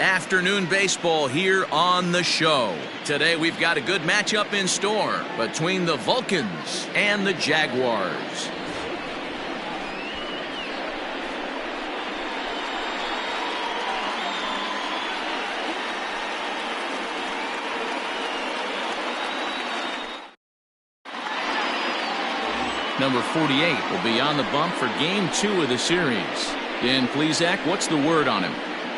Afternoon baseball here on the show. Today we've got a good matchup in store between the Vulcans and the Jaguars. Number 48 will be on the bump for Game 2 of the series. Dan Plesac, what's the word on him?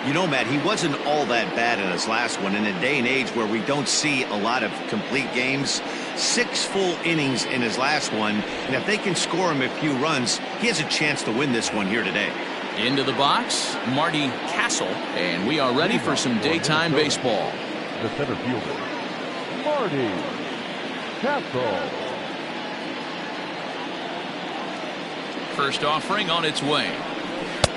You know, Matt, he wasn't all that bad in his last one. In a day and age where we don't see a lot of complete games, 6 full innings in his last one, and if they can score him a few runs, he has a chance to win this one here today. Into the box, Marty Castle, and we are ready for some daytime baseball. The center fielder, Marty Castle. First offering on its way.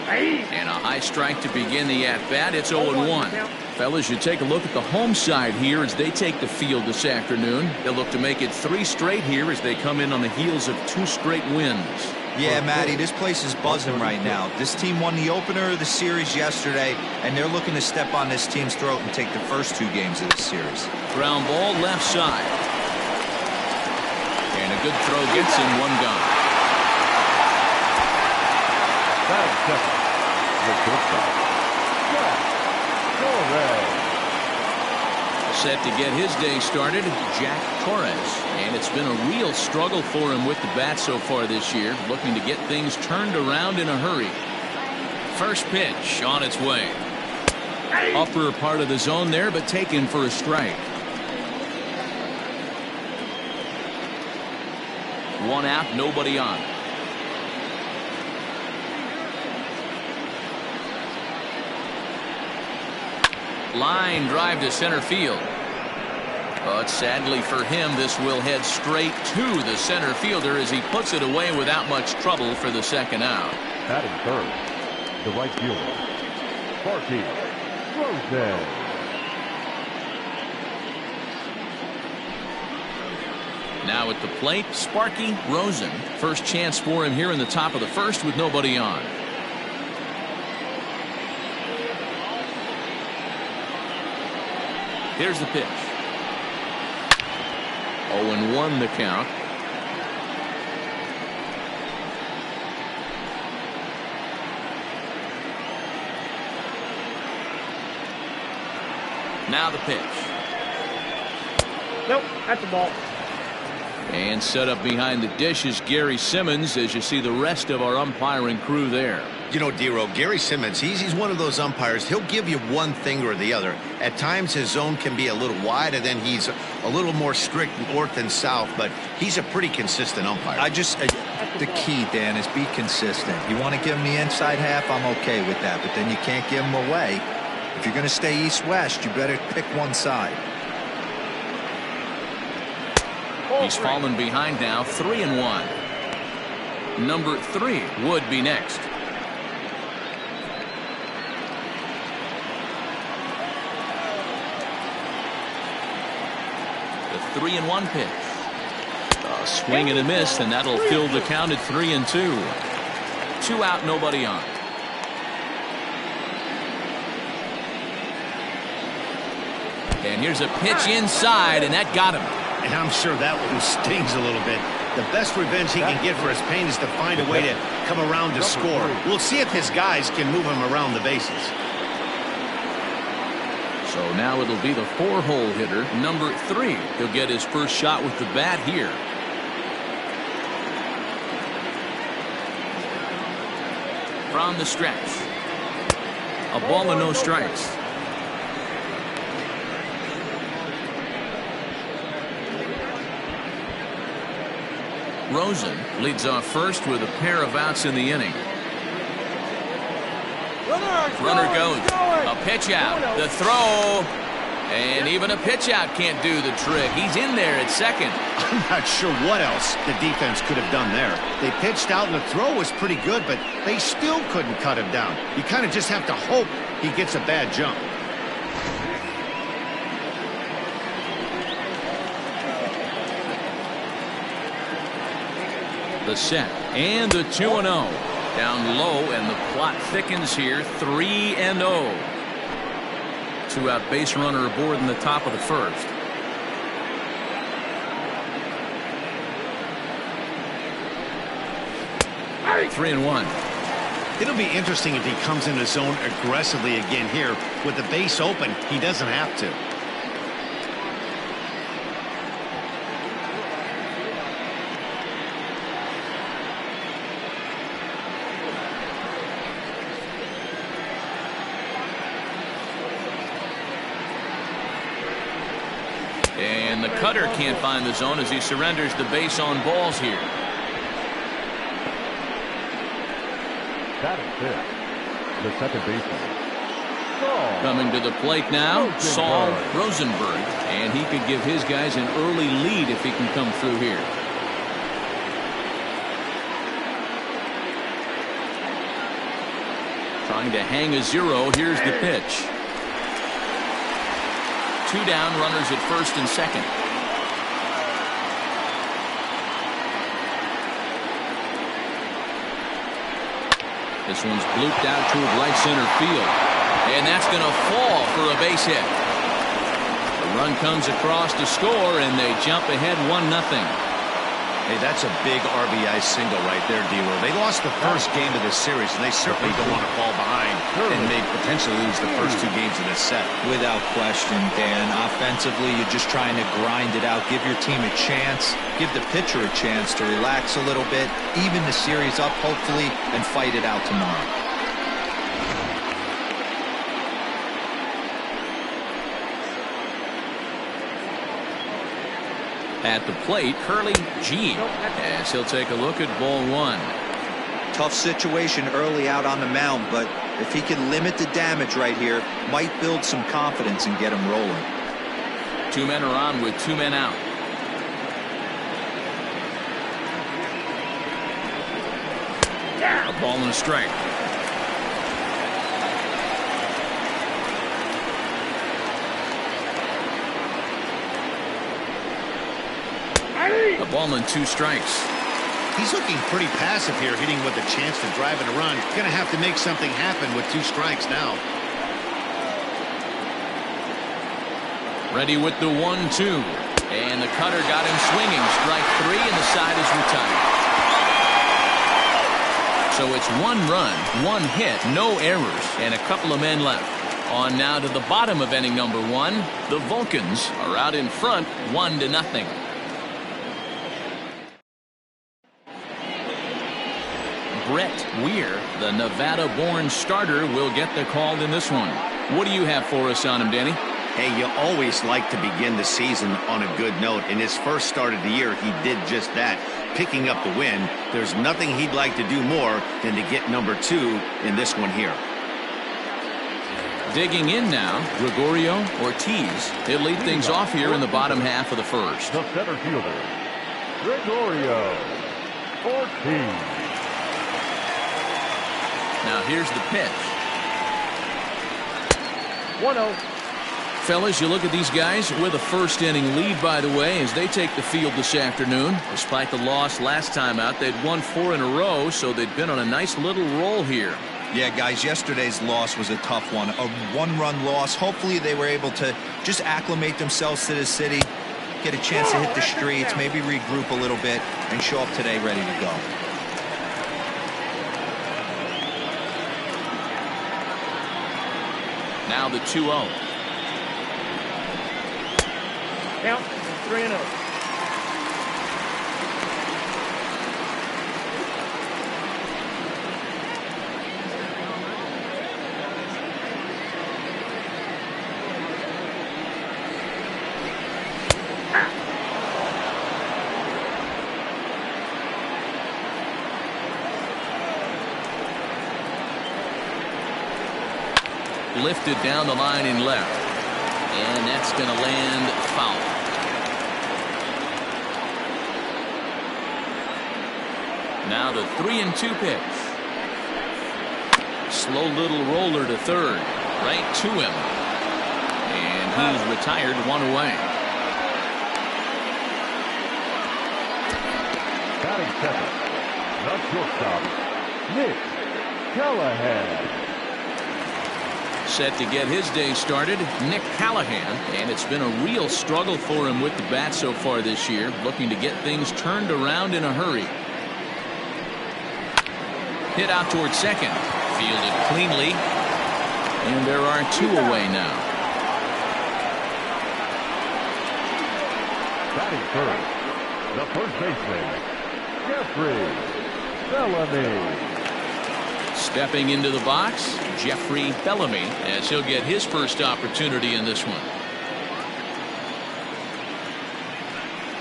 And a high strike to begin the at-bat. It's 0-1. Fellas, you take a look at the home side here as they take the field this afternoon. They'll look to make it 3 straight here as they come in on the heels of 2 straight wins. Yeah, Matty, this place is buzzing right now. This team won the opener of the series yesterday, and they're looking to step on this team's throat and take the first 2 games of this series. Ground ball left side. And a good throw gets him 1 gone. Set to get his day started, Jack Torres. And it's been a real struggle for him with the bat so far this year, looking to get things turned around in a hurry. First pitch on its way. Upper part of the zone there, but taken for a strike. 1 out, nobody on. Line drive to center field. But sadly for him, this will head straight to the center fielder as he puts it away without much trouble for the 2nd out. Batting third, the right fielder, Sparky Rosen. Now at the plate, Sparky Rosen. First chance for him here in the top of the 1st with nobody on. Here's the pitch. 0-1 the count. Now the pitch. Nope, that's a ball. And set up behind the dish is Gary Simmons as you see the rest of our umpiring crew there. You know, Dero, Gary Simmons, he's one of those umpires. He'll give you one thing or the other. At times his zone can be a little wide, and then he's a little more strict north and south, but he's a pretty consistent umpire. The key, Dan, is be consistent. You want to give him the inside half, I'm okay with that, but then you can't give him away. If you're going to stay east-west, you better pick one side. He's fallen behind now, 3-1. Number 3 would be next. The 3-1 pitch. A swing and a miss, and that'll fill the count at 3-2. 2 out, nobody on. And here's a pitch inside, and that got him. And I'm sure that one stings a little bit. The best revenge he can get for his pain is to find a way to come around to score. We'll see if his guys can move him around the bases. So now it'll be the 4-hole hitter, number 3. He'll get his first shot with the bat here. From the stretch. A ball and no strikes. Rosen leads off first with a pair of outs in the inning. Runner goes. A pitch out. The throw. And even a pitch out can't do the trick. He's in there at second. I'm not sure what else the defense could have done there. They pitched out and the throw was pretty good, but they still couldn't cut him down. You kind of just have to hope he gets a bad jump. The set and the 2-0 down low, and the plot thickens here. 3-0. two-out base runner aboard in the top of the first. All right, 3-1. It'll be interesting if he comes in the zone aggressively again here. With the base open, he doesn't have to. And the cutter can't find the zone as he surrenders the base on balls here. That is it. The second baseman. Coming to the plate now, Saul Rosenberg. And he could give his guys an early lead if he can come through here. Trying to hang a zero. Here's the pitch. 2 down, runners at first and second. This one's blooped out toward right center field. And that's going to fall for a base hit. The run comes across to score, and they jump ahead 1-0. Hey, that's a big RBI single right there, D-Lo. They lost the first game of this series, and they certainly don't want to fall behind and may potentially lose the first 2 games of this set. Without question, Dan. Offensively, you're just trying to grind it out, give your team a chance, give the pitcher a chance to relax a little bit, even the series up, hopefully, and fight it out tomorrow. At the plate, Curly G, as he'll take a look at ball 1. Tough situation early out on the mound, but if he can limit the damage right here, might build some confidence and get him rolling. 2 men are on with 2 men out. A ball and a strike. A ball and 2 strikes. He's looking pretty passive here, hitting with a chance to drive and a run. Going to have to make something happen with 2 strikes now. Ready with the 1-2. And the cutter got him swinging. Strike 3, and the side is retired. So it's 1 run, 1 hit, no errors, and a couple of men left. On now to the bottom of inning number 1. The Vulcans are out in front 1-0. Brett Weir, the Nevada-born starter, will get the call in this one. What do you have for us on him, Danny? Hey, you always like to begin the season on a good note. In his first start of the year, he did just that, picking up the win. There's nothing he'd like to do more than to get number 2 in this one here. Digging in now, Gregorio Ortiz. He'll lead things off here in the bottom half of the first. The center fielder, Gregorio Ortiz. Now here's the pitch. 1-0. Fellas, you look at these guys with a first inning lead, by the way, as they take the field this afternoon. Despite the loss last time out, they'd won 4 in a row, so they'd been on a nice little roll here. Yeah, guys, yesterday's loss was a tough one. A 1-run loss. Hopefully they were able to just acclimate themselves to the city, get a chance to hit the streets, maybe regroup a little bit, and show up today ready to go. Now the 2-0. Count 3-0. Lifted down the line in left. And that's going to land foul. Now the 3-2 pitch. Slow little roller to third. Right to him. And he's retired 1 away. Batting second, the shortstop, Nick Callahan. Set to get his day started, Nick Callahan, and it's been a real struggle for him with the bat so far this year, looking to get things turned around in a hurry. Hit out towards second, fielded cleanly, and there are 2 away now. Batting first, the first baseman, Jeffrey Bellamy. Stepping into the box, Jeffrey Bellamy, as he'll get his first opportunity in this one.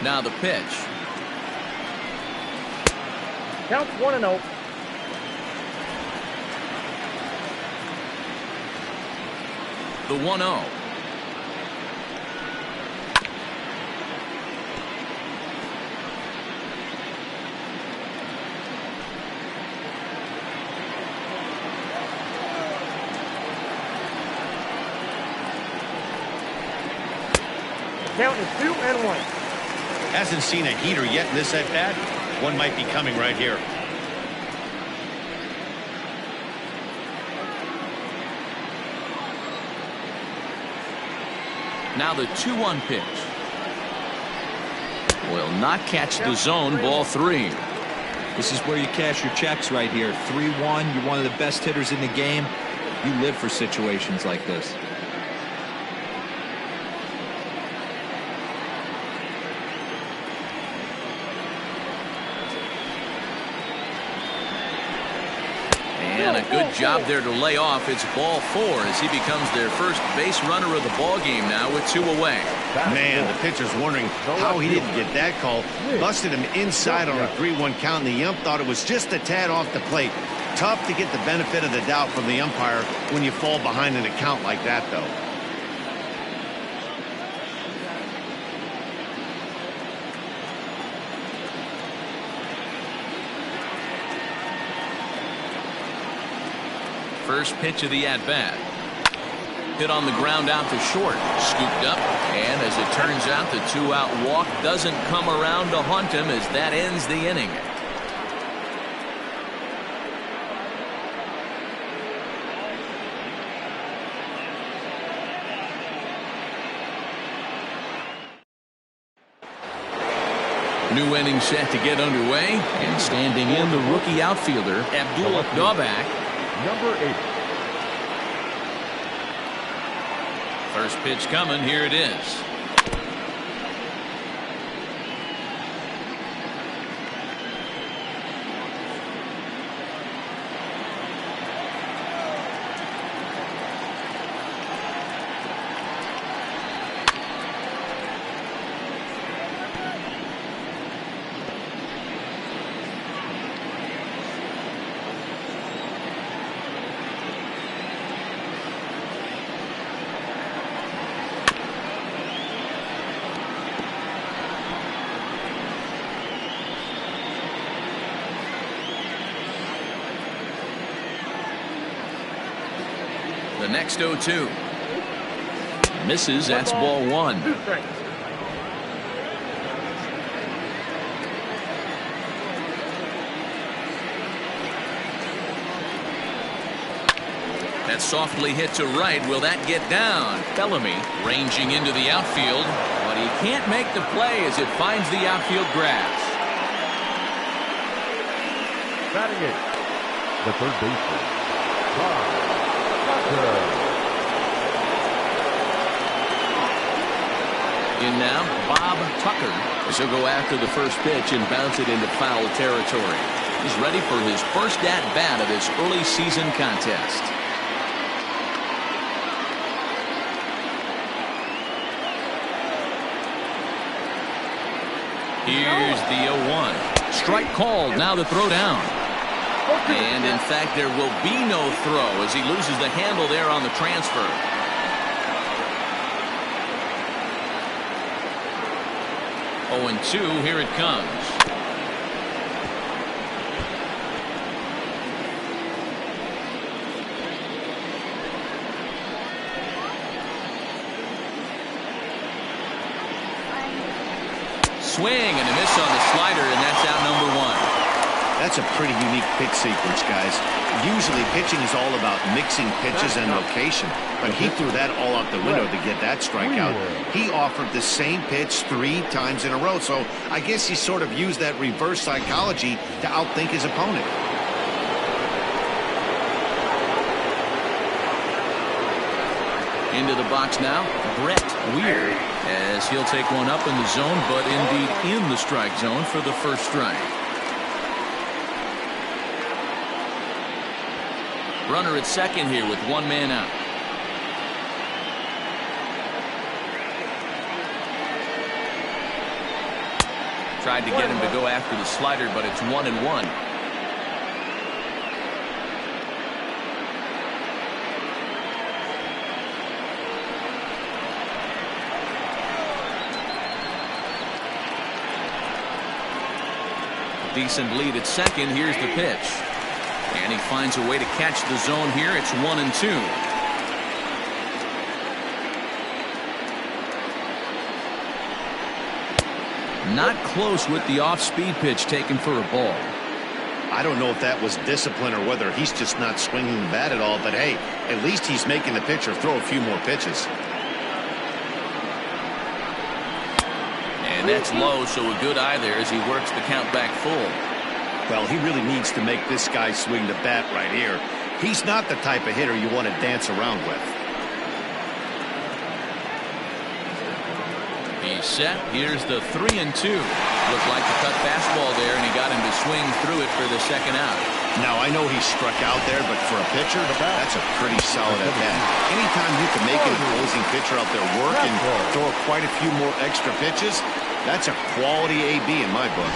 Now the pitch. Count 1-0. The 1-0. Count is 2-1. Hasn't seen a heater yet in this at bat. One might be coming right here. Now the 2-1 pitch. Will not catch the zone. Ball 3. This is where you cash your checks right here. 3-1. You're one of the best hitters in the game. You live for situations like this. And a good job there to lay off. It's ball 4 as he becomes their first base runner of the ball game now with 2 away. Man, the pitcher's wondering how he didn't get that call. Busted him inside on a 3-1 count, and the ump thought it was just a tad off the plate. Tough to get the benefit of the doubt from the umpire when you fall behind in a count like that, though. First pitch of the at-bat. Hit on the ground out to short. Scooped up, and as it turns out, the 2-out walk doesn't come around to haunt him as that ends the inning. New inning set to get underway, and standing in the rookie outfielder, Abdul Daubak. Number 8. First pitch coming. Here it is. The next 0-2. Misses. That's ball 1. 2 strikes. That's softly hit to right. Will that get down? Bellamy ranging into the outfield, but he can't make the play as it finds the outfield grass. Batting 8. The third baseman, Bob Tucker. In now, Bob Tucker, as he'll go after the first pitch and bounce it into foul territory. He's ready for his first at-bat of this early season contest. Here's the 0-1. Strike called. Now the throw down. And in fact, there will be no throw as he loses the handle there on the transfer. Oh, and 2. Here it comes. Swing and a miss on the slider, and that's out number 1. That's a pretty unique pitch sequence, guys. Usually pitching is all about mixing pitches and location, but he threw that all out the window to get that strikeout. He offered the same pitch 3 times in a row, so I guess he sort of used that reverse psychology to outthink his opponent. Into the box now, Brett Weir, as he'll take one up in the zone, but indeed in the strike zone for the first strike. Runner at second here with 1 man out. Tried to get him to go after the slider, but it's 1-1. Decent lead at second. Here's the pitch. And he finds a way to catch the zone here. It's 1-2. Not close with the off-speed pitch taken for a ball. I don't know if that was discipline or whether he's just not swinging the bat at all, but hey, at least he's making the pitcher throw a few more pitches. And that's low, so a good eye there as he works the count back full. Well, he really needs to make this guy swing the bat right here. He's not the type of hitter you want to dance around with. He's set. Here's the 3-2. Looked like a cut fastball there, and he got him to swing through it for the second out. Now, I know he struck out there, but for a pitcher, that's a pretty solid at bat. Anytime you can make an opposing pitcher out there work and throw quite a few more extra pitches, that's a quality AB in my book.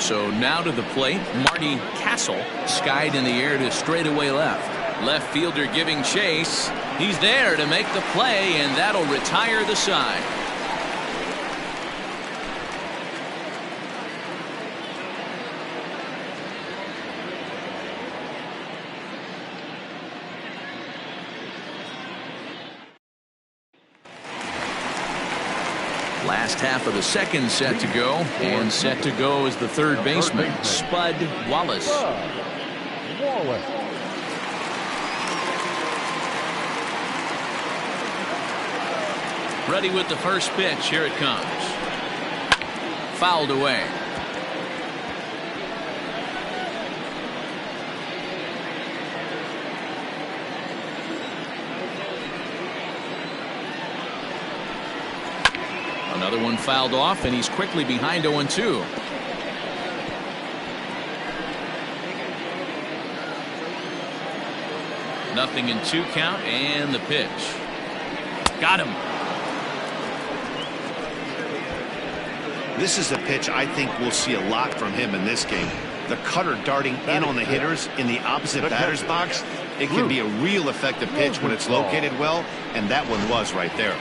So now to the plate, Marty Castle, skied in the air to straightaway left. Left fielder giving chase. He's there to make the play, and that'll retire the side. Last half of the second set to go, and set to go is the third baseman, Spud Wallace. Ready with the first pitch. Here it comes. Fouled away. Another one fouled off, and he's quickly behind 0-2. Nothing in 2 count, and the pitch. Got him. This is a pitch I think we'll see a lot from him in this game. The cutter darting in on the hitters in the opposite batter's box. It can be a real effective pitch when it's located well, and that one was right there.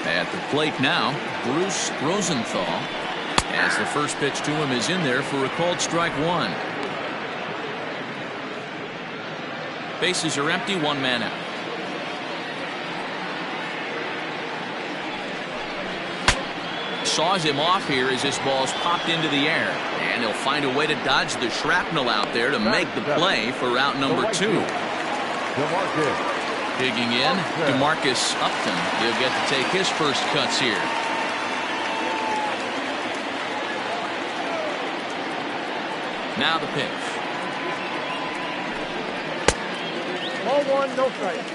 At the plate now, Bruce Rosenthal, as the first pitch to him is in there for a called strike 1. Bases are empty, 1 man out. Saws him off here as this ball's popped into the air, and he'll find a way to dodge the shrapnel out there to make the play for route number 2. Digging in, DeMarcus Upton. He'll get to take his first cuts here. Now the pitch. Ball 1, no strike.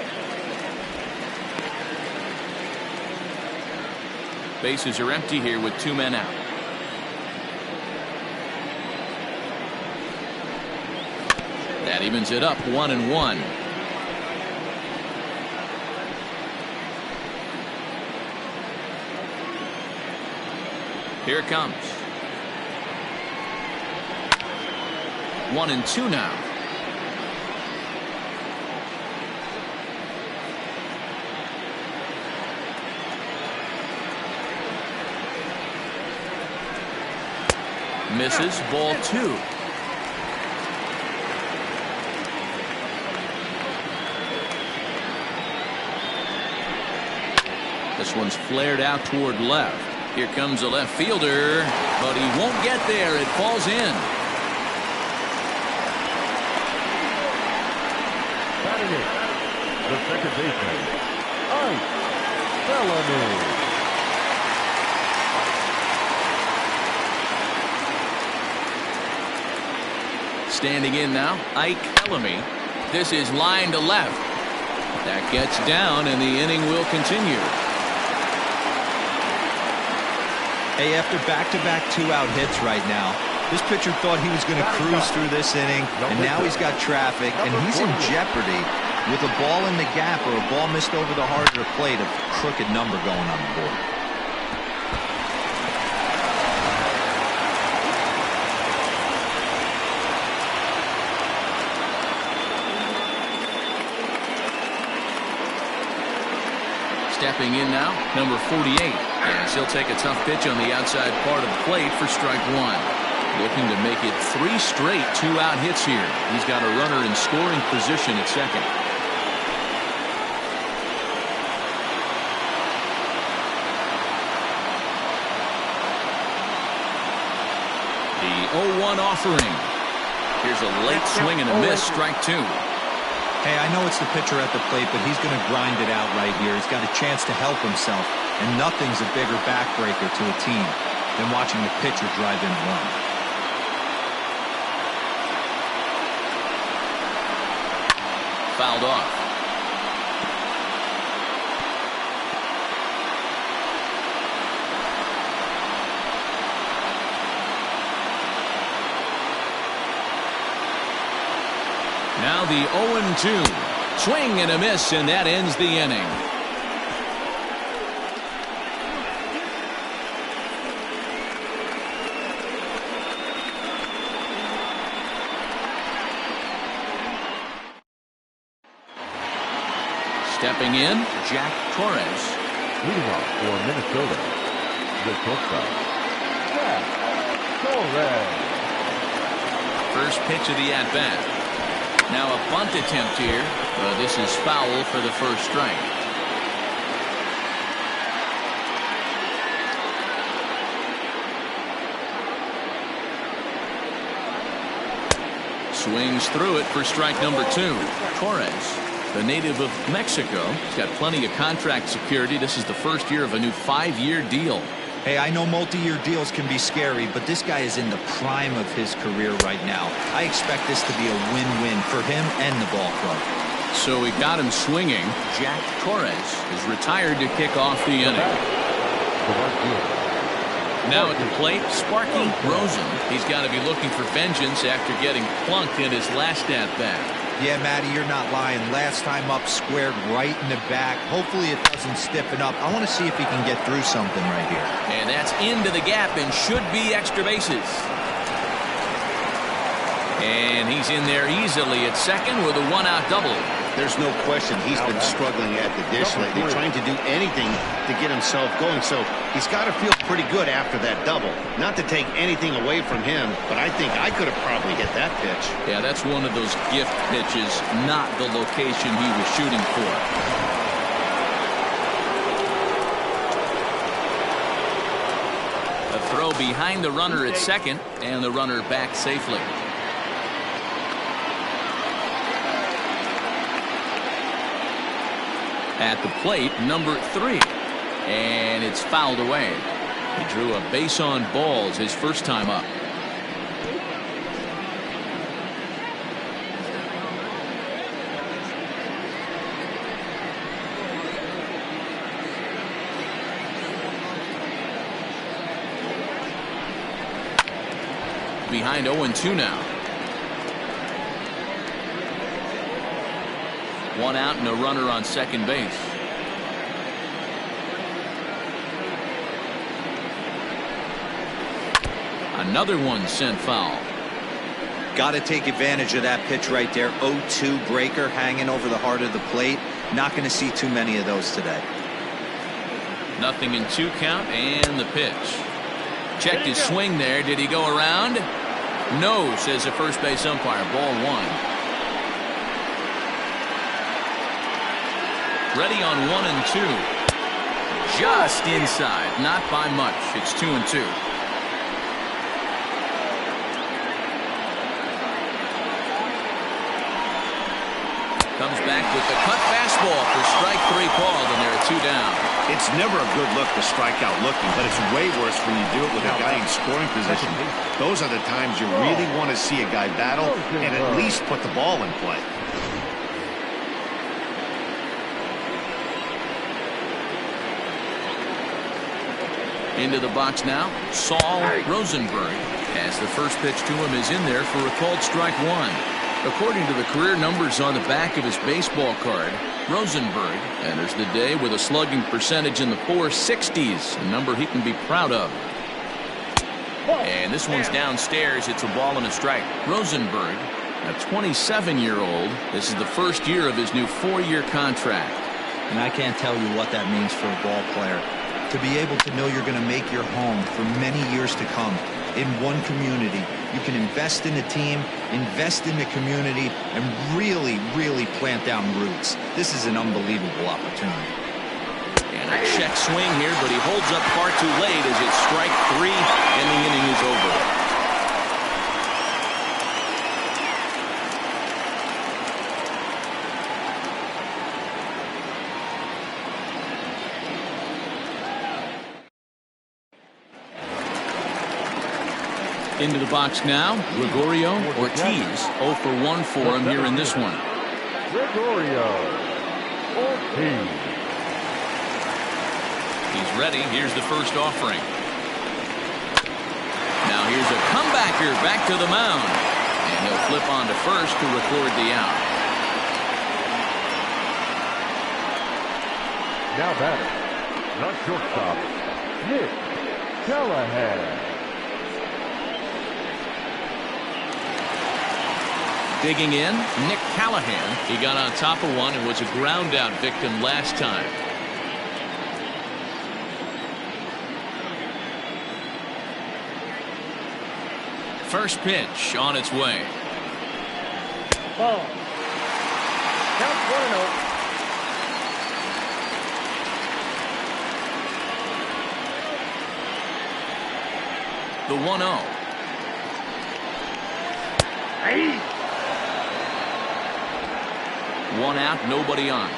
Bases are empty here with 2 men out. That evens it up, 1-1. Here it comes. 1-2 now. Misses, ball 2. This one's flared out toward left. Here comes the left fielder, but he won't get there. It falls in. Batting it, the second baseman, Ike Bellamy. Standing in now, Ike Bellamy. This is line to left. That gets down, and the inning will continue. Hey, after back-to-back two-out hits right now, this pitcher thought he was going to cruise through this inning, and now he's got traffic, and he's in jeopardy with a ball in the gap or a ball missed over the heart of the plate, a crooked number going on the board. Stepping in now, number 48. Yes, he'll take a tough pitch on the outside part of the plate for strike one. Looking to make it 3 straight two-out hits here. He's got a runner in scoring position at second. The 0-1 offering. Here's a late swing and a miss, strike two. Hey, I know it's the pitcher at the plate, but he's going to grind it out right here. He's got a chance to help himself, and nothing's a bigger backbreaker to a team than watching the pitcher drive in a run. Fouled off. Now the 0-2. Swing and a miss, and that ends the inning. Stepping in, Jack Torres. Leading off for Minnesota, the shortstop, Jack Torres. First pitch of the at-bat. Now a bunt attempt here. This is foul for the first strike. Swings through it for strike number 2. Torres, the native of Mexico. He's got plenty of contract security. This is the first year of a new 5-year deal. Hey, I know multi-year deals can be scary, but this guy is in the prime of his career right now. I expect this to be a win-win for him and the ball club. So we got him swinging. Jack Torres is retired to kick off the inning. Now at the plate, Sparky Rosen. He's got to be looking for vengeance after getting plunked in his last at-bat. Yeah, Matty, you're not lying. Last time up, squared right in the back. Hopefully it doesn't stiffen up. I want to see if he can get through something right here. And that's into the gap and should be extra bases. And he's in there easily at second with a one-out double. There's no question he's been struggling at the dish lately, trying to do anything to get himself going. So he's got to feel pretty good after that double. Not to take anything away from him, but I think I could have probably hit that pitch. Yeah, that's one of those gift pitches, not the location he was shooting for. A throw behind the runner at second, and the runner back safely. At the plate, number 3. And it's fouled away. He drew a base on balls his first time up. Behind 0-2 now. One out and a runner on second base. Another one sent foul. Got to take advantage of that pitch right there. 0-2 breaker hanging over the heart of the plate. Not going to see too many of those today. Nothing in 2 count and the pitch. Checked his swing there. Did he go around? No, says the first base umpire. Ball 1. Ready on 1-2. just inside, not by much. It's 2-2. Comes back with the cut fastball for strike 3 called, and there are 2 down. It's never a good look to strike out looking, but it's way worse when you do it with a guy in scoring position. Those are the times you really want to see a guy battle and at least put the ball in play. Into the box now, Saul Rosenberg, as the first pitch to him is in there for a called strike 1. According to the career numbers on the back of his baseball card, Rosenberg enters the day with a slugging percentage in the 460s, a number he can be proud of. And this one's downstairs. It's a ball and a strike. Rosenberg, a 27-year-old. This is the first year of his new 4-year contract. And I can't tell you what that means for a ball player. To be able to know you're going to make your home for many years to come in one community. You can invest in a team, invest in the community, and really, really plant down roots. This is an unbelievable opportunity. And a check swing here, but he holds up far too late as it's strike 3, and the inning is over. Into the box now, Gregorio Ortiz, 0 for 1 for him here in this one. Gregorio Ortiz. He's ready. Here's the first offering. Now here's a comebacker back to the mound. And he'll flip on to first to record the out. Now batter, not shortstop, Nick Callahan. Digging in, Nick Callahan. He got on top of one and was a ground out victim last time. First pitch on its way. Ball. Count 1-0. The 1-0. Hey. 1 out, nobody on.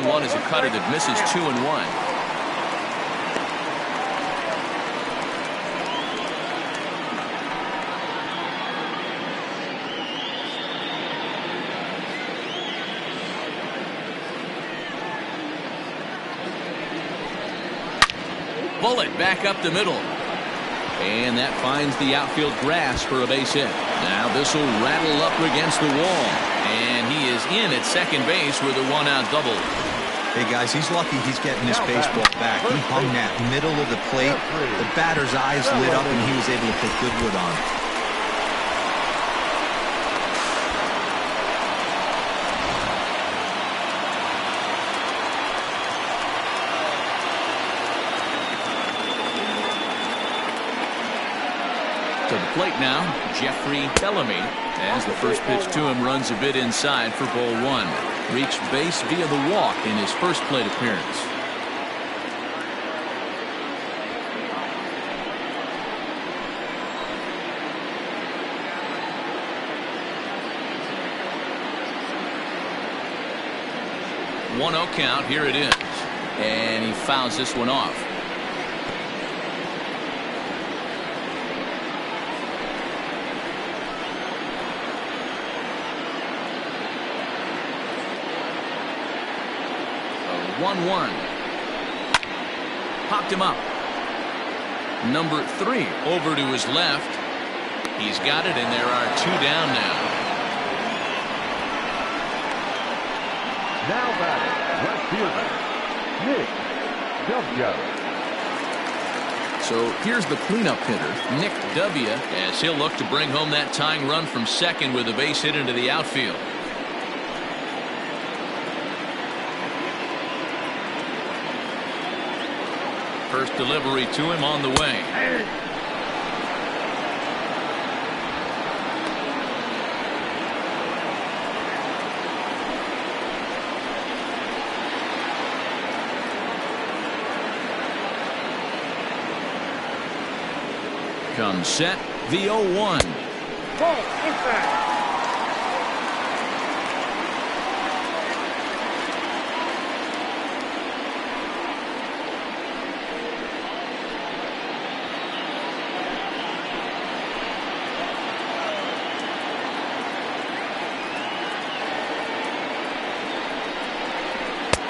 One is a cutter that misses 2-1. Bullet back up the middle. And that finds the outfield grass for a base hit. Now this will rattle up against the wall. And he is in at second base with a 1-out double. Hey, guys, he's lucky he's getting this baseball back. He hung that middle of the plate. The batter's eyes lit up, and he was able to put good wood on. To the plate now, Jeffrey Bellamy, as the first pitch to him runs a bit inside for ball 1. Reached base via the walk in his first plate appearance. One 0 count, here it is. And he fouls this one off. A 1-1. Popped him up. Number 3 over to his left. He's got it, and there are 2 down now. Now batting, left fielder, Nick W. So here's the cleanup hitter, Nick W., as he'll look to bring home that tying run from second with a base hit into the outfield. First delivery to him on the way. Comes set, the 0-1. Ball inside.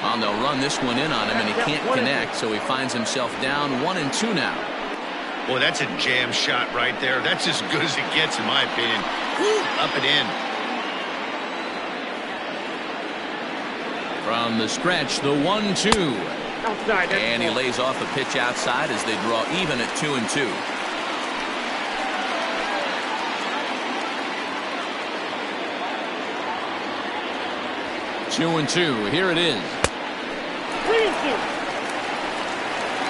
Well, they'll run this one in on him, and he can't connect, so he finds himself down 1-2 now. Boy, that's a jam shot right there. That's as good as it gets, in my opinion. Woo, up and in. From the stretch, the 1-2. Outside. And he lays off a pitch outside as they draw even at 2-2. Two and two. Here it is. 3-2.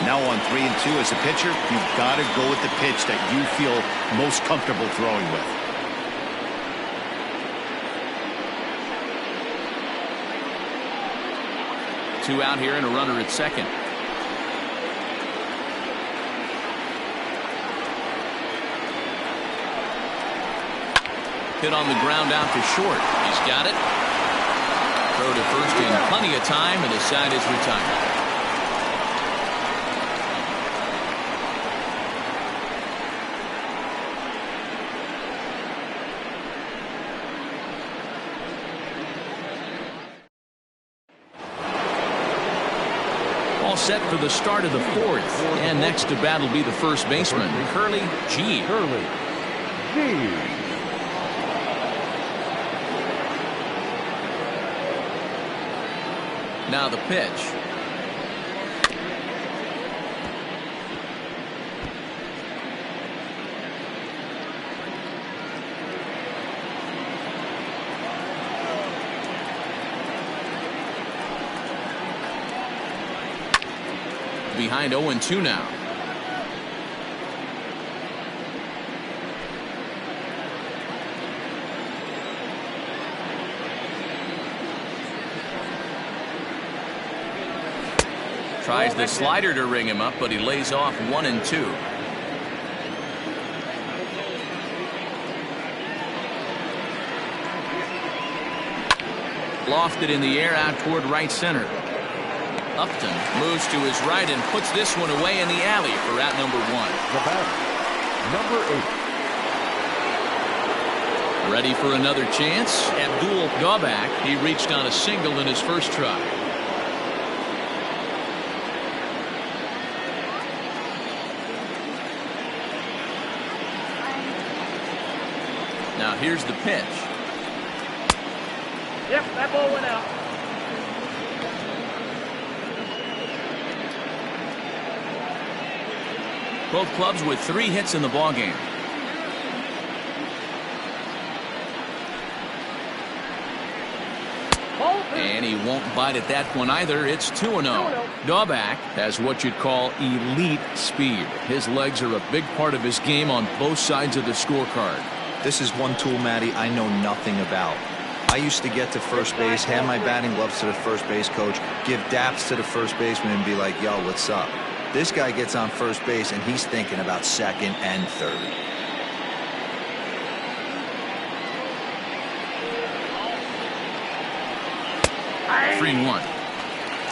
Now on 3-2 as a pitcher, you've got to go with the pitch that you feel most comfortable throwing with. Two out here and a runner at second. Hit on the ground out to short. He's got it. Throw to first in plenty of time, and his side is retired. All set for the start of the fourth. And next to bat will be the first baseman, Curly G. Curly G. Now the pitch. Behind 0-2 now. Tries the slider to ring him up, but he lays off 1-2. Lofted in the air out toward right center. Upton moves to his right and puts this one away in the alley for out number 1. The batter, number 8. Ready for another chance. Abdul Gobak. He reached on a single in his first try. Now here's the pitch. Yep, that ball went out. Both clubs with 3 hits in the ballgame. And he won't bite at that one either. It's 2-0. Gobak has what you'd call elite speed. His legs are a big part of his game on both sides of the scorecard. This is one tool, Matty, I know nothing about. I used to get to first base, hand my batting gloves to the first base coach, give daps to the first baseman and be like, yo, what's up? This guy gets on first base and he's thinking about second and third. Three and 1.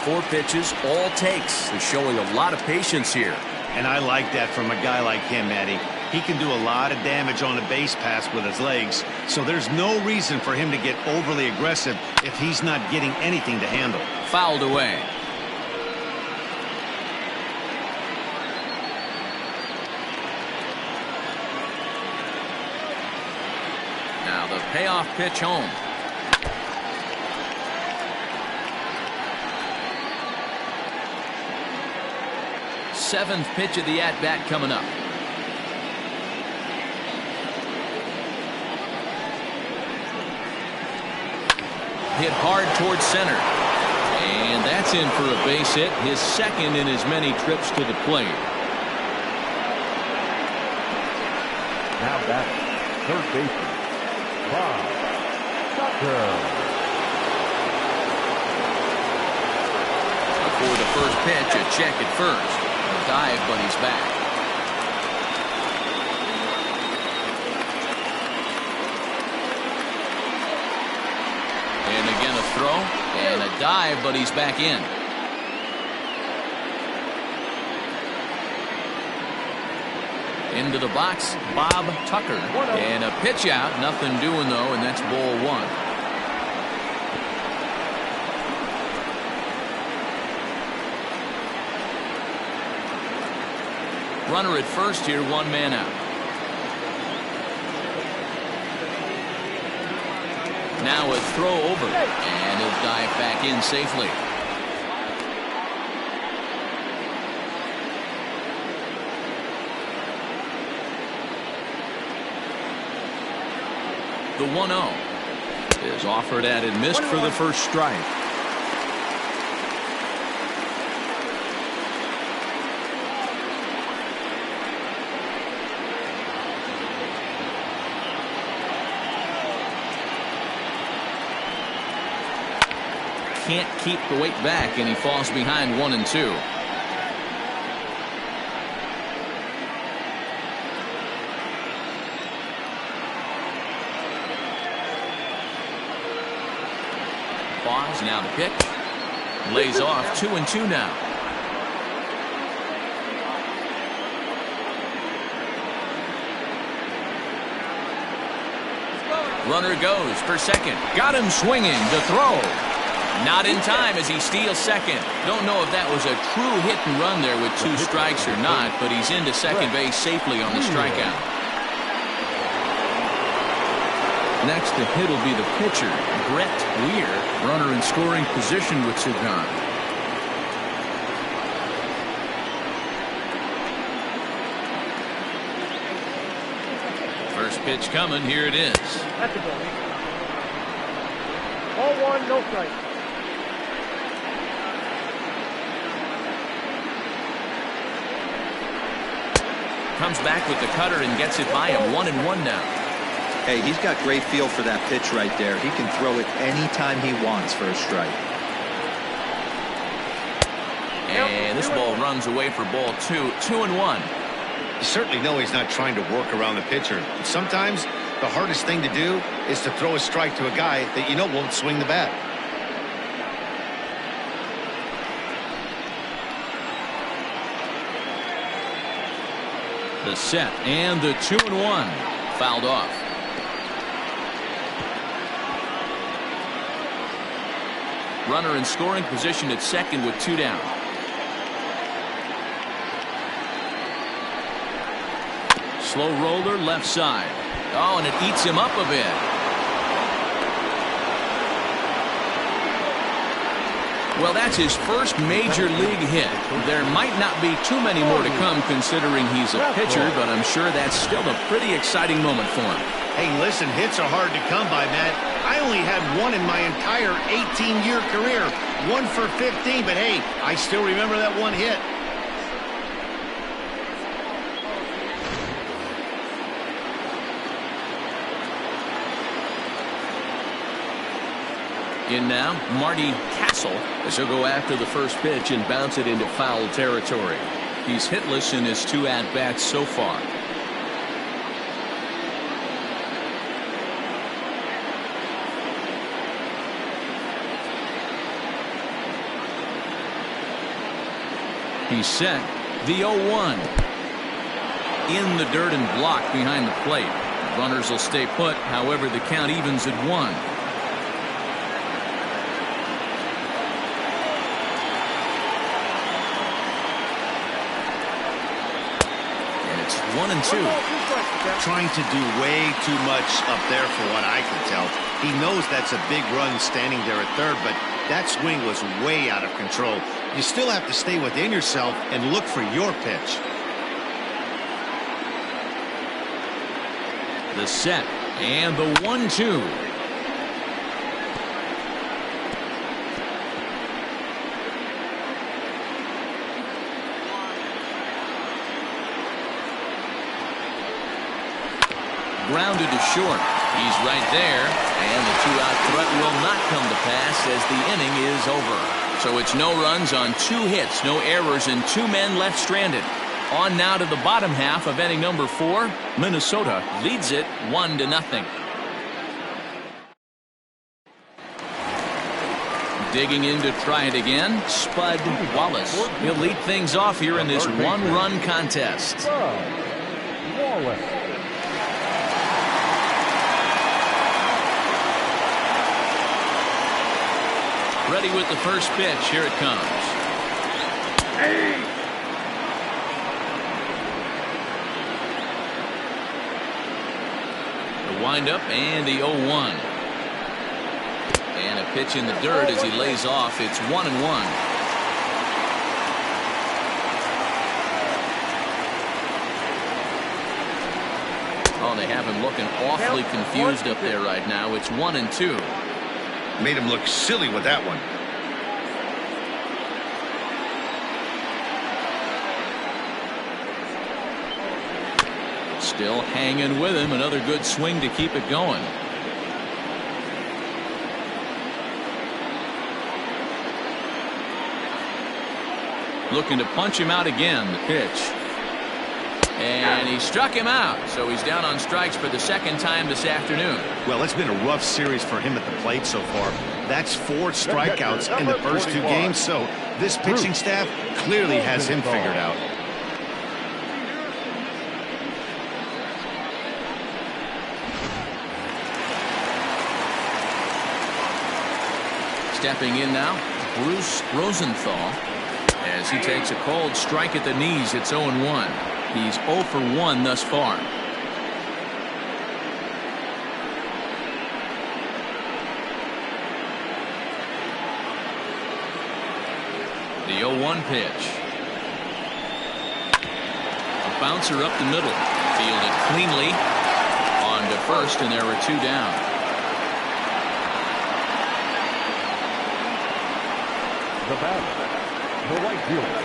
4 pitches, all takes. He's showing a lot of patience here. And I like that from a guy like him, Eddie. He can do a lot of damage on a base pass with his legs, so there's no reason for him to get overly aggressive if he's not getting anything to handle. Fouled away. Now the payoff pitch home. Seventh pitch of the at-bat coming up. Hit hard towards center. And that's in for a base hit, his second in as many trips to the plate. Now back, third baseman, Bob Tucker. Before the first pitch, a check at first. A dive, but he's back. throw and a dive, but he's back in. Into the box, Bob Tucker. And a pitch out. Nothing doing, though, and that's ball one. Runner at first here, one man out. Now a throw over, and he'll dive back in safely. The 1-0 is offered at and missed for the first strike. Can't keep the weight back, and he falls behind 1-2. Pause, now the pitch. Lays off, 2-2 now. Runner goes for second. Got him swinging. The throw. Not in time as he steals second. Don't know if that was a true hit and run there with 2 strikes or not, but he's into second base safely on the strikeout. Next to hit will be the pitcher, Brett Weir. Runner in scoring position with Sugan. First pitch coming. Here it is. That's a ball. Ball 1, no strike. Comes back with the cutter and gets it by him. 1-1 now. Hey, he's got great feel for that pitch right there. He can throw it anytime he wants for a strike. And this ball runs away for ball 2. 2-1. You certainly know he's not trying to work around the pitcher. But sometimes the hardest thing to do is to throw a strike to a guy that you know won't swing the bat. The set and the 2-1. Fouled off. Runner in scoring position at second with 2 down. Slow roller left side. Oh, and it eats him up a bit. Well, that's his first major league hit. There might not be too many more to come considering he's a pitcher, but I'm sure that's still a pretty exciting moment for him. Hey, listen, hits are hard to come by, Matt. I only had one in my entire 18-year career. 1 for 15, but hey, I still remember that one hit. In now, Marty Castle as he'll go after the first pitch and bounce it into foul territory. He's hitless in his 2 at-bats so far. He's set. The 0-1. In the dirt and blocked behind the plate. Runners will stay put. However, the count evens at 1. It's 1-2. Trying to do way too much up there for what I can tell. He knows that's a big run standing there at third, but that swing was way out of control. You still have to stay within yourself and look for your pitch. The set and the 1-2. Grounded to short. He's right there, and the 2-out threat will not come to pass as the inning is over. So it's no runs on 2 hits, no errors, and 2 men left stranded. On now to the bottom half of inning number 4. Minnesota leads it 1-0. Digging in to try it again, Spud Wallace. He'll lead things off here in this one-run contest. Wallace. Ready with the first pitch. Here it comes. The windup and the 0-1. And a pitch in the dirt as he lays off. It's 1-1. Oh, they have him looking awfully confused up there right now. It's 1-2. Made him look silly with that one. Still hanging with him. Another good swing to keep it going. Looking to punch him out again. The pitch. And he struck him out. So he's down on strikes for the second time this afternoon. Well, it's been a rough series for him at the plate so far. That's 4 strikeouts in the first 2 games. So this pitching staff clearly has him figured out. Stepping in now, Bruce Rosenthal. As he takes a cold strike at the knees, it's 0-1. He's 0 for 1 thus far. The 0-1 pitch. A bouncer up the middle. Fielded cleanly. On to first, and there were 2 down. The batter, the right fielder,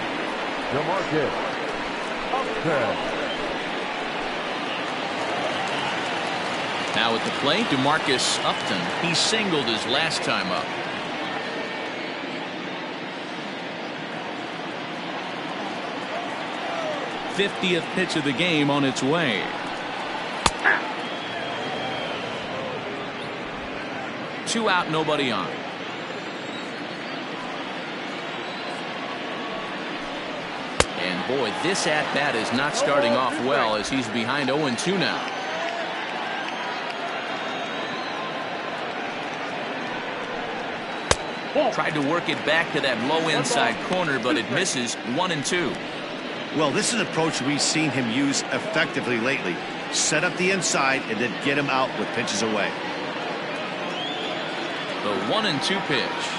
DeMarcus Upton. Now at the plate, DeMarcus Upton. He singled his last time up. '50th pitch of the game on its way. Two out, nobody on. And boy, this at-bat is not starting off well as he's behind 0-2 now. Tried to work it back to that low inside corner, but it misses. 1-2. Well, this is an approach we've seen him use effectively lately. Set up the inside and then get him out with pitches away. The 1-2 pitch.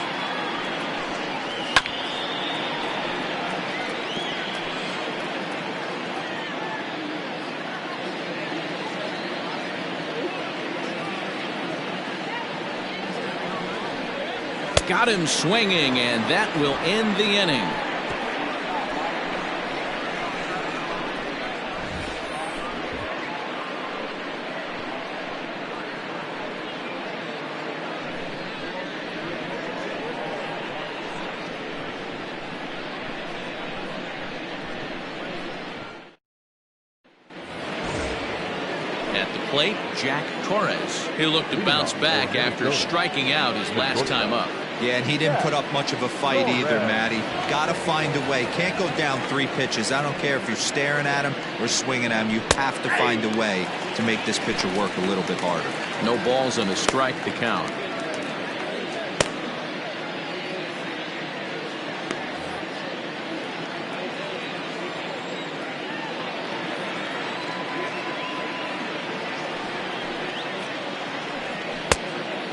Got him swinging, and that will end the inning. At the plate, Jack Torres. He'll look to bounce back after striking out his last time up. Yeah, and he didn't put up much of a fight either, Matty. Got to find a way. Can't go down 3 pitches. I don't care if you're staring at him or swinging at him. You have to find a way to make this pitcher work a little bit harder. No balls and a strike to count.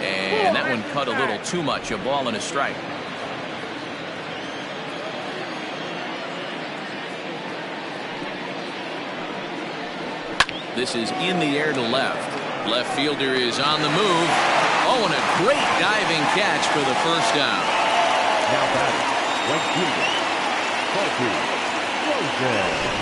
And that one cut a little too much. A ball and a strike. This is in the air to left. Left fielder is on the move. Oh, and a great diving catch for the first down. Now batter, right fielder, Marcus Rosen.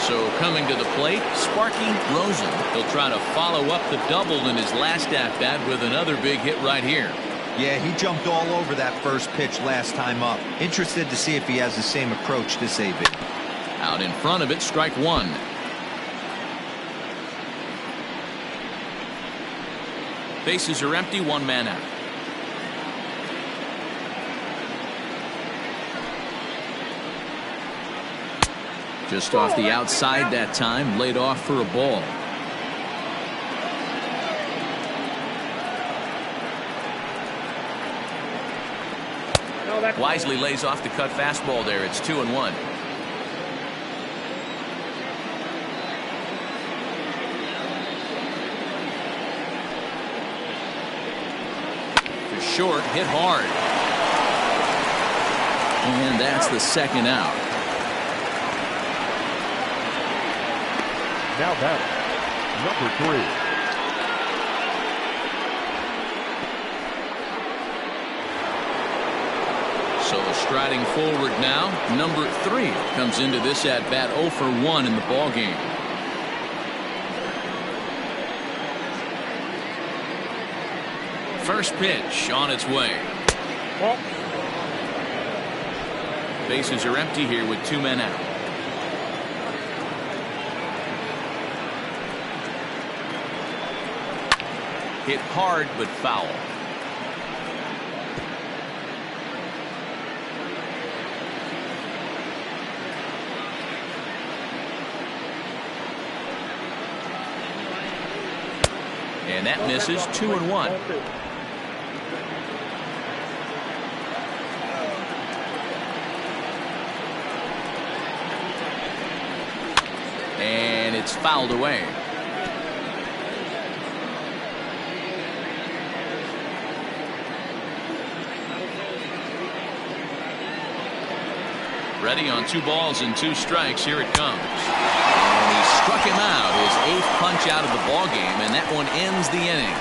So coming to the plate, Sparky Rosen. He'll try to follow up the double in his last at-bat with another big hit right here. Yeah, he jumped all over that first pitch last time up. Interested to see if he has the same approach this AB. Out in front of it, strike one. Bases are empty, one man out. Just off the outside that time, laid off for a ball. Wisely lays off the cut fastball there. It's 2-1. To short, hit hard. And that's the second out. Now batting, number 3. So striding forward now, number 3 comes into this at bat 0 for 1 in the ball game. First pitch on its way. Bases are empty here with 2 men out. Hit hard but foul. And that misses. 2-1. And it's fouled away. Ready on 2 balls and 2 strikes. Here it comes. And he struck him out, his 8th punch out of the ball game, and that one ends the inning.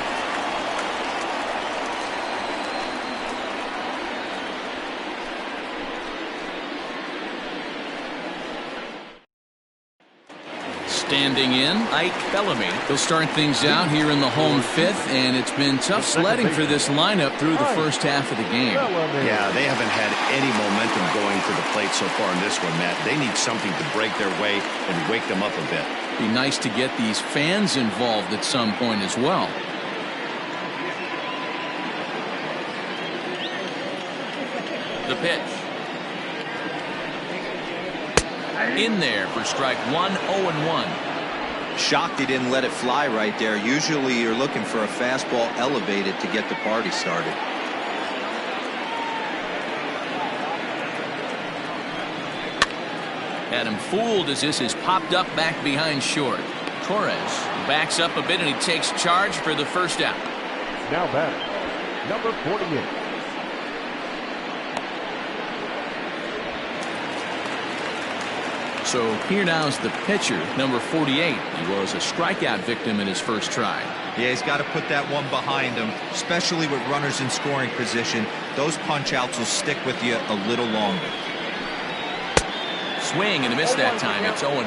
Standing in, Ike Bellamy. He'll start things out here in the home 5th, and it's been tough sledding for this lineup through the first half of the game. Yeah, they haven't had any momentum going to the plate so far in this one, Matt. They need something to break their way and wake them up a bit. Be nice to get these fans involved at some point as well. The pitch. In there for strike 1, 0-1. Shocked he didn't let it fly right there. Usually you're looking for a fastball elevated to get the party started. Had him fooled as this is popped up back behind short. Torres backs up a bit and he takes charge for the first out. Now batting, number 48. So here now is the pitcher, number 48. He was a strikeout victim in his first try. Yeah, he's got to put that one behind him, especially with runners in scoring position. Those punch outs will stick with you a little longer. Swing and a miss that time. It's 0-1.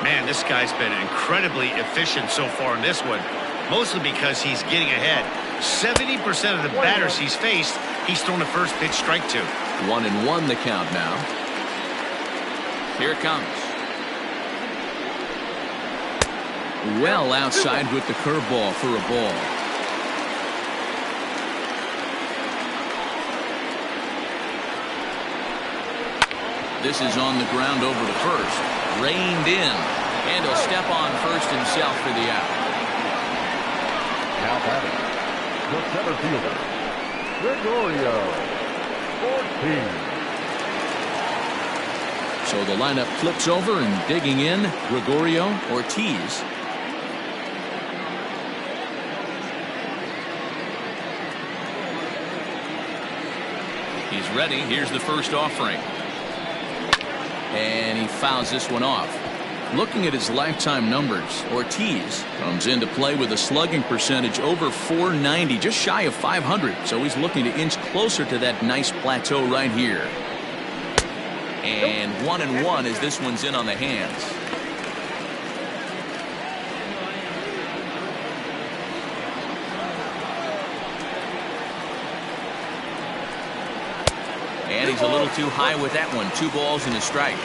Man, this guy's been incredibly efficient so far in this one, mostly because he's getting ahead. 70% of the batters he's faced, he's thrown the first pitch strike to. 1-1 the count now. Here it comes. Well outside with the curveball for a ball. This is on the ground over to first. Reined in. And he'll step on first himself for the out. Now batting, the center fielder, Gregorio, 14. So the lineup flips over and digging in, Gregorio Ortiz. He's ready. Here's the first offering. And he fouls this one off. Looking at his lifetime numbers, Ortiz comes into play with a slugging percentage over .490, just shy of .500. So he's looking to inch closer to that nice plateau right here. And 1-1 as this one's in on the hands. he's a little too high with that one. 2 balls and a strike.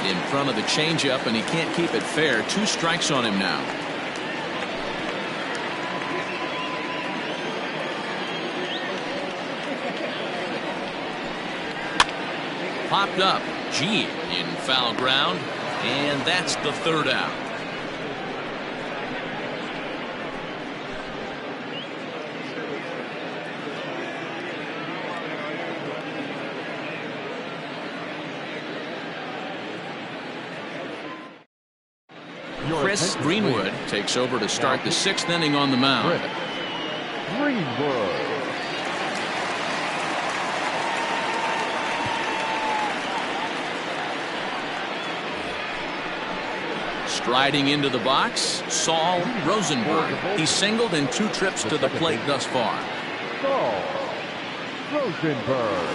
In front of the changeup, and he can't keep it fair. 2 strikes on him now. Popped up. G in foul ground, and that's the 3rd out. Chris Greenwood takes over to start the 6th inning on the mound. Greenwood. Striding into the box, Saul Rosenberg. He's singled in 2 trips to the plate thus far. Saul Rosenberg.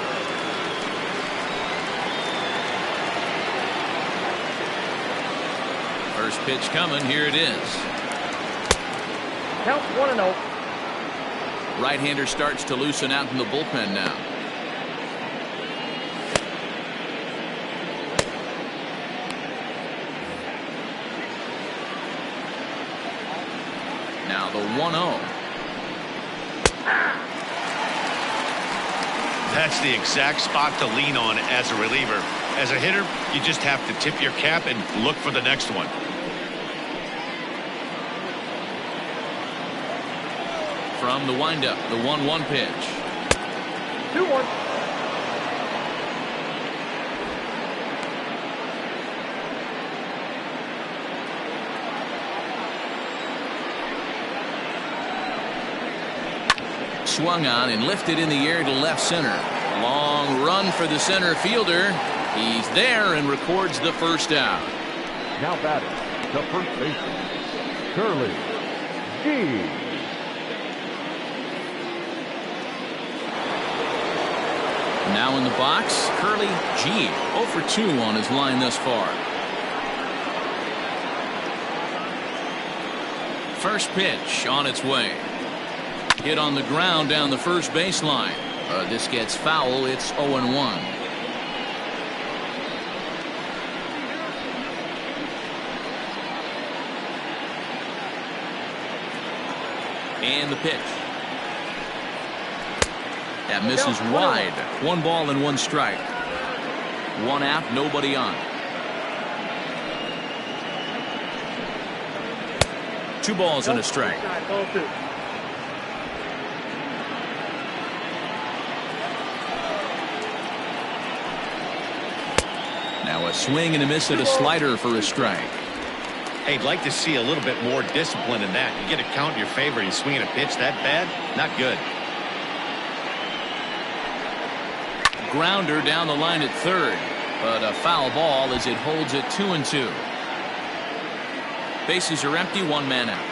First pitch coming. Here it is. Count 1-0. Right-hander starts to loosen out in the bullpen now. Now the 1-0. That's the exact spot to lean on as a reliever. As a hitter, you just have to tip your cap and look for the next one. From the windup, the 1-1 pitch. 2-1. Swung on and lifted in the air to left center. Long run for the center fielder. He's there and records the 1st out. Now batting, the first baseman, Curly G. Now in the box, Curly G. 0 for 2 on his line thus far. First pitch on its way. Hit on the ground down the first baseline. This gets foul. It's 0-1. And the pitch. That misses wide. 1 ball and 1 strike. 1 out, nobody on. 2 balls and a strike. Ball 2. Now a swing and a miss at a slider for a strike. Hey, I'd like to see a little bit more discipline in that. You get a count in your favor. You swinging a pitch that bad? Not good. Grounder down the line at 3rd, but a foul ball as it holds it 2-2. Bases are empty, 1 man out.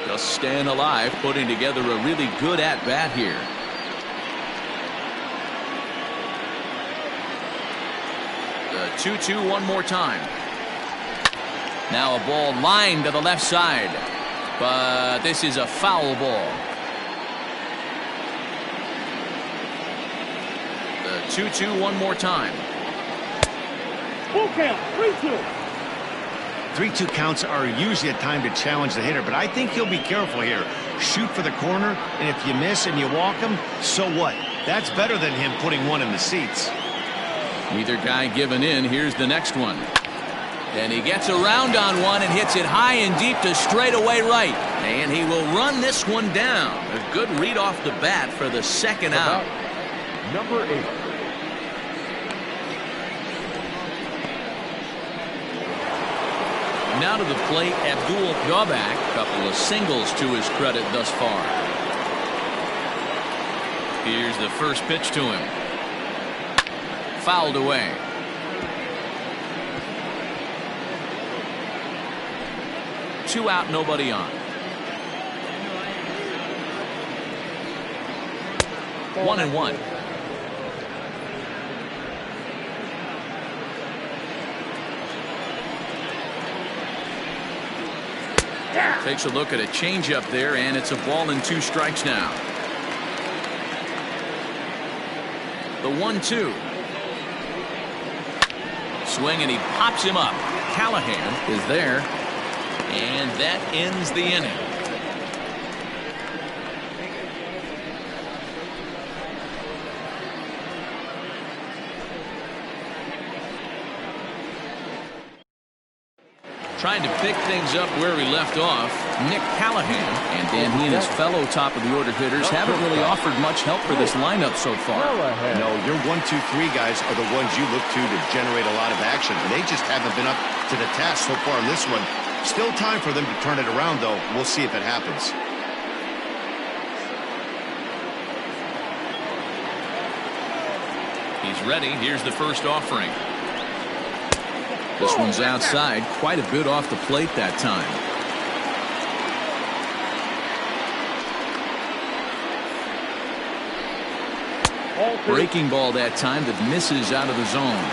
Just staying alive, putting together a really good at-bat here. The 2-2 one more time. Now a ball lined to the left side, but this is a foul ball. The 2-2 one more time. Full count. 3-2. 3-2 counts are usually a time to challenge the hitter, but I think he'll be careful here. Shoot for the corner, and if you miss and you walk him, so what? That's better than him putting 1 in the seats. Neither guy giving in. Here's the next one. And he gets around on one and hits it high and deep to straightaway right. And he will run this one down. A good read off the bat for the 2nd out. Number 8. Now to the plate, Abdul Gobak. Couple of singles to his credit thus far. Here's the first pitch to him. Fouled away. Two out, nobody on. 1-1. Takes a look at a changeup there, and it's a ball and 2 strikes now. The 1-2. Swing, and he pops him up. Callahan is there, and that ends the inning. Trying to pick things up where we left off, Nick Callahan, and then he and his fellow top of the order hitters haven't really offered much help for this lineup so far. No, your 1, 2, 3 guys are the ones you look to generate a lot of action. They just haven't been up to the task so far in this one. Still time for them to turn it around, though. We'll see if it happens. He's ready. Here's the first offering. This one's outside, quite a bit off the plate that time. Breaking ball that time that misses out of the zone.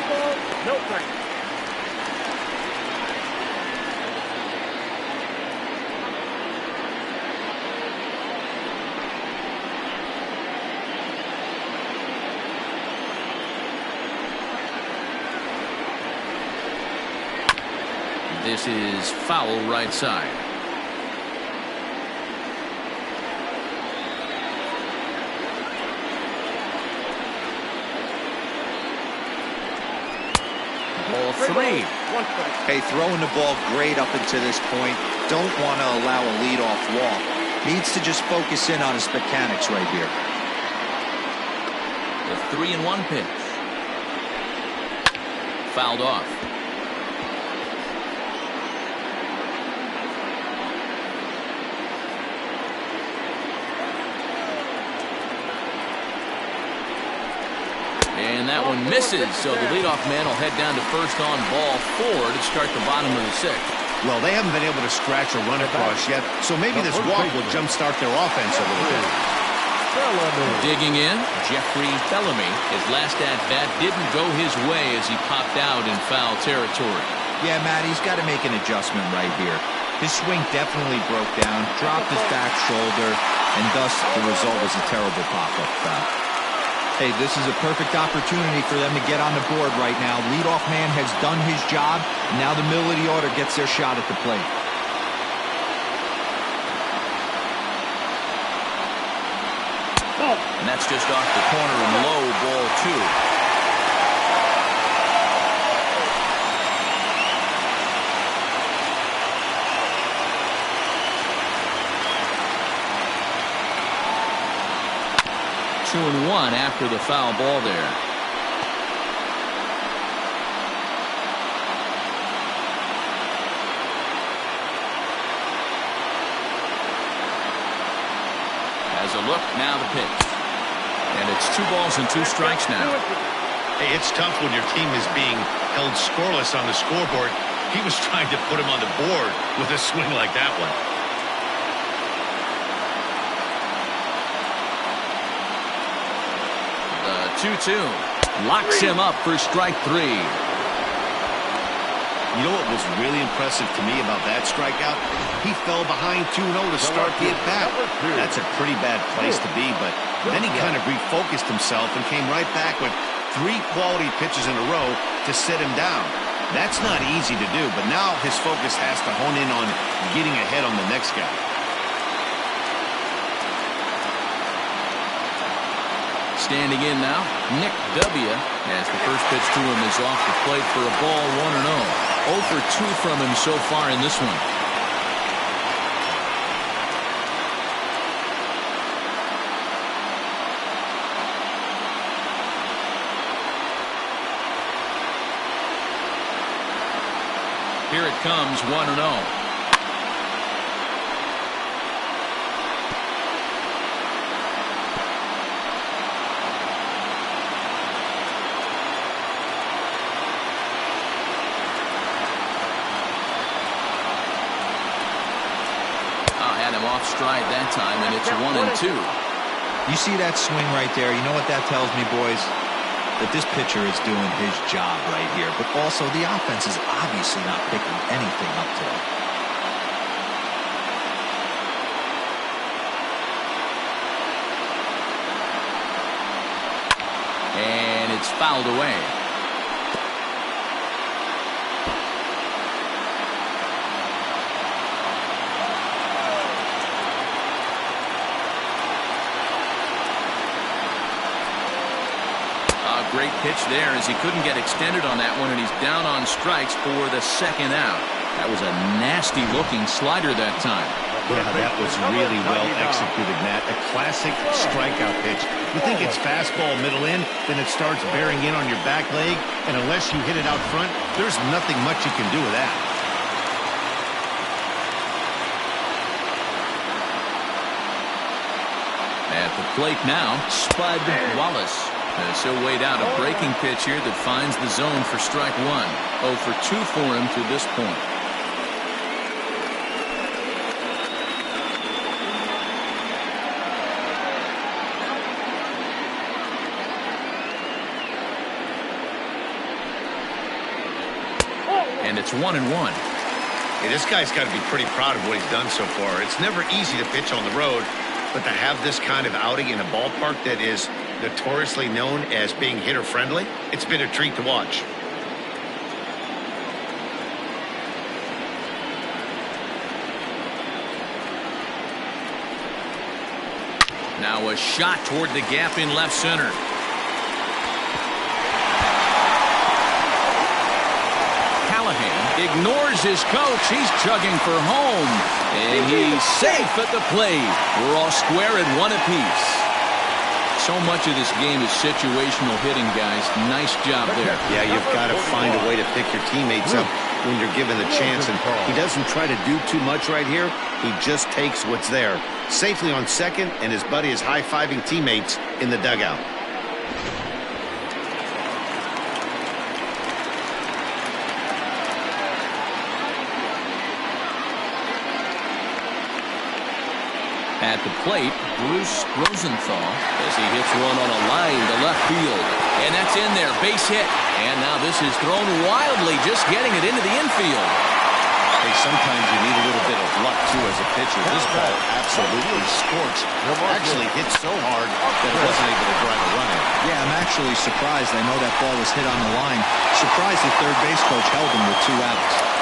This is foul right side. Ball 3. Hey, throwing the ball great up until this point. Don't want to allow a leadoff walk. Needs to just focus in on his mechanics right here. The 3-1 pitch. Fouled off. And that one misses, so the leadoff man will head down to first on ball 4 to start the bottom of the 6th. Well, they haven't been able to scratch or run across yet, so maybe this walk will jumpstart their offense a little bit. Digging in, Jeffrey Bellamy. His last at-bat didn't go his way as he popped out in foul territory. Yeah, Matt, he's got to make an adjustment right here. His swing definitely broke down, dropped his back shoulder, and thus the result was a terrible pop-up foul. Hey, this is a perfect opportunity for them to get on the board right now. Leadoff man has done his job. Now the middle of the order gets their shot at the plate. And that's just off the corner and low, ball 2. Two and 1 after the foul ball there. Has a look, now the pitch. And it's 2 balls and 2 strikes now. Hey, it's tough when your team is being held scoreless on the scoreboard. He was trying to put him on the board with a swing like that one. 2-2. Locks him up for strike 3. You know what was really impressive to me about that strikeout? He fell behind 2-0 to start the at-bat. That's a pretty bad place to be, but then he kind of refocused himself and came right back with 3 quality pitches in a row to sit him down. That's not easy to do, but now his focus has to hone in on getting ahead on the next guy. Standing in now, Nick W. as the first pitch to him is off the plate for a ball 1-0. 0 for 2 from him so far in this one. Here it comes, 1-0. Off stride that time, and it's 1-2. You see that swing right there? You know what that tells me, boys? That this pitcher is doing his job right here, but also the offense is obviously not picking anything up today. It's fouled away. Great pitch there as he couldn't get extended on that one, and he's down on strikes for the second out. That was a nasty looking slider that time. Yeah, that was really well executed, Matt. A classic strikeout pitch. You think it's fastball middle in, then it starts bearing in on your back leg, and unless you hit it out front, there's nothing much you can do with that. At the plate now, Spud Wallace. As he'll wait out a breaking pitch here that finds the zone for strike one. 0 for 2 for him to this point. And it's 1-1. Hey, this guy's got to be pretty proud of what he's done so far. It's never easy to pitch on the road, but to have this kind of outing in a ballpark that is notoriously known as being hitter-friendly, it's been a treat to watch. Now a shot toward the gap in left center. Callahan ignores his coach. He's chugging for home. And he's safe at the plate. We're all square at 1 apiece. So much of this game is situational hitting, guys. Nice job there. Yeah, you've got to find a way to pick your teammates up when you're given the chance. And he doesn't try to do too much right here. He just takes what's there. Safely on second, and his buddy is high-fiving teammates in the dugout. At the plate, Bruce Rosenthal as he hits one on a line to left field. And that's in there, base hit. And now this is thrown wildly, just getting it into the infield. Hey, sometimes you need a little bit of luck, too, as a pitcher. This ball absolutely scorched. Actually hit so hard that it wasn't able to drive a run in. Yeah, I'm actually surprised. I know that ball was hit on the line. Surprised the third base coach held him with 2 outs.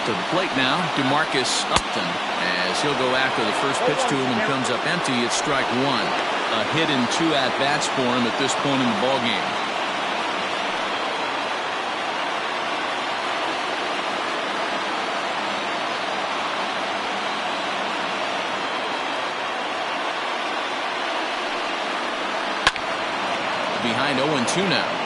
To the plate now, DeMarcus Upton, as he'll go after the first pitch to him and comes up empty. It's strike 1. A hit in 2 at-bats for him at this point in the ballgame. Behind 0-2 now.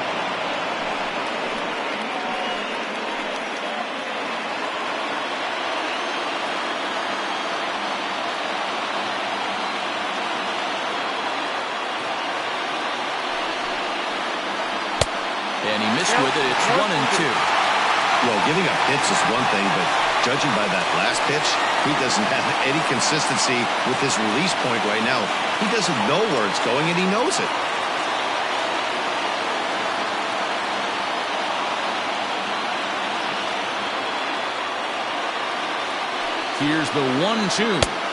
And he missed with it. It's 1-2. Well, giving up hits is one thing, but judging by that last pitch, he doesn't have any consistency with his release point right now. He doesn't know where it's going, and he knows it. Here's the 1-2.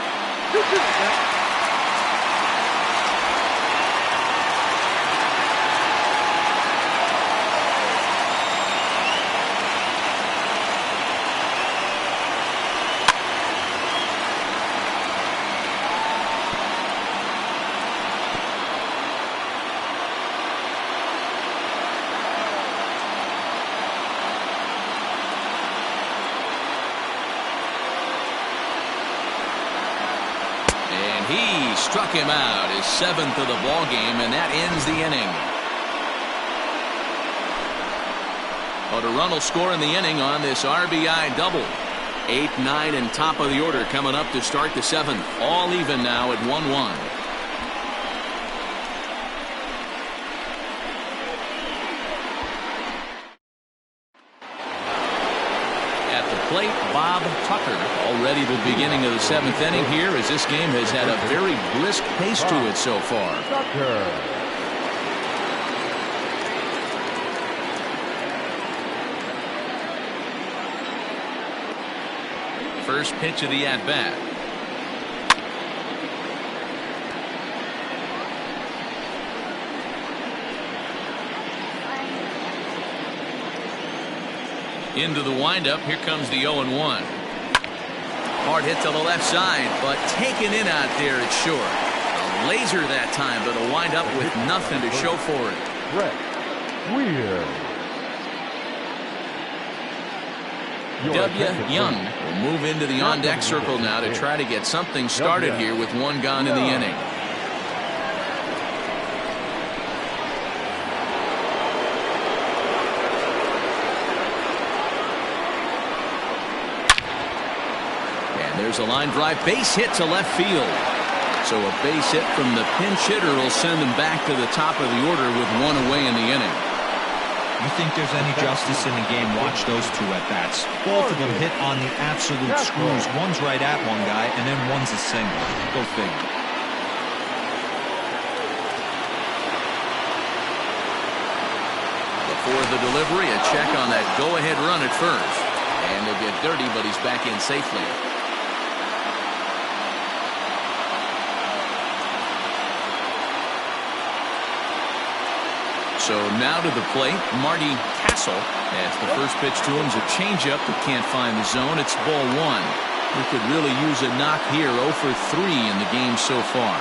He struck him out, his 7th of the ball game, and that ends the inning. But a run will score in the inning on this RBI double. 8, 9, and top of the order coming up to start the 7th. All even now at 1-1. Plate, Bob Tucker, already the beginning of the 7th inning here, as this game has had a very brisk pace to it so far. First pitch of the at-bat. Into the windup. Here comes the 0-1. Hard hit to the left side, but taken in out there, it's short. A laser that time, but a wind up with nothing to show for it. Brett Weir. W. Young will move into the on-deck circle now to try to get something started here with one gone in the inning. And there's a line drive base hit to left field. So a base hit from the pinch hitter will send them back to the top of the order with one away in the inning. You think there's any justice in the game, watch those two at-bats. Both of them hit on the absolute screws. One's right at one guy, and then one's a single. Go figure. Before the delivery, a check on that go-ahead run at first. And they'll get dirty, but he's back in safely. So now to the plate, Marty Castle. As the first pitch to him is a changeup that can't find the zone. It's ball one. We could really use a knock here. 0 for 3 in the game so far.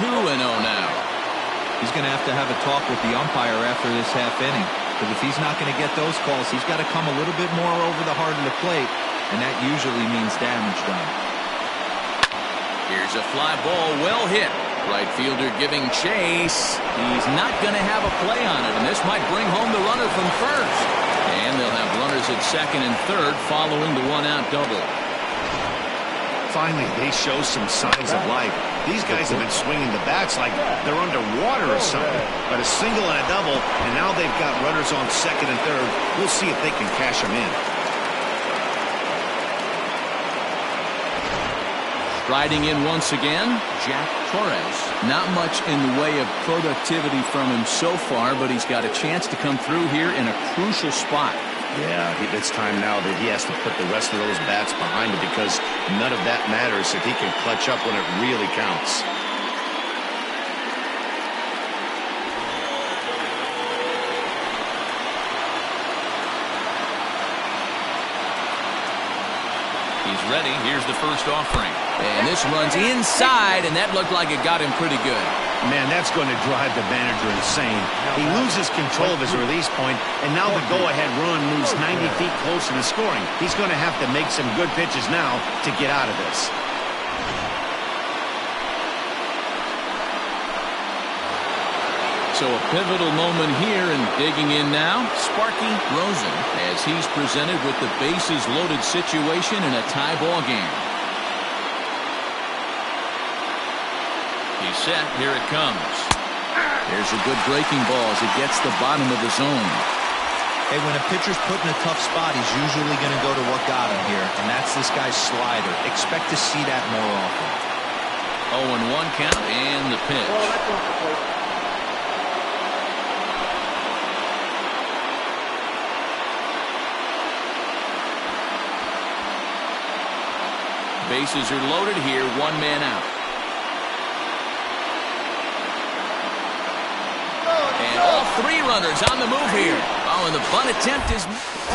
Two and 0 now. He's going to have a talk with the umpire after this half inning. Because if he's not going to get those calls, he's got to come a little bit more over the heart of the plate, and that usually means damage done. Here's a fly ball, well hit. Right fielder giving chase. He's not going to have a play on it, and this might bring home the runner from first. And they'll have runners at second and third following the one-out double. Finally, they show some signs of life. These guys have been swinging the bats like they're underwater or something. But a single and a double, and now they've got runners on second and third. We'll see if they can cash them in. Striding in once again, Jack Torres. Not much in the way of productivity from him so far, but he's got a chance to come through here in a crucial spot. Yeah, it's time now that he has to put the rest of those bats behind him because none of that matters if he can clutch up when it really counts. He's ready. Here's the first offering. And this runs inside, and that looked like it got him pretty good. Man, that's going to drive the manager insane. He loses control of his release point, and now the go-ahead run moves 90 feet closer to scoring. He's going to have to make some good pitches now to get out of this. So a pivotal moment here, and digging in now, Sparky Rosen, as he's presented with the bases-loaded situation in a tie ball game. He's set. Here it comes. There's a good breaking ball as it gets the bottom of the zone. Hey, when a pitcher's put in a tough spot, he's usually going to go to what got him here, and that's this guy's slider. Expect to see that more often. 0-1 count and the pitch. Bases are loaded here, one man out. And all three runners on the move here. Oh, and the bunt attempt is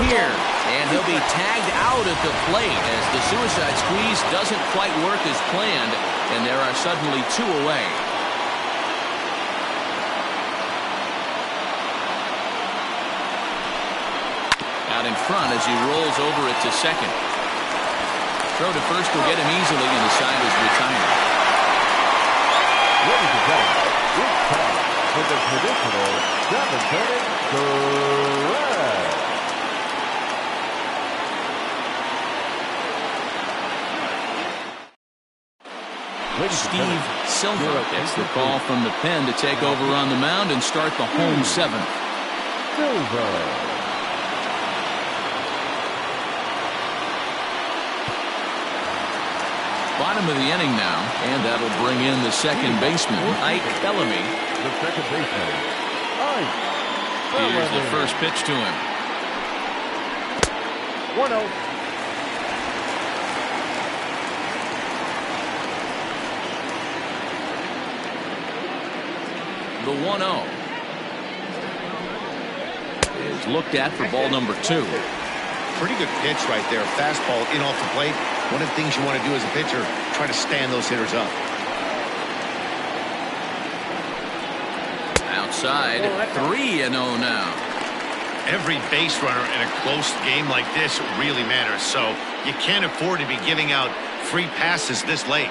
here. And he'll be tagged out at the plate as the suicide squeeze doesn't quite work as planned, and there are suddenly two away. Out in front as he rolls over it to second. Throw to first will get him easily, and the side is retired. Ladies and gentlemen, it's time for the traditional 7-inning correct. Steve Silva gets the call from the pen to take over on the mound and start the home seventh. Silva. Bottom of the inning now, and that'll bring in the second baseman, Ike Bellamy. The second baseman, Ike Bellamy. Here's the first pitch to him. 1-0. The 1-0 is looked at for ball number 2. Pretty good pitch right there. Fastball in off the plate. One of the things you want to do as a pitcher, try to stand those hitters up. Outside, 3-0 now. Every base runner in a close game like this really matters, so you can't afford to be giving out free passes this late.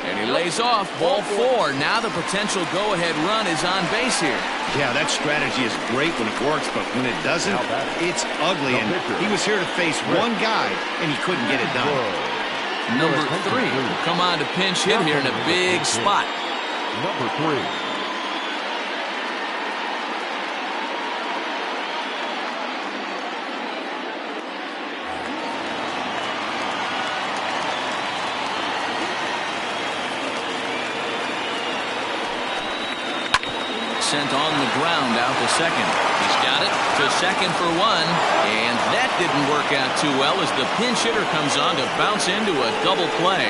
And he lays off. Ball 4. Now the potential go-ahead run is on base here. Yeah, that strategy is great when it works, but when it doesn't, it's ugly. And he was here to face one guy, and he couldn't get it done. Number 3 will come on to pinch hit here in a big spot. Number 3. Sent on the ground out to second. He's got it to second for 1, and that didn't work out too well as the pinch hitter comes on to bounce into a double play.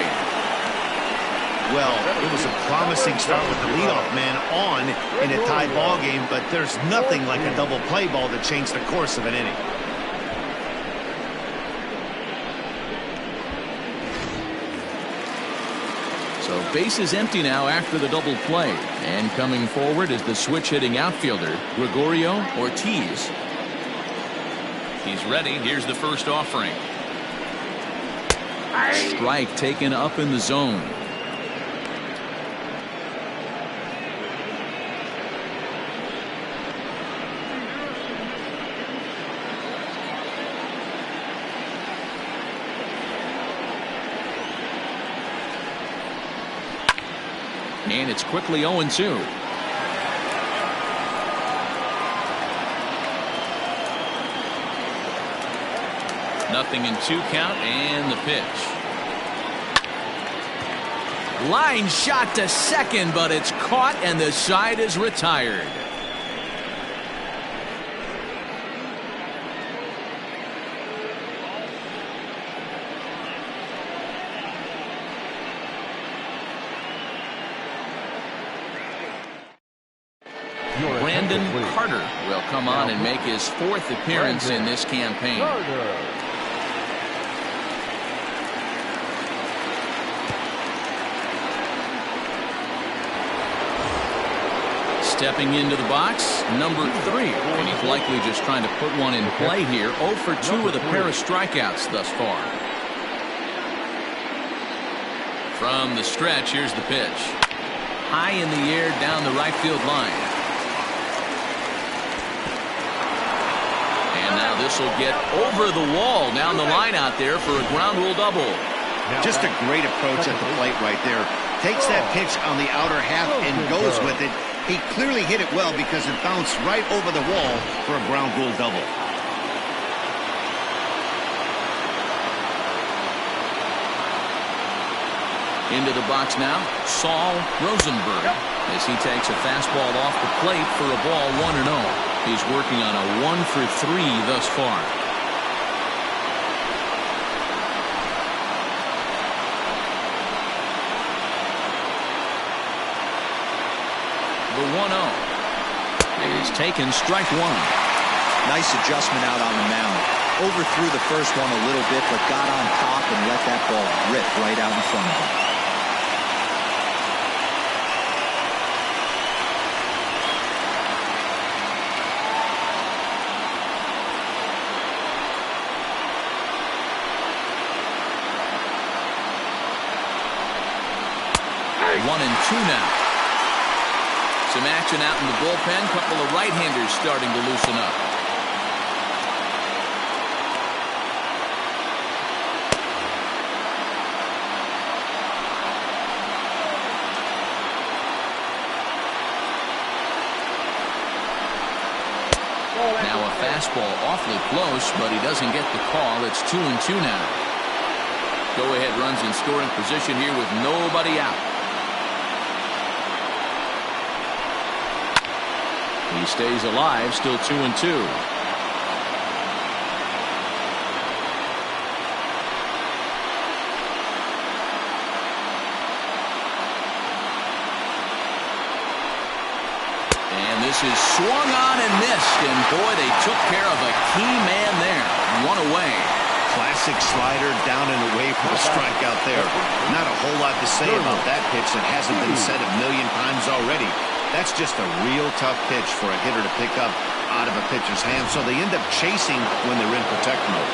Well, it was a promising start with the leadoff man on in a tie ball game, but there's nothing like a double play ball to change the course of an inning. So base is empty now after the double play. And coming forward is the switch-hitting outfielder, Gregorio Ortiz. He's ready. Here's the first offering. Strike taken up in the zone. And it's quickly 0-2. Nothing in 2 count, and the pitch. Line shot to second, but it's caught, and the side is retired. Carter will come on and make his 4th appearance in this campaign. Stepping into the box, number 3, and he's likely just trying to put one in play here. 0 for 2 with a pair of strikeouts thus far. From the stretch, here's the pitch. High in the air down the right field line. Now this will get over the wall down the line out there for a ground rule double. Just a great approach at the plate right there. Takes that pitch on the outer half and goes with it. He clearly hit it well because it bounced right over the wall for a ground rule double. Into the box now, Saul Rosenberg, as he takes a fastball off the plate for a ball 1-0. He's working on a 1 for 3 thus far. The 1-0 is taken, strike 1. Nice adjustment out on the mound. Overthrew the first one a little bit, but got on top and let that ball rip right out in front of him. One and 2 now. Some action out in the bullpen. Couple of right-handers starting to loosen up. Now a fastball awfully close, but he doesn't get the call. It's 2-2 now. Go-ahead runs in scoring position here with nobody out. He stays alive, still 2-2. This is swung on and missed, and boy, they took care of a key man there. One away. Classic slider down and away for the strikeout there. Not a whole lot to say about that pitch that hasn't been said a million times already. That's just a real tough pitch for a hitter to pick up out of a pitcher's hand, so they end up chasing when they're in protect mode.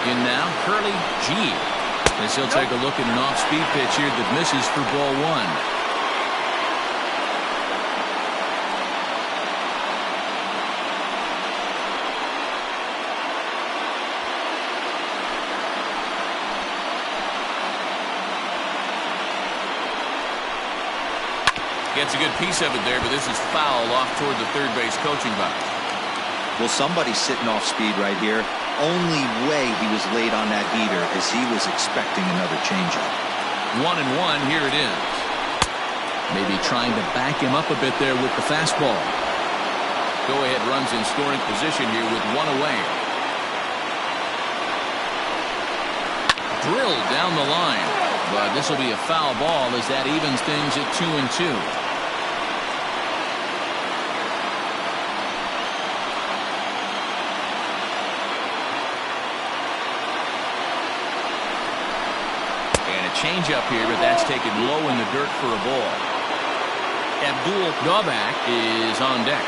In now, Curly G. As he'll take a look at an off-speed pitch here that misses for ball one. Gets a good piece of it there, but this is foul off toward the third base coaching box. Well, somebody's sitting off speed right here. Only way he was late on that heater is he was expecting another changeup. 1-1, here it is. Maybe trying to back him up a bit there with the fastball. Go-ahead runs in scoring position here with one away. Drilled down the line, but this will be a foul ball as that evens things at 2-2. Change up here, but that's taken low in the dirt for a ball. Abdul Gobak is on deck.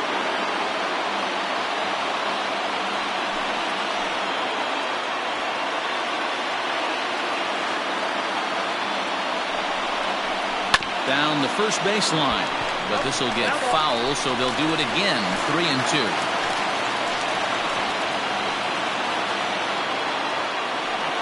Down the first baseline, but this will get foul, so they'll do it again. 3-2.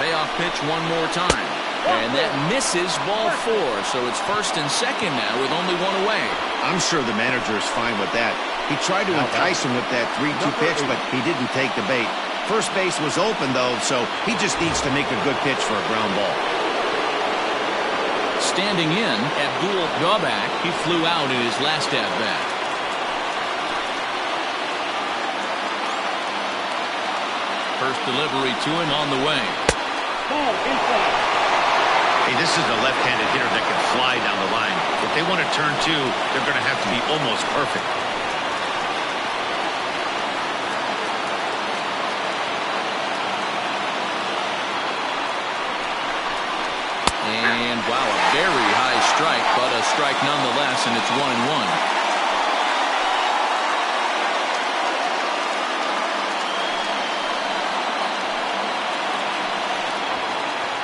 Payoff pitch one more time. And that misses ball four, so it's first and second now with only one away. I'm sure the manager is fine with that. He tried to entice him with that 3-2 pitch, but he didn't take the bait. First base was open, though, so he just needs to make a good pitch for a ground ball. Standing in, Abdul Gobak. He flew out in his last at-bat. First delivery to him on the way. Ball inside. Hey, this is a left-handed hitter that can fly down the line. If they want to turn two, they're going to have to be almost perfect. And, wow, a very high strike, but a strike nonetheless, and it's 1-1.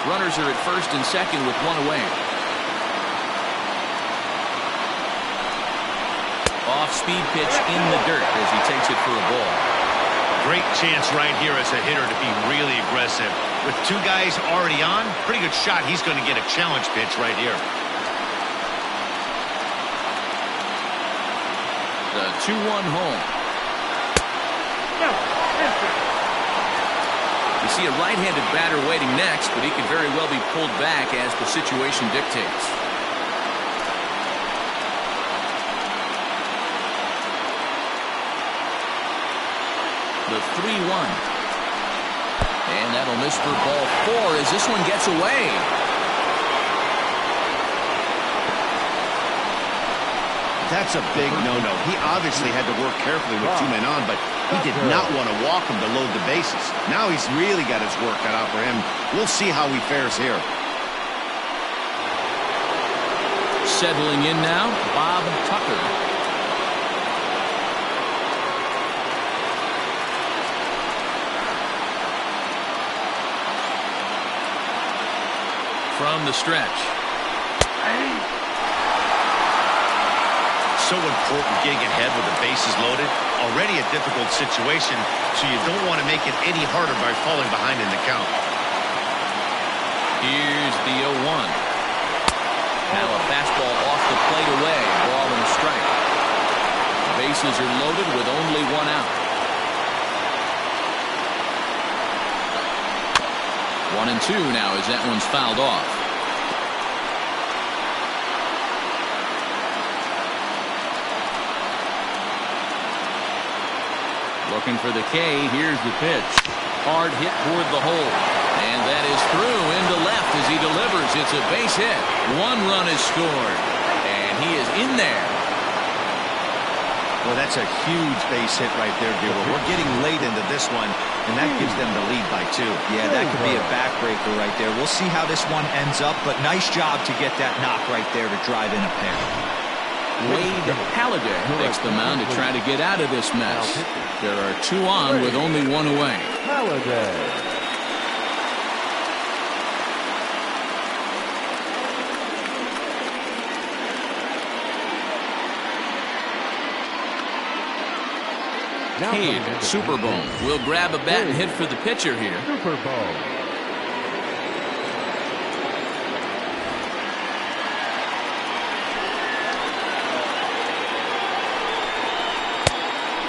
Runners are at first and second with one away. Off-speed pitch in the dirt as he takes it for a ball. Great chance right here as a hitter to be really aggressive. With two guys already on, pretty good shot. He's going to get a challenge pitch right here. The 2-1 home. No, inside. You see a right-handed batter waiting next, but he could very well be pulled back as the situation dictates. The 3-1. And that'll miss for ball four as this one gets away. That's a big no-no. He obviously had to work carefully with two men on, but he did not want to walk him to load the bases. Now he's really got his work cut out for him. We'll see how he fares here. Settling in now, Bob Tucker. From the stretch. So important getting ahead with the bases loaded. Already a difficult situation, so you don't want to make it any harder by falling behind in the count. Here's the 0-1. Now a fastball off the plate away. Ball and a strike. Bases are loaded with only one out. 1-2 now as that one's fouled off. Looking for the K. Here's the pitch. Hard hit toward the hole. And that is through into left as he delivers. It's a base hit. One run is scored. And he is in there. Well, that's a huge base hit right there, Bureau. We're getting late into this one, and that gives them the lead by 2. Yeah, that could be a backbreaker right there. We'll see how this one ends up, but nice job to get that knock right there to drive in a pair. Wade Halladay takes the mound to try to get out of this mess. There are 2 on with only 1 away. Halladay. Cade, Super Bowl, will grab a bat and hit for the pitcher here. Super Bowl.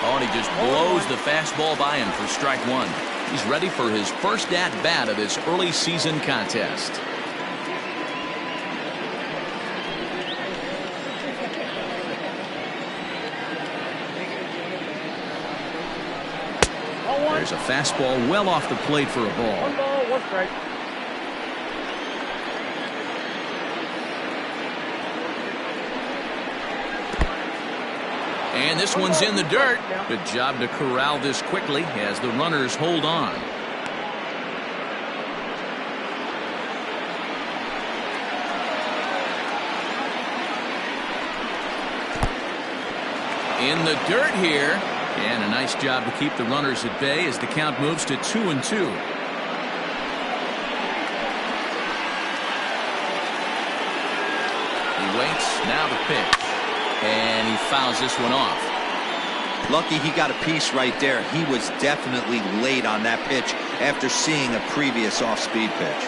Oh, and he just blows the fastball by him for strike 1. He's ready for his first at-bat of this early season contest. There's a fastball well off the plate for a ball. 1 ball, 1 strike. And this one's in the dirt. Good job to corral this quickly as the runners hold on. In the dirt here. And a nice job to keep the runners at bay as the count moves to 2-2. He waits, now the pitch. And he fouls this one off. Lucky he got a piece right there. He was definitely late on that pitch after seeing a previous off-speed pitch.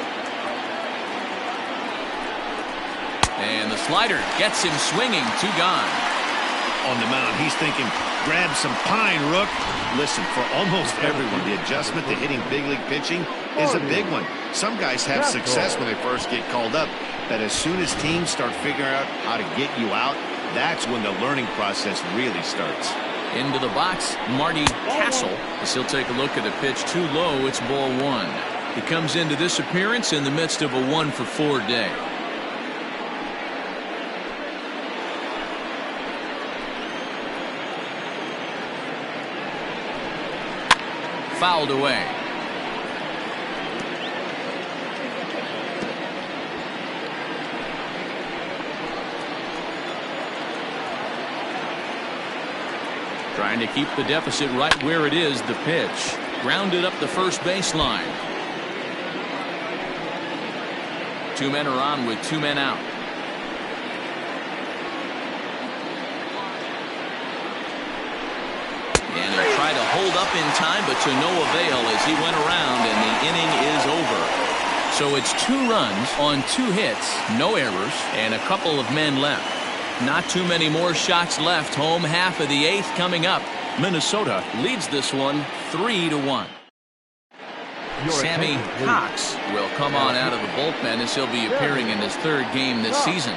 And the slider gets him swinging, 2 gone. On the mound, he's thinking, grab some pine, Rook. Listen, for almost everyone, the adjustment to hitting big league pitching is a big one. Some guys have success when they first get called up, but as soon as teams start figuring out how to get you out, that's when the learning process really starts. Into the box, Marty Castle, as he'll take a look at a pitch too low. It's ball 1. He comes into this appearance in the midst of a 1-for-4 day. Fouled away. Trying to keep the deficit right where it is. The pitch grounded up the first baseline. 2 men are on with 2 men out. And he'll try to hold up in time, but to no avail as he went around and the inning is over. So it's 2 runs on 2 hits, no errors, and a couple of men left. Not too many more shots left. Home half of the 8th coming up. Minnesota leads this one 3-1. Sammy Cox will come on out of the bullpen as he'll be appearing in his 3rd game this season.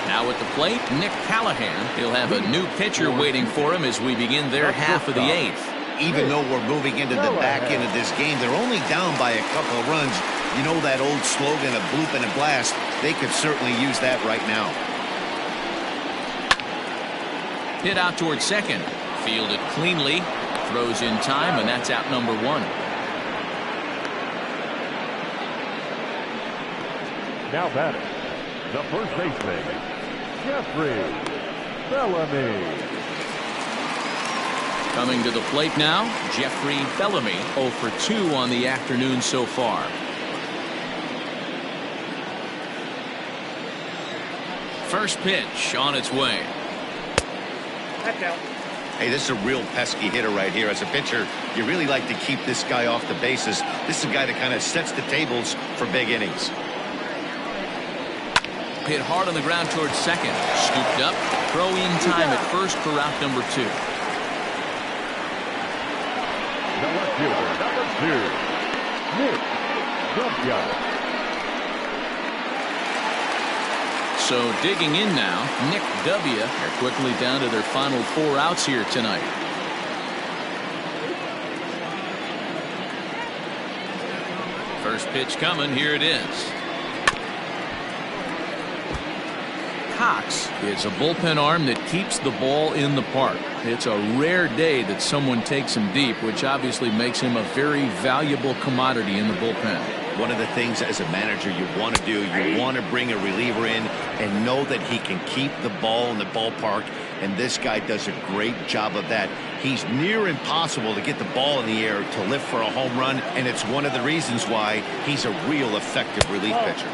Now at the plate, Nick Callahan. He'll have a new pitcher waiting for him as we begin their half of the 8th. Even though we're moving into the back end of this game, they're only down by a couple of runs. You know that old slogan of bloop and a blast? They could certainly use that right now. Hit out towards second. Fielded cleanly. Throws in time, and that's out number 1. Now batting, the first baseman, Jeffrey Bellamy. Coming to the plate now, Jeffrey Bellamy, 0 for 2 on the afternoon so far. First pitch on its way. That's out. Hey, this is a real pesky hitter right here. As a pitcher, you really like to keep this guy off the bases. This is a guy that kind of sets the tables for big innings. Hit hard on the ground towards second. Scooped up. Throw in time at first for out number 2. The left fielder, number 2, Nick Gubia. So digging in now, Nick W. They're quickly down to their final 4 outs here tonight. First pitch coming. Here it is. Cox is a bullpen arm that keeps the ball in the park. It's a rare day that someone takes him deep, which obviously makes him a very valuable commodity in the bullpen. One of the things as a manager you want to do, you want to bring a reliever in and know that he can keep the ball in the ballpark, and this guy does a great job of that. He's near impossible to get the ball in the air to lift for a home run, and it's one of the reasons why he's a real effective relief pitcher.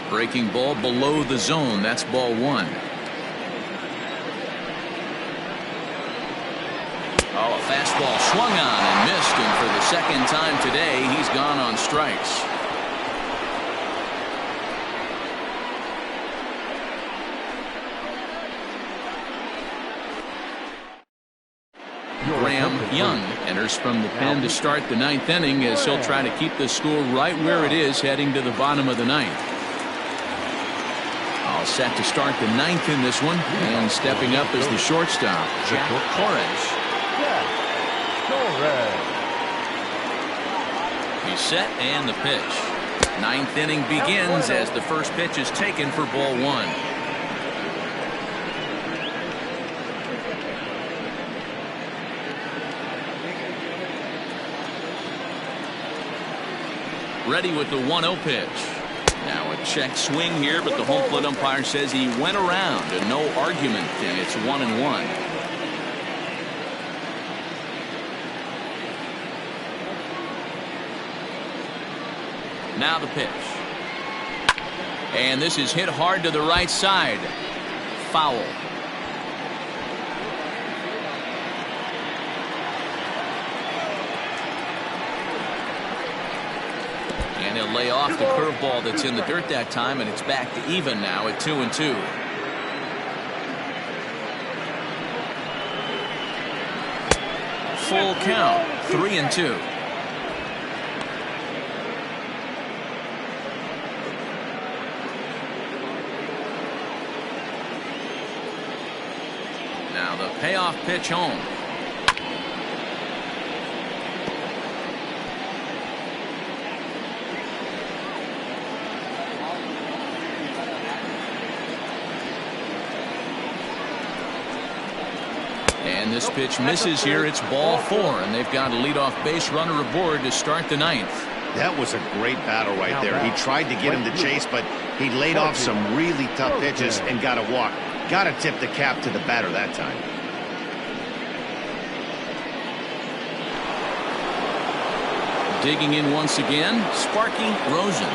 Breaking ball below the zone. That's ball one. Oh, a fastball swung on and missed, and for the second time today, he's gone on strikes. Graham Young enters from the pen to start the ninth inning, as he'll try to keep the score right where it is heading to the bottom of the ninth. All set to start the ninth in this one, and stepping up as the shortstop, Jack Torres. He's set, and the pitch. Ninth inning begins as the first pitch is taken for ball one. Ready with the 1-0 pitch. Now a check swing here, but the home plate umpire says he went around, and no argument, and it's 1-1. Now the pitch. And this is hit hard to the right side. Foul. And he'll lay off the curveball that's in the dirt that time, and it's back to even now at 2-2. Full count, 3-2. Now the payoff pitch home. And this pitch misses here. It's ball four, and they've got a leadoff base runner aboard to start the ninth. That was a great battle right there. He tried to get him to chase, but he laid off some really tough pitches and got a walk. Got to tip the cap to the batter that time. Digging in once again, Sparky Rosen.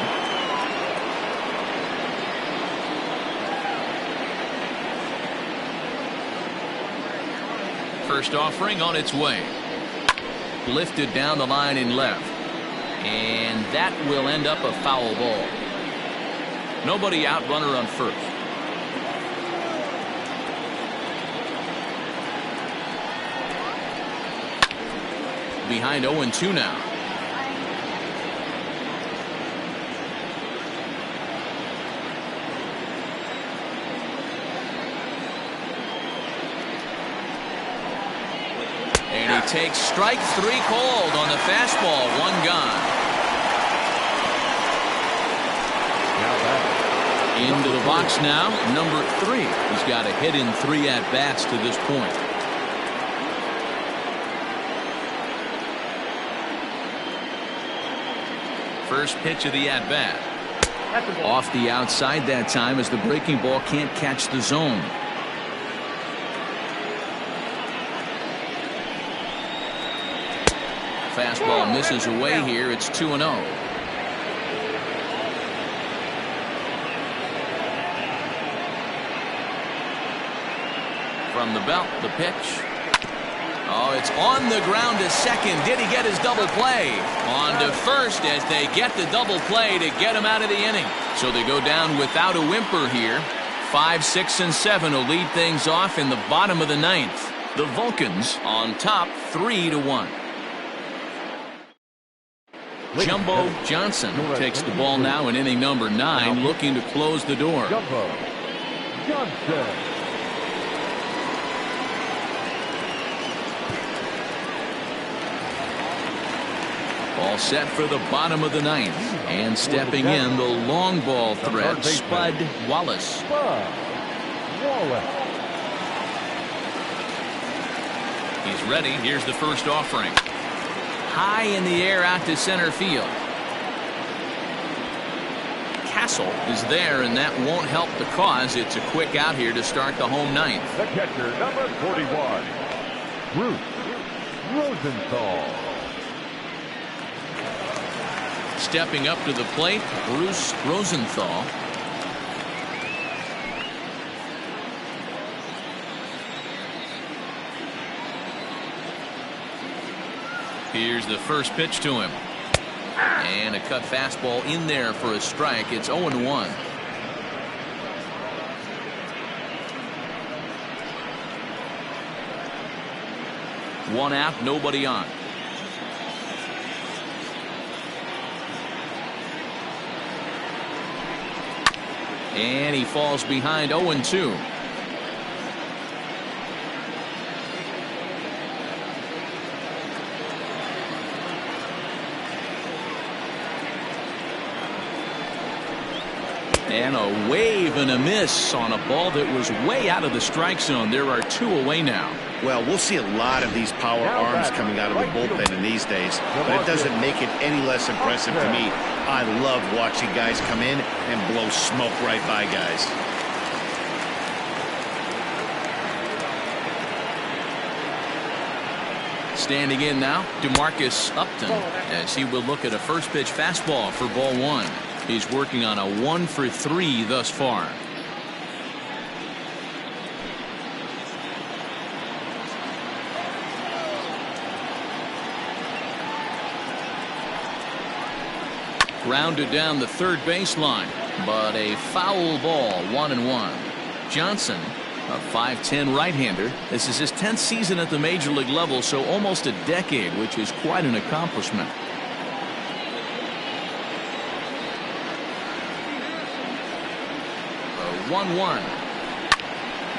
First offering on its way. Lifted down the line in left. And that will end up a foul ball. Nobody out, runner on first. Behind 0-2 now. And he takes strike three called on the fastball. One gone. Into the box now, number 3. He's got a hit in 3 at-bats to this point. First pitch of the at-bat. Off the outside that time, as the breaking ball can't catch the zone. Fastball misses away here. It's 2-0. From the belt, the pitch. Oh, it's on the ground to second. Did he get his double play? On to first as they get the double play to get him out of the inning. So they go down without a whimper here. 5, 6, and 7 will lead things off in the bottom of the ninth. The Vulcans on top 3-1. Jumbo Johnson takes the ball now in inning number 9, looking to close the door. Jumbo Johnson. All set for the bottom of the ninth. And stepping in, the long ball threat, Spud Wallace. Wallace. He's ready. Here's the first offering. High in the air out to center field. Castle is there, and that won't help the cause. It's a quick out here to start the home ninth. The catcher, number 41, Bruce Rosenthal. Stepping up to the plate, Bruce Rosenthal. Here's the first pitch to him. And a cut fastball in there for a strike. It's 0-1. One out, nobody on. And he falls behind 0-2. And a wave and a miss on a ball that was way out of the strike zone. There are two away now. Well, we'll see a lot of these power arms coming out of the bullpen in these days, but it doesn't make it any less impressive to me. I love watching guys come in and blow smoke right by guys. Standing in now, DeMarcus Upton, as he will look at a first pitch fastball for ball one. He's working on a 1-for-3 thus far. Grounded down the third baseline, but a foul ball, 1-1. Johnson, a 5'10" right-hander. This is his 10th season at the major league level, so almost a decade, which is quite an accomplishment. 1-1.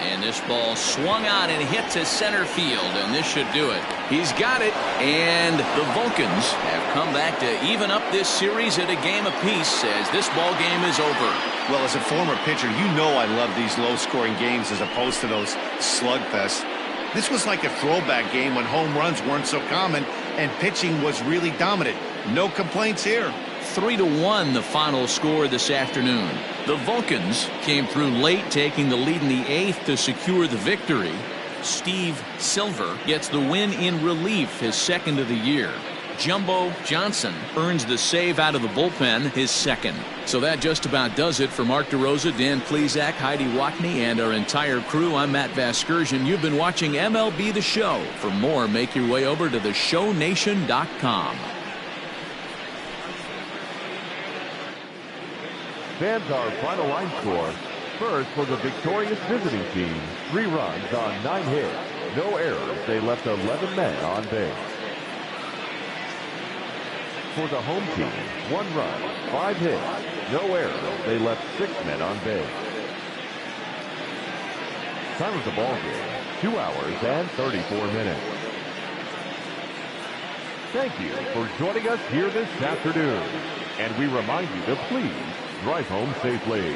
And this ball swung on and hit to center field, and this should do it. He's got it, and the Vulcans have come back to even up this series at a game apiece as this ball game is over. Well, as a former pitcher, you know I love these low-scoring games as opposed to those slugfests. This was like a throwback game when home runs weren't so common and pitching was really dominant. No complaints here. 3-1 the final score this afternoon. The Vulcans came through late, taking the lead in the 8th to secure the victory. Steve Silver gets the win in relief, his second of the year. Jumbo Johnson earns the save out of the bullpen, his second. So that just about does it for Mark DeRosa, Dan Plesac, Heidi Watney, and our entire crew. I'm Matt Vasgersian. You've been watching MLB The Show. For more, make your way over to theshownation.com. Fans, our final line score. First, for the victorious visiting team, 3 runs on 9 hits. No errors. They left 11 men on base. For the home team, 1 run, 5 hits. No errors. They left 6 men on base. Time of the ball game, 2 hours and 34 minutes. Thank you for joining us here this afternoon. And we remind you to please drive home safely.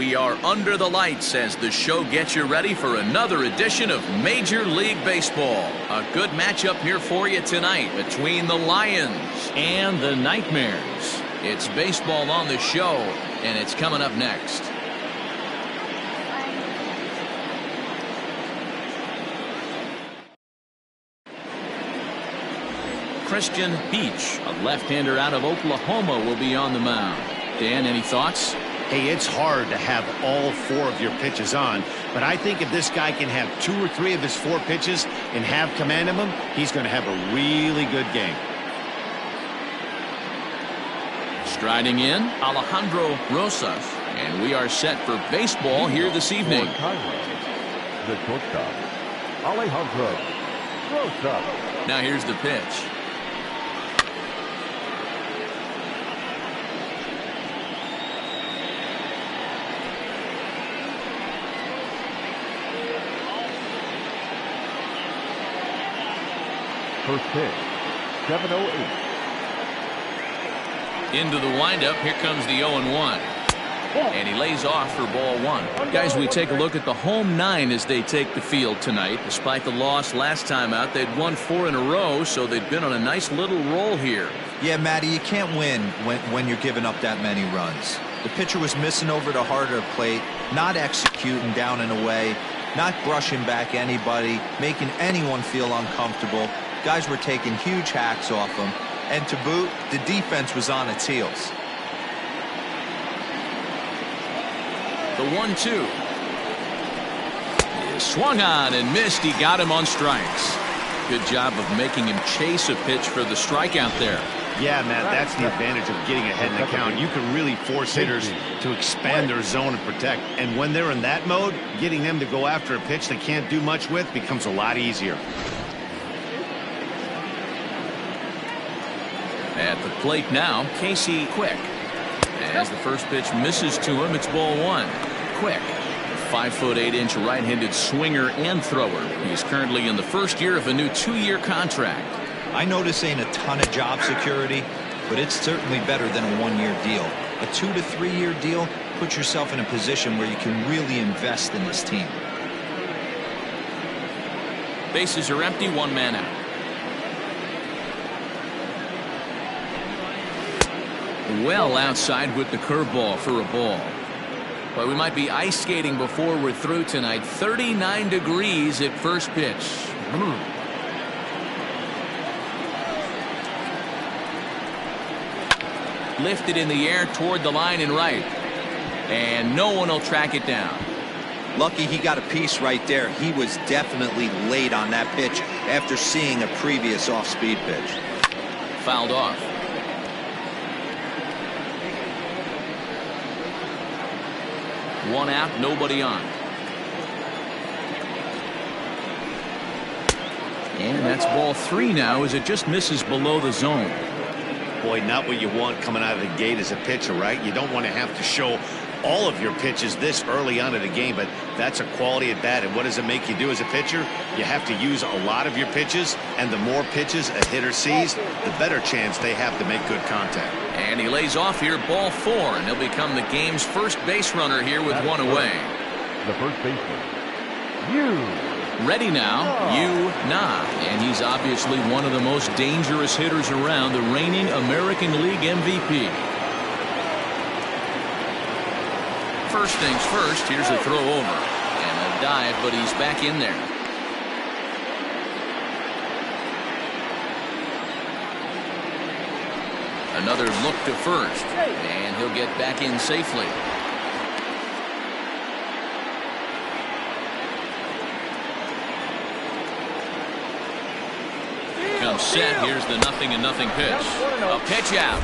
We are under the lights as the show gets you ready for another edition of Major League Baseball. A good matchup here for you tonight between the Lions and the Nightmares. It's baseball on the show, and it's coming up next. Christian Beach, a left-hander out of Oklahoma, will be on the mound. Dan, any thoughts? Hey, it's hard to have all 4 of your pitches on, but I think if this guy can have 2 or 3 of his 4 pitches and have command of them, he's going to have a really good game. Striding in, Alejandro Rosas, and we are set for baseball here this evening. The shortstop, Alejandro Rosas. Now here's the pitch. First pitch, 7:08. Into the windup. Here comes the 0-1. And he lays off for ball 1. Guys, we take a look at the home 9 as they take the field tonight. Despite the loss last time out, they'd won 4 in a row, so they've been on a nice little roll here. Yeah, Matty, you can't win when you're giving up that many runs. The pitcher was missing over the heart of the plate, not executing down and away, not brushing back anybody, making anyone feel uncomfortable. Guys were taking huge hacks off him, and to boot, the defense was on its heels. The 1-2. He swung on and missed. He got him on strikes. Good job of making him chase a pitch for the strikeout there. Yeah, Matt, that's the advantage of getting ahead in the count. You can really force hitters to expand their zone and protect. And when they're in that mode, getting them to go after a pitch they can't do much with becomes a lot easier. At the plate now, Casey Quick. As the first pitch misses to him, it's ball 1. Quick, a 5'8" right-handed swinger and thrower. He's currently in the first year of a new 2-year contract. I know this ain't a ton of job security, but it's certainly better than a 1-year deal. A 2 to 3 year deal puts yourself in a position where you can really invest in this team. Bases are empty, 1 man out. Well outside with the curveball for a ball. But we might be ice skating before we're through tonight. 39 degrees at first pitch. Lifted in the air toward the line and right. And no one will track it down. Lucky he got a piece right there. He was definitely late on that pitch after seeing a previous off-speed pitch. Fouled off. One out, nobody on. And that's ball 3 now as it just misses below the zone. Boy, not what you want coming out of the gate as a pitcher, right? You don't want to have to show all of your pitches this early on in the game, but that's a quality at bat. And what does it make you do as a pitcher? You have to use a lot of your pitches, and the more pitches a hitter sees, the better chance they have to make good contact. And he lays off here, ball 4, and he'll become the game's first base runner here with 1 away. The first baseman, Ready now, Na, and he's obviously one of the most dangerous hitters around, the reigning American League MVP. First things first, here's a throw over and a dive, but he's back in there. Another look to first, and he'll get back in safely. Comes set. Here's the 0-0 pitch. A pitch out.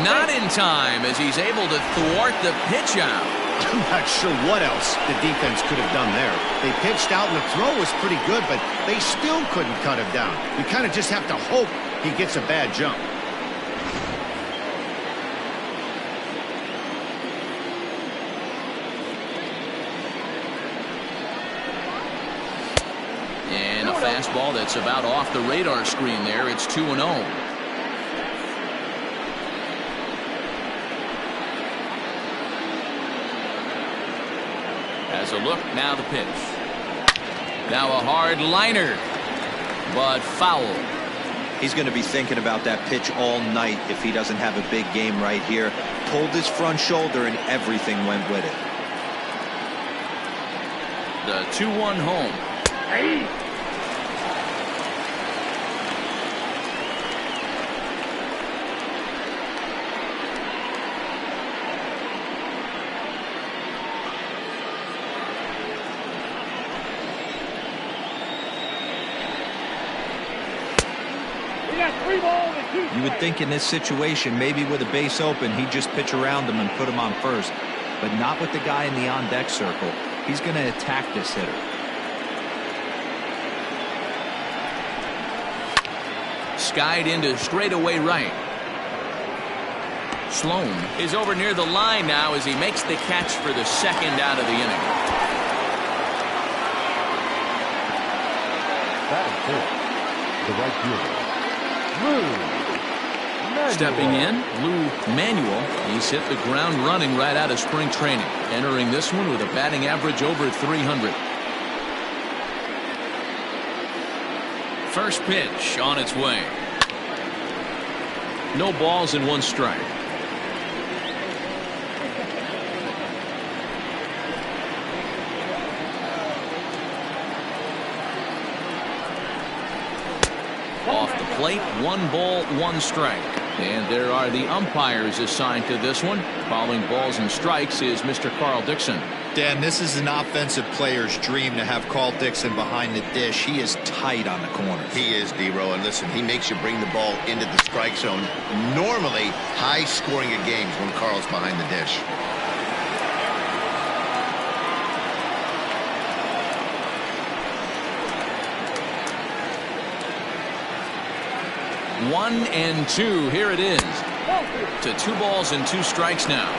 Not in time as he's able to thwart the pitch out. I'm not sure what else the defense could have done there. They pitched out and the throw was pretty good, but they still couldn't cut him down. You kind of just have to hope he gets a bad jump. And a fastball that's about off the radar screen there. It's 2-0. As a look, now the pitch. Now a hard liner, but foul. He's going to be thinking about that pitch all night if he doesn't have a big game right here. Pulled his front shoulder and everything went with it. The 2-1 home. Hey. You would think in this situation, maybe with a base open, he'd just pitch around him and put him on first. But not with the guy in the on-deck circle. He's going to attack this hitter. Skied into straightaway right. Sloan is over near the line now as he makes the catch for the second out of the inning. That is it. The right fielder, Lou. Stepping in, Lou Manuel. He's hit the ground running right out of spring training. Entering this one with a batting average over 300. First pitch on its way. No balls and 1 strike. Off the plate, 1 ball, 1 strike. And there are the umpires assigned to this one. Calling balls and strikes is Mr. Carl Dixon. Dan, this is an offensive player's dream to have Carl Dixon behind the dish. He is tight on the corners. He is, D-Row, and listen, he makes you bring the ball into the strike zone. Normally, high scoring of games when Carl's behind the dish. One and 2. Here it is. To 2 balls and 2 strikes now.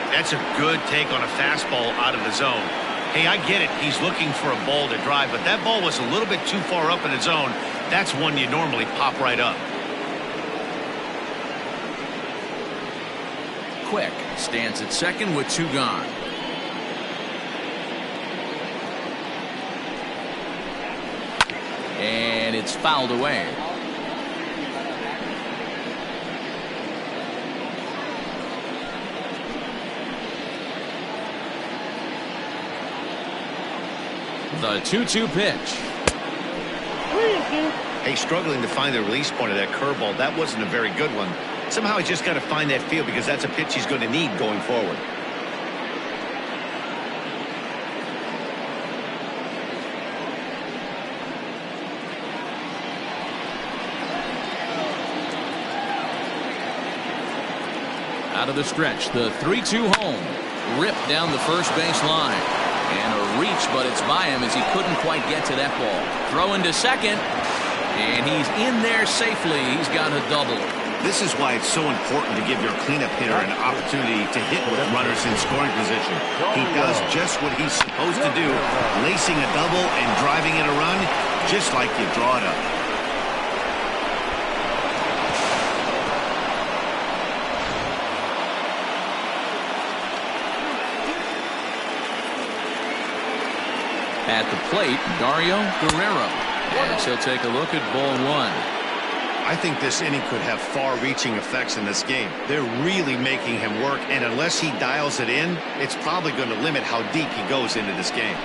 That's a good take on a fastball out of the zone. Hey, I get it. He's looking for a ball to drive, but that ball was a little bit too far up in the zone. That's one you normally pop right up. Quick stands at second with 2 gone. And it's fouled away. The 2-2 pitch. Hey, struggling to find the release point of that curveball. That wasn't a very good one. Somehow he's just got to find that feel because that's a pitch he's going to need going forward. Out of the stretch, the 3-2 home. Ripped down the first base line. And a reach, but it's by him as he couldn't quite get to that ball. Throw into second. And he's in there safely. He's got a double. This is why it's so important to give your cleanup hitter an opportunity to hit with runners in scoring position. He does just what he's supposed to do, lacing a double and driving in a run, just like you draw it up. At the plate, Dario Guerrero. As he'll take a look at ball 1. I think this inning could have far-reaching effects in this game. They're really making him work, and unless he dials it in, it's probably going to limit how deep he goes into this game.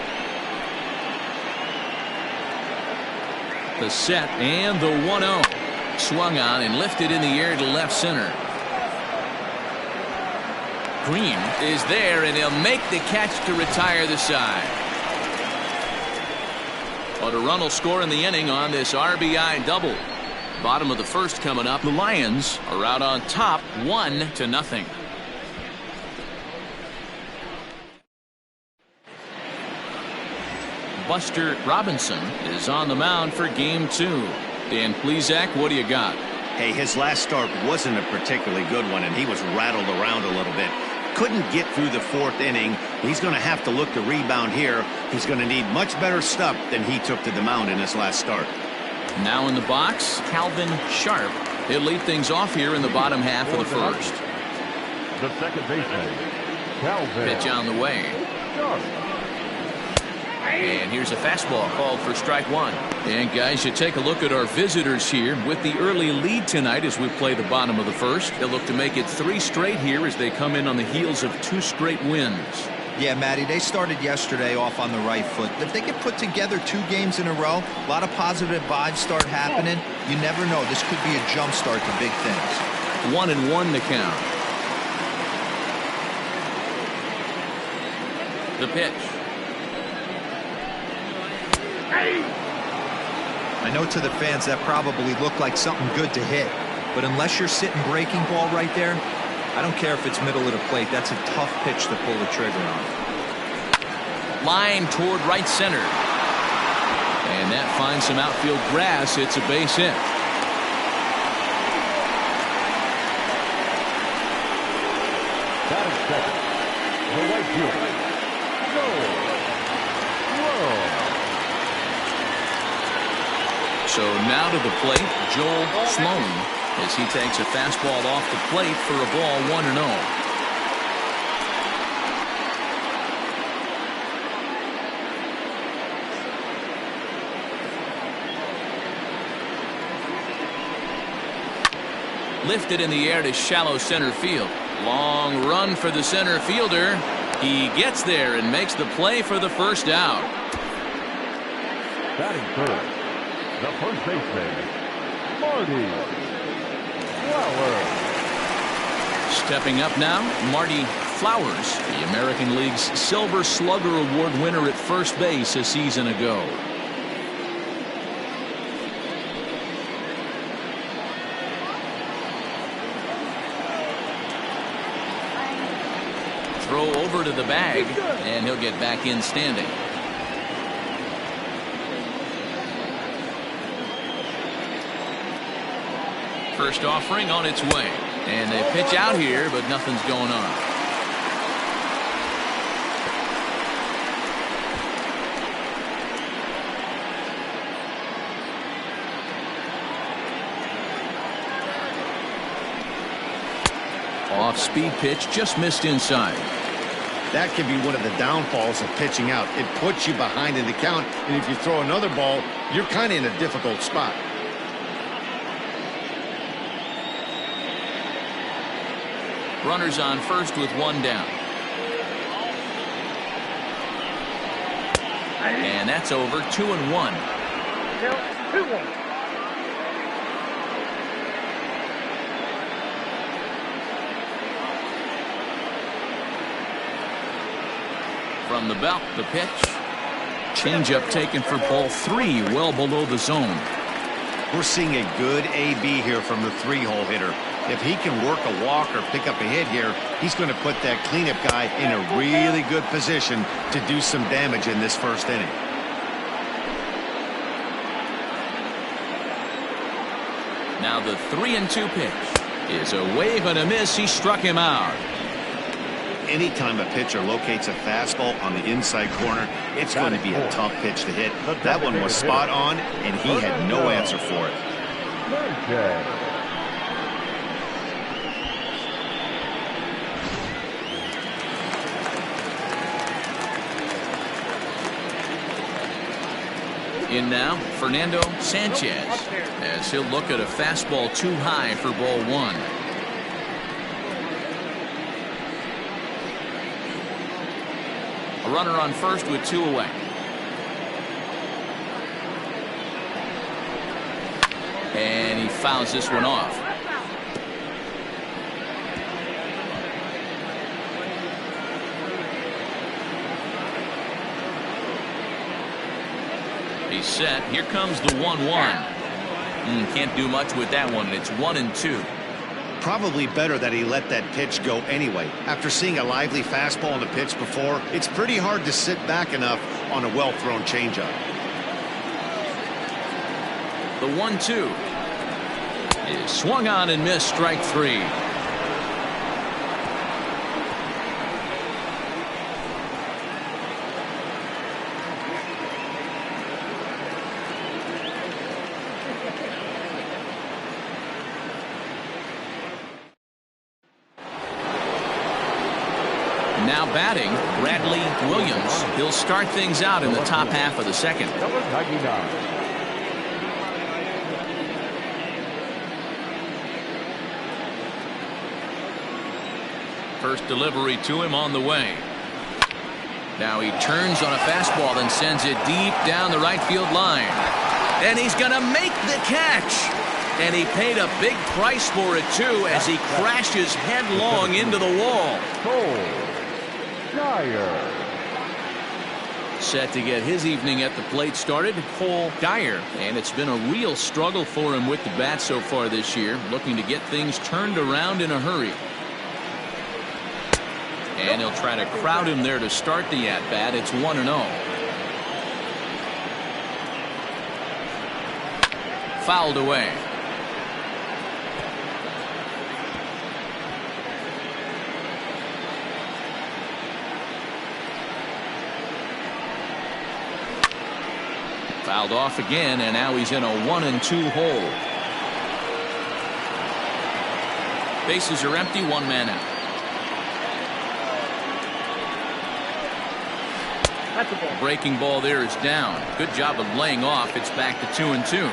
The set and the 1-0. Swung on and lifted in the air to left center. Green is there, and he'll make the catch to retire the side. But a run will score in the inning on this RBI double. Bottom of the first coming up. The Lions are out on top 1-0. Buster Robinson is on the mound for game 2. Dan Plesac, what do you got? Hey, his last start wasn't a particularly good one, and he was rattled around a little bit. Couldn't get through the 4th inning. He's going to have to look to rebound here. He's going to need much better stuff than he took to the mound in his last start. Now in the box, Calvin Sharp. He'll lead things off here in the bottom half of the first. The second baseman, Calvin. Pitch on the way. Sharp. And here's a fastball called for strike one. And guys, you take a look at our visitors here with the early lead tonight as we play the bottom of the first. They'll look to make it 3 straight here as they come in on the heels of 2 straight wins. Yeah, Matty, they started yesterday off on the right foot. If they can put together 2 games in a row, a lot of positive vibes start happening. You never know. This could be a jump start to big things. 1-1 to count. The pitch. I know to the fans that probably looked like something good to hit, but unless you're sitting breaking ball right there, I don't care if it's middle of the plate. That's a tough pitch to pull the trigger on. Line toward right center. And that finds some outfield grass. It's a base hit. Batting second, the right fielder, Joel. So now to the plate, Joel Sloan, as he takes a fastball off the plate for a ball 1-0. Lifted in the air to shallow center field. Long run for the center fielder. He gets there and makes the play for the first out. Batting third, the first baseman, Marty Flowers. Stepping up now, Marty Flowers, the American League's Silver Slugger Award winner at first base a season ago. Throw over to the bag, and he'll get back in standing. First offering on its way. And they pitch out here, but nothing's going on. Off-speed pitch, just missed inside. That can be one of the downfalls of pitching out. It puts you behind in the count, and if you throw another ball, you're kind of in a difficult spot. Runners on first with 1 down. And that's over. 2-1. 2-1. From the belt, the pitch. Changeup taken for ball 3, well below the zone. We're seeing a good AB here from the 3-hole hitter. If he can work a walk or pick up a hit here, he's going to put that cleanup guy in a really good position to do some damage in this first inning. Now the 3-2 pitch is a wave and a miss. He struck him out. Anytime a pitcher locates a fastball on the inside corner, it's going to be a tough pitch to hit. That one was spot on, and he had no answer for it. In now, Fernando Sanchez, as he'll look at a fastball too high for ball 1. A runner on first with 2 away. And he fouls this one off. He's set. Here comes the 1-1. Can't do much with that one. It's 1-2. Probably better that he let that pitch go anyway. After seeing a lively fastball on the pitch before, it's pretty hard to sit back enough on a well-thrown changeup. The 1-2 is swung on and missed. Strike 3. Now batting, Bradley Williams. He'll start things out in the top half of the second. Number 99. First delivery to him on the way. Now he turns on a fastball and sends it deep down the right field line. And he's going to make the catch. And he paid a big price for it, too, as he crashes headlong into the wall. Dyer. Set to get his evening at the plate started, Cole Dyer. And it's been a real struggle for him with the bat so far this year, looking to get things turned around in a hurry. And he'll try to crowd him there to start the at-bat. It's 1-0. Fouled away. Fouled off again, and now he's in a 1-2 hole. Bases are empty, one man out. That's a ball. Breaking ball there is down. Good job of laying off. It's back to 2-2.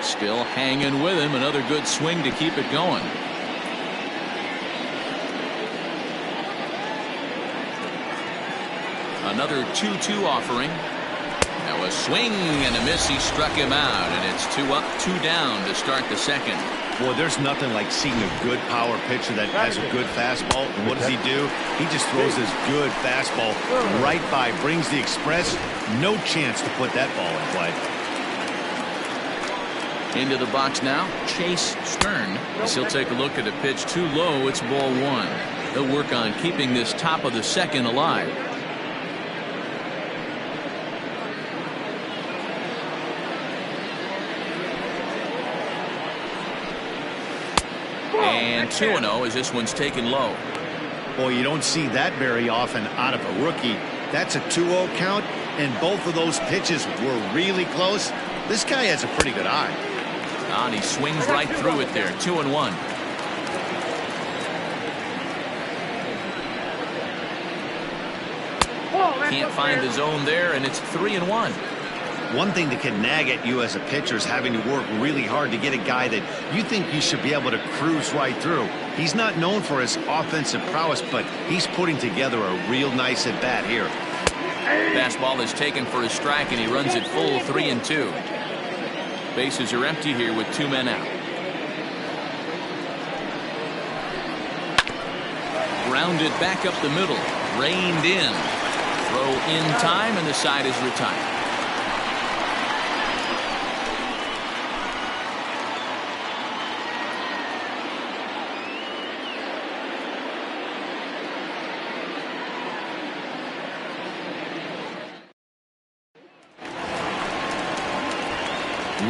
Still hanging with him. Another good swing to keep it going. Another 2-2 offering. Now a swing and a miss. He struck him out, and it's 2 up, 2 down to start the second. Boy, there's nothing like seeing a good power pitcher that has a good fastball. And what does he do? He just throws his good fastball right by, brings the express. No chance to put that ball in play. Into the box now, Chase Stern. As he'll take a look at a pitch too low. It's ball 1. They'll work on keeping this top of the second alive. And 2-0 as this one's taken low. Boy, you don't see that very often out of a rookie. That's a 2-0 count, and both of those pitches were really close. This guy has a pretty good eye. And he swings right through it there. 2-1. Can't find the zone there, and it's 3-1. One thing that can nag at you as a pitcher is having to work really hard to get a guy that you think you should be able to cruise right through. He's not known for his offensive prowess, but he's putting together a real nice at bat here. Fastball is taken for a strike, and he runs it full 3-2. Bases are empty here with 2 men out. Grounded back up the middle. Reined in. Throw in time, and the side is retired.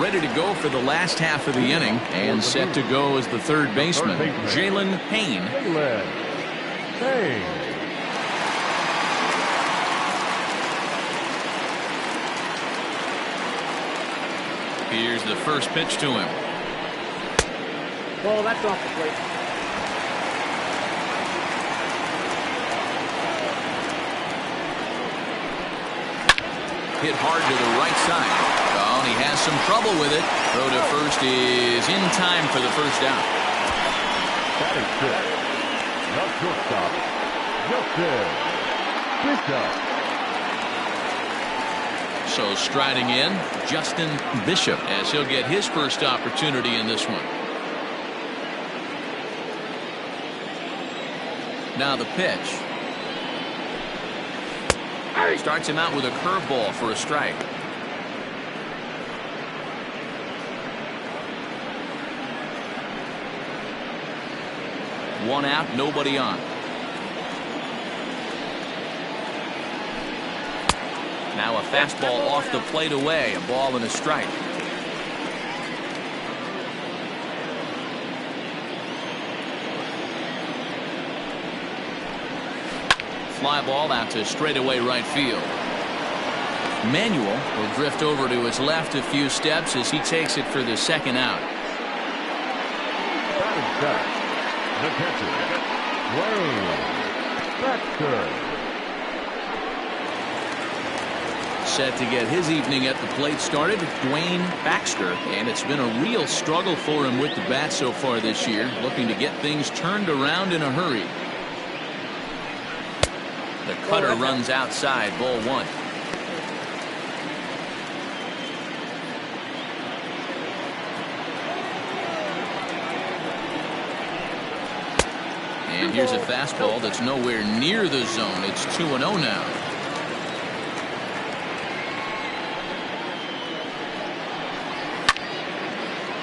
Ready to go for the last half of the inning, and set to go as the third baseman, Jalen Payne. Here's the first pitch to him. Ball, that's off the plate. Hit hard to the right side. Oh, and he has some trouble with it. Throw to first is in time for the first out. Batting fifth. The shortstop, Justin Bishop. So striding in, Justin Bishop, as he'll get his first opportunity in this one. Now the pitch. Starts him out with a curveball for a strike. One out, nobody on. Now a fastball off the plate away, a ball and a strike. Fly ball out to straightaway right field. Manuel will drift over to his left a few steps as he takes it for the second out. The catcher, Wayne Baxter. Set to get his evening at the plate started, Dwayne Baxter, and it's been a real struggle for him with the bat so far this year, looking to get things turned around in a hurry. The cutter runs outside, ball one. And here's a fastball that's nowhere near the zone. It's 2-0 now.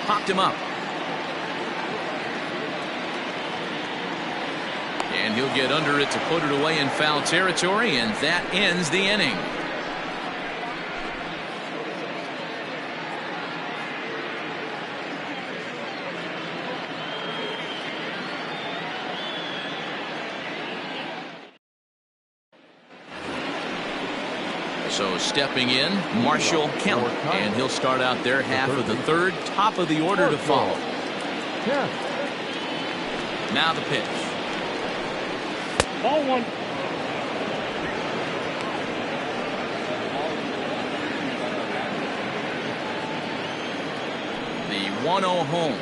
Popped him up. And he'll get under it to put it away in foul territory, and that ends the inning. So stepping in, Marshall Kemp, and he'll start out their half of the third, top of the order to follow. Now the pitch. Ball one. The 1-0 home.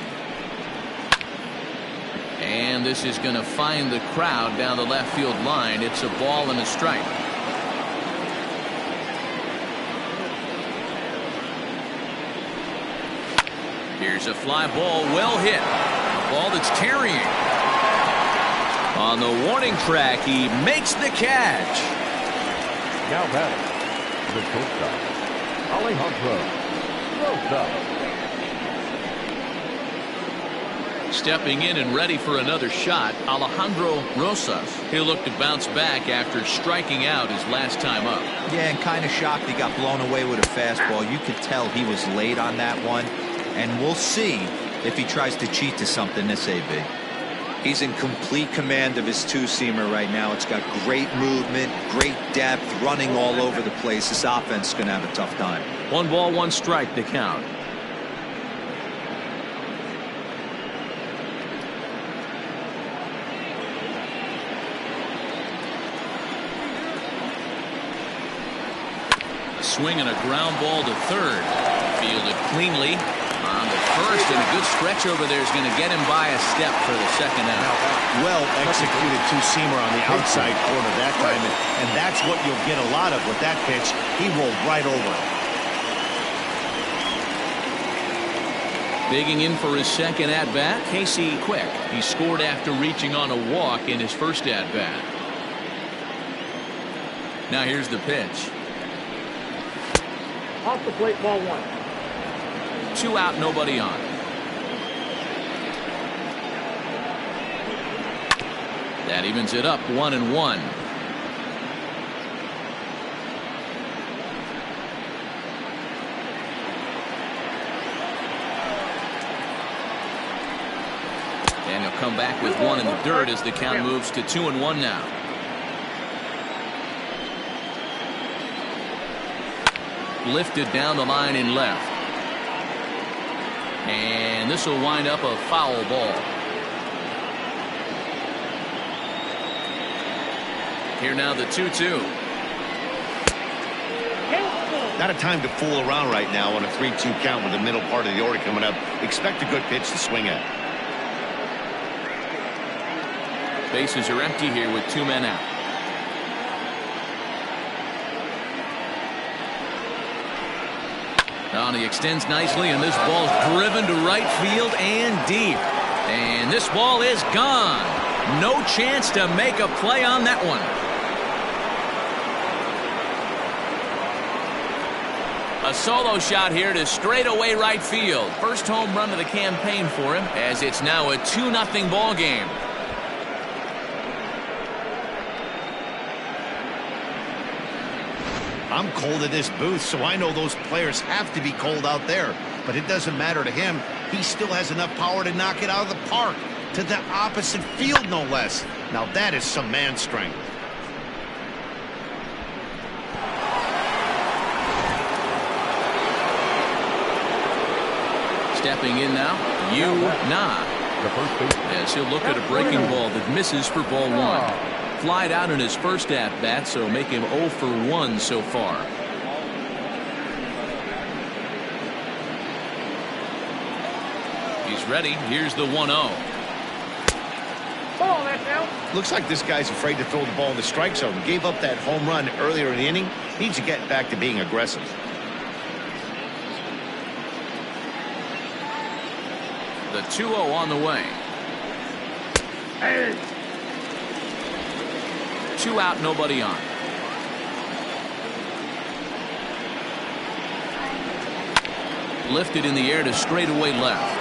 And this is going to find the crowd down the left field line. It's a ball and a strike. Here's a fly ball, well hit. A ball that's carrying. On the warning track, he makes the catch. Now batting, the shortstop, Alejandro Rosas. Stepping in and ready for another shot, Alejandro Rosas. He'll look to bounce back after striking out his last time up. Yeah, and kind of shocked he got blown away with a fastball. You could tell he was late on that one. And we'll see if he tries to cheat to something this AB. He's in complete command of his two-seamer right now. It's got great movement, great depth, running all over the place. This offense is going to have a tough time. 1 ball, 1 strike to count. A swing and a ground ball to third. Fielded cleanly. On the first, and a good stretch over there is going to get him by a step for the second out. Well executed two-seamer on the outside corner that time, and that's what you'll get a lot of with that pitch. He rolled right over it. Bigging in for his second at-bat, Casey Quick. He scored after reaching on a walk in his first at-bat. Now here's the pitch. Off the plate, ball one. 2 out, nobody on. That evens it up, 1-1. And he'll come back with 1 in the dirt as the count moves to 2-1 now. Lifted down the line in left. And this will wind up a foul ball. Here now the 2-2. Not a time to fool around right now on a 3-2 count with the middle part of the order coming up. Expect a good pitch to swing at. Bases are empty here with 2 men out. Now he extends nicely, and this ball's driven to right field and deep. And this ball is gone. No chance to make a play on that one. A solo shot here to straightaway right field. First home run of the campaign for him, as it's now a 2-0 ball game. I'm cold at this booth, so I know those players have to be cold out there. But it doesn't matter to him. He still has enough power to knock it out of the park. To the opposite field, no less. Now that is some man strength. Stepping in now, Yu Na. the first baseman. As he'll look at a breaking ball that misses for ball one. Flied out in his first at-bat, so make him 0 for 1 so far. He's ready. Here's the 1-0. Ball, that's out. Looks like this guy's afraid to throw the ball in the strike zone. Gave up that home run earlier in the inning. Needs to get back to being aggressive. The 2-0 on the way. Hey. 2 out, nobody on. Lifted in the air to straightaway left.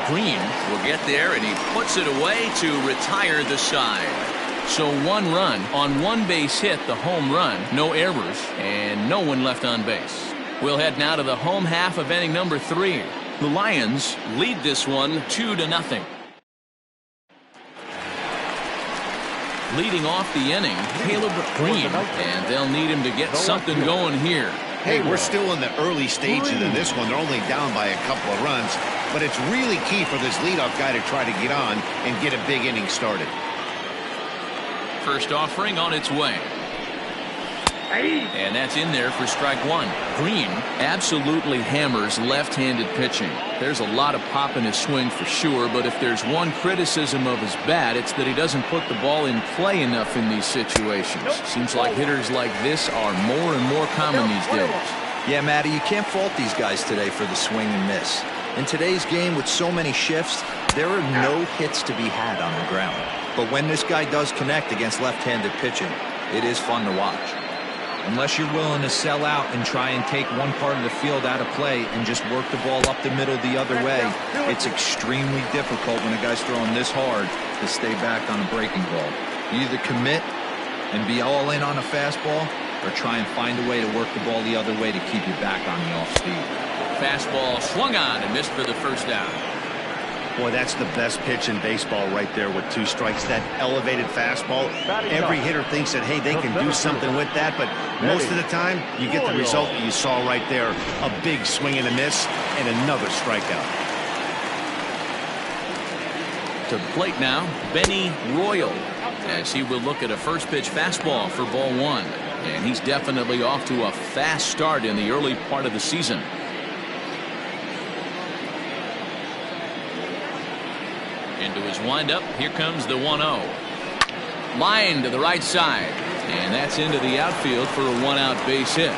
Green will get there, and he puts it away to retire the side. So 1 run on 1 base hit, the home run, no errors, and no one left on base. We'll head now to the home half of inning number 3. The Lions lead this one 2-0. Leading off the inning, Caleb Green, and they'll need him to get something going here. Hey, we're still in the early stages of this one. They're only down by a couple of runs, but it's really key for this leadoff guy to try to get on and get a big inning started. First offering on its way. And that's in there for strike 1. Green absolutely hammers left-handed pitching. There's a lot of pop in his swing for sure, but if there's one criticism of his bat, it's that he doesn't put the ball in play enough in these situations. Seems like hitters like this are more and more common these days. Yeah, Matty, you can't fault these guys today for the swing and miss. In today's game with so many shifts, there are no hits to be had on the ground. But when this guy does connect against left-handed pitching, it is fun to watch. Unless you're willing to sell out and try and take one part of the field out of play and just work the ball up the middle the other way, it's extremely difficult when a guy's throwing this hard to stay back on a breaking ball. You either commit and be all in on a fastball or try and find a way to work the ball the other way to keep you back on the off speed. Fastball swung on and missed for the first down. Boy, that's the best pitch in baseball right there with 2 strikes. That elevated fastball. Every hitter thinks that, hey, they can do something with that, but most of the time, you get the result that you saw right there. A big swing and a miss and another strikeout. To the plate now, Benny Royal, as he will look at a first pitch fastball for ball 1. And he's definitely off to a fast start in the early part of the season. Into his windup, here comes the 1-0. Line to the right side, and that's into the outfield for a 1-out base hit.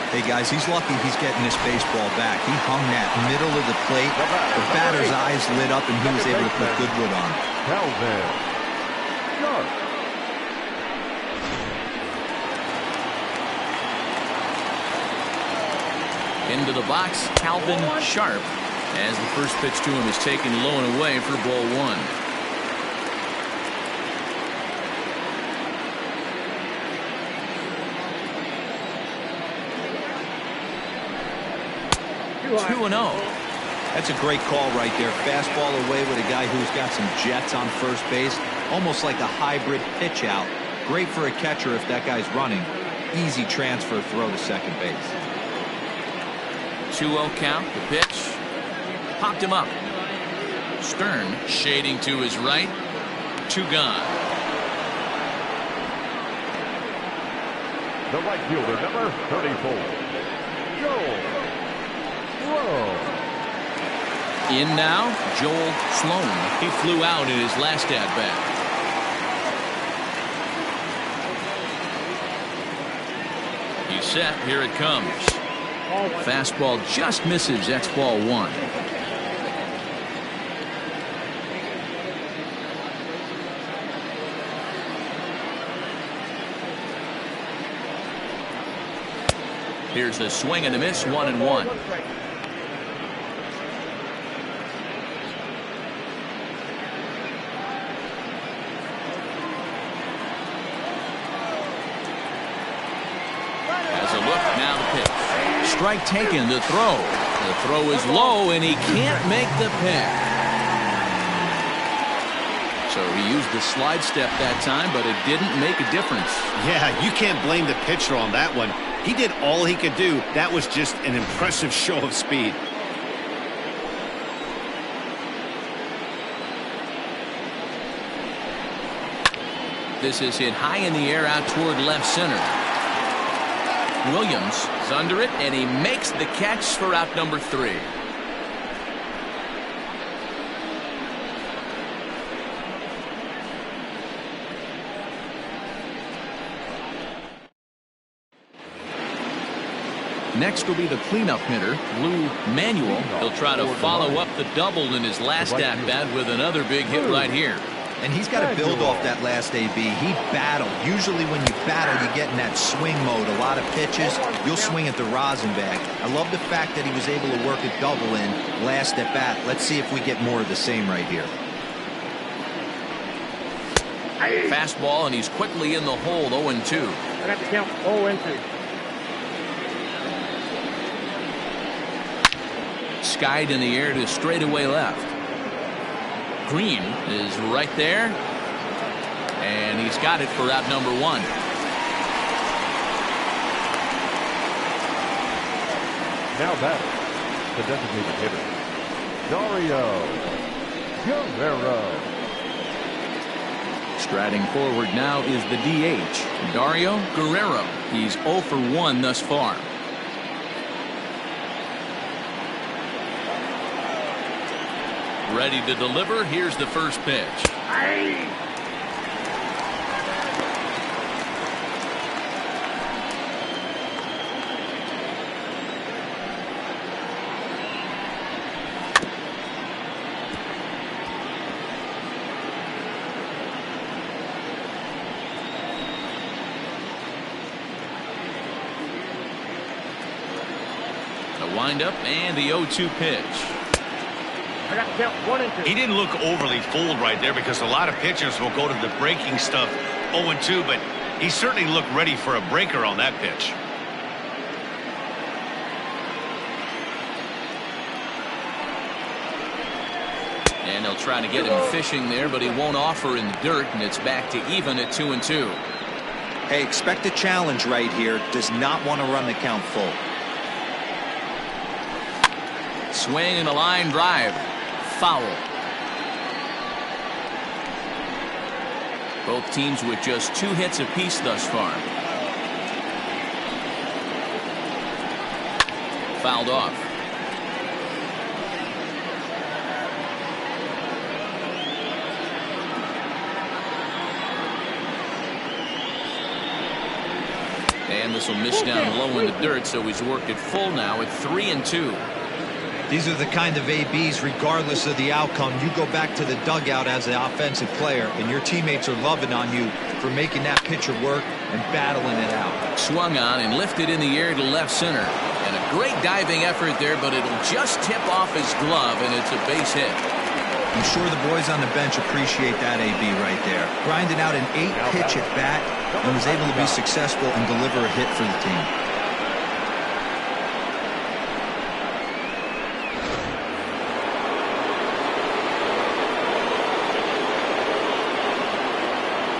Hey guys, he's lucky he's getting this baseball back. He hung that middle of the plate. The batter's eyes lit up, and he was able to put good wood on. Calvin Sharp. Into the box, Calvin Sharp, as the first pitch to him is taken low and away for ball 1. Two and 0. That's a great call right there. Fastball away with a guy who's got some jets on first base. Almost like a hybrid pitch out. Great for a catcher if that guy's running. Easy transfer throw to second base. 2-0 count. The pitch. Popped him up. Stern shading to his right. 2 gone. The right fielder, number 34. Joel Sloan. In now, Joel Sloan. He flew out in his last at-bat. He's set. Here it comes. Fastball just misses. That's ball 1. Here's the swing and a miss. 1-1. Has a look. Now the pitch. Strike taken. The throw. The throw is low, and he can't make the pick. So he used the slide step that time, but it didn't make a difference. Yeah, you can't blame the pitcher on that one. He did all he could do. That was just an impressive show of speed. This is hit high in the air out toward left center. Williams is under it, and he makes the catch for out number 3. Next will be the cleanup hitter, Lou Manuel. He'll try to follow up the double in his last at-bat with another big hit right here. And he's got to build off that last AB. He battled. Usually when you battle, you get in that swing mode. A lot of pitches, you'll swing at the rosin bag. I love the fact that he was able to work a double in last at bat. Let's see if we get more of the same right here. Fastball, and he's quickly in the hole, 0-2. I got to count 0-2. Skied in the air to straightaway left. Green is right there, and he's got it for out number 1. Now batting, the designated hitter, Dario Guerrero. Striding forward now is the DH, Dario Guerrero. He's 0 for 1 thus far. Ready to deliver. Here's the first pitch. The windup and the 0-2 pitch. I got to count 1-2. He didn't look overly fooled right there because a lot of pitchers will go to the breaking stuff 0-2, but he certainly looked ready for a breaker on that pitch. And they'll try to get him fishing there, but he won't offer in the dirt, and it's back to even at 2-2. Hey, expect a challenge right here. Does not want to run the count full. Swing and a line drive. Foul. Both teams with just 2 hits apiece thus far. Fouled off. And this will miss down low in the dirt, so he's worked it full now at 3-2. These are the kind of ABs, regardless of the outcome, you go back to the dugout as an offensive player, and your teammates are loving on you for making that pitcher work and battling it out. Swung on and lifted in the air to left center. And a great diving effort there, but it'll just tip off his glove, and it's a base hit. I'm sure the boys on the bench appreciate that AB right there. Grinding out an 8-pitch at bat and was able to be successful and deliver a hit for the team.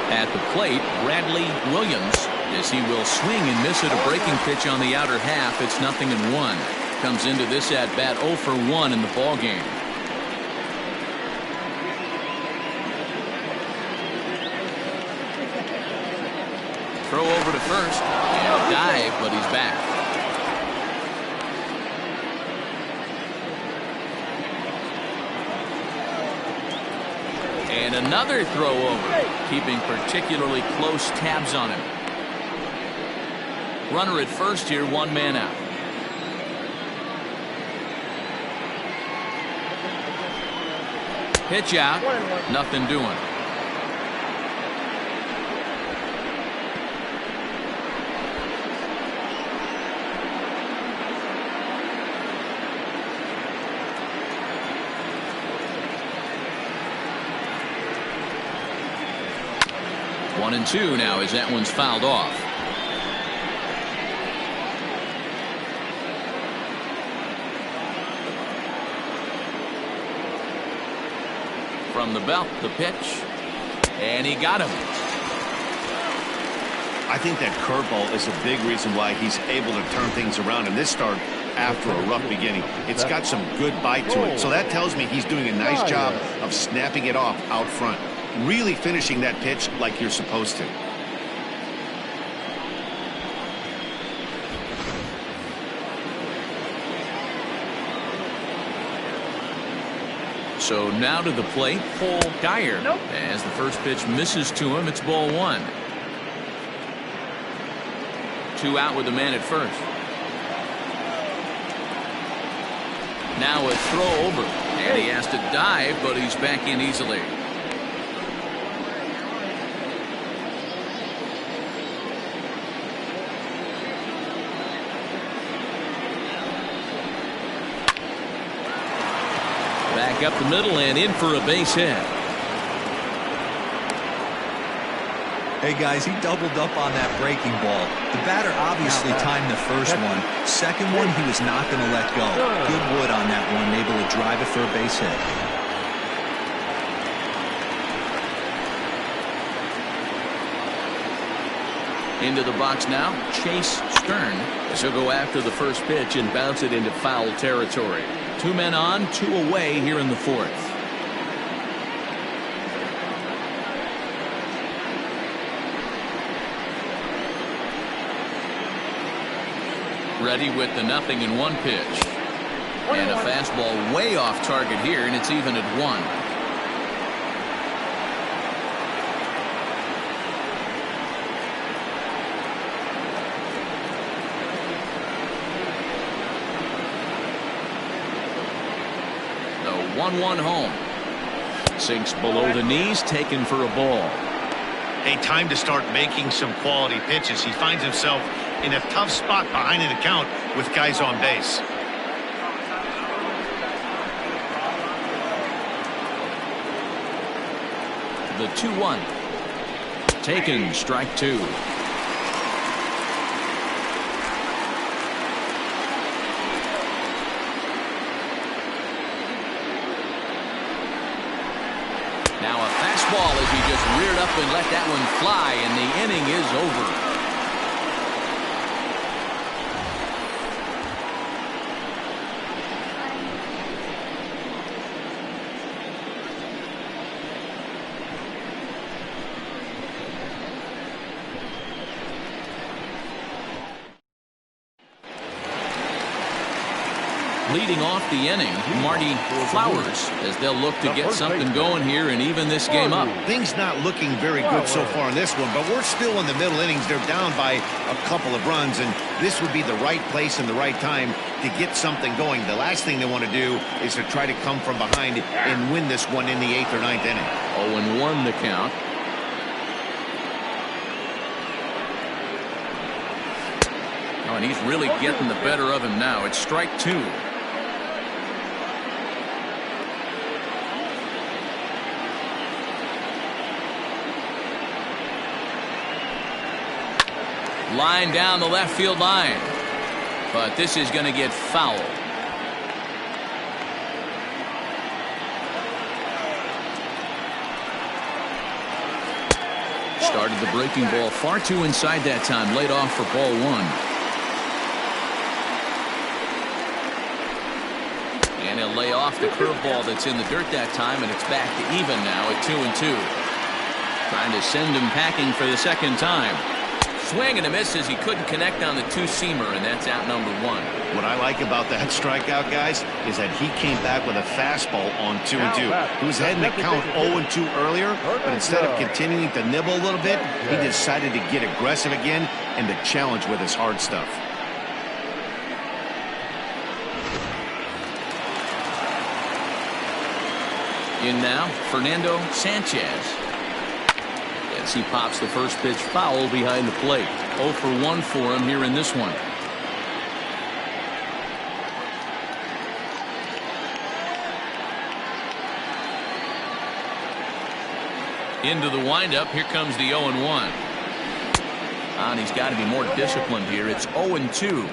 At the plate, Bradley Williams, as he will swing and miss at a breaking pitch on the outer half. It's 0-1. Comes into this at bat 0 for 1 in the ball game. Throw over to first and a dive, but he's back. And another throw over, keeping particularly close tabs on him. Runner at first here, 1 man out. Pitch out, nothing doing. One and 2 now as that one's fouled off. From the belt, the pitch, and he got him. I think that curveball is a big reason why he's able to turn things around in this start after a rough beginning. It's got some good bite to it, so that tells me he's doing a nice job of snapping it off out front. really finishing that pitch like you're supposed to. So now to the plate, Paul Geyer. Nope. As the first pitch misses to him, it's ball one. 2 out with the man at first. Now a throw over, and he has to dive, but he's back in easily. Back up the middle and in for a base hit. Hey guys, he doubled up on that breaking ball. The batter obviously timed the first one. Second one, he was not going to let go. Good wood on that one, able to drive it for a base hit. Into the box now, Chase Stern. As he'll go after the first pitch and bounce it into foul territory. 2 men on, 2 away here in the fourth. Ready with the 0-1 pitch. And a fastball way off target here, and it's even at 1. The 1-1 home. Sinks below the knees, taken for a ball. Hey, time to start making some quality pitches. He finds himself in a tough spot behind an account with guys on base. The 2-1. Taken, strike 2. Now a fastball as he just reared up and let that one fly, and the inning is over. Leading off the inning, Marty Flowers, as they'll look to get something going here and even this game up. Things not looking very good so far in this one, but we're still in the middle innings. They're down by a couple of runs, and this would be the right place and the right time to get something going. The last thing they want to do is to try to come from behind and win this one in the 8th or 9th inning. 0-1 the count. Oh, and he's really getting the better of him now. It's strike 2. Line down the left field line, but this is going to get foul. Started the breaking ball far too inside that time, laid off for ball 1. And he'll lay off the curveball that's in the dirt that time, and it's back to even now at 2-2. Trying to send him packing for the second time. Swing and a miss as he couldn't connect on the 2-seamer, and that's out number 1. What I like about that strikeout, guys, is that he came back with a fastball on 2-2. He was heading to count 0-2 earlier, but instead of continuing to nibble a little bit, he decided to get aggressive again and to challenge with his hard stuff. In now, Fernando Sanchez. As he pops the first pitch foul behind the plate. 0 for 1 for him here in this one. Into the windup, here comes the 0-1. And he's got to be more disciplined here. It's 0-2.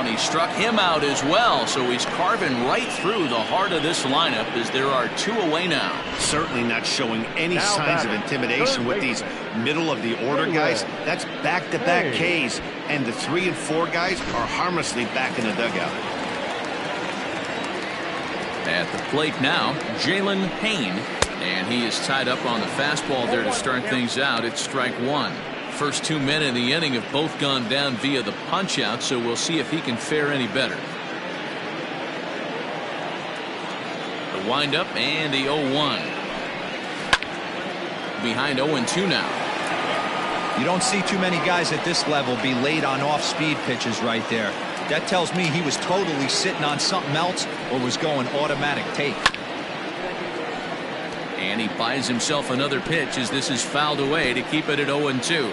And he struck him out as well, so he's carving right through the heart of this lineup as there are 2 away now. certainly not showing any signs of intimidation with these middle-of-the-order guys. That's back-to-back Ks, and the 3 and 4 guys are harmlessly back in the dugout. At the plate now, Jalen Payne, and he is tied up on the fastball there to start things out. It's strike one. First 2 men in the inning have both gone down via the punch-out, so we'll see if he can fare any better. The windup and the 0-1. Behind 0-2 now. You don't see too many guys at this level be late on off-speed pitches right there. That tells me he was totally sitting on something else or was going automatic take. And he buys himself another pitch as this is fouled away to keep it at 0-2.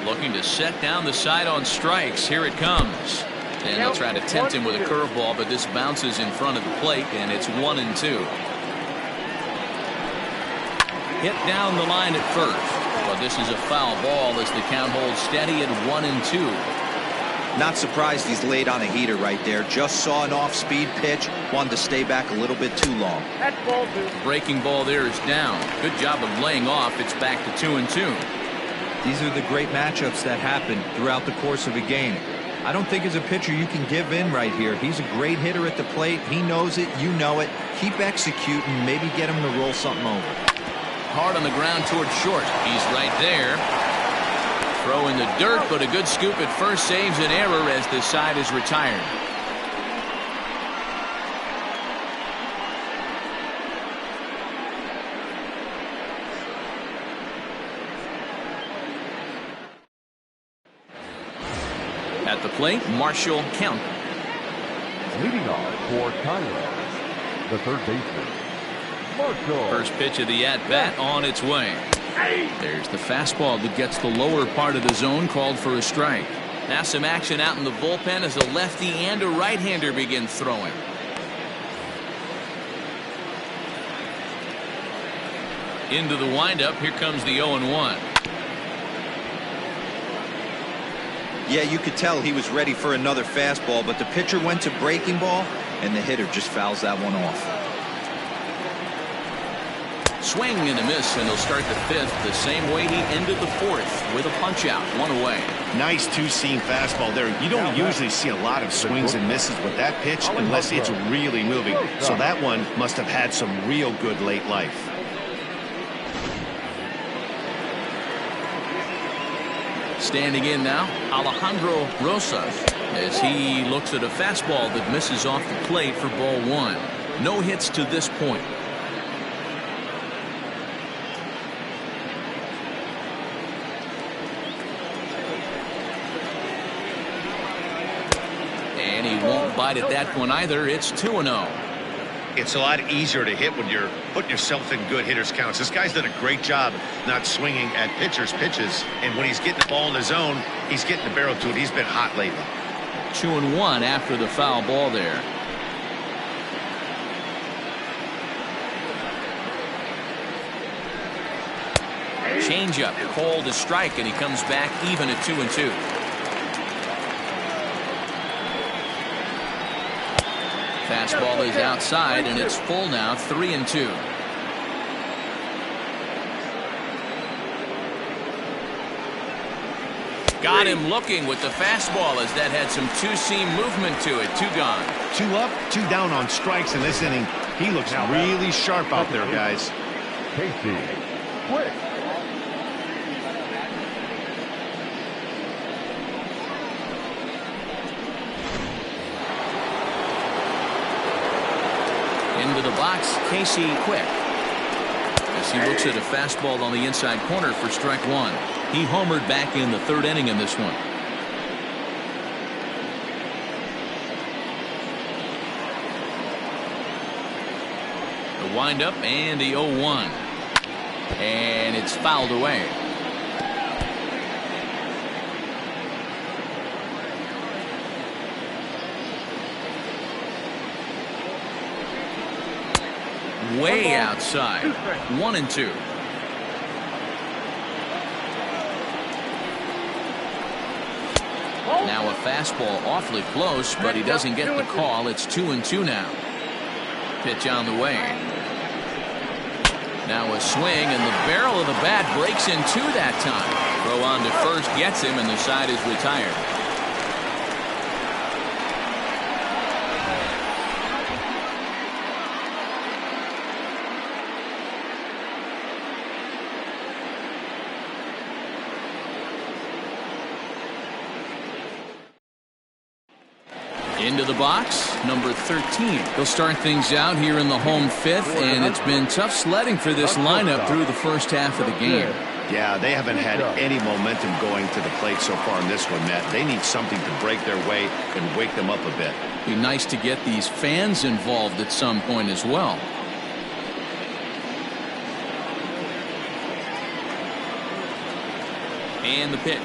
Looking to set down the side on strikes. Here it comes. And they'll try to tempt him with a curveball, but this bounces in front of the plate, and it's 1-2. Hit down the line at first. But this is a foul ball as the count holds steady at 1-2. Not surprised he's laid on a heater right there. Just saw an off-speed pitch. Wanted to stay back a little bit too long. That's ball 2. Breaking ball there is down. Good job of laying off. It's back to 2-2. These are the great matchups that happen throughout the course of a game. I don't think as a pitcher you can give in right here. He's a great hitter at the plate. He knows it. You know it. Keep executing. Maybe get him to roll something over. Hard on the ground towards short. He's right there. Throw in the dirt, but a good scoop at first saves an error as the side is retired. At the plate, Marshall Kemp. Leading off for Tyler, the third baseman, Marshall. First pitch of the at-bat on its way. There's the fastball that gets the lower part of the zone, called for a strike. Now some action out in the bullpen as a lefty and a right-hander begin throwing. Into the windup. Here comes the 0-1. Yeah, you could tell he was ready for another fastball, but the pitcher went to breaking ball, and the hitter just fouls that one off. Swing and a miss, and he'll start the fifth the same way he ended the fourth, with a punch-out, 1 away. Nice two-seam fastball there. You don't usually see a lot of swings and misses with that pitch unless it's really moving. So that one must have had some real good late life. Standing in now, Alejandro Rosas, as he looks at a fastball that misses off the plate for ball 1. No hits to this point. And he won't bite at that one either. It's 2-0. It's a lot easier to hit when you're putting yourself in good hitters counts. This guy's done a great job not swinging at pitchers' pitches, and when he's getting the ball in the zone, he's getting the barrel to it. He's been hot lately. 2-1 after the foul ball there. Changeup called a strike, and he comes back even at 2-2. Fastball is outside, and it's full now, 3-2. Got him looking with the fastball as that had some two-seam movement to it. 2 gone. 2 up, 2 down on strikes in this inning. He looks really sharp out there, guys. Casey, quick. Into the box, Casey Quick, as he looks at a fastball on the inside corner for strike 1. He homered back in the 3rd inning in this one. The windup and the 0-1, and it's fouled away. Way outside. 1-2. Now a fastball awfully close, but he doesn't get the call. It's 2-2 now. Pitch on the way. Now a swing, and the barrel of the bat breaks in two that time. Throw on to first gets him, and the side is retired. Into the box, number 13. They'll start things out here in the home fifth, and it's been tough sledding for this lineup through the first half of the game. Yeah, they haven't had any momentum going to the plate so far in this one, Matt. They need something to break their way and wake them up a bit. Be nice to get these fans involved at some point as well. And the pitch.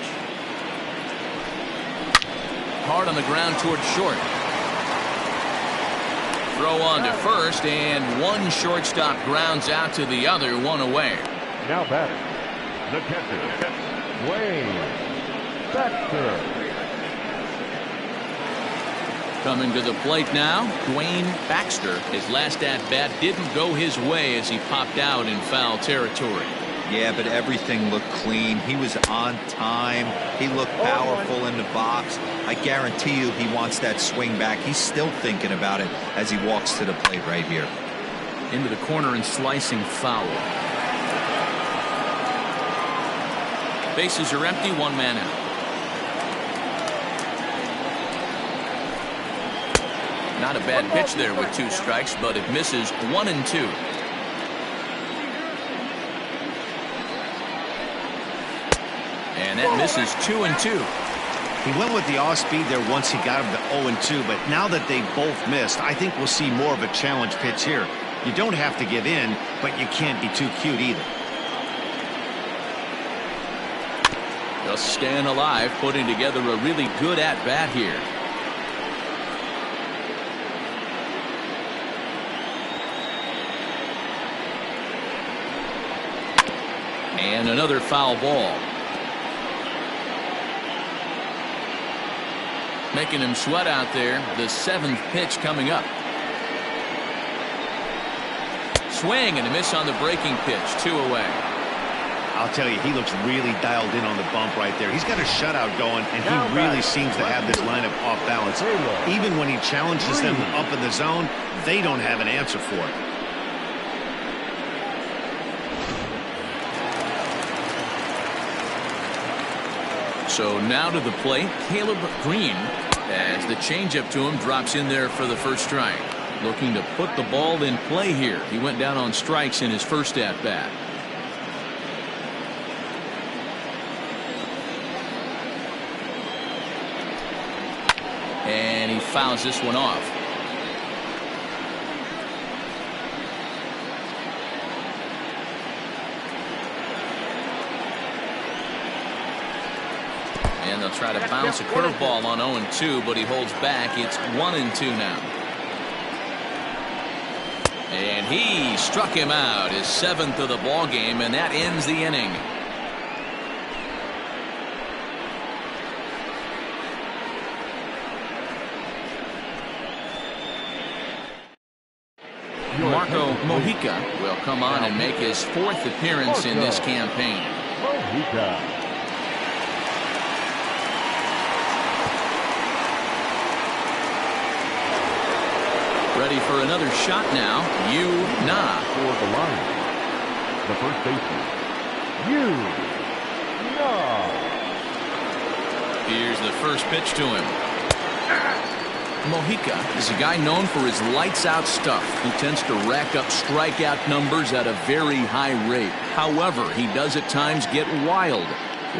Hard on the ground towards short. Throw on to first, and one shortstop grounds out to the other, one away. Now batting, the catcher, Wayne Baxter. Coming to the plate now, Dwayne Baxter. His last at-bat didn't go his way as he popped out in foul territory. Yeah, but everything looked clean. He was on time. He looked powerful in the box. I guarantee you he wants that swing back. He's still thinking about it as he walks to the plate right here. Into the corner and slicing foul. Bases are empty, one man out. Not a bad pitch there with two strikes, but it misses 1-2. And that misses 2-2. He went with the off-speed there once he got him to 0-2, but now that they both missed, I think we'll see more of a challenge pitch here. You don't have to give in, but you can't be too cute either. Just staying alive, putting together a really good at-bat here. And another foul ball. Making him sweat out there. The seventh pitch coming up. Swing and a miss on the breaking pitch. 2 away. I'll tell you, he looks really dialed in on the bump right there. He's got a shutout going, and he really seems to have this lineup off balance. Even when he challenges them up in the zone, they don't have an answer for it. So now to the plate, Caleb Green, as the changeup to him drops in there for the first strike. Looking to put the ball in play here. He went down on strikes in his first at bat. And he fouls this one off. And they'll try to bounce a curveball on 0-2, but he holds back. It's 1-2 now. And he struck him out, his 7th of the ball game, and that ends the inning. Marco Mojica will come on and make his 4th appearance in this campaign. Mojica. Ready for another shot now. Na. For the line, the first baseman, Na. Here's the first pitch to him. Mojica is a guy known for his lights-out stuff. He tends to rack up strikeout numbers at a very high rate. However, he does at times get wild.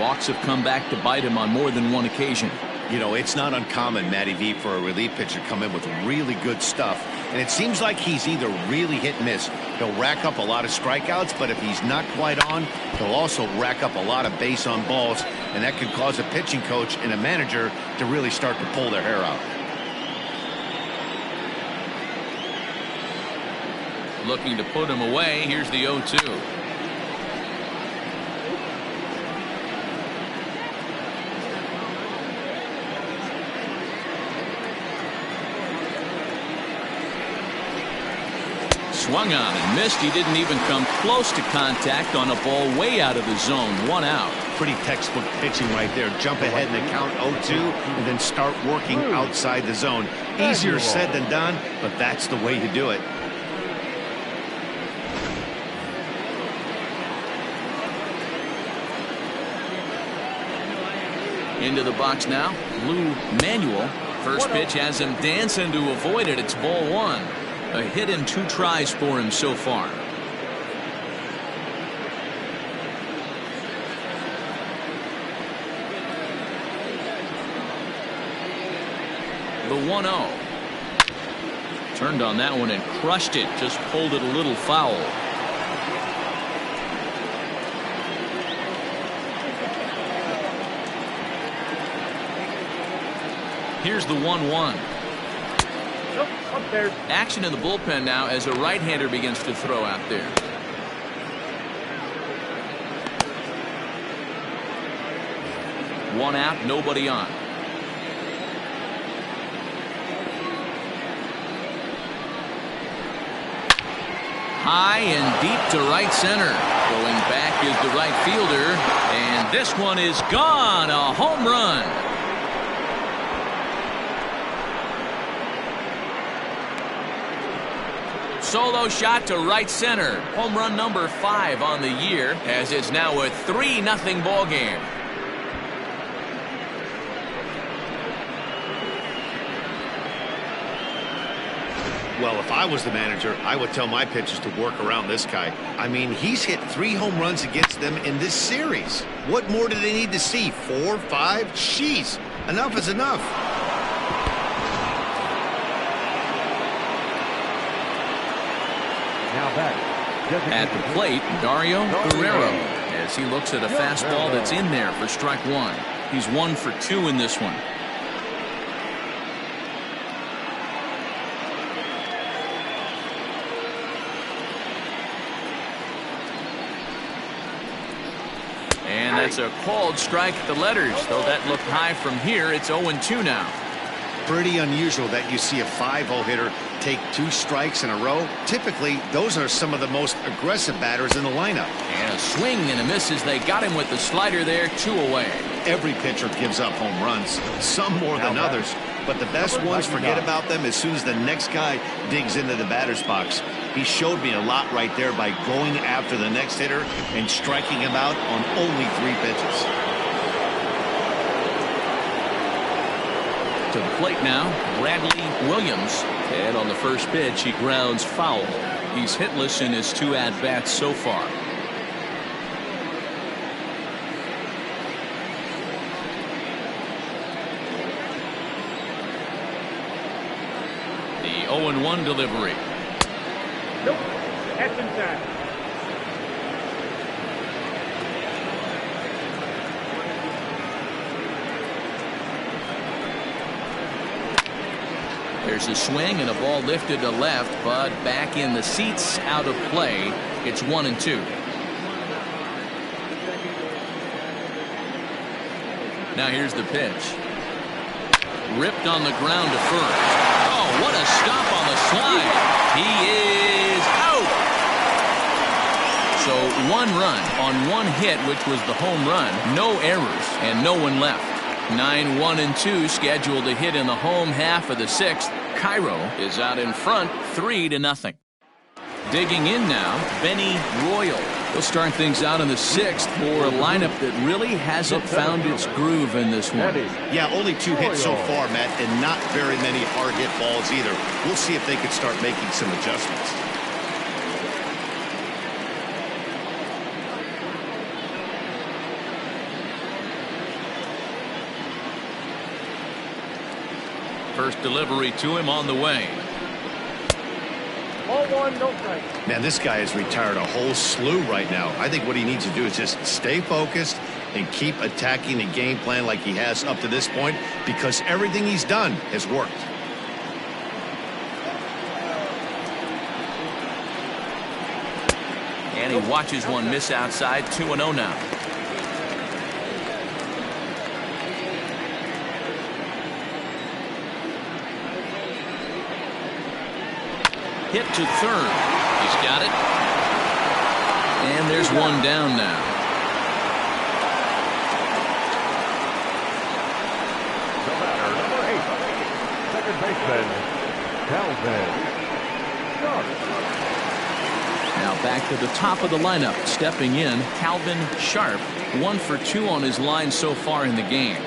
Walks have come back to bite him on more than one occasion. You know, it's not uncommon, Matty V, for a relief pitcher to come in with really good stuff. And it seems like he's either really hit and miss. He'll rack up a lot of strikeouts, but if he's not quite on, he'll also rack up a lot of base on balls. And that could cause a pitching coach and a manager to really start to pull their hair out. Looking to put him away. Here's the 0-2. swung on and missed. He didn't even come close to contact on a ball way out of the zone. 1 out. Pretty textbook pitching right there. Jump ahead in the count 0-2 and then start working outside the zone. Easier said than done, but that's the way to do it. Into the box now, Lou Manuel. First pitch has him dancing to avoid it. It's ball 1. A hit in 2 tries for him so far. The 1-0. Turned on that one and crushed it. Just pulled it a little foul. Here's the 1-1. Action in the bullpen now as a right-hander begins to throw out there. One out, nobody on. High and deep to right center. Going back is the right fielder, and this one is gone. A home run. Solo shot to right center. Home run number 5 on the year, as it's now a 3-0 ball game. Well, if I was the manager, I would tell my pitchers to work around this guy. I mean, he's hit 3 home runs against them in this series. What more do they need to see? 4, 5? Jeez, enough is enough. At the plate, Dario Guerrero, as he looks at a fastball that's in there for strike 1. He's 1 for 2 in this one. And that's a called strike at the letters, though that looked high from here. It's 0-2 now. Pretty unusual that you see a 5-hole hitter take 2 strikes in a row. Typically, those are some of the most aggressive batters in the lineup. And a swing and a miss as they got him with the slider there. 2 away. Every pitcher gives up home runs, some more than others, but the best ones forget about them as soon as the next guy digs into the batter's box. He showed me a lot right there by going after the next hitter and striking him out on only 3 pitches. To the plate now, Bradley Williams. And on the first pitch, he grounds foul. He's hitless in his 2 at-bats so far. The 0-1 delivery. Nope, that's inside. There's a swing and a ball lifted to left, but back in the seats, out of play. It's 1-2. Now here's the pitch. Ripped on the ground to first. Oh, what a stop on the slide. He is out. So 1 run on 1 hit, which was the home run. No errors and no one left. 9-1-2 scheduled to hit in the home half of the 6th. Cairo is out in front 3-0. Digging in now, Benny Royal. We'll start things out in the 6th for a lineup that really hasn't found its groove in this one. Yeah, only 2 hits so far, Matt, and not very many hard hit balls either. We'll see if they can start making some adjustments. First delivery to him on the way. Ball 1, no strike. Man, this guy has retired a whole slew right now. I think what he needs to do is just stay focused and keep attacking the game plan like he has up to this point, because everything he's done has worked. And he watches one miss outside. 2-0 now. Hit to third. got it. And there's one down now. The batter, number 8, second baseman, Calvin Sharp. Now back to the top of the lineup. Stepping in, Calvin Sharp. 1 for 2 on his line so far in the game.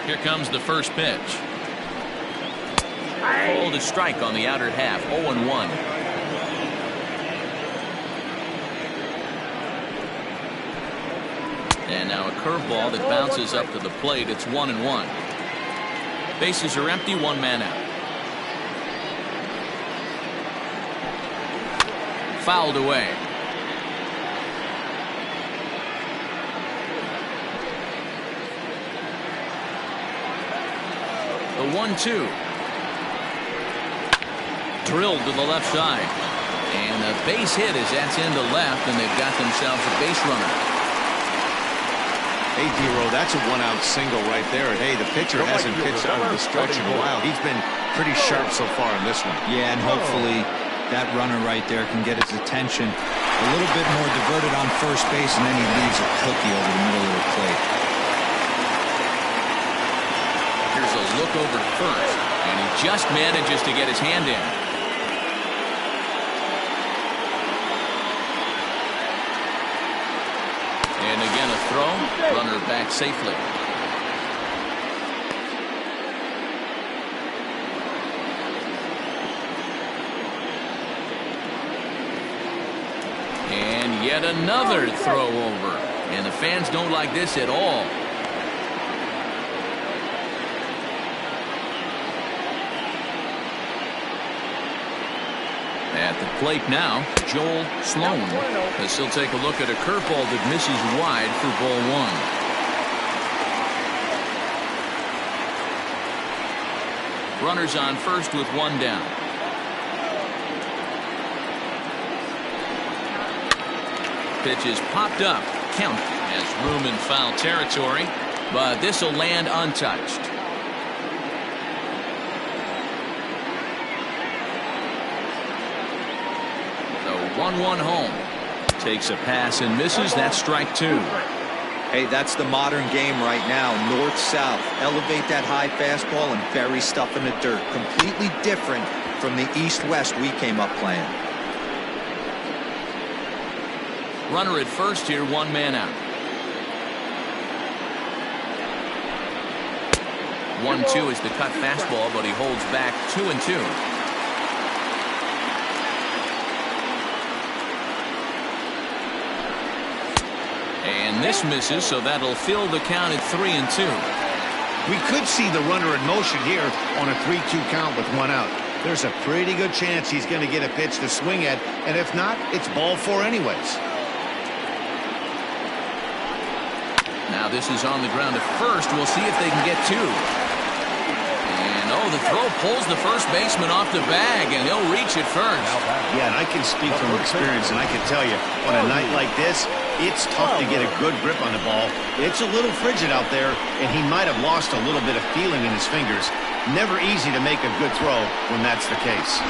Here comes the first pitch. Hold a strike on the outer half. 0-1. And now a curveball that bounces up to the plate. It's 1-1. Bases are empty. 1 man out. Fouled away. The 1-2. Drilled to the left side. And a base hit as that's into left, and they've got themselves a base runner. Hey, D-Row, that's a 1-out single right there. And hey, the pitcher hasn't pitched out of the stretch in a while. He's been pretty sharp so far in this one. Yeah, and hopefully that runner right there can get his attention a little bit more diverted on first base, and then he leaves a cookie over the middle of the plate. Here's a look over to first, and he just manages to get his hand in. And again a throw. Runner back safely. And yet another throw over. And the fans don't like this at all. At the plate now, Joel Sloan, as he'll take a look at a curveball that misses wide for ball 1. Runners on first with 1 down. Pitch is popped up. Count has room in foul territory, but this will land untouched. The 1-1 home. Takes a pass and misses. That's strike 2. Hey, that's the modern game right now. North-south. Elevate that high fastball and bury stuff in the dirt. Completely different from the east-west we came up playing. Runner at first here, 1 man out. 1-2 is the cut fastball, but he holds back 2-2. And this misses, so that'll fill the count at 3-2. We could see the runner in motion here on a 3-2 count with 1 out. There's a pretty good chance he's going to get a pitch to swing at, and if not, it's ball 4 anyways. Now this is on the ground at first. We'll see if they can get 2. And oh, the throw pulls the first baseman off the bag, and he'll reach it first. Yeah, and I can speak from experience, and I can tell you, on a night like this, it's tough to get a good grip on the ball. It's a little frigid out there, and he might have lost a little bit of feeling in his fingers. Never easy to make a good throw when that's the case.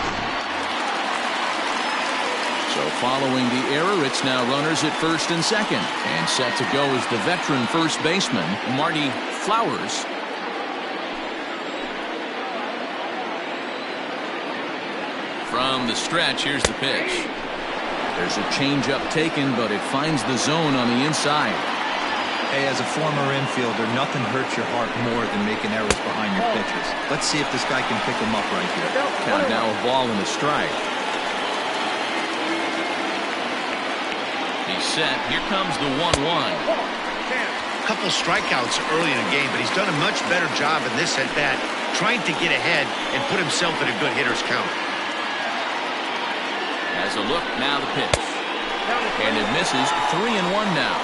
So following the error, it's now runners at first and second. And set to go is the veteran first baseman, Marty Flowers. From the stretch, here's the pitch. There's a changeup taken, but it finds the zone on the inside. Hey, as a former infielder, nothing hurts your heart more than making errors behind your pitchers. Let's see if this guy can pick them up right here. Count now a ball and a strike. He's set. Here comes the 1-1. A couple strikeouts early in the game, but he's done a much better job in this at-bat, trying to get ahead and put himself in a good hitter's count. As a look, now the pitch. And it misses. 3-1 now.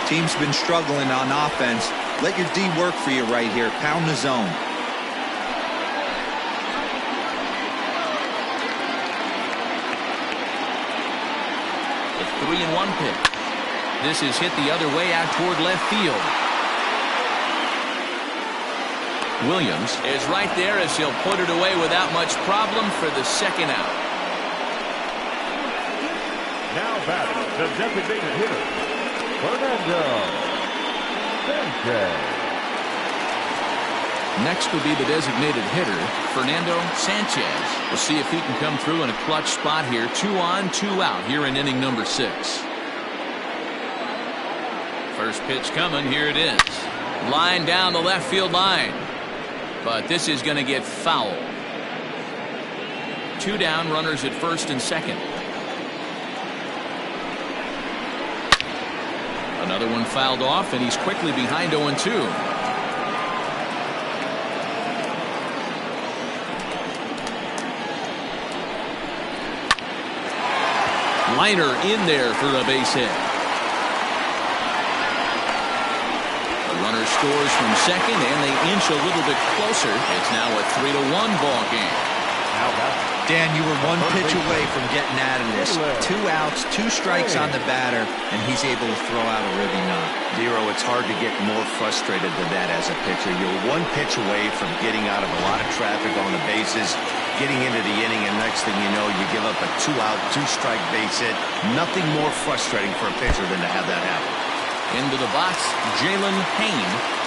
Team's been struggling on offense. Let your D work for you right here. Pound the zone. The 3-1 pitch. This is hit the other way out toward left field. Williams is right there as he'll put it away without much problem for the second out. Now batting, the designated hitter, Fernando Sanchez. Next will be the designated hitter, Fernando Sanchez. We'll see if he can come through in a clutch spot here. 2 on, 2 out here in inning number 6. First pitch coming. Here it is. Line down the left field line. But this is going to get foul. 2 down, runners at first and second. Another one fouled off, and he's quickly behind 0-2. Liner in there for a base hit. The runner scores from second, and they inch a little bit closer. It's now a 3-1 ball game. Dan, you were 1 pitch away from getting out of this. 2 outs, 2 strikes on the batter, and he's able to throw out a ribby knot. Dero, it's hard to get more frustrated than that as a pitcher. You're 1 pitch away from getting out of a lot of traffic on the bases, getting into the inning, and next thing you know, you give up a 2-out, 2-strike base hit. Nothing more frustrating for a pitcher than to have that happen. Into the box, Jalen Payne.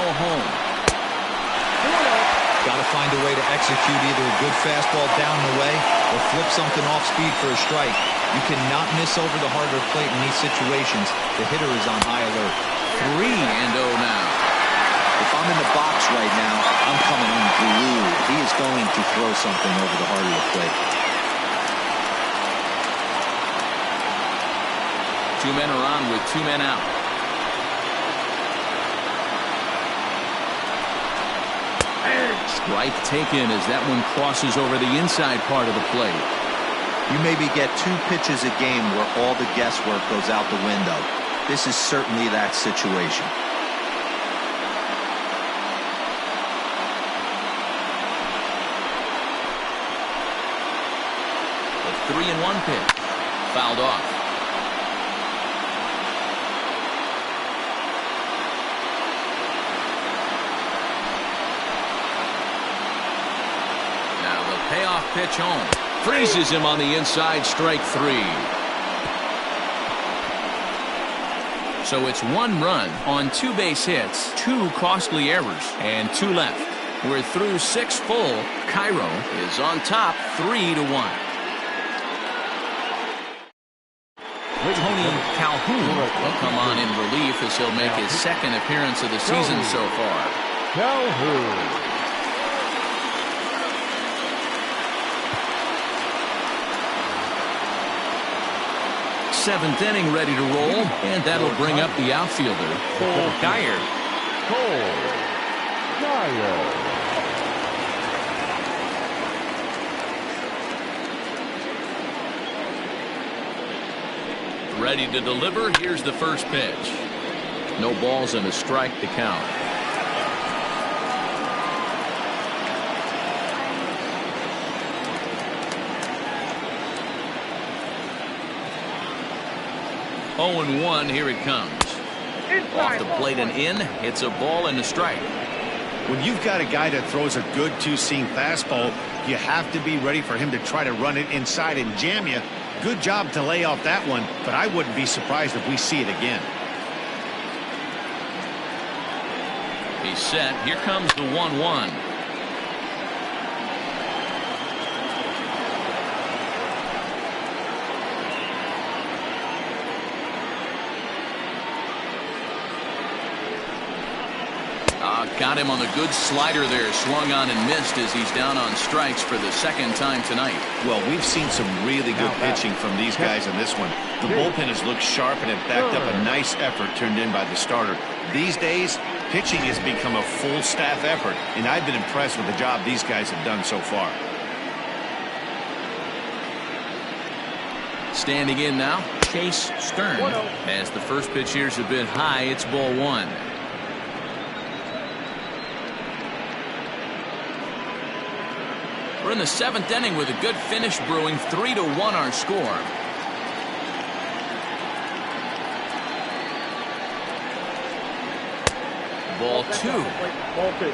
Home. Got to find a way to execute either a good fastball down the way or flip something off speed for a strike. You cannot miss over the heart of the plate in these situations. The hitter is on high alert. 3-0 now. If I'm in the box right now, I'm coming in glued. He is going to throw something over the heart of the plate. 2 men are on with 2 men out. Strike taken as that one crosses over the inside part of the plate. You maybe get 2 pitches a game where all the guesswork goes out the window. This is certainly that situation. The 3-1 pitch fouled off. Payoff pitch home. Freezes him on the inside, strike 3. So it's 1 run on 2 base hits, 2 costly errors, and 2 left. We're through 6 full. Cairo is on top 3-1. Tony Calhoun will come on in relief as he'll make his 2nd appearance of the season so far. Calhoun. 7th inning ready to roll, and that'll bring up the outfielder, Cole Geyer. Ready to deliver. Here's the first pitch. No balls and a strike to count. Oh, 0-1, here it comes. Off the plate and in. It's a ball and a strike. When you've got a guy that throws a good 2-seam fastball, you have to be ready for him to try to run it inside and jam you. Good job to lay off that one, but I wouldn't be surprised if we see it again. He's set. Here comes the 1-1. Got him on the good slider there. Swung on and missed as he's down on strikes for the 2nd time tonight. Well, we've seen some really good pitching from these guys in this one. The bullpen has looked sharp and it backed up a nice effort turned in by the starter. These days, pitching has become a full staff effort, and I've been impressed with the job these guys have done so far. Standing in now, Chase Stern. As the first pitch here's a bit high, it's ball 1. We're in the 7th inning with a good finish brewing. 3-1 our score. Ball 2. Ball 2.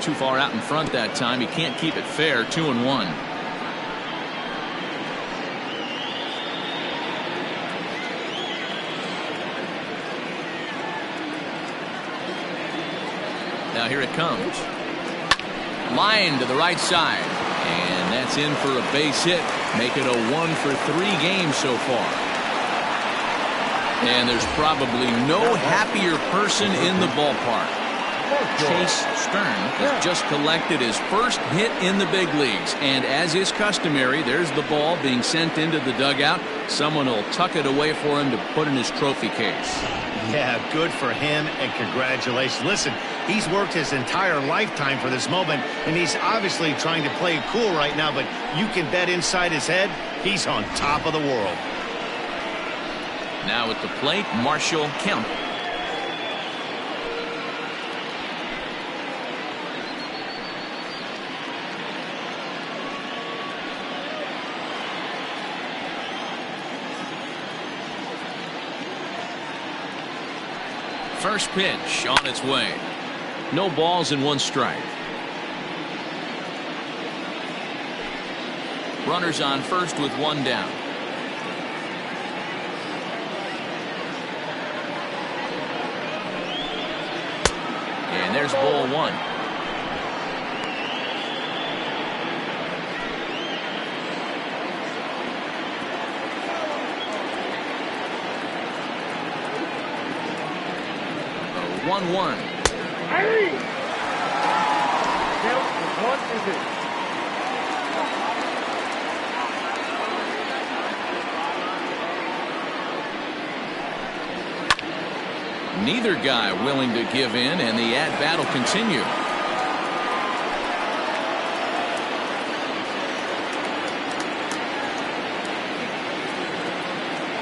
Too far out in front that time. He can't keep it fair. 2-1. Now here it comes. Line to the right side. And that's in for a base hit. Make it a 1-for-3 game so far. And there's probably no happier person in the ballpark. Chase Stern has just collected his first hit in the big leagues. And as is customary, there's the ball being sent into the dugout. Someone will tuck it away for him to put in his trophy case. Yeah, good for him, and congratulations. Listen, he's worked his entire lifetime for this moment, and he's obviously trying to play it cool right now, but you can bet inside his head, he's on top of the world. Now at the plate, Marshall Kemp. First pitch on its way. No balls and 1 strike. Runners on first with 1 down. And there's ball 1. A 1-1. Neither guy willing to give in, and the at-bat will continue.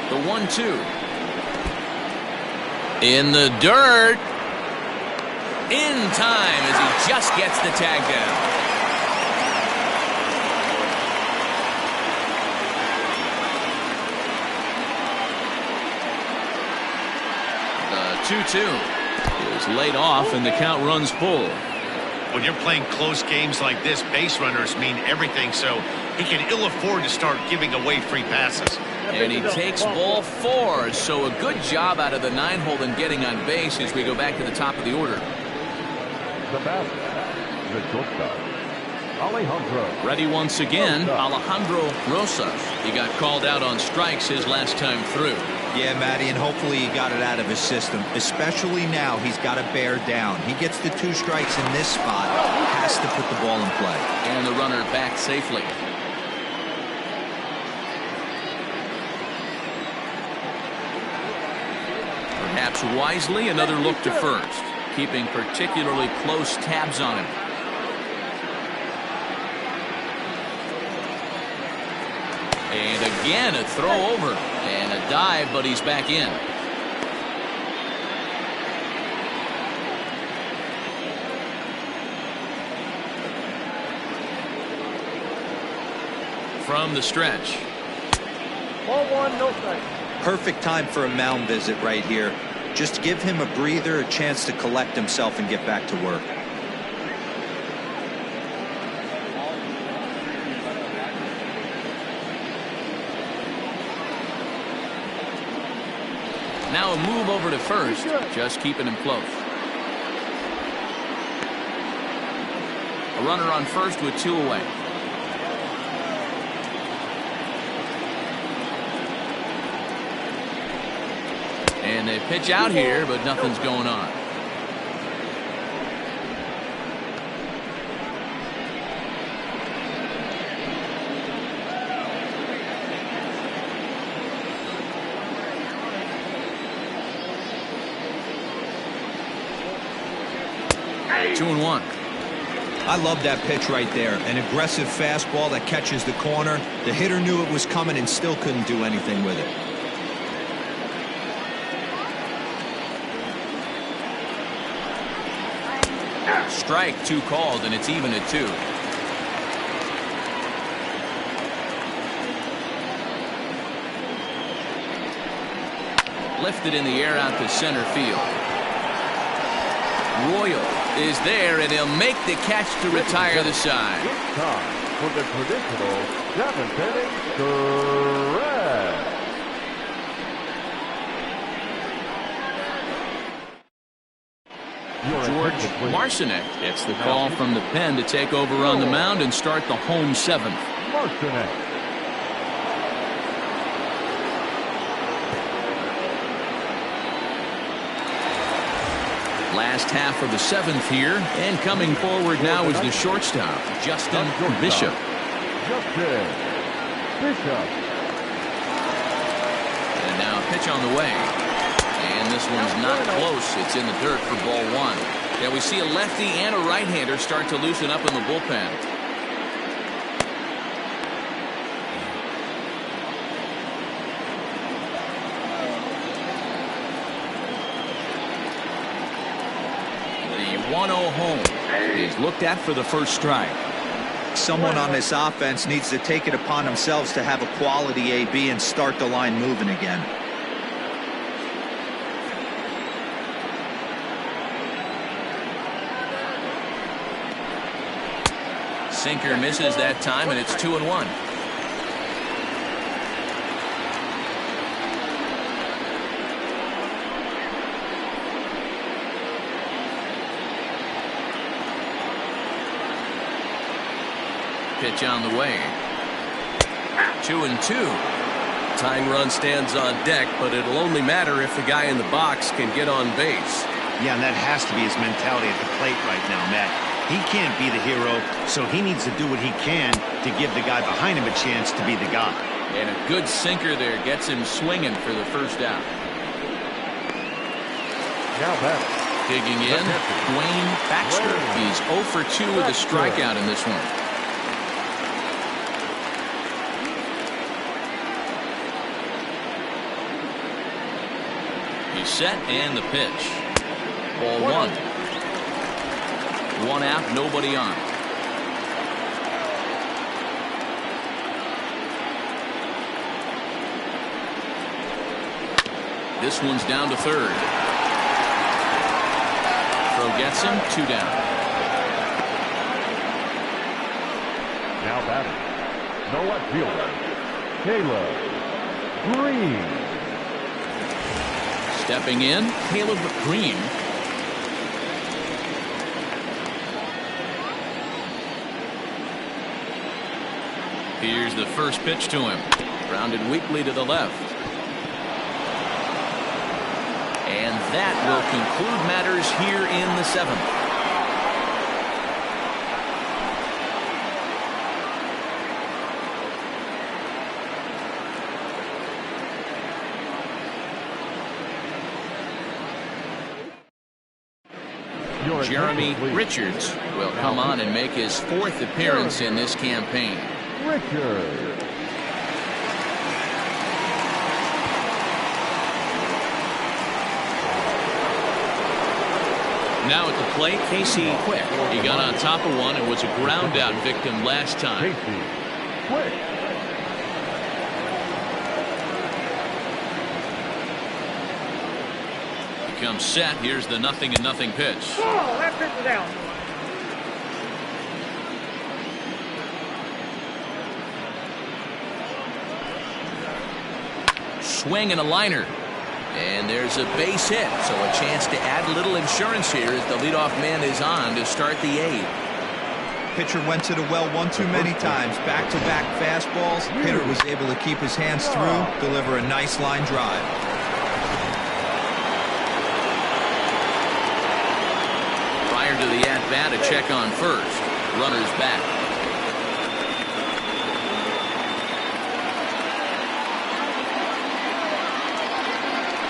The 1-2. In the dirt. In time as he just gets the tag down. The 2-2 is laid off and the count runs full. When you're playing close games like this, base runners mean everything, so he can ill afford to start giving away free passes. And he takes ball 4, so a good job out of the 9-hole in getting on base as we go back to the top of the order. The batter, the shortstop, Alejandro. Ready once again, Alejandro Rosas. He got called out on strikes his last time through. Yeah, Matty, and hopefully he got it out of his system. Especially now, he's got to bear down. He gets the 2 strikes in this spot, has to put the ball in play. And the runner back safely. Perhaps wisely, another look to first, keeping particularly close tabs on him. And again, a throw over and a dive, but he's back in. From the stretch. Ball 1, no strike. Perfect time for a mound visit right here. Just give him a breather, a chance to collect himself and get back to work. Now a move over to first, just keeping him close. A runner on first with 2 away. And they pitch out here, but nothing's going on. Hey. 2-1. I love that pitch right there. An aggressive fastball that catches the corner. The hitter knew it was coming and still couldn't do anything with it. Strike 2 called, and it's even at 2. Lifted in the air out to center field. Royal is there, and he'll make the catch to retire the side. It's time for the traditional 7th inning stretch. George Marcinek gets the call from the pen to take over on the mound and start the home 7th. Marcinek. Last half of the 7th here, and coming forward now is the shortstop, Justin Bishop. Justin Bishop. And now a pitch on the way. And this one's not close. It's in the dirt for ball 1. Yeah, we see a lefty and a right-hander start to loosen up in the bullpen. The 1-0 home is looked at for the first strike. Someone on this offense needs to take it upon themselves to have a quality AB and start the line moving again. Sinker misses that time, and it's 2-1. Pitch on the way. 2-2. Tying run stands on deck, but it'll only matter if the guy in the box can get on base. Yeah, and that has to be his mentality at the plate right now, Matt. He can't be the hero, so he needs to do what he can to give the guy behind him a chance to be the guy. And a good sinker there gets him swinging for the first out. Now batting. Digging in, Dwayne Baxter. He's 0 for 2 with a strikeout in this one. He's set, and the pitch. Ball 1. 1 out, nobody on. This one's down to third. Throw gets him, 2 down. Now batting. No left fielder. Caleb Green. Stepping in, Caleb Green. Here's the first pitch to him. Grounded weakly to the left. And that will conclude matters here in the 7th. Jeremy Richards will come on and make his 4th appearance in this campaign. Richards. Now at the plate, Casey Quick. He got on top of one and was a ground out victim last time. Casey Quick. Comes set. Here's the 0-0 pitch. Oh, that pitch is out. Swing and a liner. And there's a base hit. So a chance to add a little insurance here as the leadoff man is on to start the 8th. Pitcher went to the well one too many times. Back-to-back fastballs. Hitter was able to keep his hands through, deliver a nice line drive. To the at-bat, a check on first. Runners back.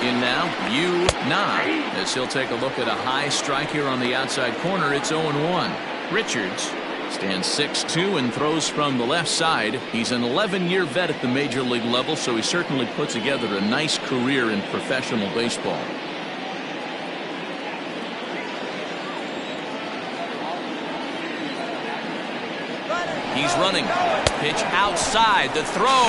In now, U9. As he'll take a look at a high strike here on the outside corner. It's 0-1. Richards stands 6'2" and throws from the left side. He's an 11-year vet at the major league level, so he certainly put together a nice career in professional baseball. He's running. Pitch outside. The throw.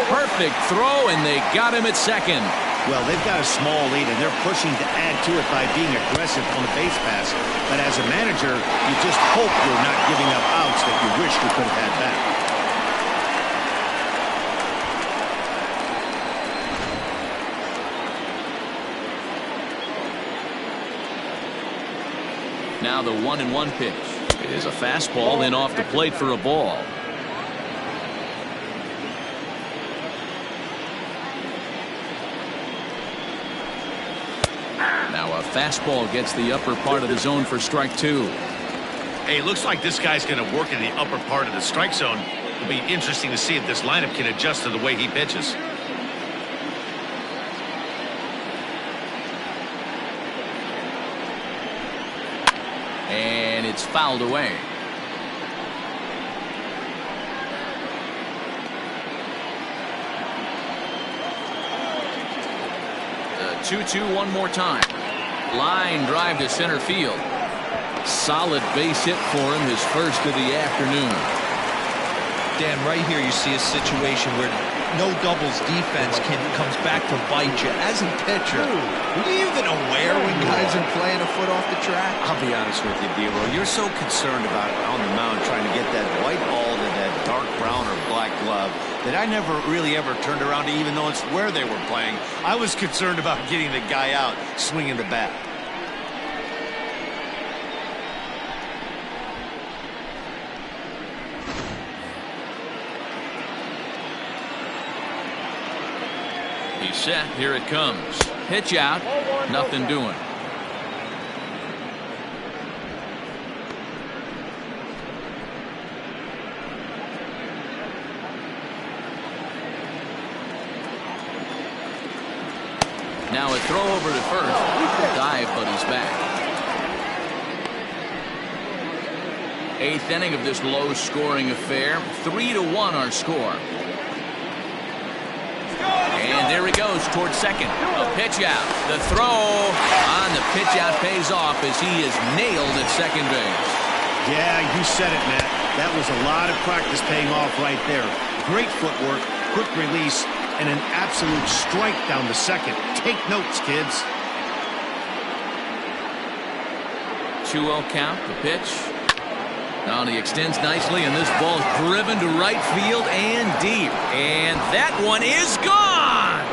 Perfect throw, and they got him at second. Well, they've got a small lead, and they're pushing to add to it by being aggressive on the base pass. But as a manager, you just hope you're not giving up outs that you wish you could have had back. Now the 1-1 pitch. It is a fastball in off the plate for a ball. Now a fastball gets the upper part of the zone for strike 2. Hey, it looks like this guy's going to work in the upper part of the strike zone. It'll be interesting to see if this lineup can adjust to the way he pitches. And it's fouled away. The 2-2 one more time. Line drive to center field. Solid base hit for him, his first of the afternoon. Dan, right here you see a situation where no doubles defense comes back to bite you. As a pitcher, are you even aware when guys are playing a foot off the track? I'll be honest with you, D-Roll. You're so concerned about on the mound trying to get that white ball to that dark brown or black glove that I never really ever turned around to even notice where they were playing. I was concerned about getting the guy out swinging the bat. He's set. Here it comes. Pitch out. Nothing doing. Now a throw over to first. Dive, but he's back. 8th inning of this low-scoring affair. 3-1 our score. And there he goes towards second. A pitch out. The throw on the pitch out pays off as he is nailed at second base. Yeah, you said it, Matt. That was a lot of practice paying off right there. Great footwork, quick release, and an absolute strike down the second. Take notes, kids. 2-0 count. The pitch. Now he extends nicely, and this ball's driven to right field and deep. And that one is gone!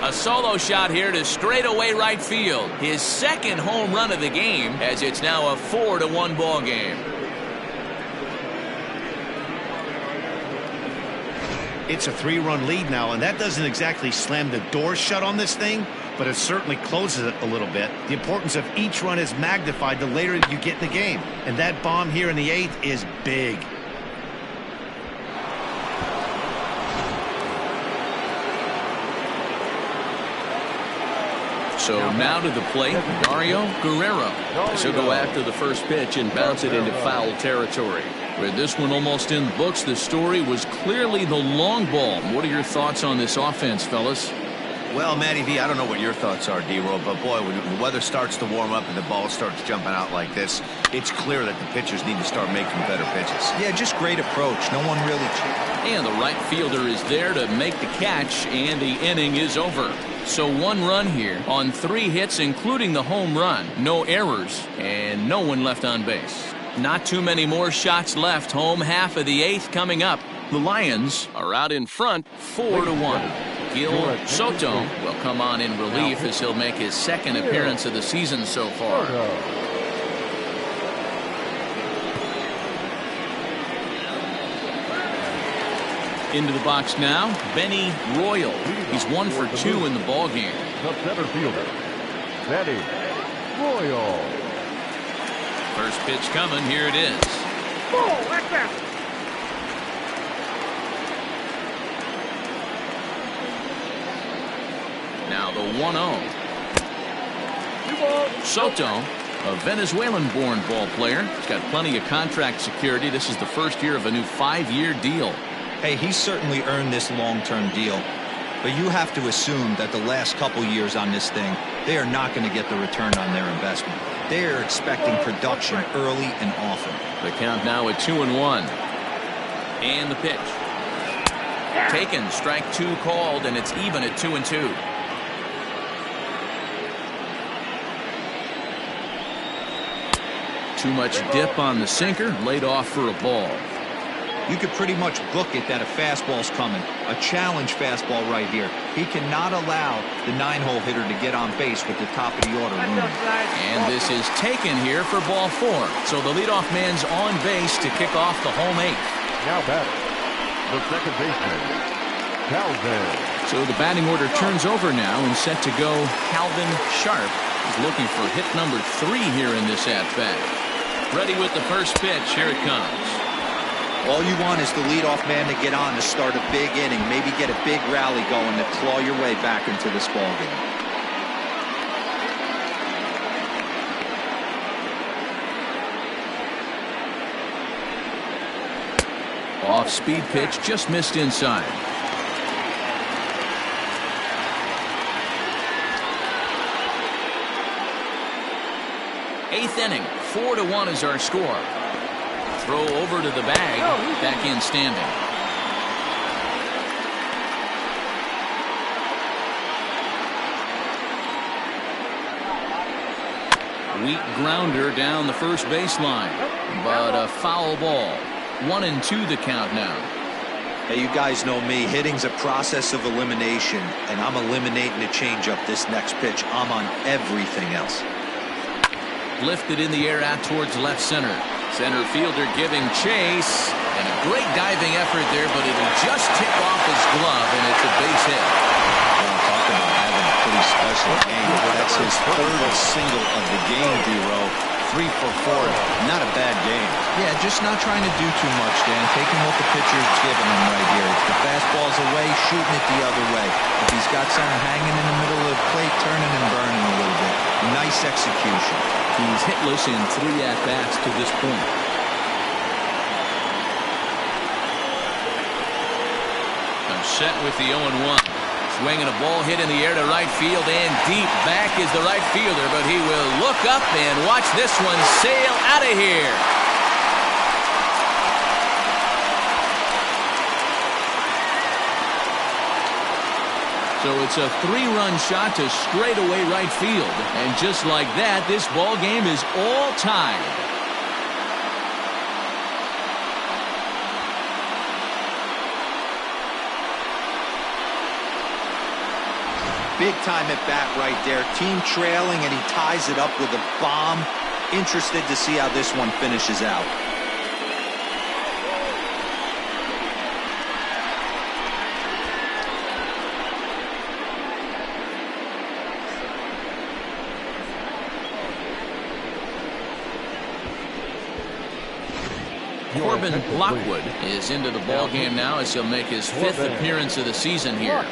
A solo shot here to straightaway right field. His second home run of the game, as it's now a 4-1 ball game. It's a 3-run lead now, and that doesn't exactly slam the door shut on this thing, but it certainly closes it a little bit. The importance of each run is magnified the later you get in the game, and that bomb here in the 8th is big. So now to the plate, Dario Guerrero. He'll go after the first pitch and bounce it into foul territory. With this one almost in the books, the story was clearly the long ball. What are your thoughts on this offense, fellas? Well, Matty V, I don't know what your thoughts are, D-Roll, but boy, when the weather starts to warm up and the ball starts jumping out like this, it's clear that the pitchers need to start making better pitches. Yeah, just great approach. No one really changed. And the right fielder is there to make the catch, and the inning is over. So 1 run here on 3 hits, including the home run. No errors, and no one left on base. Not too many more shots left. Home half of the 8th coming up. The Lions are out in front 4-1. Gil Soto will come on in relief as he'll make his second appearance of the season so far. Into the box now, Benny Royal. He's 1 for 2 in the ball game. The center fielder, Benny Royal. First pitch coming. Here it is. Now the 1-0. Soto, a Venezuelan-born ball player. He's got plenty of contract security. This is the first year of a new 5-year deal. Hey, he's certainly earned this long-term deal. But you have to assume that the last couple years on this thing, they are not going to get the return on their investment. They are expecting production early and often. The count now at 2-1. And the pitch. Taken, strike 2 called, and it's even at 2-2. Too much dip on the sinker, laid off for a ball. You could pretty much book it that a fastball's coming. A challenge fastball right here. He cannot allow the 9-hole hitter to get on base with the top of the order. And this is taken here for ball 4. So the leadoff man's on base to kick off the home 8th. Now batting, the second baseman, Calvin. So the batting order turns over now and set to go. Calvin Sharp is looking for hit number 3 here in this at-bat. Ready with the first pitch. Here it comes. All you want is the leadoff man to get on to start a big inning, maybe get a big rally going to claw your way back into this ball game. Off-speed pitch, just missed inside. Eighth inning, 4-1 is our score. Throw over to the bag, back in standing. Weak grounder down the first baseline, but a foul ball. 1-2 the count now. Hey, you guys know me. Hitting's a process of elimination, and I'm eliminating the changeup this next pitch. I'm on everything else. Lifted in the air out towards left center. Center fielder giving chase, and a great diving effort there, but it'll just tip off his glove, and it's a base hit. Well, talk about having a pretty special game. That's his 3rd single of the game, D-Row. 3 for 4. Not a bad game. Yeah, just not trying to do too much, Dan. Taking what the pitcher's giving him right here. If the fastball's away, shooting it the other way. If he's got something hanging in the middle of the plate, turning and burning a little bit. Nice execution. He's hitless in 3 at-bats to this point. I'm set with the 0-1. Swinging a ball hit in the air to right field and deep. Back is the right fielder, but he will look up and watch this one sail out of here. So it's a 3-run shot to straightaway right field. And just like that, this ball game is all tied. Big time at bat right there. Team trailing, and he ties it up with a bomb. Interested to see how this one finishes out. Corbin Lockwood is into the ball game now as he'll make his 5th appearance of the season here.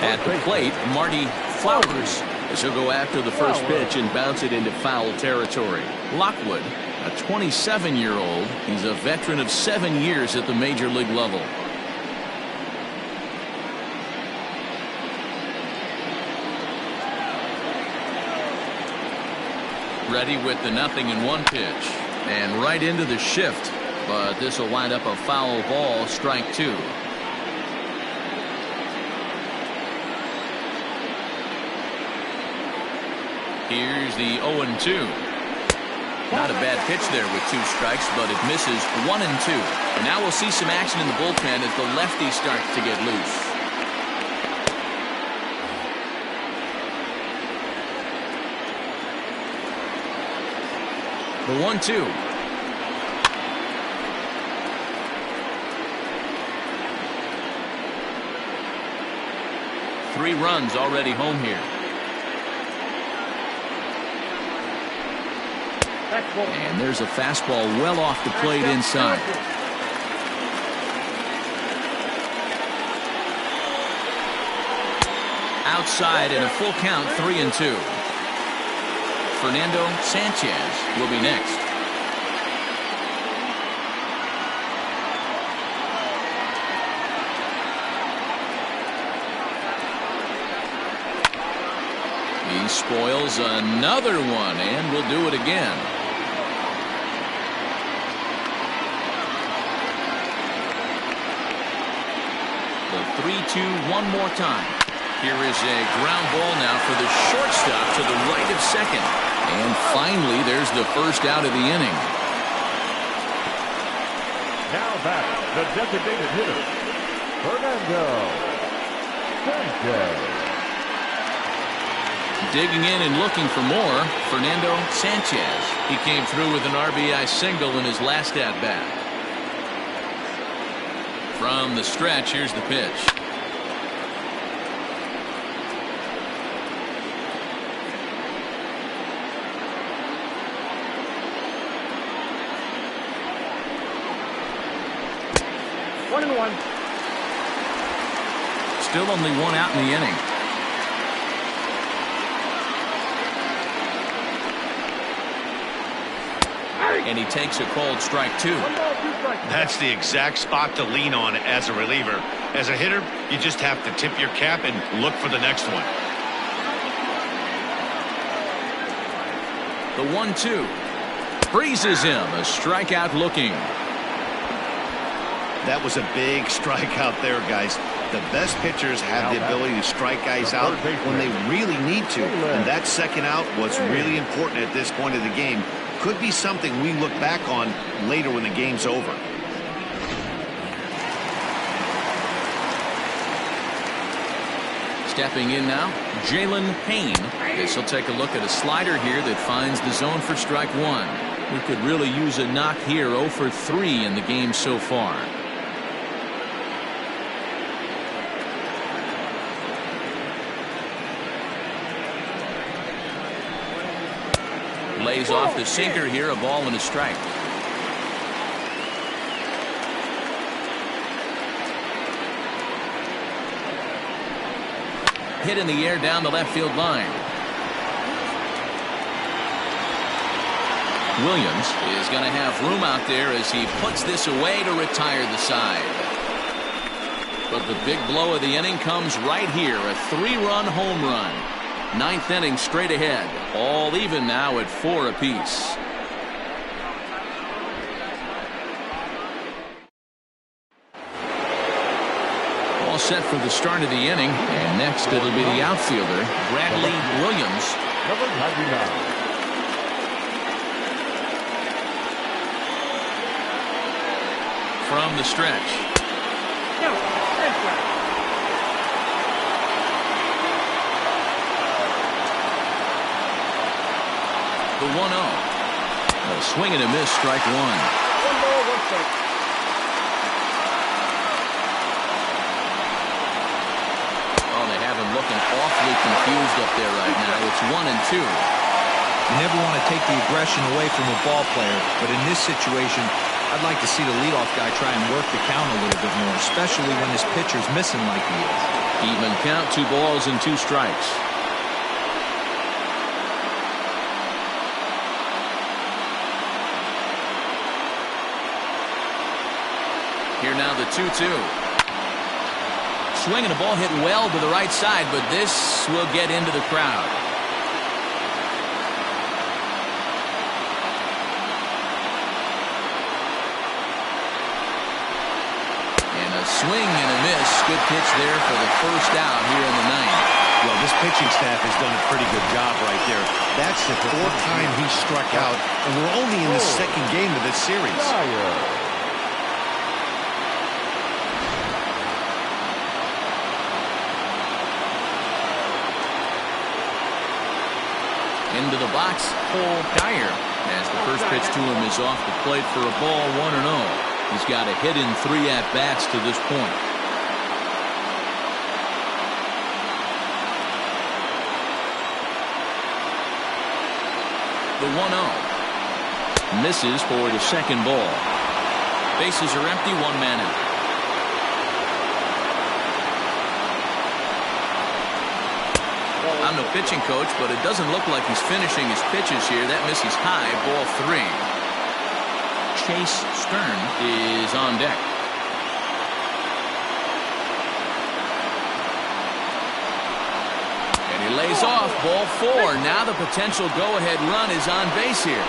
At the plate, Marty Flowers, as he'll go after the first pitch and bounce it into foul territory. Lockwood, a 27-year-old. He's a veteran of 7 years at the major league level. Ready with the 0-1 pitch. And right into the shift. But this will wind up a foul ball, strike 2. Here's the 0-2. Not a bad pitch there with 2 strikes, but it misses 1-2. And now we'll see some action in the bullpen as the lefty starts to get loose. The 1-2. Three runs already home here. And there's a fastball well off the plate inside. outside and a full count, 3-2. Fernando Sanchez will be next. He spoils another one and will do it again. The 3-2 one more time. Here is a ground ball now for the shortstop to the right of second. And finally, there's the first out of the inning. Now back, the designated hitter, Fernando Sanchez. Digging in and looking for more, Fernando Sanchez. He came through with an RBI single in his last at-bat. From the stretch, here's the pitch. One and one. Still only one out in the inning. And he takes a called strike 2. That's the exact spot to lean on as a reliever. As a hitter, you just have to tip your cap and look for the next one. The 1-2. Freezes him. A strikeout looking. That was a big strikeout there, guys. The best pitchers have the ability to strike guys out when they really need to. And that second out was really important at this point of the game. Could be something we look back on later when the game's over. Stepping in now, Jalen Payne. This will take a look at a slider here that finds the zone for strike 1. We could really use a knock here. 0 for 3 in the game so far. Lays off the sinker here, a ball and a strike. Hit in the air down the left field line. Williams is going to have room out there as he puts this away to retire the side. But the big blow of the inning comes right here, a 3-run home run. 9th inning straight ahead. All even now at 4 apiece. All set for the start of the inning. And next it'll be the outfielder, Bradley Williams. Number 99. From the stretch. The 1-0. A swing and a miss, strike 1. 1 ball, 1 strike. Oh, they have him looking awfully confused up there right now. It's 1-2. You never want to take the aggression away from a ball player, but in this situation, I'd like to see the leadoff guy try and work the count a little bit more, especially when his pitcher's missing like he is. Even count, 2 balls and 2 strikes. Here now the 2-2. Swinging a ball hit well to the right side, but this will get into the crowd. And a swing and a miss. Good pitch there for the first out here in the 9th. Well, this pitching staff has done a pretty good job right there. That's the 4th time he struck out, and we're only in the 2nd game of this series. Into the box, Cole Dyer, as the first pitch to him is off the plate for a ball, 1-0. He's got a hit in 3 at-bats to this point. The 1-0. Misses for the second ball. Bases are empty, 1 man out. I'm no pitching coach, but it doesn't look like he's finishing his pitches here. That misses high, ball 3. Chase Stern is on deck. And he lays off, ball 4. Now the potential go-ahead run is on base here.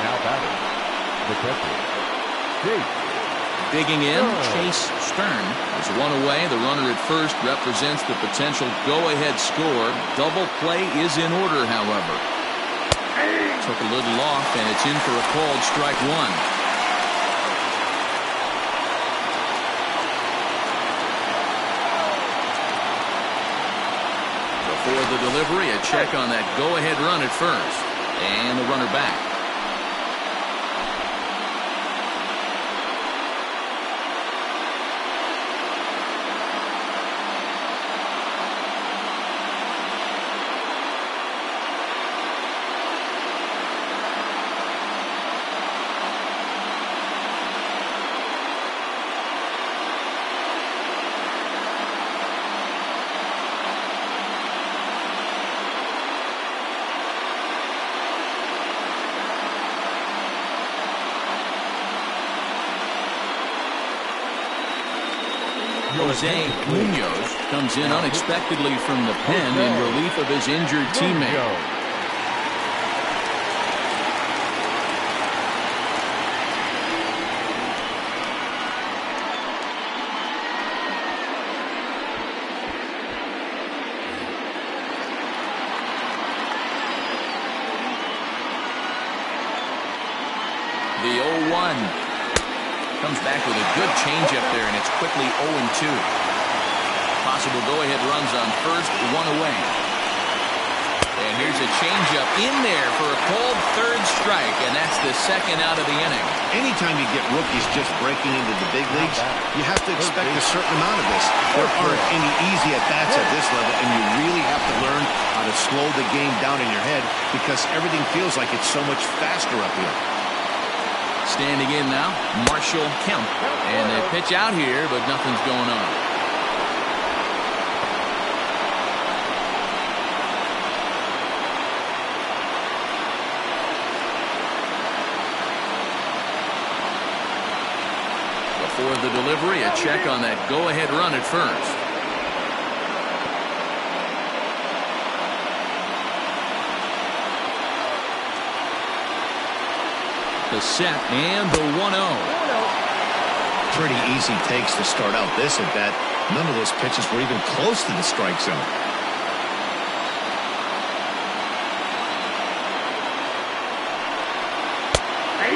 Now batting, the catcher, Chase. Digging in, Chase Stern is 1 away. The runner at first represents the potential go-ahead score. Double play is in order, however. Took a little off, and it's in for a called strike 1. Before the delivery, a check on that go-ahead run at first. And the runner back. Jose Munoz comes in unexpectedly from the pen in relief of his injured teammate. The 0-1. Comes back with a good changeup there, and it's quickly 0-2. Possible go-ahead runs on first, 1 away. And here's a changeup in there for a called third strike, and that's the second out of the inning. Anytime you get rookies just breaking into the big leagues, you have to expect a certain amount of this. There aren't any easy at-bats at this level, and you really have to learn how to slow the game down in your head because everything feels like it's so much faster up here. Standing in now, Marshall Kemp. And they pitch out here, but nothing's going on. Before the delivery, a check on that go-ahead run at first. The set and the 1-0. Pretty easy takes to start out this at bat. None of those pitches were even close to the strike zone.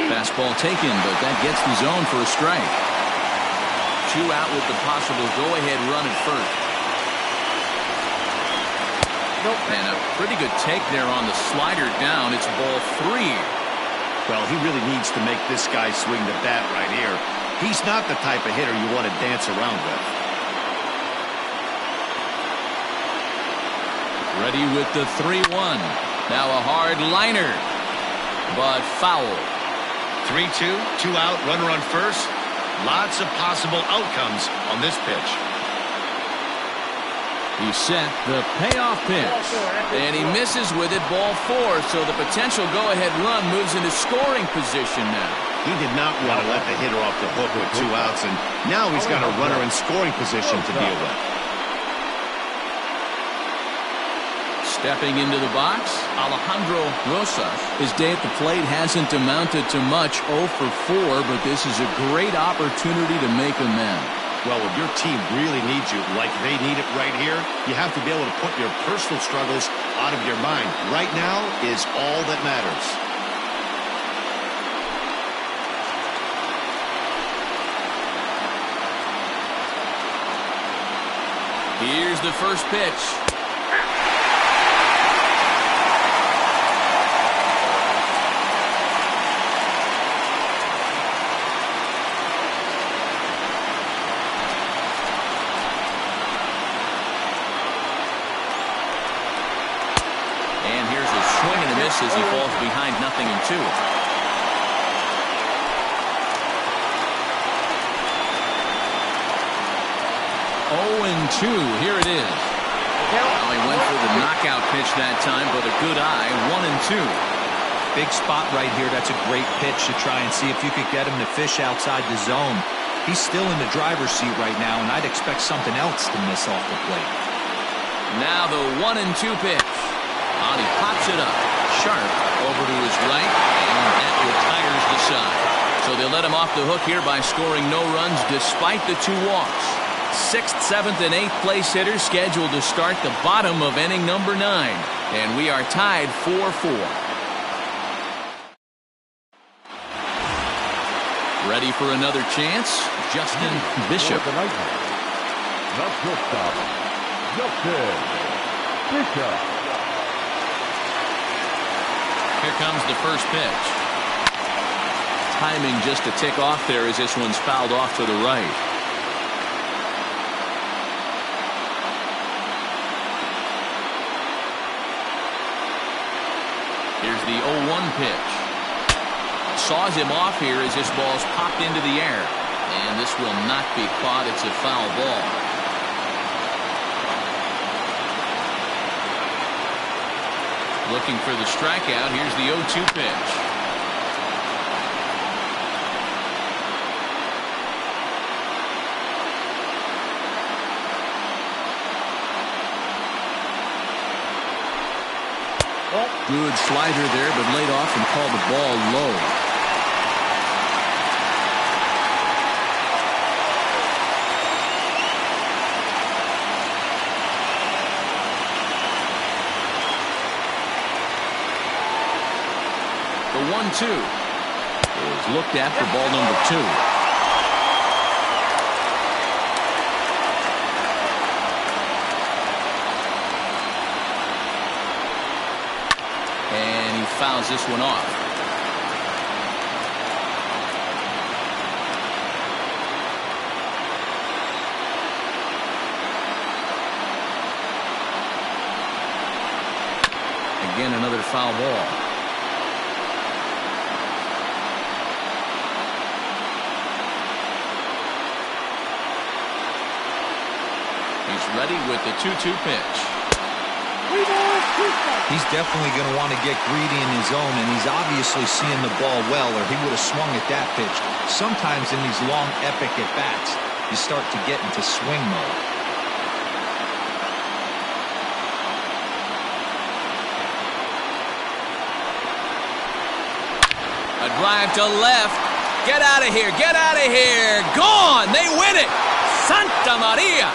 Fastball taken, but that gets the zone for a strike. 2 out with the possible go-ahead run at first. And a pretty good take there on the slider down. It's ball 3. Well, he really needs to make this guy swing the bat right here. He's not the type of hitter you want to dance around with. Ready with the 3-1. Now a hard liner, but foul. 3-2, 2 out, runner on first. Lots of possible outcomes on this pitch. He set the payoff pitch, and he misses with it, ball 4, so the potential go-ahead run moves into scoring position now. He did not want to let the hitter off the hook with 2 outs, and now he's got a runner in scoring position to deal with. Stepping into the box, Alejandro Rosas. His day at the plate hasn't amounted to much, 0 for 4, but this is a great opportunity to make amends. Well, if your team really needs you like they need it right here, you have to be able to put your personal struggles out of your mind. Right now is all that matters. Here's the first pitch. As he falls behind 0-2. 0-2. Here it is. Well, he went for the knockout pitch that time, but a good eye, 1-2. Big spot right here. That's a great pitch to try and see if you could get him to fish outside the zone. He's still in the driver's seat right now, and I'd expect something else to miss off the plate. Now the 1-2 pitch. And he pops it up. Sharp over to his right, and that retires the side. So they let him off the hook here by scoring no runs despite the 2 walks. 6th, 7th, and 8th place hitters scheduled to start the bottom of inning number 9. And we are tied 4-4. Ready for another chance? Justin Bishop. The shortstop, Justin Bishop. Here comes the first pitch. Timing just a tick off there as this one's fouled off to the right. Here's the 0-1 pitch. Saws him off here as this ball's popped into the air. And this will not be caught. It's a foul ball. Looking for the strikeout. Here's the 0-2 pitch. Good slider there, but laid off and called the ball low. The 1-2 is looked at for ball number 2. And he fouls this one off. Again, another foul ball. He's ready with the 2-2 pitch. He's definitely going to want to get greedy in his zone, and he's obviously seeing the ball well, or he would have swung at that pitch. Sometimes in these long, epic at-bats, you start to get into swing mode. A drive to left. Get out of here. Get out of here. Gone. They win it. Santa Maria.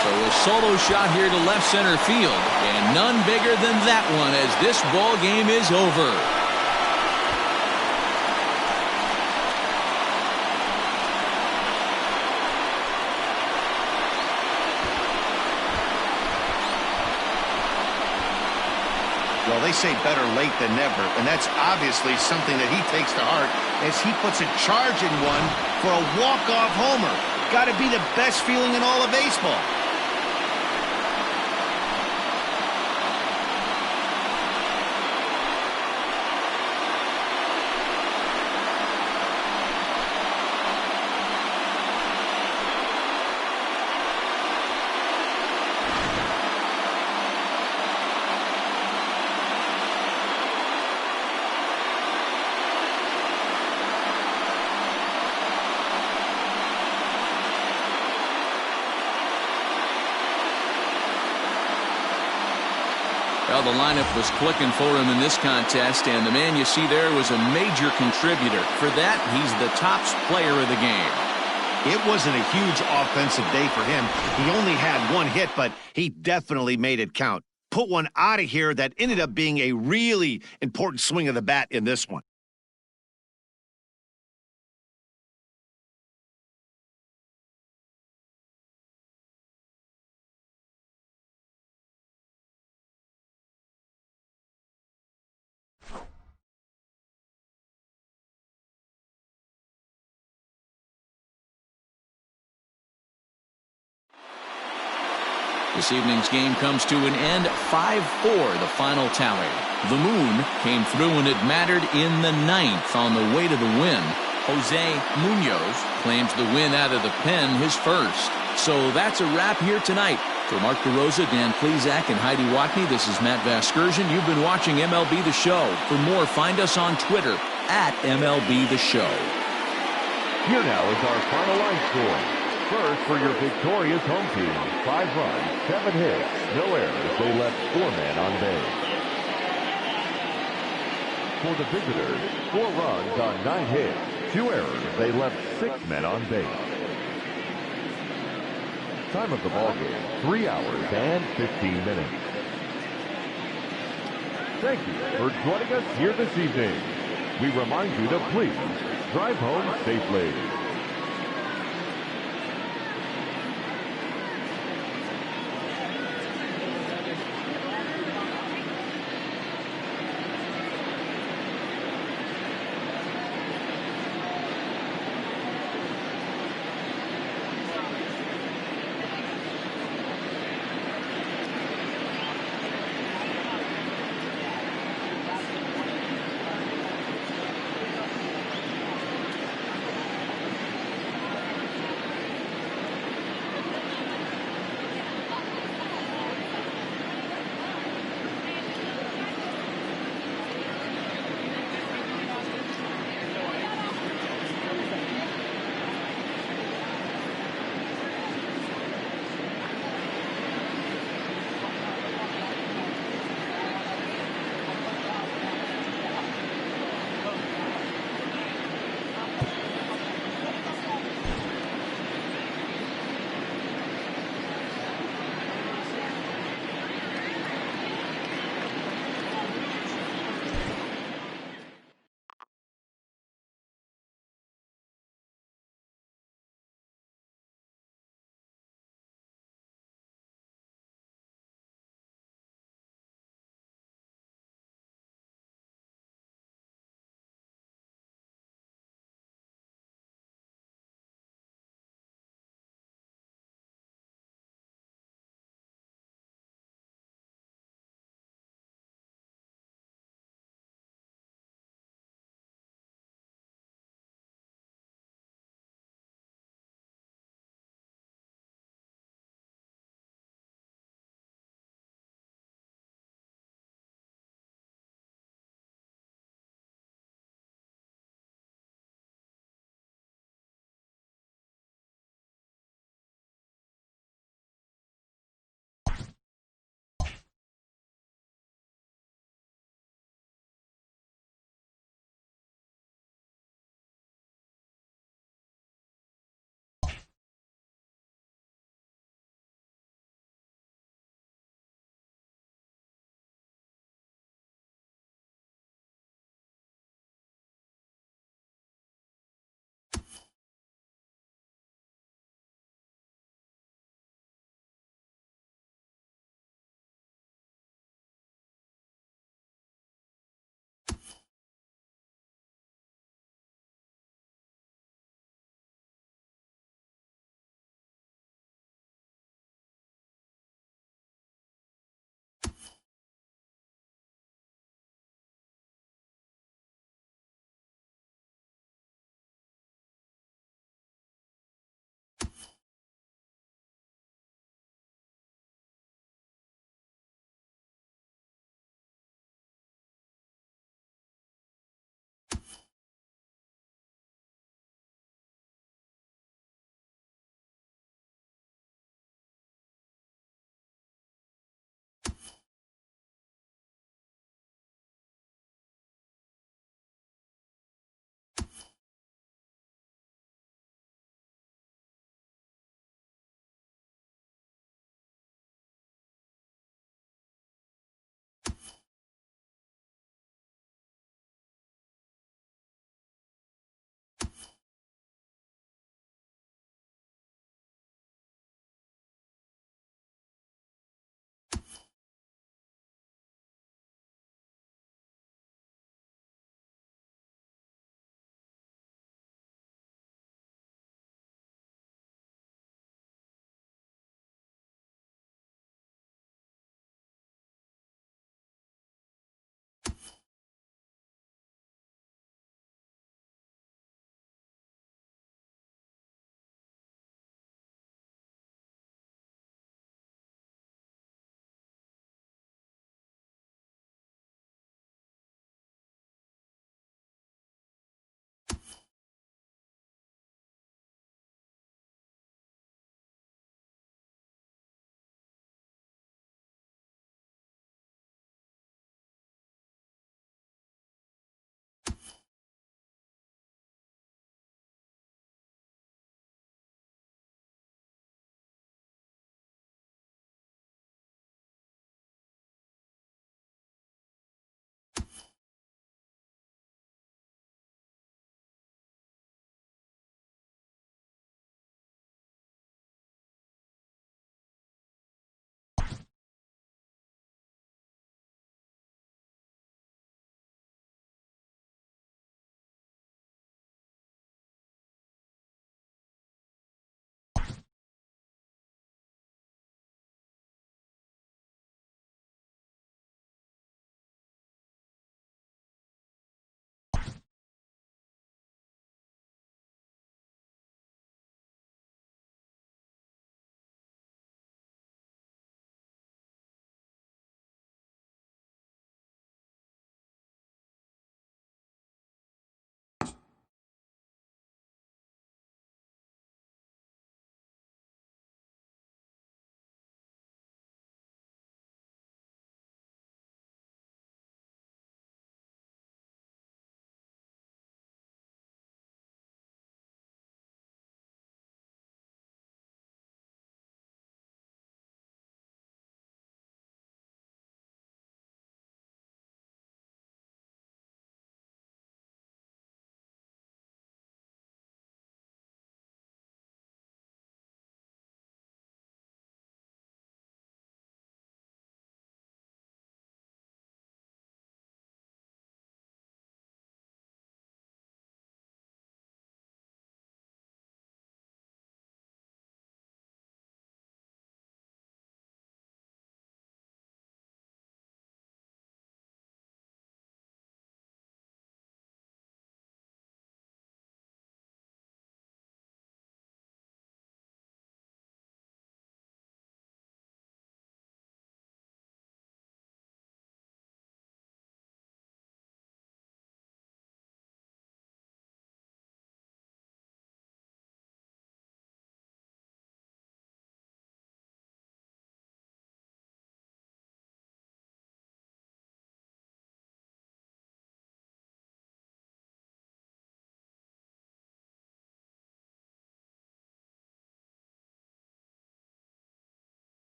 So a solo shot here to left center field, and none bigger than that one as this ball game is over. Well, they say better late than never, and that's obviously something that he takes to heart as he puts a charge in one for a walk-off homer. Got to be the best feeling in all of baseball. Well, the lineup was clicking for him in this contest, and the man you see there was a major contributor. For that, he's the top player of the game. It wasn't a huge offensive day for him. He only had 1 hit, but he definitely made it count. Put one out of here that ended up being a really important swing of the bat in this one. This evening's game comes to an end 5-4, the final tally. The Moon came through when it mattered in the 9th on the way to the win. Jose Munoz claims the win out of the pen, his first. So that's a wrap here tonight. For Mark DeRosa, Dan Plesac, and Heidi Watney, this is Matt Vasgersian. You've been watching MLB The Show. For more, find us on Twitter at MLB The Show. Here now is our final line score. First for your victorious home team, 5 runs, 7 hits, no errors. They left 4 men on base. For the visitors, 4 runs on 9 hits, 2 errors. They left 6 men on base. Time of the ball game, 3 hours and 15 minutes. Thank you for joining us here this evening. We remind you to please drive home safely.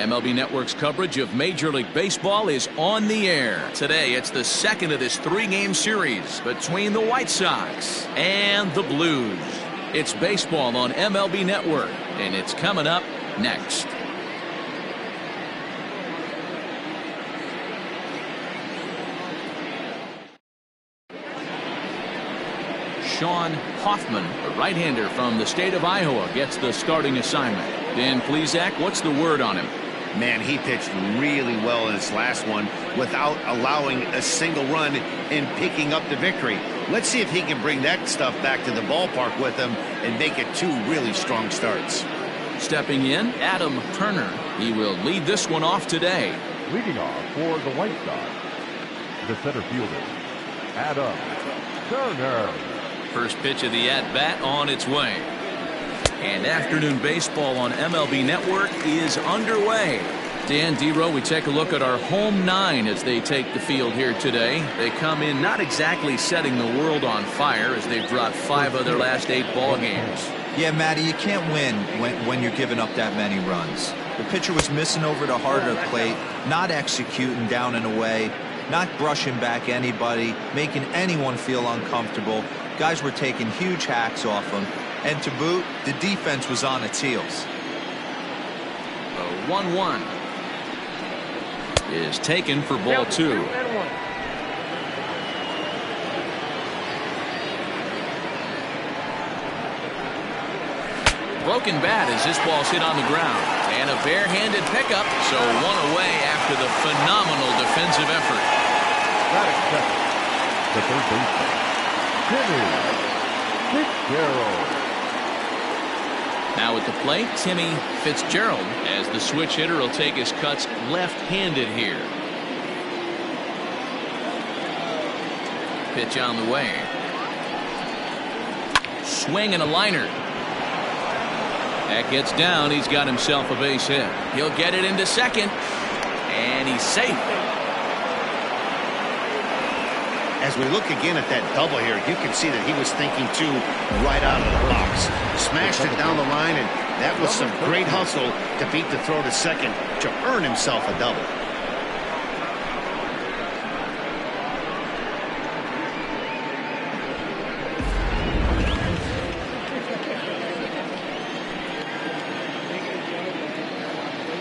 MLB Network's coverage of Major League Baseball is on the air. Today, it's the second of this three-game series between the White Sox and the Blues. It's baseball on MLB Network, and it's coming up next. Sean Hoffman, a right-hander from the state of Iowa, gets the starting assignment. Dan Plesac, what's the word on him? Man, he pitched really well in his last one without allowing a single run and picking up the victory. Let's see if he can bring that stuff back to the ballpark with him and make it two really strong starts. Stepping in, Adam Turner. He will lead this one off today. Leading off for the White Sox, the center fielder, Adam Turner. First pitch of the at-bat on its way. And afternoon baseball on MLB Network is underway. Dan Dero, we take a look at our home nine as they take the field here today. They come in not exactly setting the world on fire as they've dropped 5 of their last 8 ball games. Yeah, Matty, you can't win when you're giving up that many runs. The pitcher was missing over the heart of the plate, not executing down and away, not brushing back anybody, making anyone feel uncomfortable. Guys were taking huge hacks off him. And to boot, the defense was on its heels. The 1-1 is taken for ball 2. Broken bat as this ball's hit on the ground. And a barehanded pickup, so 1 away after the phenomenal defensive effort. The third baseman, Timmy Fitzgerald. Now at the plate, Timmy Fitzgerald, as the switch hitter will take his cuts left-handed here. Pitch on the way. Swing and a liner. That gets down. He's got himself a base hit. He'll get it into second, and he's safe. As we look again at that double here, you can see that he was thinking too right out of the box. Smashed it down the line, and that was some great hustle to beat the throw to second to earn himself a double.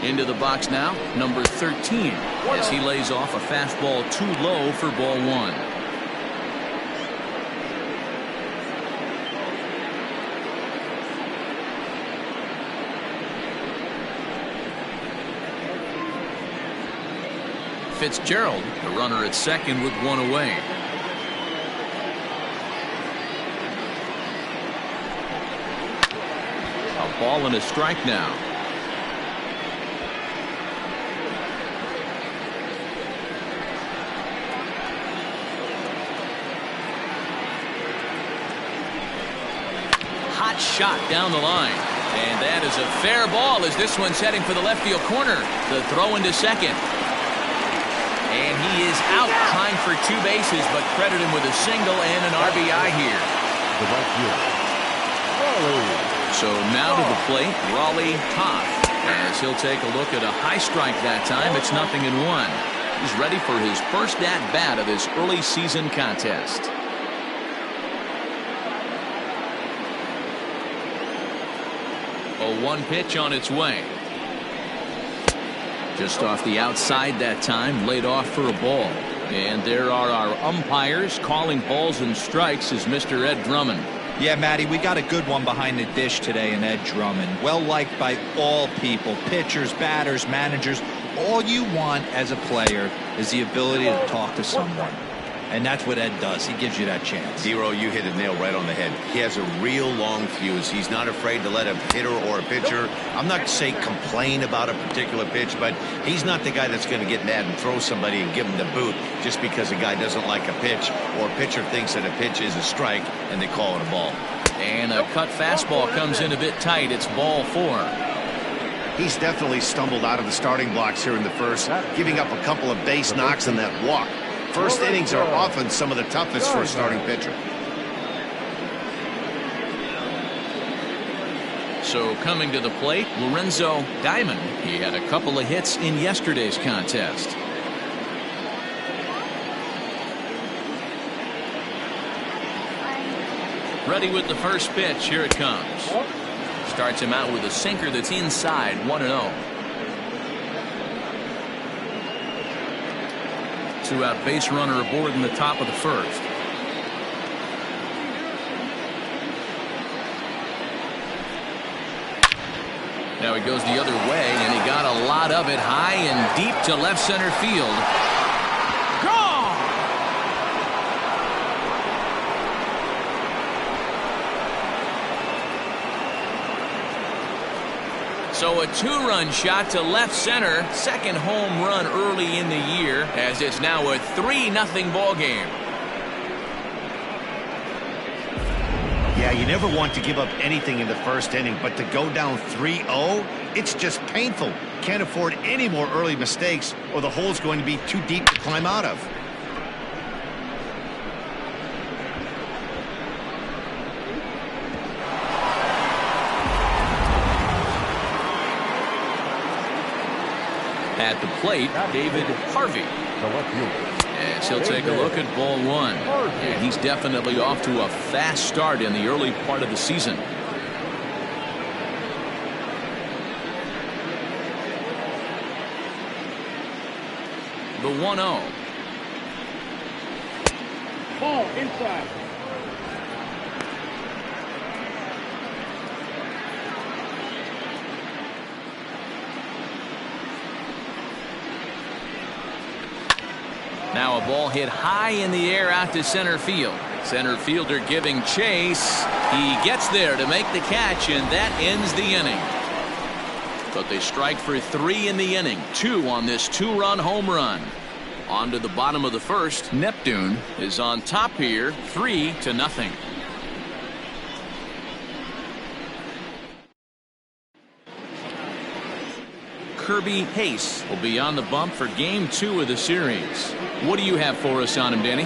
Into the box now, number 13, as he lays off a fastball too low for ball 1. Fitzgerald, the runner at second with 1 away. A ball and a strike now. Hot shot down the line. And that is a fair ball as this one's heading for the left field corner. The throw into second. And he is out trying for 2 bases, but credit him with a single and an RBI here. The right fielder, Raleigh. So now to the plate, Raleigh Toth, as he'll take a look at a high strike that time. It's 0-1. He's ready for his first at-bat of this early season contest. A 1 pitch on its way. Just off the outside that time, laid off for a ball. And there are our umpires calling balls and strikes is Mr. Ed Drummond. Yeah, Matty, we got a good one behind the dish today in Ed Drummond. Well liked by all people, pitchers, batters, managers. All you want as a player is the ability to talk to someone. And that's what Ed does. He gives you that chance. Zero, you hit the nail right on the head. He has a real long fuse. He's not afraid to let a hitter or a pitcher, I'm not to say complain about a particular pitch, but he's not the guy that's going to get mad and throw somebody and give him the boot just because a guy doesn't like a pitch or a pitcher thinks that a pitch is a strike and they call it a ball. And a cut fastball comes in a bit tight. It's ball 4. He's definitely stumbled out of the starting blocks here in the first, giving up a couple of base knocks and that walk. First innings are often some of the toughest for a starting pitcher. So coming to the plate, Lorenzo Diamond. He had a couple of hits in yesterday's contest. Ready with the first pitch. Here it comes. Starts him out with a sinker that's inside, 1-0. 2-out base runner aboard in the top of the first. Now he goes the other way, and he got a lot of it high and deep to left center field. Gone! So a two-run shot to left center. Second home run early in the year, as it's now a 3-0 ball game. Yeah, you never want to give up anything in the first inning, but to go down 3-0, it's just painful. Can't afford any more early mistakes, or the hole's going to be too deep to climb out of. At the plate, David Harvey. As he'll take a look at ball one. And he's definitely off to a fast start in the early part of the season. The 1-0. Ball inside. Now a ball hit high in the air out to center field. Center fielder giving chase. He gets there to make the catch, and that ends the inning. But they strike for 3 in the inning. 2 on this 2-run home run. On to the bottom of the first. Neptune is on top here, 3-0. Kirby Hayes will be on the bump for game 2 of the series. What do you have for us on him, Danny?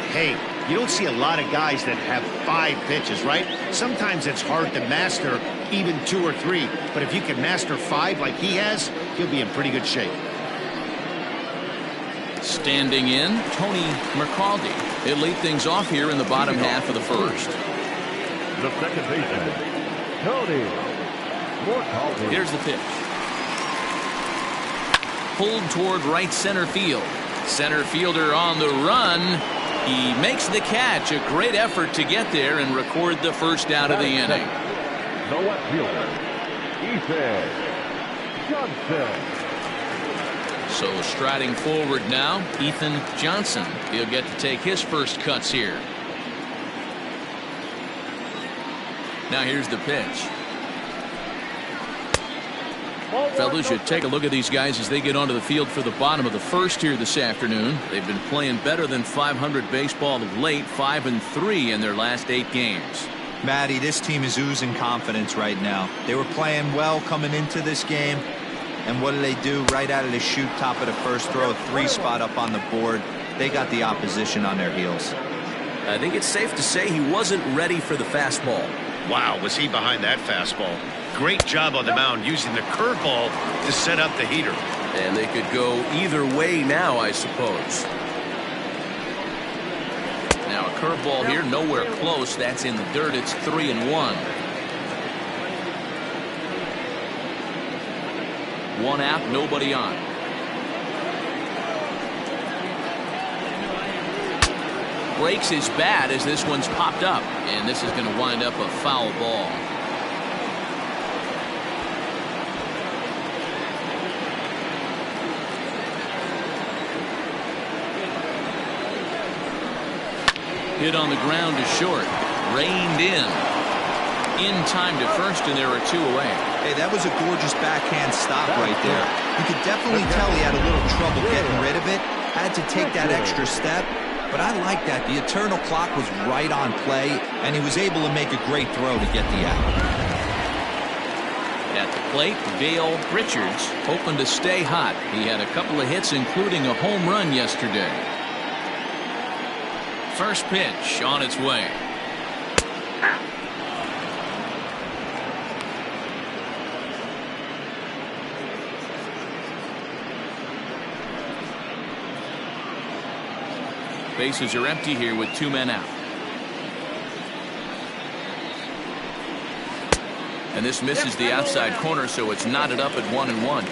Hey, you don't see a lot of guys that have 5 pitches, right? Sometimes it's hard to master even 2 or 3, but if you can master 5 like he has, he'll be in pretty good shape. Standing in, Tony McCaldy. He'll lead things off here in the bottom half of the first. The second baseman, Tony McCaldy. Here's the pitch. Pulled toward right center field. Center fielder on the run. He makes the catch. A great effort to get there and record the first out of the inning. The left fielder, Ethan Johnson. So striding forward now, Ethan Johnson. He'll get to take his first cuts here. Now here's the pitch. Fellas, you take a look at these guys as they get onto the field for the bottom of the first here this afternoon. They've been playing better than .500 baseball of late, 5-3 in their last 8 games. Matty, this team is oozing confidence right now. They were playing well coming into this game. And what do they do? Right out of the chute, top of the first, throw a 3 spot up on the board. They got the opposition on their heels. I think it's safe to say he wasn't ready for the fastball. Wow, was he behind that fastball. Great job on the mound using the curveball to set up the heater. And they could go either way now, I suppose. Now a curveball here, nowhere close. That's in the dirt. It's 3-1. 1 out, nobody on. Breaks his bat as this one's popped up, and this is going to wind up a foul ball. Hit on the ground to short. Reined in time to first, and there are 2 away. Hey, that was a gorgeous backhand stop right there. You could definitely tell he had a little trouble getting rid of it. Had to take that extra step. But I like that. The eternal clock was right on play, and he was able to make a great throw to get the out. At the plate, Dale Richards hoping to stay hot. He had a couple of hits, including a home run yesterday. First pitch on its way. Bases are empty here with 2 men out. And this misses the outside corner, so it's knotted up at 1-1.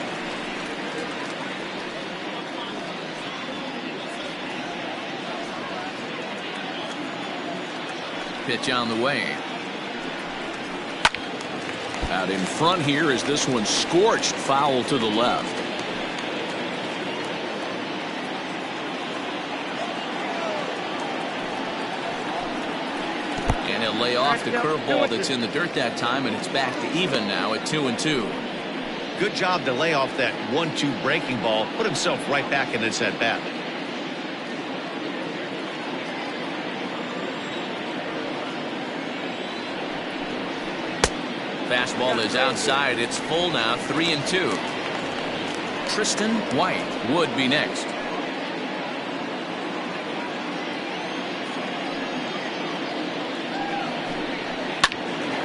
Pitch on the way. Out in front here is this one scorched foul to the left. And he'll lay off the curveball that's in the dirt that time, and it's back to even now at 2-2. Good job to lay off that 1-2 breaking ball. Put himself right back in this at bat. Fastball is outside. It's full now. 3-2. Tristan White would be next.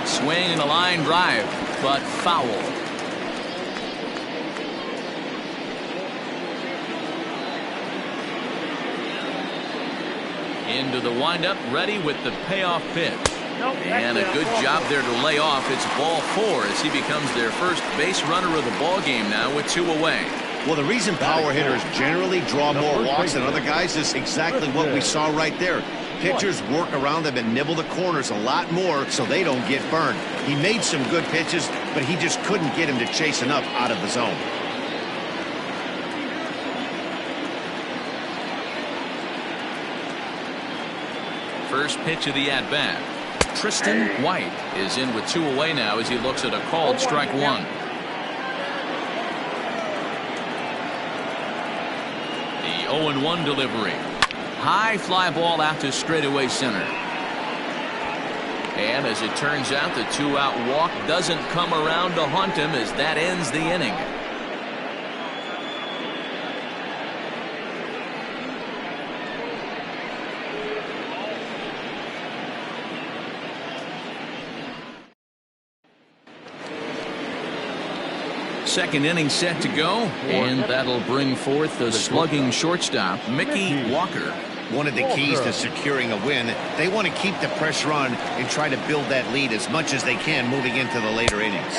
Swing and a line drive, but foul. Into the windup, ready with the payoff pitch. And a good job there to lay off. It's ball 4 as he becomes their first base runner of the ball game now with 2 away. Well, the reason power hitters generally draw more walks than other guys is exactly what we saw right there. Pitchers work around them and nibble the corners a lot more so they don't get burned. He made some good pitches, but he just couldn't get him to chase enough out of the zone. First pitch of the at-bat. Tristan White is in with 2 away now as he looks at a called strike 1. The 0-1 delivery. High fly ball out to straightaway center. And as it turns out, the 2-out walk doesn't come around to haunt him as that ends the inning. Second inning set to go, and that'll bring forth the slugging shortstop, Mickey Walker. One of the keys to securing a win, they want to keep the pressure on and try to build that lead as much as they can moving into the later innings.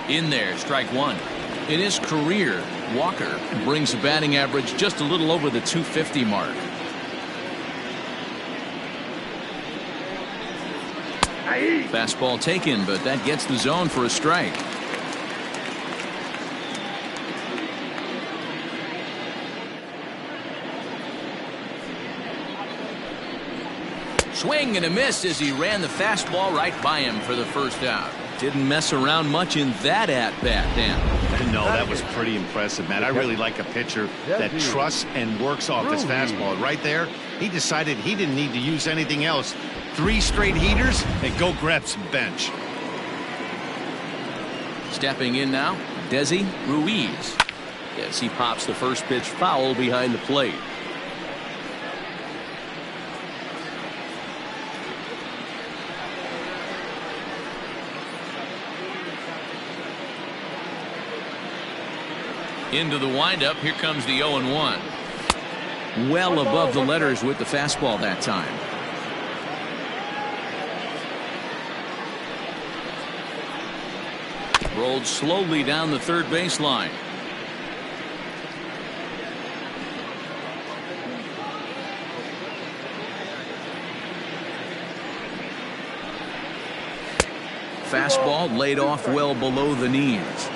In there, strike 1. In his career, Walker brings a batting average just a little over the 250 mark. Fastball taken, but that gets the zone for a strike. Swing and a miss as he ran the fastball right by him for the first out. Didn't mess around much in that at-bat, Dan. No, that was pretty impressive, man. I really like a pitcher that trusts and works off this fastball. Right there, he decided he didn't need to use anything else. 3 straight heaters and go grab some bench. Stepping in now, Desi Ruiz. Yes, he pops the first pitch foul behind the plate. Into the windup. Here comes the 0-1. Well above the letters with the fastball that time. Rolled slowly down the third baseline. Fastball laid off well below the knees.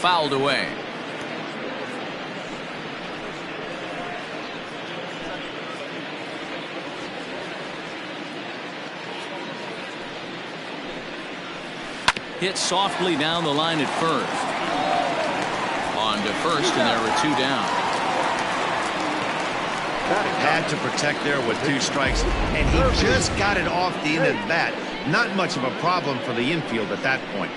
Fouled away. Hit softly down the line at first. On to first, and there were 2 down. Had to protect there with 2 strikes, and he just got it off the end of the bat. Not much of a problem for the infield at that point.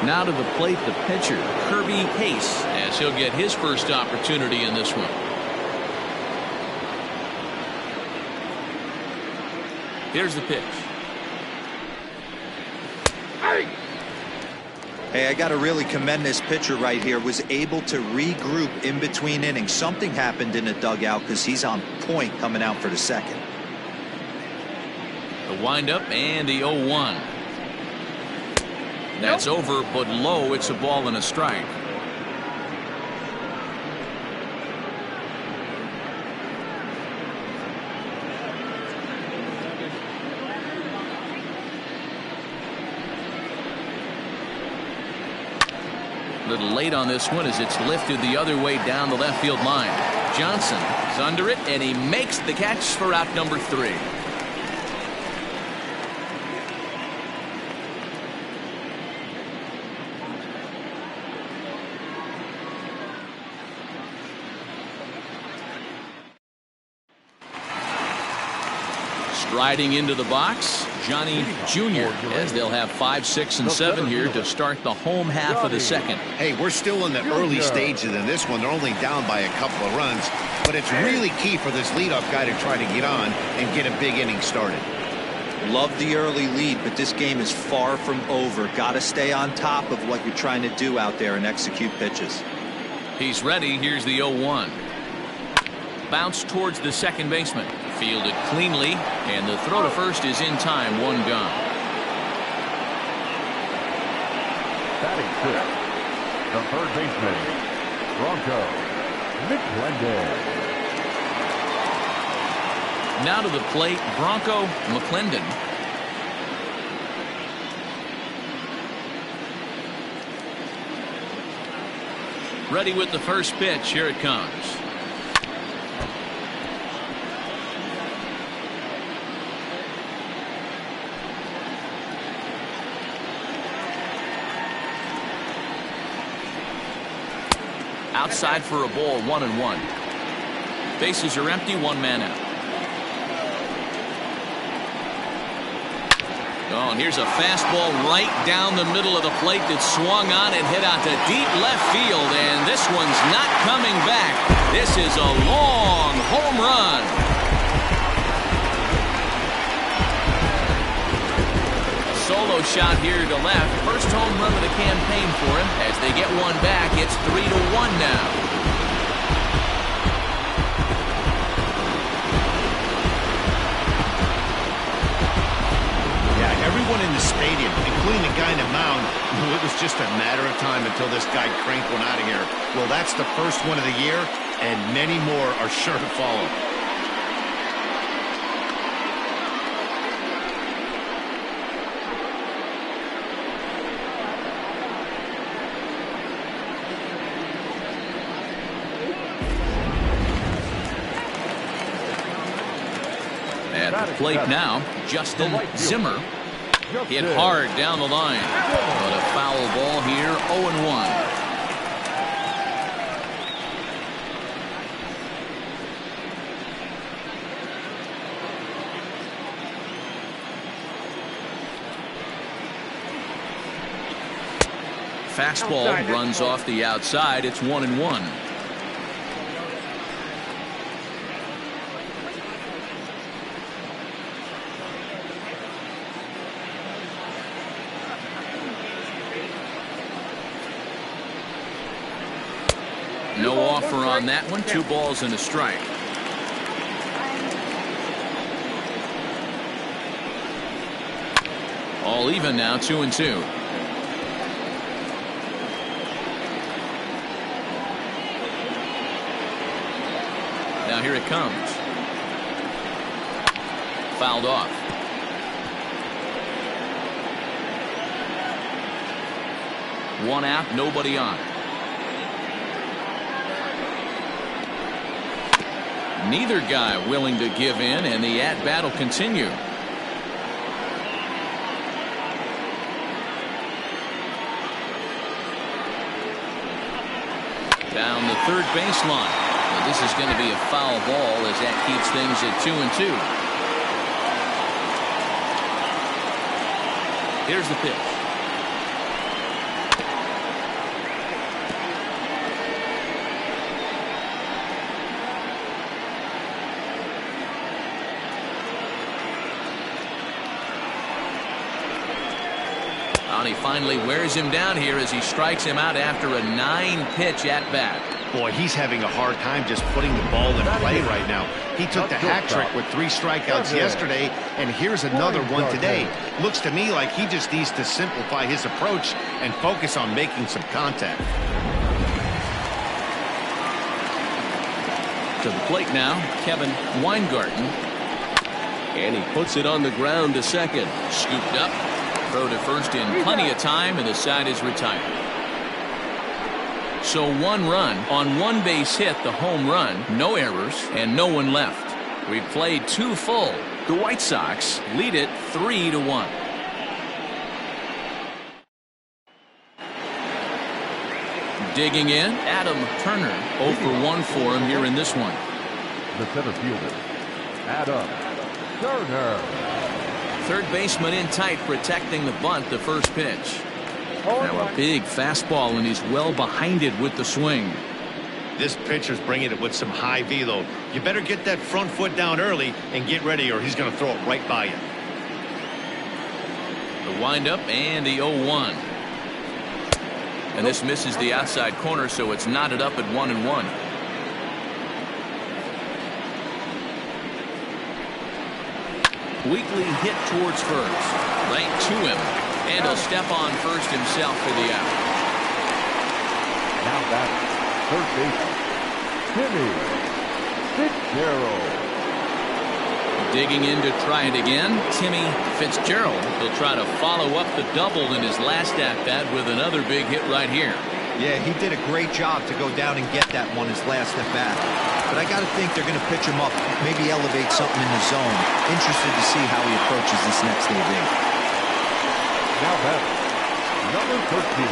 Now to the plate, the pitcher, Kirby Case, as he'll get his first opportunity in this one. Here's the pitch. Hey, I got to really commend this pitcher right here. Was able to regroup in between innings. Something happened in the dugout because he's on point coming out for the second. The windup and the 0-1. That's over, but low. It's a ball and a strike. A little late on this one as it's lifted the other way down the left field line. Johnson is under it, and he makes the catch for out number 3. Striding into the box, Johnny Jr., as they'll have 5, 6, and 7 here to start the home half of the second. Hey, we're still in the early stages in this one. They're only down by a couple of runs, but it's really key for this leadoff guy to try to get on and get a big inning started. Love the early lead, but this game is far from over. Got to stay on top of what you're trying to do out there and execute pitches. He's ready. Here's the 0-1. Bounce towards the second baseman. Fielded cleanly, and the throw to first is in time. 1 gone. Batting fifth, the third baseman, Bronco McClendon. Now to the plate, Bronco McClendon. Ready with the first pitch. Here it comes. Outside for a ball, 1-1. Bases are empty, 1 man out. Oh, and here's a fastball right down the middle of the plate that swung on and hit out to deep left field, and this one's not coming back. This is a long home run. A solo shot here to left. First home run of the campaign for him. As they get one back, it's 3-1 now. Everyone in the stadium, including the guy in the mound, knew it was just a matter of time until this guy cranked one out of here. Well, that's the first one of the year, and many more are sure to follow. At the plate now, Justin Zimmer. Hit hard down the line. But a foul ball here, 0-1. Fastball runs off the outside. It's 1-1. No offer on that one. 2 balls and a strike. All even now, 2-2. Now here it comes. Fouled off. One out, nobody on. Neither guy willing to give in, and the at-bat will continue. Down the third baseline. Now this is going to be a foul ball as that keeps things at 2-2. Here's the pitch. And he finally wears him down here as he strikes him out after a 9-pitch at bat. Boy, he's having a hard time just putting the ball in play right now. He took the hat trick with 3 strikeouts yesterday, and here's another one today. Looks to me like he just needs to simplify his approach and focus on making some contact. To the plate now, Kevin Weingarten. And he puts it on the ground to second. Scooped up. Throw to first in plenty of time, and the side is retired. So 1 run on 1 base hit, the home run, no errors, and no one left. We've played 2 full. The White Sox lead it 3-1. Digging in, Adam Turner. 0 for 1 for him here in this one. The center fielder, Adam Turner. Third baseman in tight, protecting the bunt, the first pitch. Now a big fastball, and he's well behind it with the swing. This pitcher's bringing it with some high velo. You better get that front foot down early and get ready, or he's going to throw it right by you. The windup and the 0-1. And this misses the outside corner, so it's knotted up at 1-1. Weekly hit towards first. Right to him. And he'll step on first himself for the out. Now back, third baseman, Timmy Fitzgerald. Digging in to try it again, Timmy Fitzgerald. He'll try to follow up the double in his last at-bat with another big hit right here. Yeah, he did a great job to go down and get that one his last at-bat. But I got to think they're going to pitch him up, maybe elevate something in the zone. Interested to see how he approaches this next AB. Now back, number 13.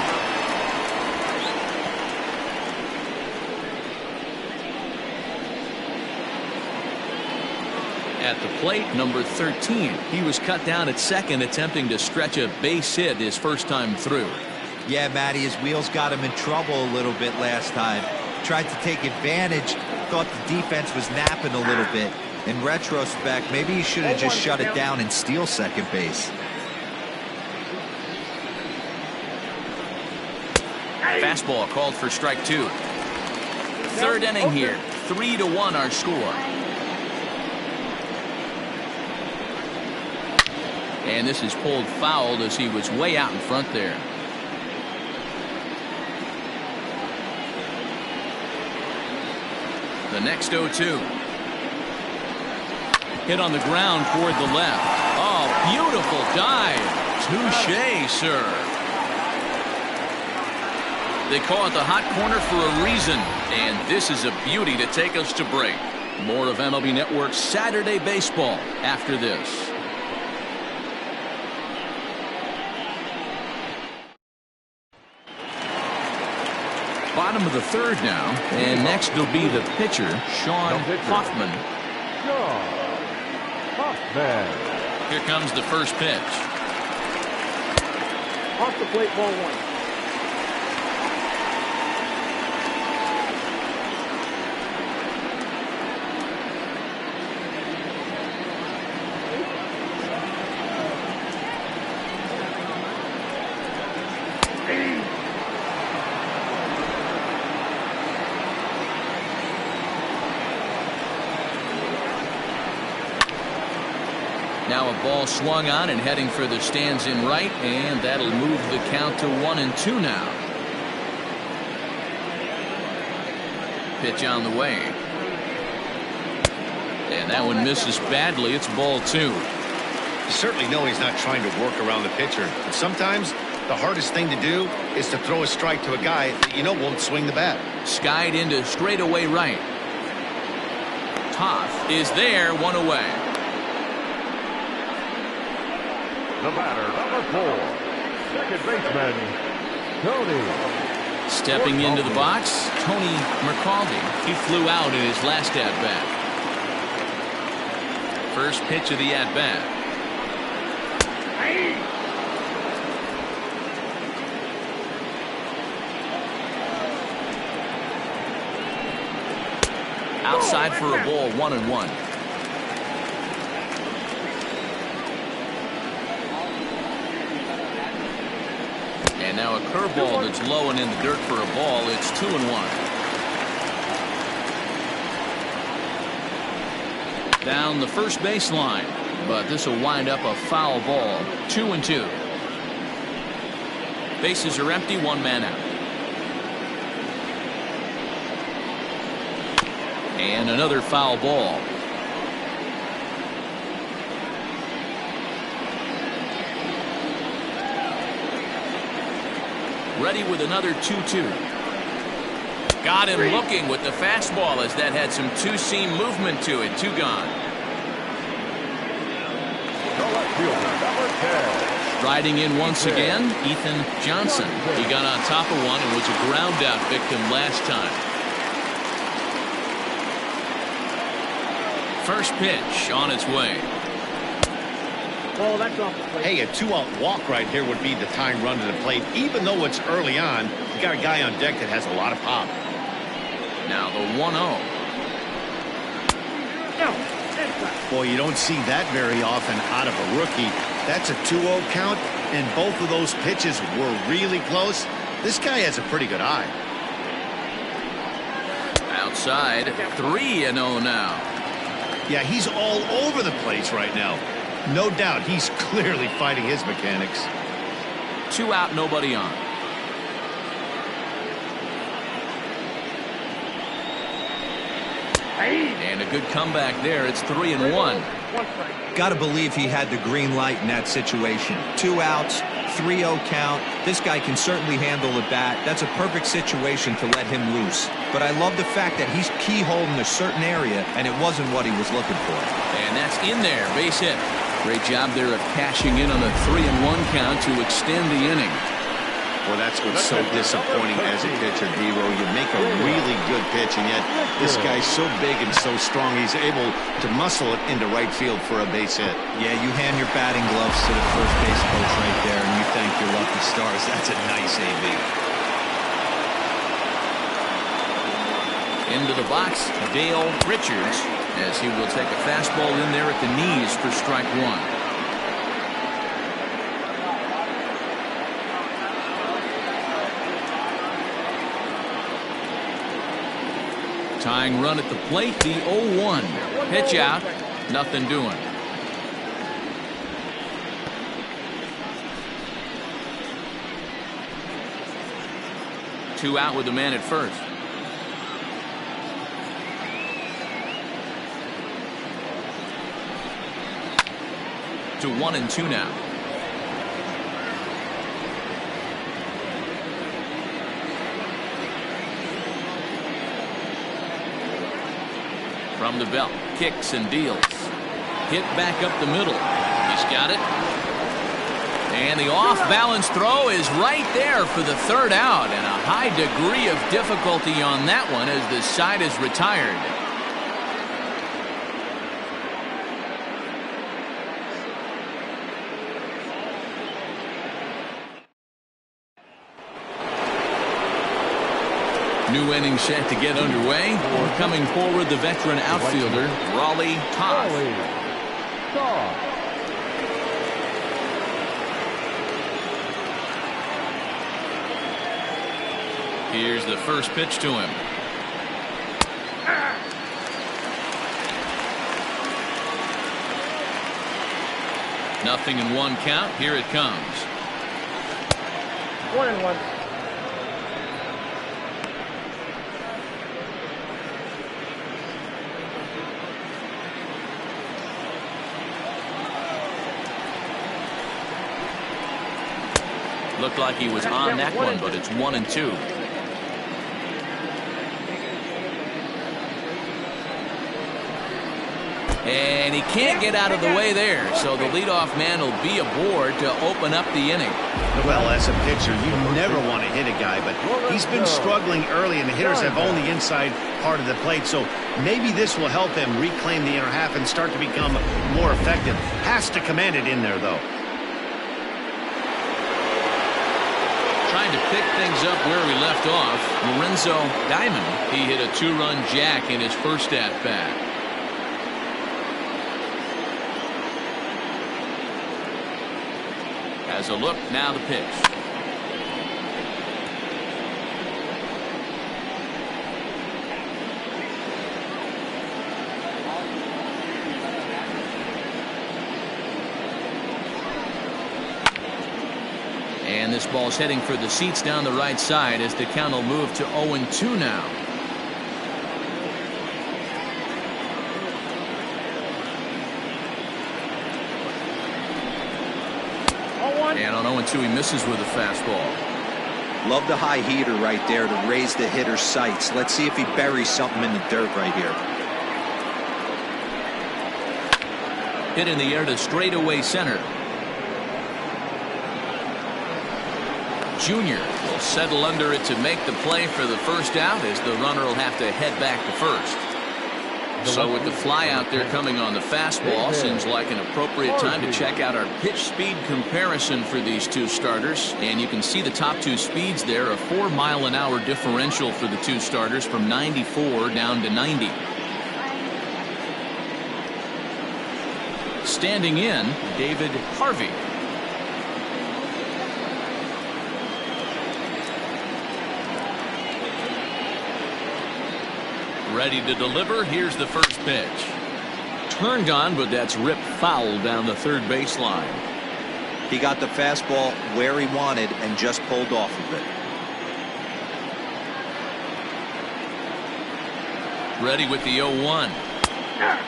At the plate, number 13. He was cut down at second, attempting to stretch a base hit his first time through. Yeah, Matty, his wheels got him in trouble a little bit last time. Tried to take advantage, thought the defense was napping a little bit. In retrospect, maybe he should have just shut it down and steal second base. Fastball called for strike 2. Third inning here. 3-1 our score. And this is pulled foul as he was way out in front there. The next 0-2. Hit on the ground toward the left. Oh, beautiful dive. Touché, sir. They call it the hot corner for a reason. And this is a beauty to take us to break. More of MLB Network's Saturday Baseball after this. Bottom of the third now, and next will be the pitcher, Sean Hoffman. Here comes the first pitch. Off the plate, ball 1. Now a ball swung on and heading for the stands in right, and that'll move the count to 1-2 now. Pitch on the way. And that one misses badly. It's ball 2. You certainly know he's not trying to work around the pitcher. But sometimes the hardest thing to do is to throw a strike to a guy that you know won't swing the bat. Skied into straightaway right. Toth is there, 1 away. The batter, number 4, second baseman, Tony. Stepping into the box, Tony McCaldy. He flew out in his last at-bat. First pitch of the at-bat. Outside for a ball, 1-1. now a curveball that's low and in the dirt for a ball. It's 2-1. Down the first baseline, but this will wind up a foul ball. 2-2. Bases are empty, one man out. And another foul ball. Ready with another 2-2. Got him looking with the fastball as that had some two-seam movement to it. 2 gone. Riding in once again, Ethan Johnson. He got on top of one and was a ground out victim last time. First pitch on its way. Oh, that's off the plate. Hey, a 2-out walk right here would be the tying run to the plate. Even though it's early on, you got a guy on deck that has a lot of pop. Now the 1-0. Boy, you don't see that very often out of a rookie. That's a 2-0 count, and both of those pitches were really close. This guy has a pretty good eye. Outside, 3-0 now. Yeah, he's all over the place right now. No doubt he's clearly fighting his mechanics. 2 out, nobody on. And a good comeback there. It's 3-1. Got to believe he had the green light in that situation. 2 outs, 3-0 count. This guy can certainly handle the bat. That's a perfect situation to let him loose. But I love the fact that he's keyholing a certain area, and it wasn't what he was looking for. And that's in there. Base hit. Great job there of cashing in on a 3-1 count to extend the inning. Well, that's what's so disappointing as a pitcher, D-Row. You make a really good pitch, and yet this guy's so big and so strong, he's able to muscle it into right field for a base hit. Yeah, you hand your batting gloves to the first base coach right there, and you thank your lucky stars. That's a nice AB. Into the box, Dale Richards, as he will take a fastball in there at the knees for strike 1. Tying run at the plate, the 0-1. Pitch out, nothing doing. Two out with the man at first. To 1-2 now. From the belt, kicks and deals. Hit back up the middle. He's got it. And the off-balance throw is right there for the 3rd out, and a high degree of difficulty on that one as the side is retired. New inning set to get underway. Coming forward, the veteran outfielder, Raleigh Toth. Here's the first pitch to him. Nothing in 1 count. Here it comes. 1-1. Looked like he was on that one, but it's 1-2. And he can't get out of the way there, so the leadoff man will be aboard to open up the inning. Well, as a pitcher, you never want to hit a guy, but he's been struggling early, and the hitters have only inside part of the plate, so maybe this will help him reclaim the inner half and start to become more effective. Has to command it in there, though. Trying to pick things up where we left off, Lorenzo Diamond. He hit a 2-run jack in his first at-bat. As a look, now the pitch. And this ball's heading for the seats down the right side as the count will move to 0-2 now. And on 0-2 he misses with a fastball. Love the high heater right there to raise the hitter's sights. Let's see if he buries something in the dirt right here. Hit in the air to straightaway center. Junior will settle under it to make the play for the first out as the runner will have to head back to first. So with the fly out there coming on the fastball, seems like an appropriate time to check out our pitch speed comparison for these two starters. And you can see the top two speeds there, a 4-mile-an-hour differential for the two starters from 94 down to 90. Standing in, David Harvey. Ready to deliver. Here's the first pitch. Turned on, but that's ripped foul down the third baseline. He got the fastball where he wanted and just pulled off of it. Ready with the 0-1.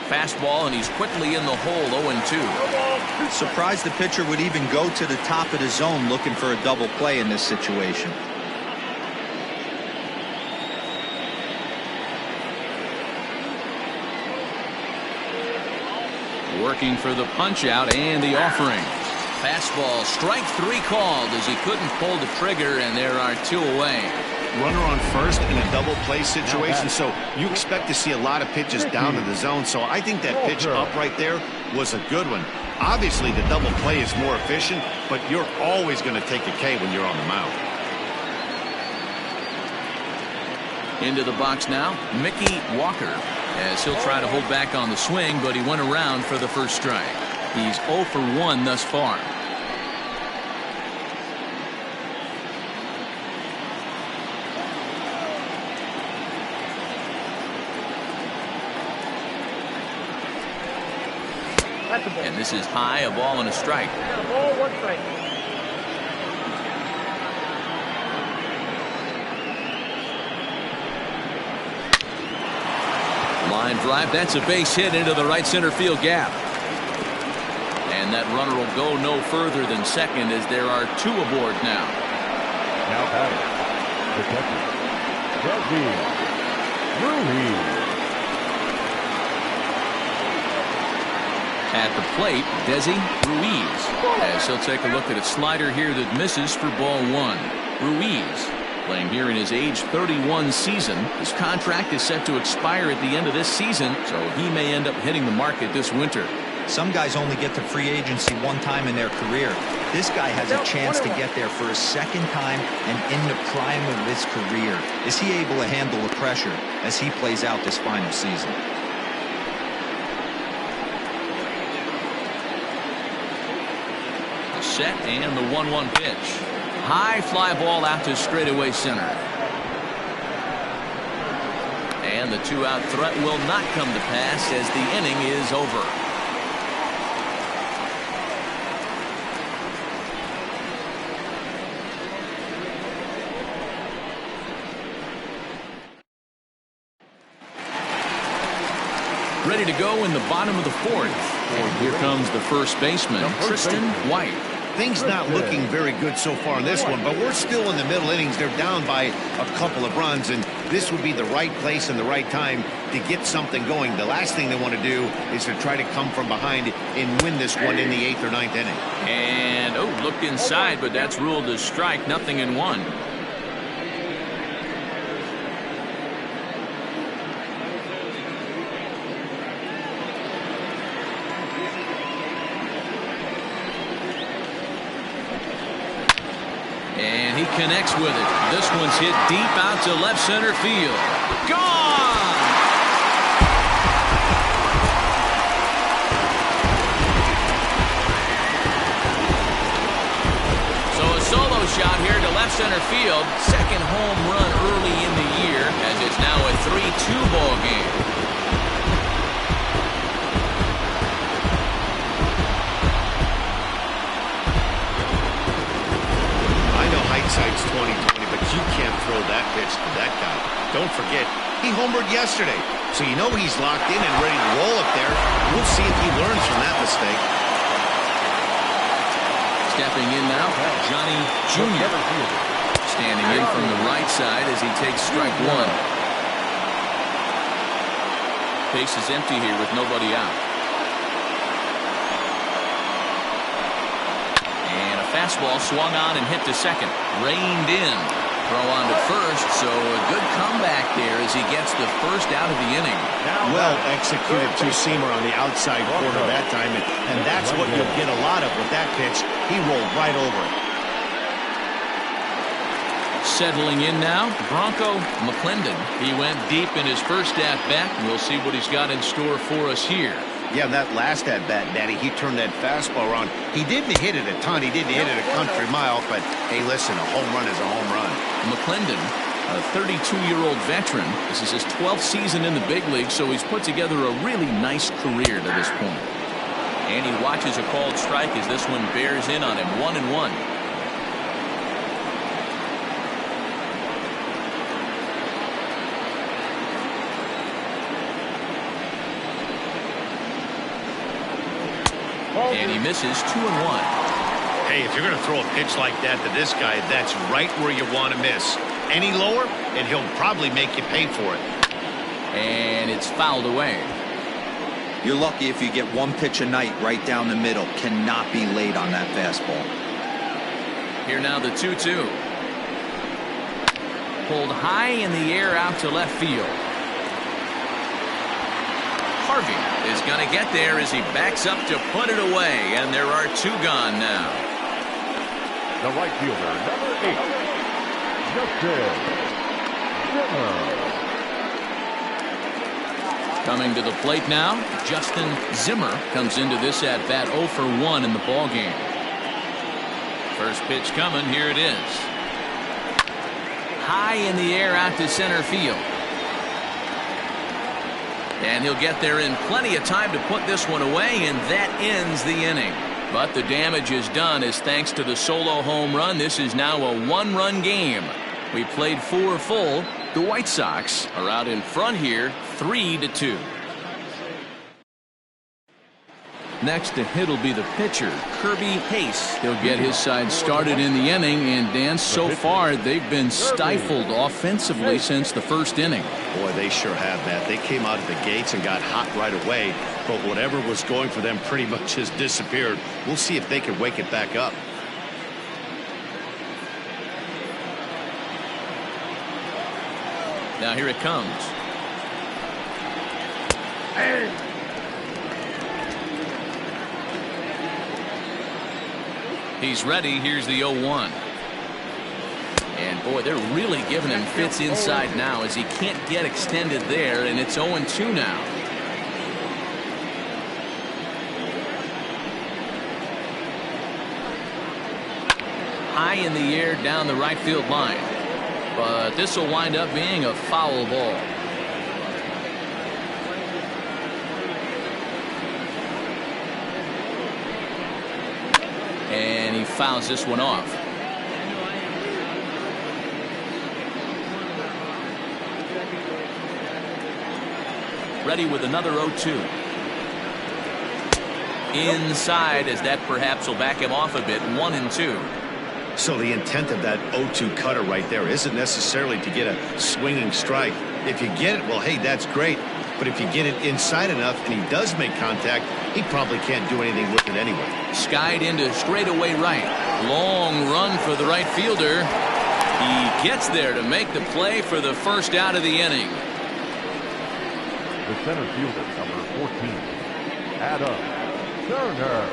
Fastball, and he's quickly in the hole. 0-2. Surprised the pitcher would even go to the top of the zone looking for a double play in this situation. Working for the punch out and the offering. Fastball, strike 3 called as he couldn't pull the trigger, and there are 2 away. Runner on first in a double play situation, so you expect to see a lot of pitches down to the zone. So I think that pitch up right there was a good one. Obviously the double play is more efficient, but you're always going to take a K when you're on the mound. Into the box now, Mickey Walker, as he'll try to hold back on the swing, but he went around for the first strike. He's 0 for 1 thus far. And this is high, a ball and a strike. Ball, 1 strike. Line drive, that's a base hit into the right center field gap. And that runner will go no further than second as there are 2 aboard now. Now batting, the catcher, Desi Ruiz. At the plate, Desi Ruiz, as he'll take a look at a slider here that misses for ball 1. Ruiz playing here in his age 31 season. His contract is set to expire at the end of this season, so he may end up hitting the market this winter. Some guys only get to free agency 1 time in their career. This guy has a chance to get there for a second time and in the prime of his career. Is he able to handle the pressure as he plays out this final season? The set and the 1-1 pitch. High fly ball out to straightaway center. And the 2-out threat will not come to pass as the inning is over. Ready to go in the bottom of the 4th. And here comes the first baseman, Tristan White. Things not looking very good so far in this one, but we're still in the middle innings. They're down by a couple of runs, and this would be the right place and the right time to get something going. The last thing they want to do is to try to come from behind and win this one in the 8th or 9th inning. And, looked inside, but that's ruled as strike, nothing in 1. And he connects with it. This one's hit deep out to left center field. Gone! So a solo shot here to left center field. Second home run early in the year, as it's now a 3-2 ball game. Hindsight's 20/20, but you can't throw that pitch to that guy. Don't forget, he homered yesterday, so you know he's locked in and ready to roll up there. We'll see if he learns from that mistake. Stepping in now, Johnny Jr. Standing in from the right side as he takes strike one. Base is empty here with nobody out. And a fastball swung on and hit to second. Reined in. Throw on to first, so a good comeback there as he gets the first out of the inning. Well executed two-seamer on the outside corner that time, and that's what you'll get a lot of with that pitch. He rolled right over it. Settling in now, Bronco McClendon. He went deep in his first at-bat. We'll see what he's got in store for us here. Yeah, that last at-bat, Daddy, he turned that fastball around. He didn't hit it a ton. He didn't hit it a country mile, but, hey, listen, a home run is a home run. McClendon, a 32-year-old veteran. This is his 12th season in the big league, so he's put together a really nice career to this point. And he watches a called strike as this one bears in on him. 1-1. And he misses 2-1. Hey, if you're going to throw a pitch like that to this guy, that's right where you want to miss. Any lower, and he'll probably make you pay for it. And it's fouled away. You're lucky if you get one pitch a night right down the middle. Cannot be late on that fastball. Here now the 2-2. Pulled high in the air out to left field. Harvey is going to get there as he backs up to put it away, and there are two gone now. The right fielder, number 8, Justin Zimmer. Coming to the plate now, Justin Zimmer comes into this at-bat 0 for 1 in the ballgame. First pitch coming, here it is. High in the air out to center field. And he'll get there in plenty of time to put this one away, and that ends the inning. But the damage is done as thanks to the solo home run, this is now a one-run game. We played 4 full. The White Sox are out in front here, 3-2. Next to hit will be the pitcher, Kirby Pace. He'll get his side started in the inning, and Dan, so far they've been stifled offensively since the first inning. Boy, they sure have, Matt. They came out of the gates and got hot right away, but whatever was going for them pretty much has disappeared. We'll see if they can wake it back up. Now here it comes. He's ready. Here's the 0-1. And boy, they're really giving him fits inside now as he can't get extended there, and it's 0-2 now. High in the air down the right field line. But this will wind up being a foul ball. And he fouls this one off. Ready with another 0-2. Inside, as that perhaps will back him off a bit. 1-2. So the intent of that 0-2 cutter right there isn't necessarily to get a swinging strike. If you get it, well, hey, that's great. But if you get it inside enough and he does make contact, he probably can't do anything with it anyway. Skied into straightaway right. Long run for the right fielder. He gets there to make the play for the first out of the inning. The center fielder, number 14, Adam Turner.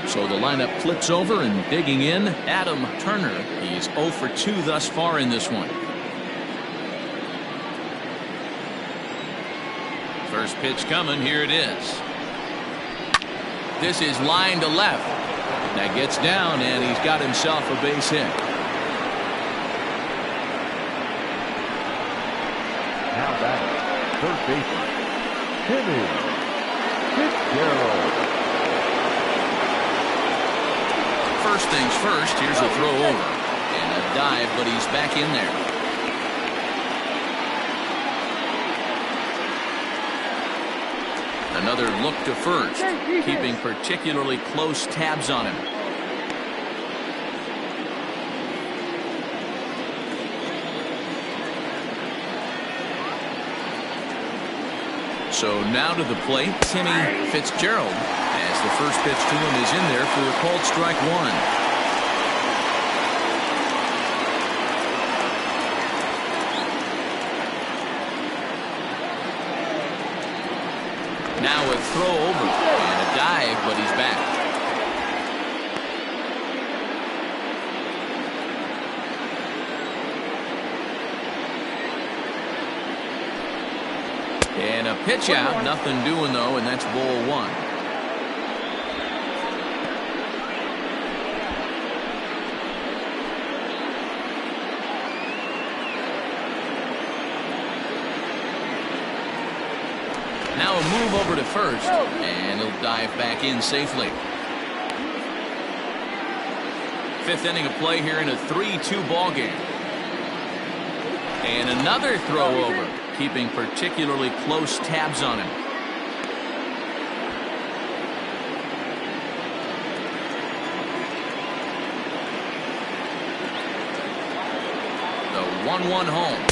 So the lineup flips over, and digging in, Adam Turner. He's 0 for 2 thus far in this one. First pitch coming. Here it is. This is line to left. That gets down, and he's got himself a base hit. Now back, third baseman, Timmy Fitzgerald. first things first, here's a throw over. And a dive, but he's back in there. Another look to first, keeping particularly close tabs on him. So now to the plate, Timmy Fitzgerald, as the first pitch to him is in there for a called strike one. Now a throw over and a dive, but he's back. And a pitch out, nothing doing though, and that's ball one. Now a move over to first, and he'll dive back in safely. Fifth inning of play here in a 3-2 ball game. And another throw over, keeping particularly close tabs on him. The 1-1 home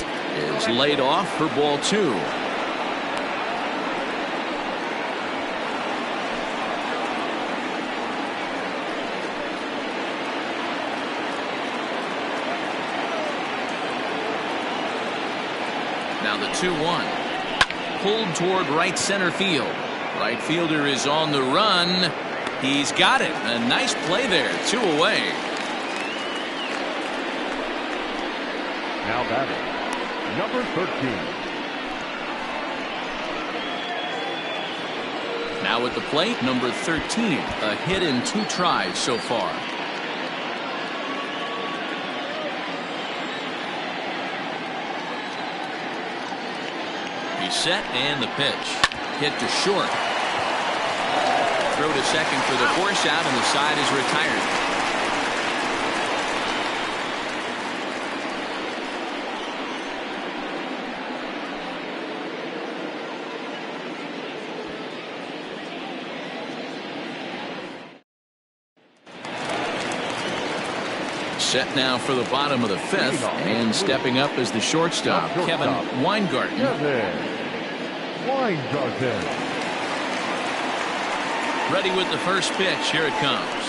is laid off for ball two. Now the 2-1. Pulled toward right center field. Right fielder is on the run. He's got it. A nice play there. 2 away. Now batting, number 13. Now at the plate, number 13. A hit in 2 tries so far. Set and the pitch hit to short. Throw to second for the force out, and the side is retired. Set now for the bottom of the 5th, and stepping up as the shortstop, Kevin Weingarten. Ready with the first pitch. Here it comes.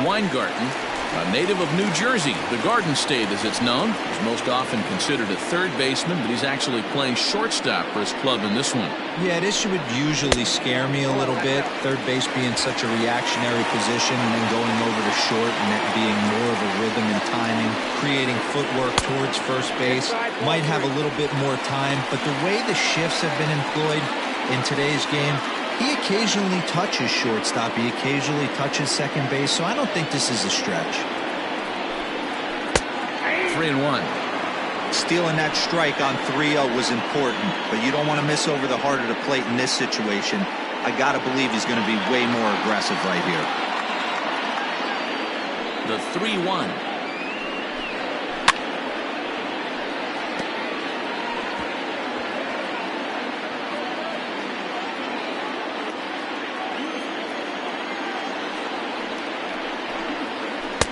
Weingarten, a native of New Jersey, the Garden State as it's known. He's most often considered a third baseman, but he's actually playing shortstop for his club in this one. Yeah, this would usually scare me a little bit. Third base being such a reactionary position and then going over to short and that being more of a rhythm and timing. Creating footwork towards first base. Might have a little bit more time, but the way the shifts have been employed in today's game, he occasionally touches shortstop. He occasionally touches second base, so I don't think this is a stretch. 3-1. Stealing that strike on 3-0 was important, but you don't want to miss over the heart of the plate in this situation. I got to believe he's going to be way more aggressive right here. The 3-1.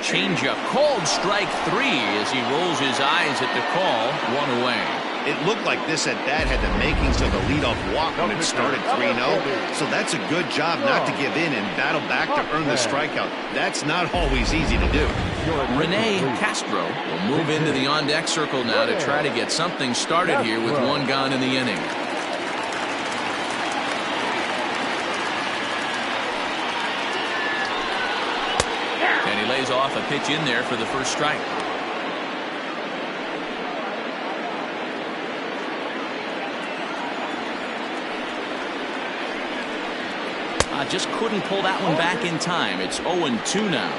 Changeup called strike 3 as he rolls his eyes at the call. 1 away. It looked like this at bat had the makings of the leadoff walk when it started 3-0. So that's a good job not to give in and battle back to earn the strikeout. That's not always easy to do. Rene Castro will move into the on-deck circle now to try to get something started here with 1 gone in the inning. Lays off a pitch in there for the first strike. Just couldn't pull that one back in time. It's 0-2 now.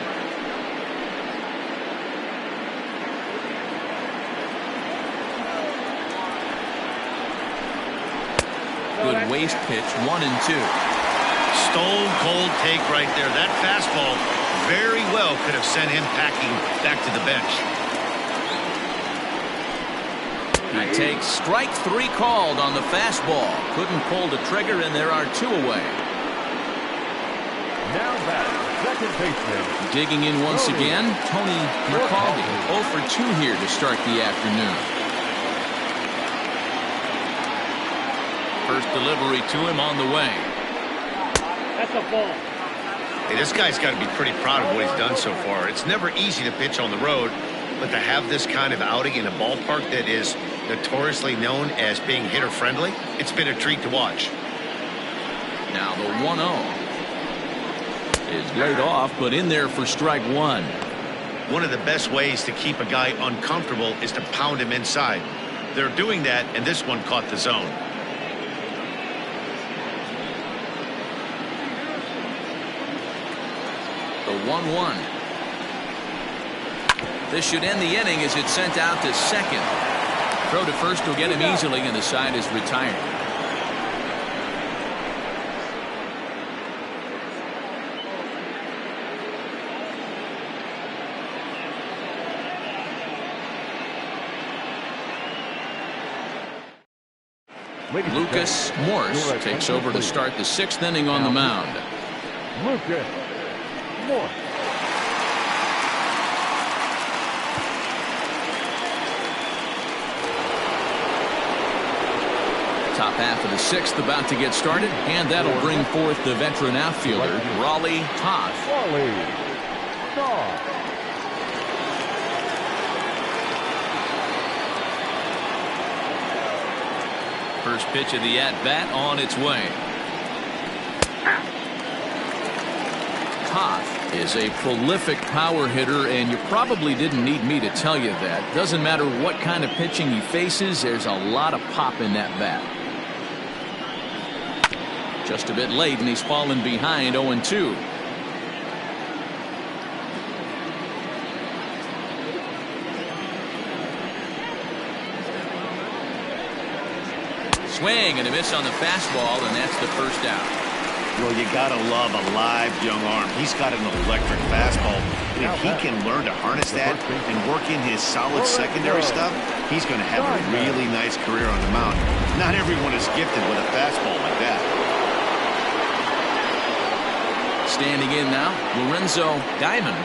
Good waist pitch, 1-2. Stone cold take right there. That fastball very well could have sent him packing back to the bench. He takes strike 3 called on the fastball. Couldn't pull the trigger, and there are 2 away. Now back, second baseman. Digging in once again, Tony McCaldy. 0 for 2 here to start the afternoon. First delivery to him on the way. That's a ball. Hey, this guy's got to be pretty proud of what he's done so far. It's never easy to pitch on the road, but to have this kind of outing in a ballpark that is notoriously known as being hitter-friendly, it's been a treat to watch. Now the 1-0 is laid off, but in there for strike 1. One of the best ways to keep a guy uncomfortable is to pound him inside. They're doing that, and this one caught the zone. The 1-1. This should end the inning as it's sent out to second. Throw to first will get him easily, and the side is retired. Lucas Morse takes over to start the 6th inning on the mound. Lucas Morse. Top half of the 6th about to get started, and that'll bring forth the veteran outfielder, Raleigh Toth. First pitch of the at-bat on its way. Toth is a prolific power hitter, and you probably didn't need me to tell you that. Doesn't matter what kind of pitching he faces, there's a lot of pop in that bat. Just a bit late, and he's fallen behind 0-2. Swing and a miss on the fastball, and that's the first out. Well, you gotta love a live young arm. He's got an electric fastball. And if he can learn to harness that and work in his solid secondary stuff, he's going to have a really nice career on the mound. Not everyone is gifted with a fastball like that. Standing in now, Lorenzo Diamond,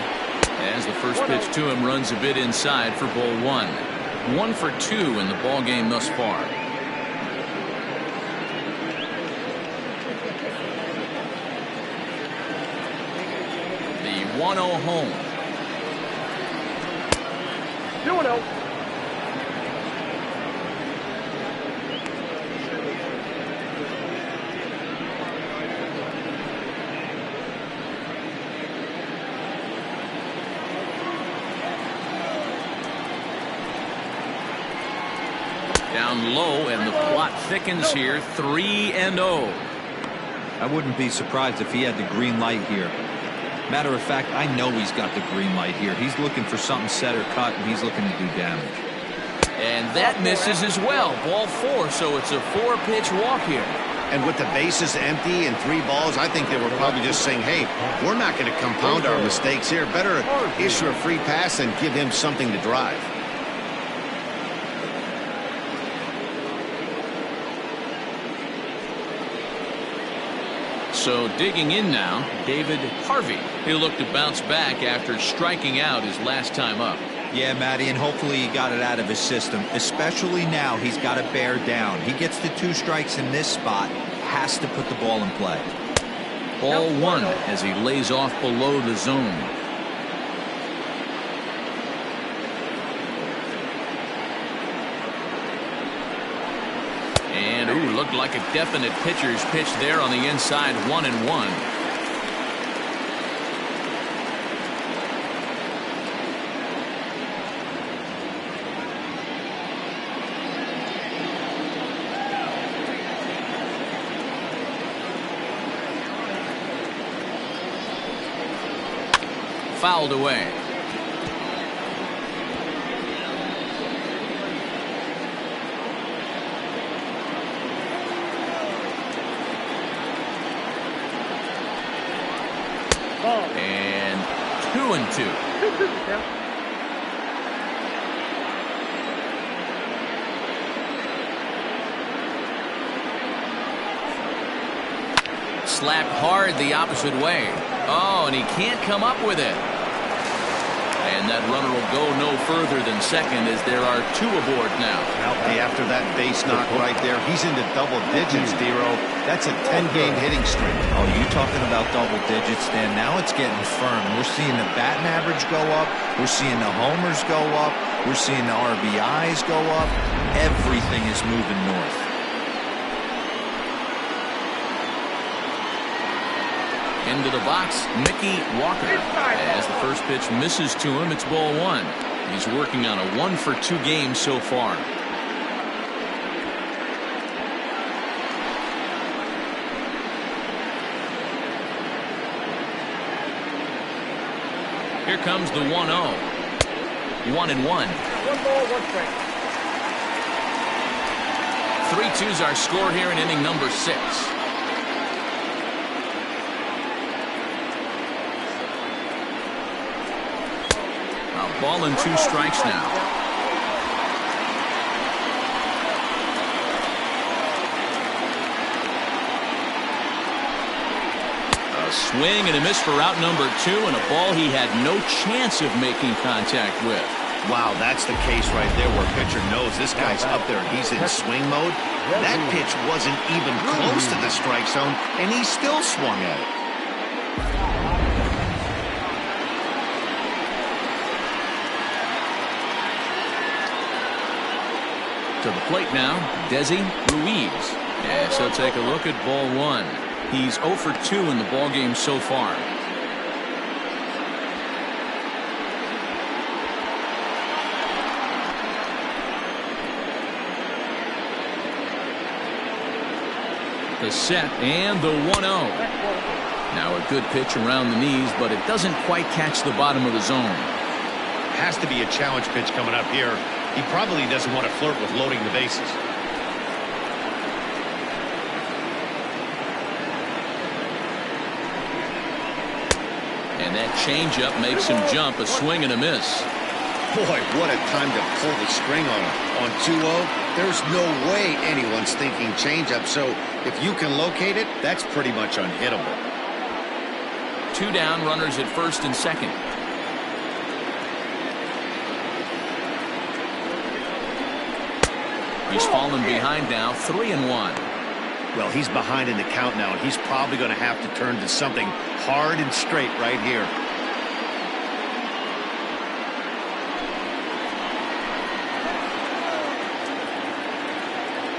as the first pitch to him runs a bit inside for ball 1. 1 for 2 in the ball game thus far. The 1-0 home. 2-0. Down low, and the plot thickens here. 3-0. I wouldn't be surprised if he had the green light here. Matter of fact, I know he's got the green light here. He's looking for something set or cut, and he's looking to do damage. And that misses as well. Ball 4, so it's a 4-pitch walk here. And with the bases empty and 3 balls, I think they were probably just saying, hey, we're not going to compound our mistakes here. Better issue a free pass and give him something to drive. So digging in now, David Harvey. He'll look to bounce back after striking out his last time up. Yeah, Matty, and hopefully he got it out of his system. Especially now, he's got to bear down. He gets the 2 strikes in this spot, has to put the ball in play. Ball 1 as he lays off below the zone. And ooh, looked like a definite pitcher's pitch there on the inside. 1-1. Fouled away. And 2-2. Slapped hard the opposite way. Oh, and he can't come up with it. And that runner will go no further than second as there are 2 aboard now. Hey, after that base knock right there, he's into double digits, Dero. That's a 10-game hitting streak. Oh, you talking about double digits, Dan? Now it's getting firm. We're seeing the batting average go up. We're seeing the homers go up. We're seeing the RBIs go up. Everything is moving north. Into the box, Mickey Walker. As the first pitch misses to him, it's ball 1. He's working on a 1-for-2 game so far. Here comes the 1-0. 1-1. 1 ball, 1 strike. 3-2's our score here in inning number 6. Ball and 2 strikes now. A swing and a miss for out number 2, and a ball he had no chance of making contact with. Wow, that's the case right there where pitcher knows this guy's up there and he's in swing mode. That pitch wasn't even close to the strike zone, and he still swung at it. To the plate now, Desi Ruiz. Yes, he'll take a look at ball 1. He's 0 for 2 in the ballgame so far. The set and the 1-0. Now a good pitch around the knees, but it doesn't quite catch the bottom of the zone. Has to be a challenge pitch coming up here. He probably doesn't want to flirt with loading the bases. And that changeup makes him jump. A swing and a miss. Boy, what a time to pull the string on him. On 2-0, there's no way anyone's thinking changeup. So if you can locate it, that's pretty much unhittable. 2 down, runners at first and second. He's fallen behind now, 3-1. Well, he's behind in the count now, and he's probably going to have to turn to something hard and straight right here.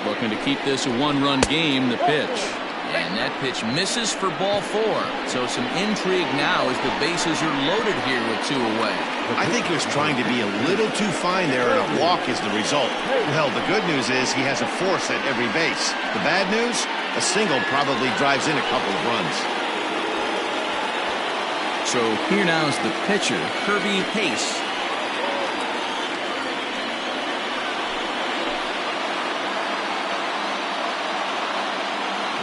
Looking to keep this a 1-run game, the pitch. And that pitch misses for ball 4. So some intrigue now as the bases are loaded here with 2 away. I think he was trying to be a little too fine there, and a walk is the result. Well, the good news is he has a force at every base. The bad news? A single probably drives in a couple of runs. So here now is the pitcher, Kirby Pace.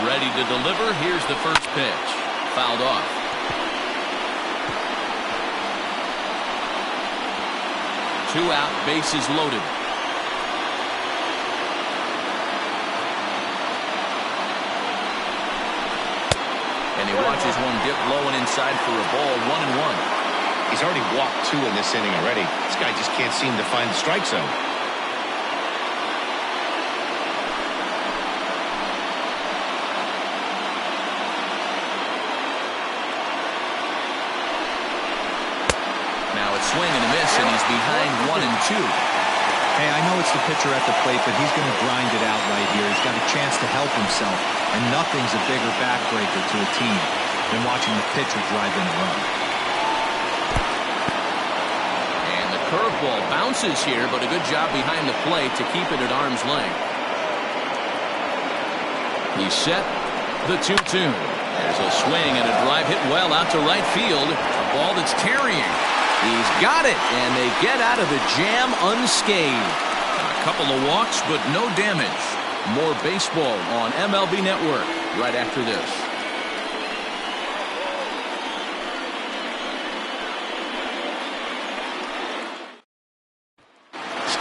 Ready to deliver. Here's the first pitch. Fouled off. Two out, bases loaded. And he watches one dip low and inside for a ball. 1-1. He's already walked 2 in this inning already. This guy just can't seem to find the strike zone. Swing and a miss, and he's behind 1-2. Hey, I know it's the pitcher at the plate, but he's going to grind it out right here. He's got a chance to help himself, and nothing's a bigger backbreaker to a team than watching the pitcher drive in a run. And the curveball bounces here, but a good job behind the plate to keep it at arm's length. He's set. The 2-2. There's a swing and a drive hit well out to right field. A ball that's tarrying. He's got it, and they get out of the jam unscathed. A couple of walks, but no damage. More baseball on MLB Network right after this.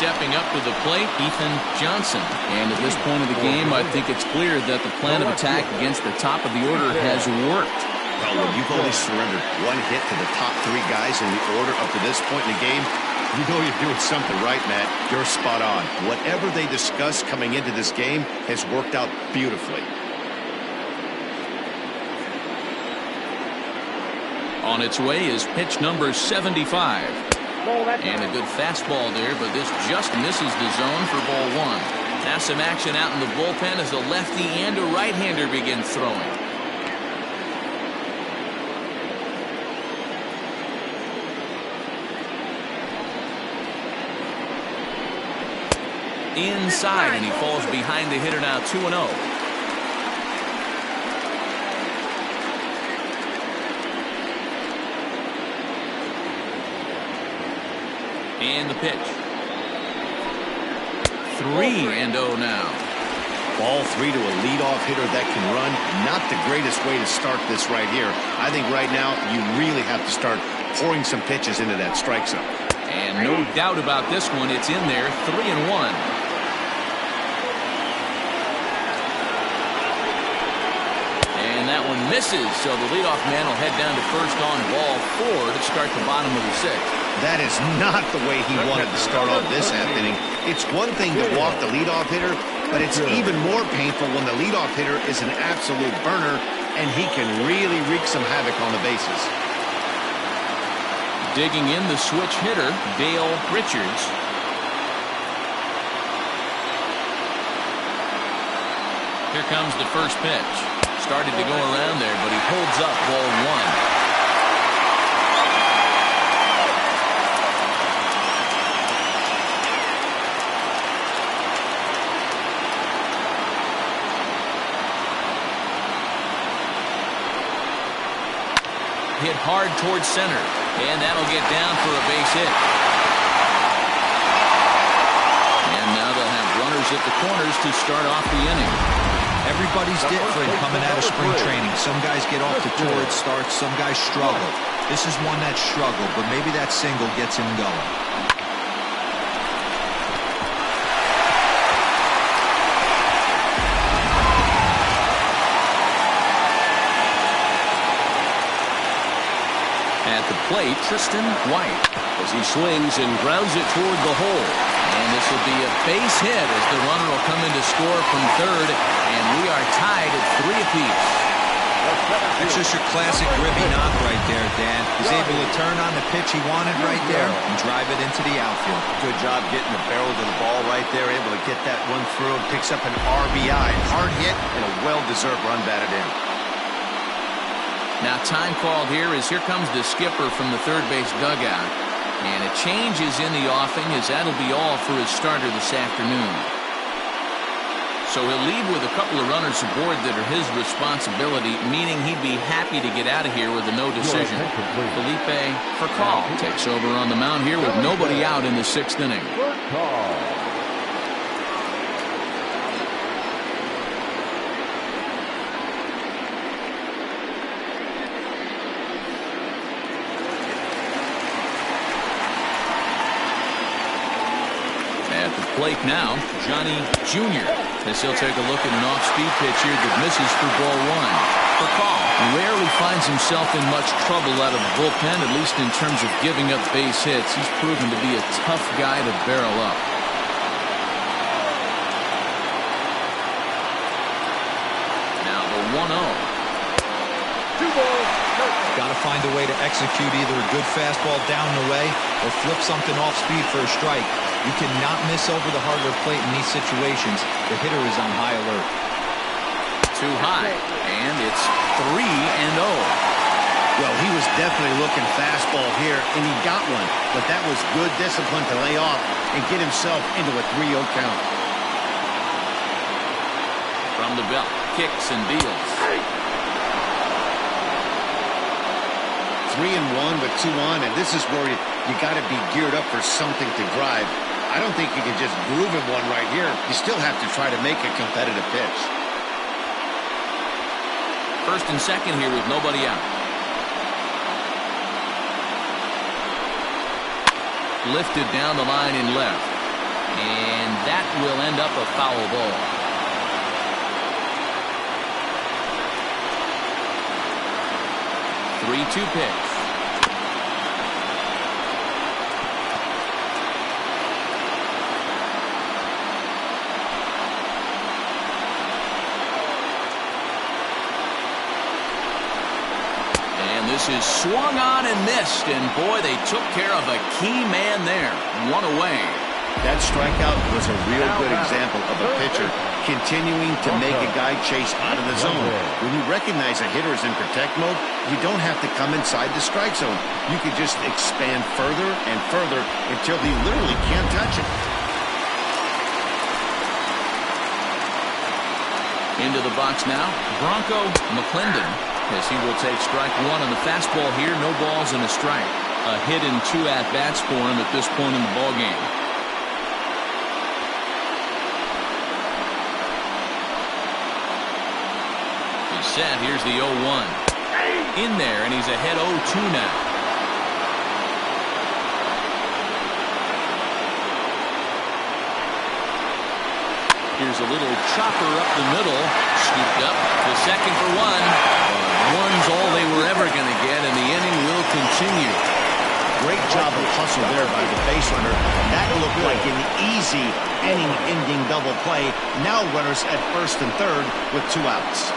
stepping up to the plate, Ethan Johnson. And at this point of the game, I think it's clear that the plan of attack against the top of the order has worked. Well, when you've only surrendered one hit to the top three guys in the order up to this point in the game, you know you're doing something right, Matt. You're spot on. Whatever they discussed coming into this game has worked out beautifully. On its way is pitch number 75. And a good fastball there, but this just misses the zone for ball one. Now some action out in the bullpen as a lefty and a right-hander begin throwing. Inside, and he falls behind the hitter now, 2-0. And the pitch. 3-0 now. Ball three to a leadoff hitter that can run. Not the greatest way to start this right here. I think right now you really have to start pouring some pitches into that strike zone. And no doubt about this one, it's in there, 3-1. And that one misses, so the leadoff man will head down to first on ball four to start the bottom of the sixth. That is not the way he wanted to start off this half inning. It's one thing to walk the leadoff hitter, but it's even more painful when the leadoff hitter is an absolute burner and he can really wreak some havoc on the bases. Digging in the switch hitter, Dale Richards. Here comes the first pitch. Started to go around there, but he holds up ball one. Hit hard towards center, and that'll get down for a base hit. And now they'll have runners at the corners to start off the inning. Everybody's different coming out of spring training. Some guys get off to torrid starts, some guys struggle. This is one that struggled, but maybe that single gets him going. At the plate, Tristan White, as he swings and grounds it toward the hole. And this will be a base hit as the runner will come in to score from third, and we are tied at 3 apiece. That's just your classic Ribby knock right there, Dan. He's able to turn on the pitch he wanted right there and drive it into the outfield. Good job getting the barrel to the ball right there, able to get that one through and picks up an RBI. Hard hit and a well-deserved run batted in. Now time called here as here comes the skipper from the third base dugout. And a change is in the offing as that'll be all for his starter this afternoon. So he'll leave with a couple of runners aboard that are his responsibility, meaning he'd be happy to get out of here with a no decision. Felipe Furcal takes over on the mound here with nobody out in the 6th inning. Plate now, Johnny Jr. as he'll take a look at an off-speed pitch here that misses for ball one. Furcal rarely finds himself in much trouble out of the bullpen, at least in terms of giving up base hits. He's proven to be a tough guy to barrel up. Now the 1-0. 2 balls. Got to find a way to execute either a good fastball down the way or flip something off speed for a strike. You cannot miss over the hardware plate in these situations. The hitter is on high alert. Too high, and it's 3-0. Well, he was definitely looking fastball here, and he got one. But that was good discipline to lay off and get himself into a 3-0 count. From the belt, kicks and deals. 3-1 with 2 on, and this is where you got to be geared up for something to drive. I don't think you can just groove him one right here. You still have to try to make a competitive pitch. First and second here with nobody out. Lifted down the line in left. And that will end up a foul ball. Three-two pitch. This is swung on and missed, and boy, they took care of a key man there. One away. That strikeout was a real good example of a pitcher continuing to make a guy chase out of the zone. When you recognize a hitter is in protect mode, you don't have to come inside the strike zone. You can just expand further and further until he literally can't touch it. Into the box now, Bronco McClendon, as he will take strike one on the fastball here. No balls and a strike. A hit and 2 at-bats for him at this point in the ballgame. He's set. Here's the 0-1. In there, and he's ahead 0-2 now. Here's a little chopper up the middle. Scooped up to second for one. One's all they were ever going to get, and the inning will continue. Great job of hustle there by the base runner. That looked like an easy inning-ending double play. Now runners at first and third with 2 outs.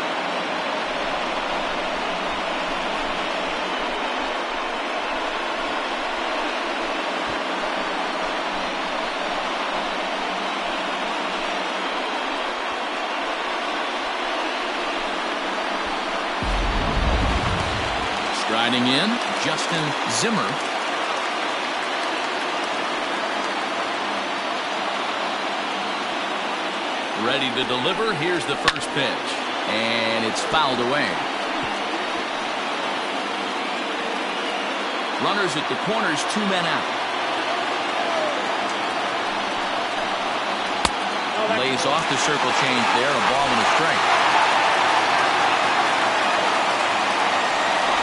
Striding in, Justin Zimmer. Ready to deliver. Here's the first pitch. And it's fouled away. Runners at the corners, 2 men out. Lays off the circle change there. A ball and a strike.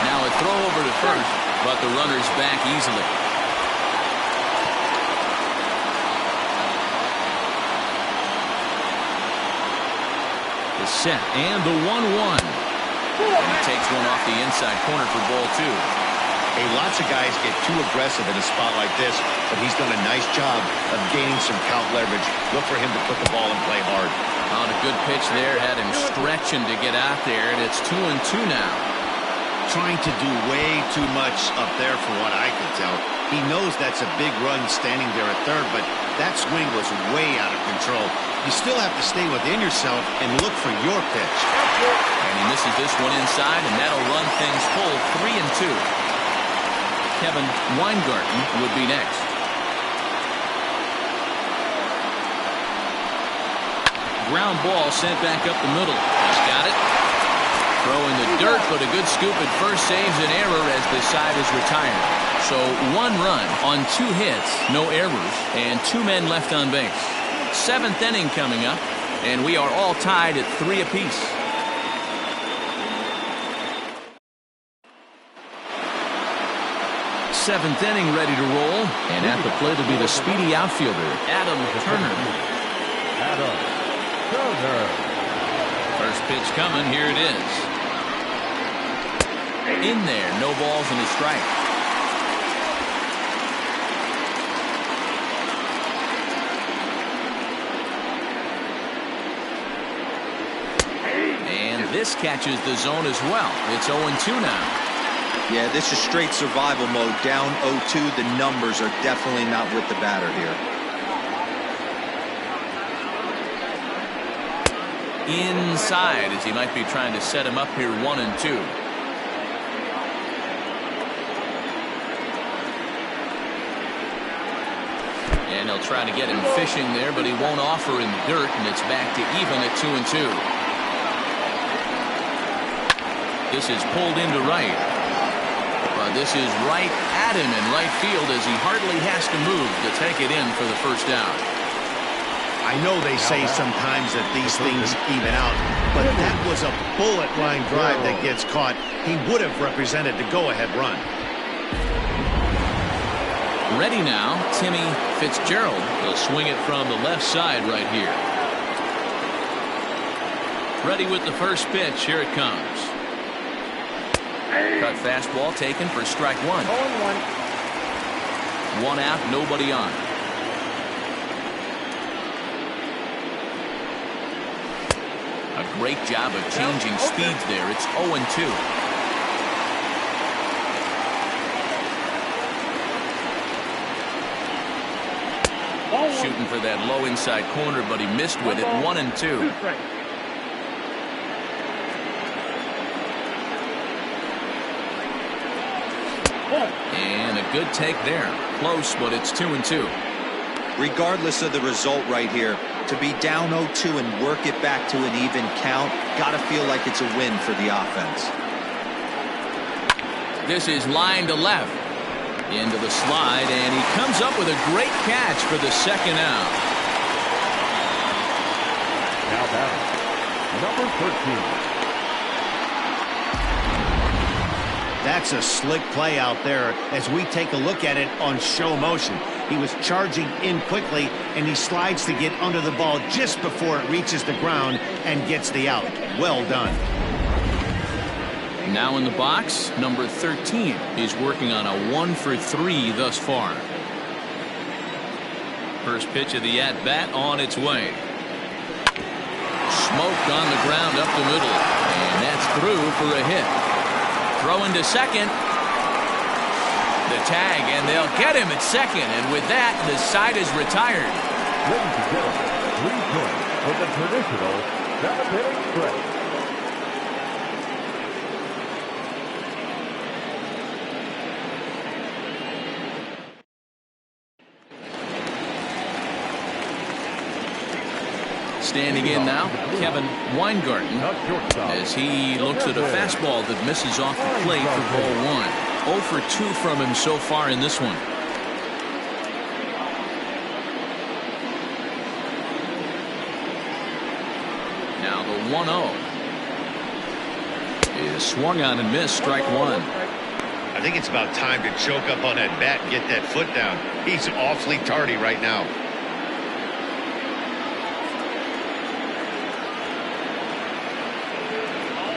Now a throw over to first, but the runner's back easily. The set and the 1-1. And he takes one off the inside corner for ball 2. Hey, lots of guys get too aggressive in a spot like this, but he's done a nice job of gaining some count leverage. Look for him to put the ball and play hard. On a good pitch there, had him stretching to get out there, and it's 2-2 now. Trying to do way too much up there for what I can tell. He knows that's a big run standing there at third, but that swing was way out of control. You still have to stay within yourself and look for your pitch. And he misses this one inside, and that'll run things full 3-2. Kevin Weingarten would be next. Ground ball sent back up the middle. He's got it. Throw in the dirt, but a good scoop at first saves an error as the side is retired. So 1 run on 2 hits, no errors, and 2 men left on base. 7th inning coming up, and we are all tied at 3 apiece. Seventh inning ready to roll, and at the plate will be the speedy outfielder, Adam Turner. Adam Turner. First pitch coming, here it is. In there, no balls and a strike. And this catches the zone as well. It's 0-2 now. Yeah, this is straight survival mode. Down 0-2. The numbers are definitely not with the batter here. Inside, as he might be trying to set him up here 1-2. And he'll try to get him fishing there, but he won't offer in the dirt, and it's back to even at 2-2. This is pulled into right. But this is right at him in right field as he hardly has to move to take it in for the first out. I know they say sometimes that these things even out, but that was a bullet line drive that gets caught. He would have represented the go-ahead run. Ready now, Timmy Fitzgerald. He'll swing it from the left side right here. Ready with the first pitch. Here it comes. Cut fastball taken for strike one. 0-1. One out, nobody on. A great job of changing speeds there. It's 0-2. Shooting for that low inside corner, but he missed with it. 1-2. And a good take there. Close, but it's 2-2. Regardless of the result right here, to be down 0-2 and work it back to an even count, gotta feel like it's a win for the offense. This is line to left. Into the slide, and he comes up with a great catch for the second out. Now batting, number 13. That's a slick play out there as we take a look at it on show motion. He was charging in quickly, and he slides to get under the ball just before it reaches the ground and gets the out. Well done. Now in the box, number 13. He's working on a 1-for-3 thus far. First pitch of the at-bat on its way. Smoked on the ground up the middle, and that's through for a hit. Throw into second. The tag, and they'll get him at second, and with that, the side is retired. Ladies and gentlemen, please join for the traditional 7th-inning stretch. Standing in now, Kevin Weingarten, as he looks at a fastball that misses off the plate for ball one. 0-for-2 from him so far in this one. Now the 1-0 is swung on and missed, strike one. I think it's about time to choke up on that bat and get that foot down. He's awfully tardy right now.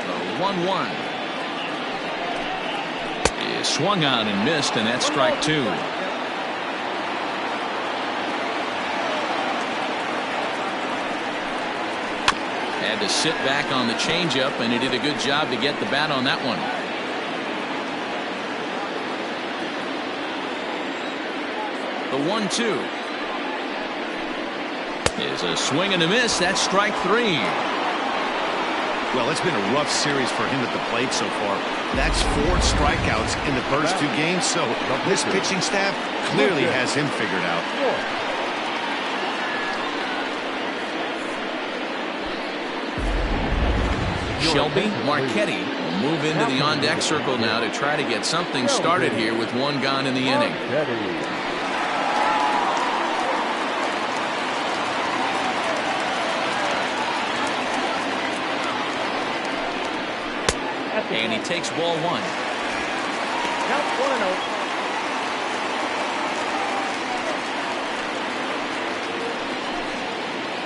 The 1-1 is swung on and missed, and that's strike two. Had to sit back on the changeup, and he did a good job to get the bat on that one. The 1-2 is a swing and a miss. That's strike three. Well, it's been a rough series for him at the plate so far. That's 4 strikeouts in the first 2 games, so this pitching staff clearly has him figured out. Shelby Marchetti will move into the on-deck circle now to try to get something started here with one gone in the inning. And he takes ball one. Count 1-0.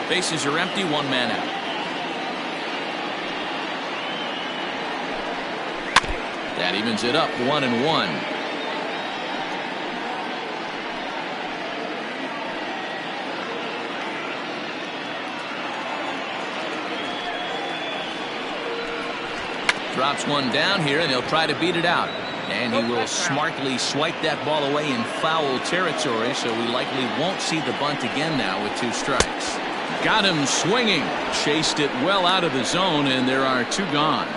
Bases are empty, one man out. That evens it up, 1-1. Drops one down here, and he'll try to beat it out. And he will smartly swipe that ball away in foul territory, so we likely won't see the bunt again now with 2 strikes. Got him swinging. Chased it well out of the zone, and there are 2 gone.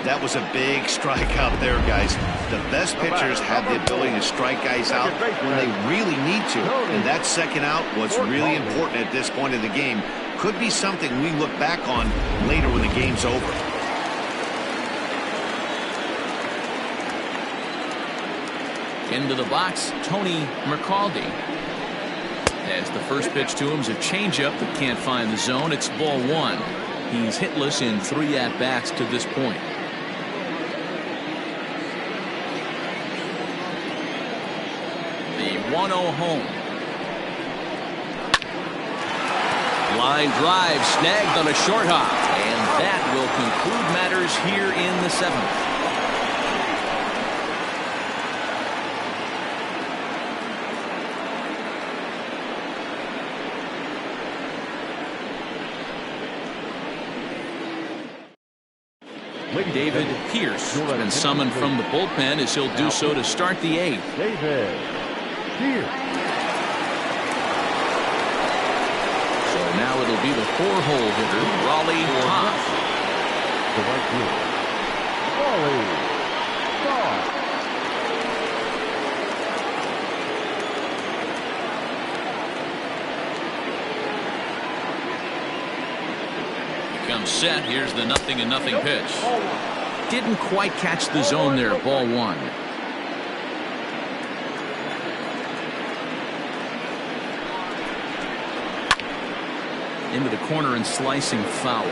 That was a big strikeout there, guys. The best pitchers have the ability to strike guys out when they really need to. And that second out was really important at this point of the game. Could be something we look back on later when the game's over. Into the box, Tony McCaldy. As the first pitch to him is a changeup that can't find the zone. It's ball one. He's hitless in 3 at-bats to this point. The 1-0 home. Line drive snagged on a short hop, and that will conclude matters here in the 7th. David Pierce has been summoned from the bullpen as he'll do so to start the 8th. David Pierce. So now it'll be the 4-hole hitter, Raleigh Hoff. The right fielder, Raleigh Hoff. Comes set. Here's the 0-0 pitch. Didn't quite catch the zone there. Ball 1. Into the corner and slicing foul.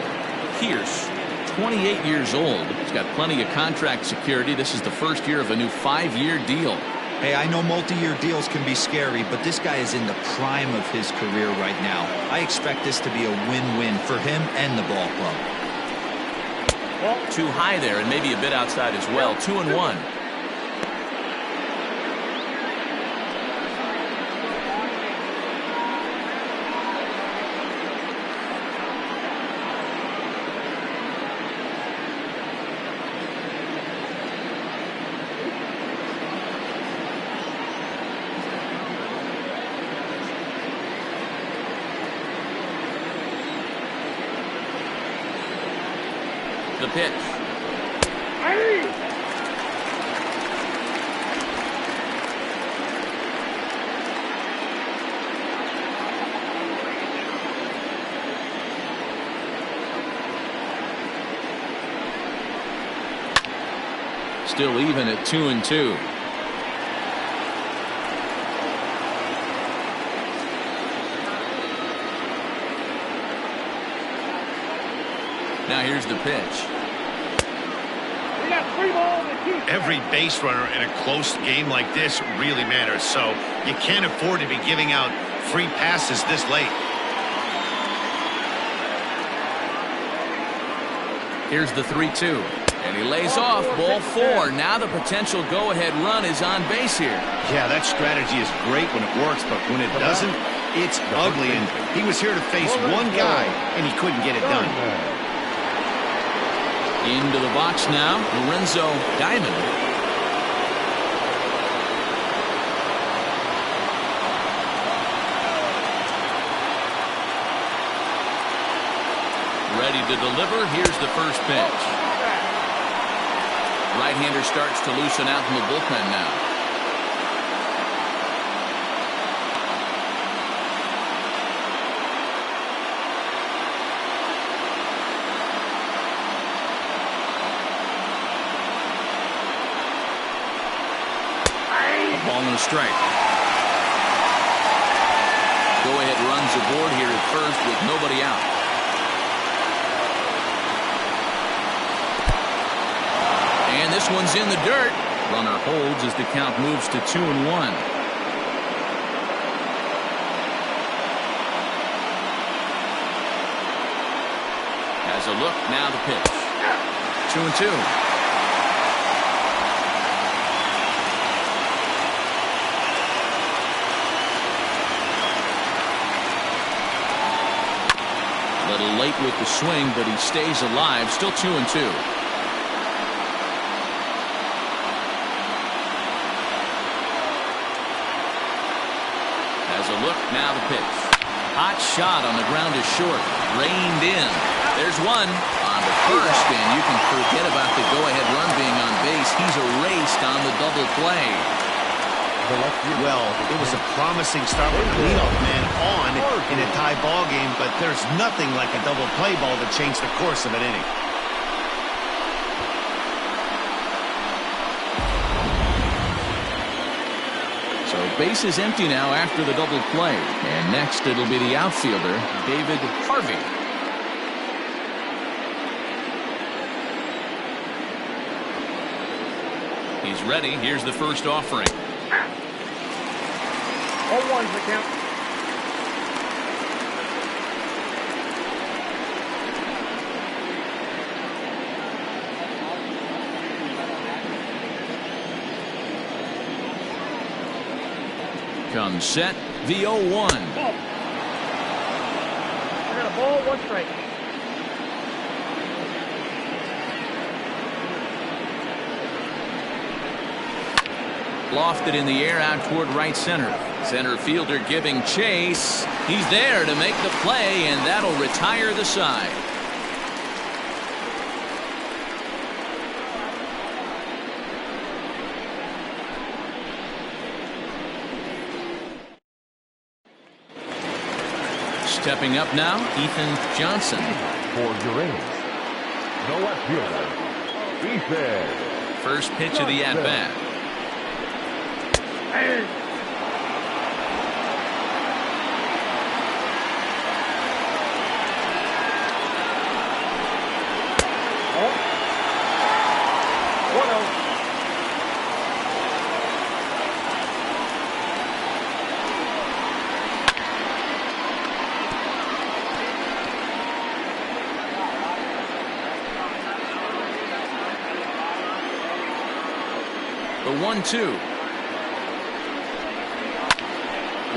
Pierce, 28 years old. He's got plenty of contract security. This is the first year of a new 5-year deal. Hey, I know multi-year deals can be scary, but this guy is in the prime of his career right now. I expect this to be a win-win for him and the ball club. Too high there and maybe a bit outside as well. 2-1. The pitch. Still even at 2-2. Now here's the pitch. Every base runner in a close game like this really matters, so you can't afford to be giving out free passes this late. Here's the 3-2. And he lays off. Ball 4. Now the potential go-ahead run is on base here. Yeah, that strategy is great when it works, but when it doesn't, it's ugly. And he was here to face one guy, and he couldn't get it done. Into the box now, Lorenzo Diamond. Ready to deliver. Here's the first pitch. Right-hander starts to loosen out in the bullpen now. Ball and a strike. Go-ahead runs aboard here at first with nobody out. And this one's in the dirt. Runner holds as the count moves to 2-1. Has a look. Now the pitch. 2-2. A little late with the swing, but he stays alive. Still 2-2. Has a look. Now the pitch. Hot shot on the ground is short. Reined in. There's one on the first, and you can forget about the go-ahead run being on base. He's erased on the double play. Well, it was a promising start with the leadoff man on in a tie ball game, but there's nothing like a double play ball to change the course of an inning. So base is empty now after the double play. And next it'll be the outfielder, David Harvey. He's ready. Here's the first offering. 0-1's the count. Comes set, the 0-1. Ball. I got a ball, 1 strike. Lofted in the air out toward right center. Center fielder giving chase. He's there to make the play, and that'll retire the side. Stepping up now, Ethan Johnson. For your innings, no left fielder, Ethan. First pitch of the at-bat. The 1-2.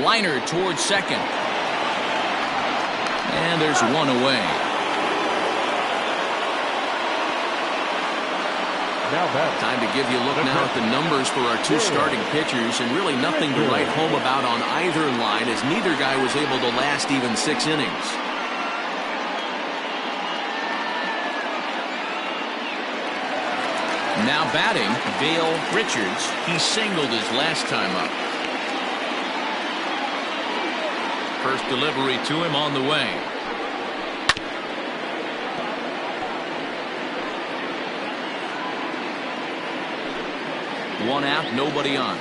Liner towards second. And there's one away. Now back. Time to give you a look now at the numbers for our two starting pitchers, and really nothing to write home about on either line, as neither guy was able to last even 6 innings. Now batting, Dale Richards. He singled his last time up. First delivery to him on the way. One out, nobody on.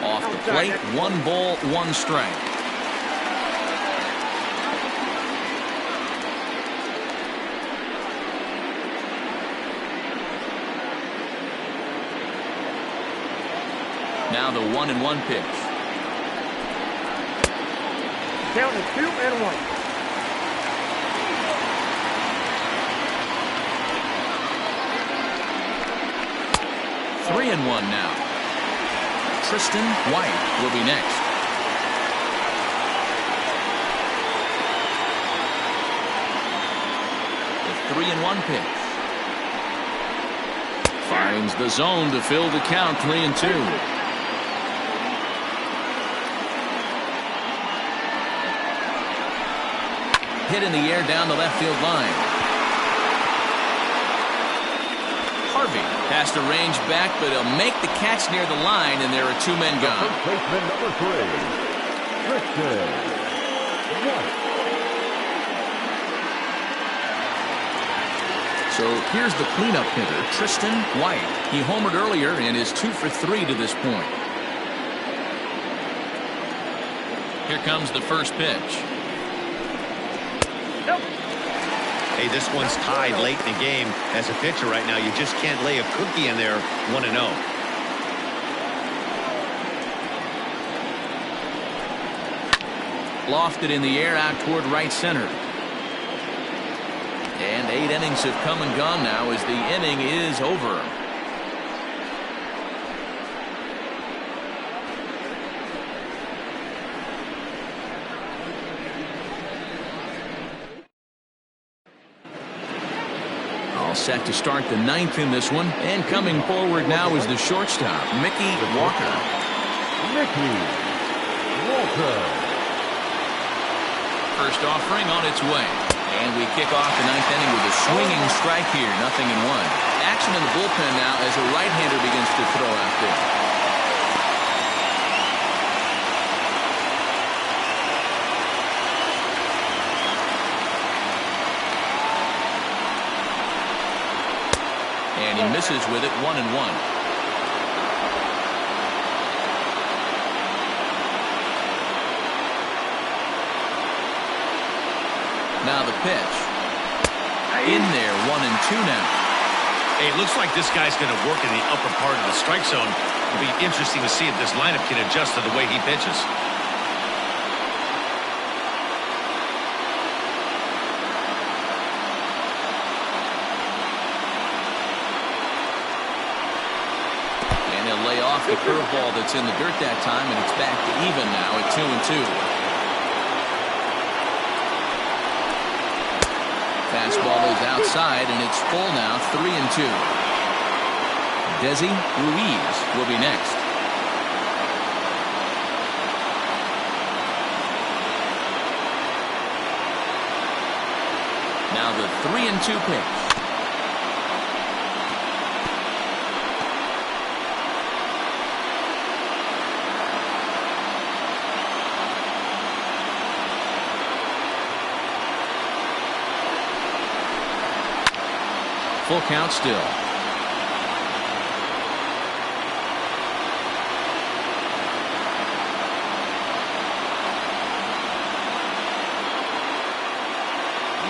Off the plate, 1 ball, 1 strike. Now the 1-1 pitch. Count is 2-1. 3-1 now. Tristan White will be next. The 3-1 pitch. Finds the zone to fill the count, 3-2. Hit in the air down the left field line. Harvey has to range back, but he'll make the catch near the line, and there are 2 men gone. First baseman number 3, Tristan White. So here's the cleanup hitter, Tristan White. He homered earlier and is 2 for 3 to this point. Here comes the first pitch. Hey, this one's tied late in the game. As a pitcher right now, you just can't lay a cookie in there 1-0. Lofted in the air out toward right center. And 8 innings have come and gone now as the inning is over. All set to start the 9th in this one, and coming forward now is the shortstop, Mickey Walker. Mickey Walker. First offering on its way. And we kick off the 9th inning with a swinging strike here, 0-1. Action in the bullpen now as a right-hander begins to throw out there. And he misses with it, 1-1. Now the pitch. In there, 1-2 now. Hey, it looks like this guy's going to work in the upper part of the strike zone. It'll be interesting to see if this lineup can adjust to the way he pitches. And he'll lay off the curveball that's in the dirt that time, and it's back to even now at 2-2. Fastball is outside, and it's full now, 3-2. Desi Ruiz will be next. Now the 3-2 pitch. Full count still.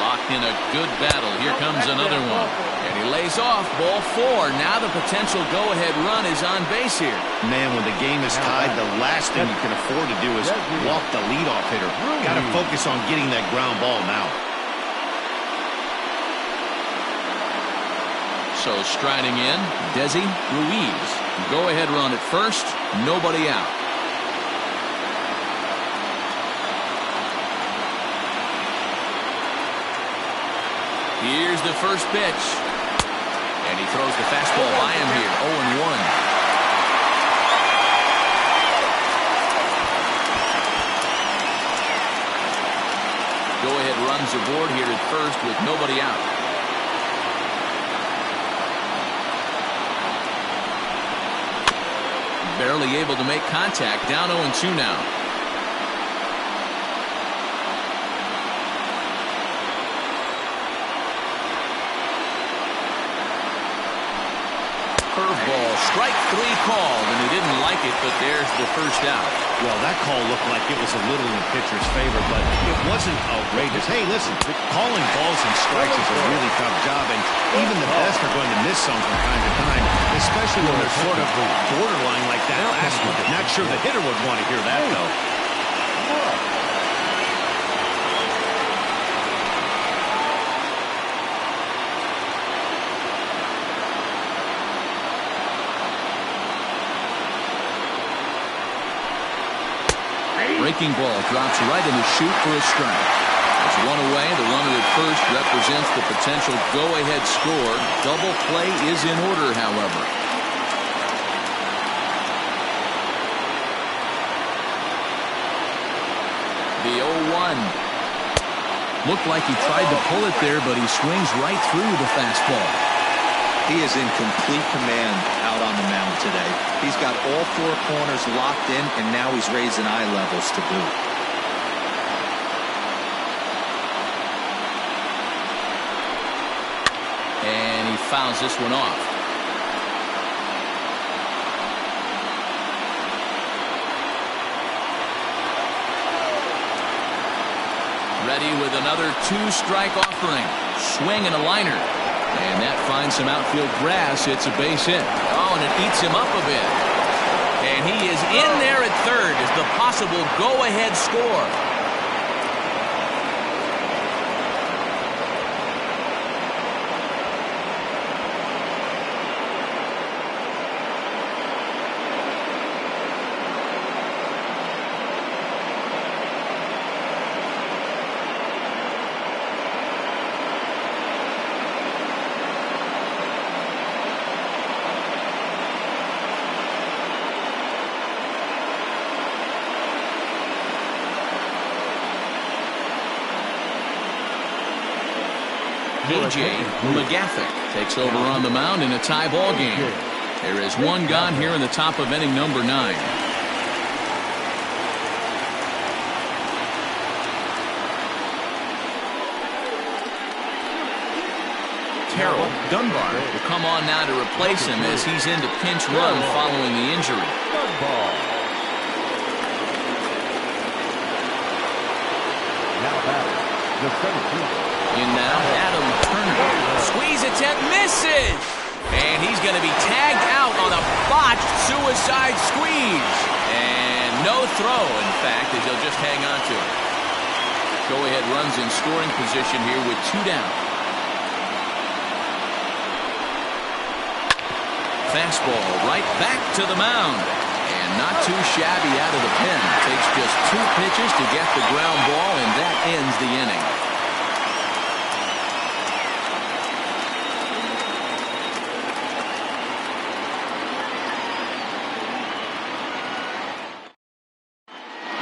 Locked in a good battle. Here comes another one. And he lays off. Ball 4. Now the potential go-ahead run is on base here. Man, when the game is tied, the last thing you can afford to do is walk the leadoff hitter. Got to focus on getting that ground ball now. So striding in, Desi Ruiz. Go-ahead run at first. Nobody out. Here's the first pitch. And he throws the fastball by him here. 0-1. Go-ahead runs aboard here at first with nobody out. Barely able to make contact. Down 0-2 now. Curveball, strike 3 called, and he didn't like it, but there's the first out. Well, that call looked like it was a little in the pitcher's favor, but it wasn't outrageous. Hey, listen, calling balls and strikes is a really tough job, and even the best are going to miss some from time to time, especially when they're sort of borderline like that last one. Not sure the hitter would want to hear that, though. Breaking ball drops right in the chute for a strike. There's one away. The runner at first represents the potential go-ahead score. Double play is in order, however. The 0-1. Looked like he tried to pull it there, but he swings right through the fastball. He is in complete command out on the mound today. He's got all 4 corners locked in, and now he's raising eye levels to boot. And he fouls this one off. Ready with another 2-strike offering. Swing and a liner. And that finds some outfield grass. It's a base hit. Oh, and it eats him up a bit. And he is in there at third as the possible go-ahead score. A.J. McGaffick takes over on the mound in a tie ball game. There is one gone here in the top of inning number 9. Terrell Dunbar will come on now to replace him as he's into pinch run following the injury. In now, Adam Turner. Squeeze attempt, misses! And he's going to be tagged out on a botched suicide squeeze. And no throw, in fact, as he'll just hang on to it. Go-ahead runs in scoring position here with 2 down. Fastball right back to the mound. And not too shabby out of the pen. Takes just 2 pitches to get the ground ball, and that ends the inning.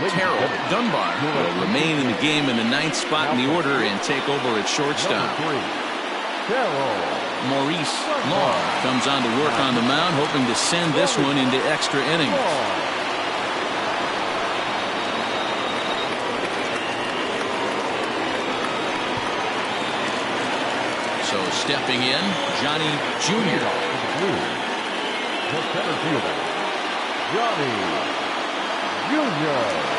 Terrell Dunbar will remain in the game in the 9th spot in the order and take over at shortstop. Maurice Law comes on to work on the mound, hoping to send this one into extra innings. So stepping in, Johnny Jr. The center fielder, Johnny Jr.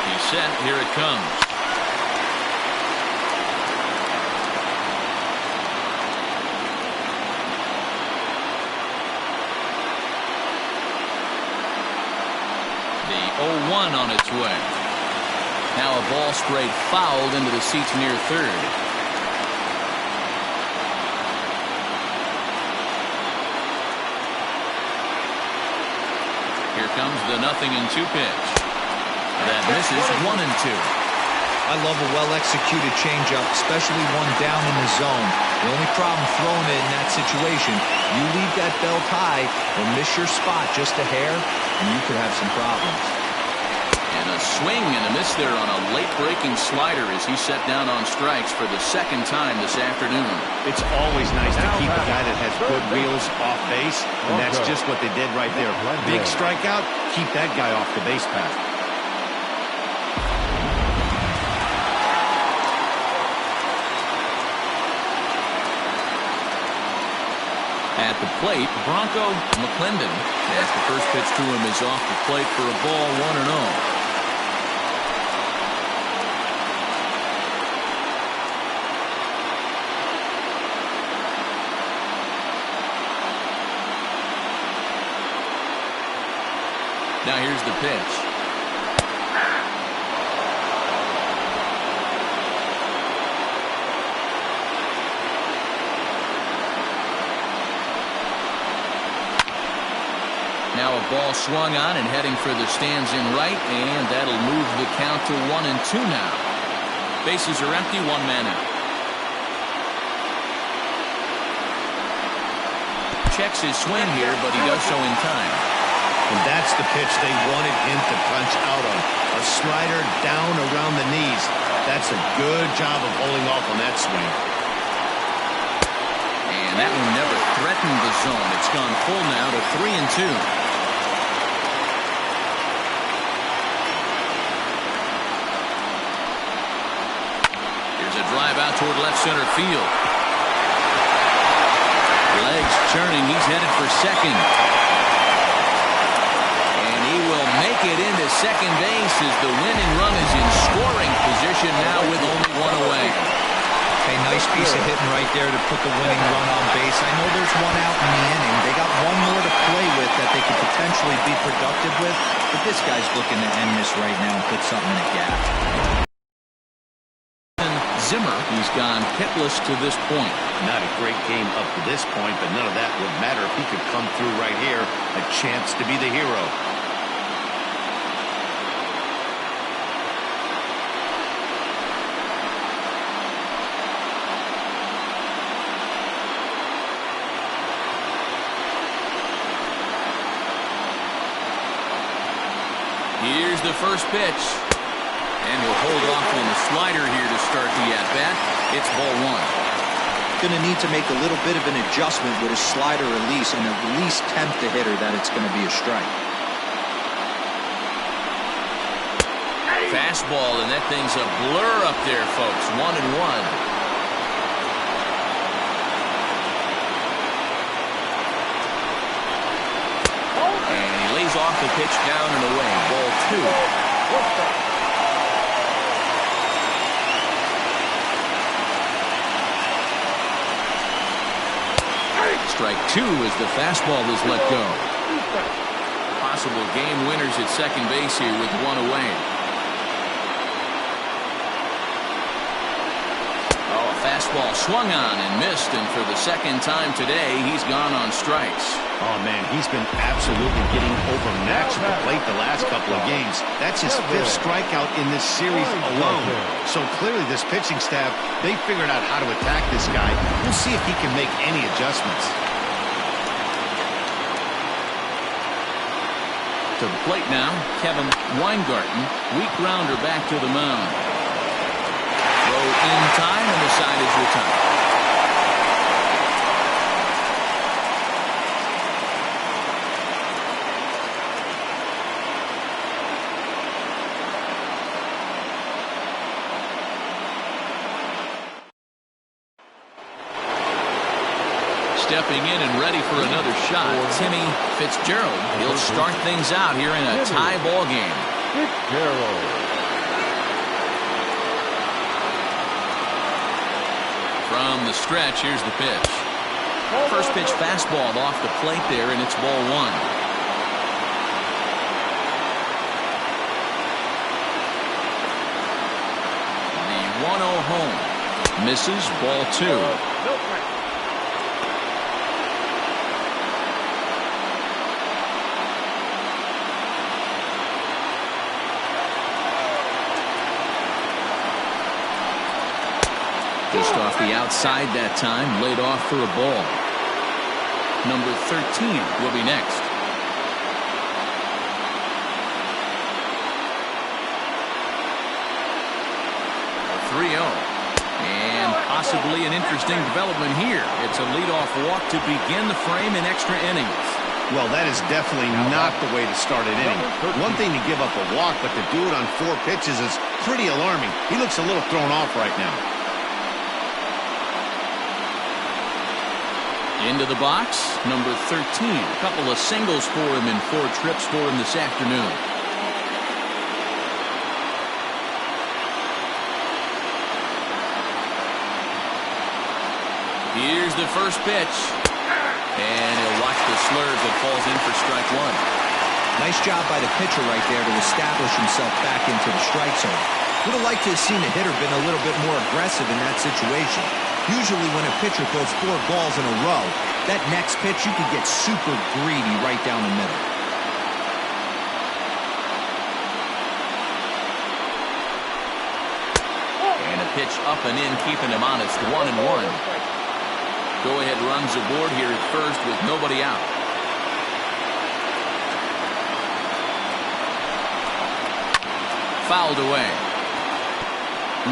He's set. Here it comes. The 0-1 on its way. Now a ball sprayed fouled into the seats near third. Here comes the 0-2 pitch. That misses 1-2. I love a well-executed changeup, especially one down in the zone. The only problem throwing it in that situation, you leave that belt high or miss your spot just a hair, and you could have some problems. And a swing and a miss there on a late-breaking slider as he set down on strikes for the 2nd time this afternoon. It's always nice to keep a guy that has good wheels off base, and that's just what they did right there. Big strikeout, keep that guy off the base path. At the plate, Bronco McClendon, as the first pitch to him is off the plate for a ball, 1-0. Now here's the pitch. Now a ball swung on and heading for the stands in right, and that'll move the count to 1-2 now. Bases are empty, 1 man out. Checks his swing here, but he does so in time. And that's the pitch they wanted him to punch out on. A slider down around the knees. That's a good job of holding off on that swing. And that one never threatened the zone. It's gone full now to 3-2. Here's a drive out toward left center field. Legs turning. He's headed for second. And he will make it into second base as the winning run is in scoring position now with only 1 away. A nice piece of hitting right there to put the winning run on base. I know there's 1 out in the inning. They got 1 more to play with that they could potentially be productive with. But this guy's looking to end this right now and put something in a gap. Zimmer, he's gone hitless to this point. Not a great game up to this point, but none of that would matter if he could come through right here. A chance to be the hero. Here's the first pitch. And he'll hold off on the slider here to start the at-bat. It's ball 1. Going to need to make a little bit of an adjustment with his slider release and at least tempt the hitter that it's going to be a strike. Fastball, and that thing's a blur up there, folks. 1-1. Off the pitch, down and away. Ball 2. Strike 2 as the fastball is let go. Possible game winners at second base here with one away. Oh, a fastball swung on and missed, and for the second time today, he's gone on strikes. Oh, man, he's been absolutely getting overmatched at the plate the last couple of games. That's his 5th strikeout in this series alone. So clearly this pitching staff, they figured out how to attack this guy. We'll see if he can make any adjustments. To the plate now, Kevin Weingarten. Weak grounder back to the mound. Throw in time, and the side is retired. Stepping in and ready for another shot, Timmy Fitzgerald. He'll start things out here in a tie ball game. Fitzgerald. From the stretch, here's the pitch. First pitch fastball off the plate there, and it's ball 1. The 1-0 home. Misses, ball 2. Just off the outside that time, laid off for a ball. Number 13 will be next. 3-0. And possibly an interesting development here. It's a leadoff walk to begin the frame in extra innings. Well, that is definitely not the way to start an inning. One thing to give up a walk, but to do it on 4 pitches is pretty alarming. He looks a little thrown off right now. Into the box, number 13. A couple of singles for him in 4 trips for him this afternoon. Here's the first pitch. And he'll watch the slurve that falls in for strike 1. Nice job by the pitcher right there to establish himself back into the strike zone. Would have liked to have seen the hitter been a little bit more aggressive in that situation. Usually when a pitcher throws 4 balls in a row, that next pitch you could get super greedy right down the middle. And a pitch up and in, keeping him honest. 1-1. Go-ahead runs aboard here at first with nobody out. Fouled away.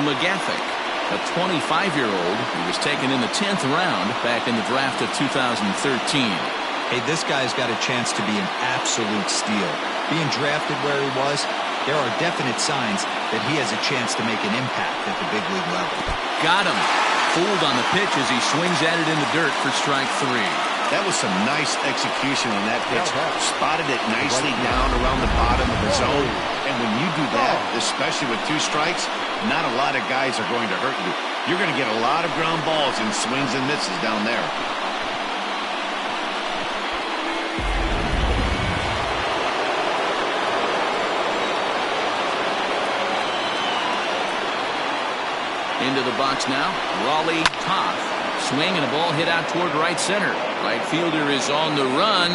McGathick, a 25-year-old who was taken in the 10th round back in the draft of 2013. Hey, this guy's got a chance to be an absolute steal. Being drafted where he was, there are definite signs that he has a chance to make an impact at the big league level. Got him. Fooled on the pitch as he swings at it in the dirt for strike 3. That was some nice execution on that pitch. Spotted it nicely down around the bottom of the zone. And when you do that, especially with 2 strikes, not a lot of guys are going to hurt you. You're going to get a lot of ground balls and swings and misses down there. Into the box now, Raleigh Toth. Swing and a ball hit out toward right center. Right fielder is on the run.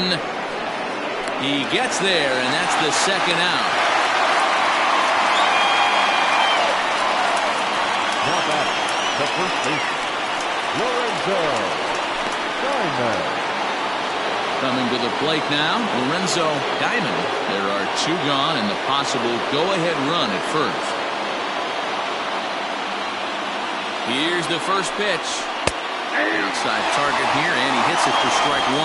He gets there, and that's the second out. Now back, the first baseman, Lorenzo Diamond. Coming to the plate now, Lorenzo Diamond. There are 2 gone and the possible go-ahead run at first. Here's the first pitch. Outside target here, and he hits it for strike 1.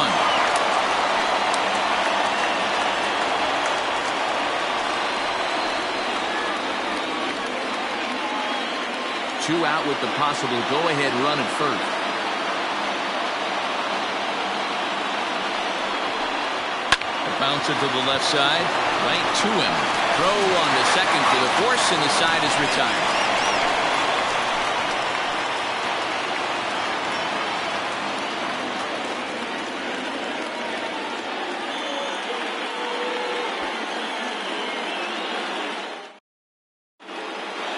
Two out with the possible go-ahead run at first. A bouncer to the left side, right to him. Throw on the second for the force, and the side is retired.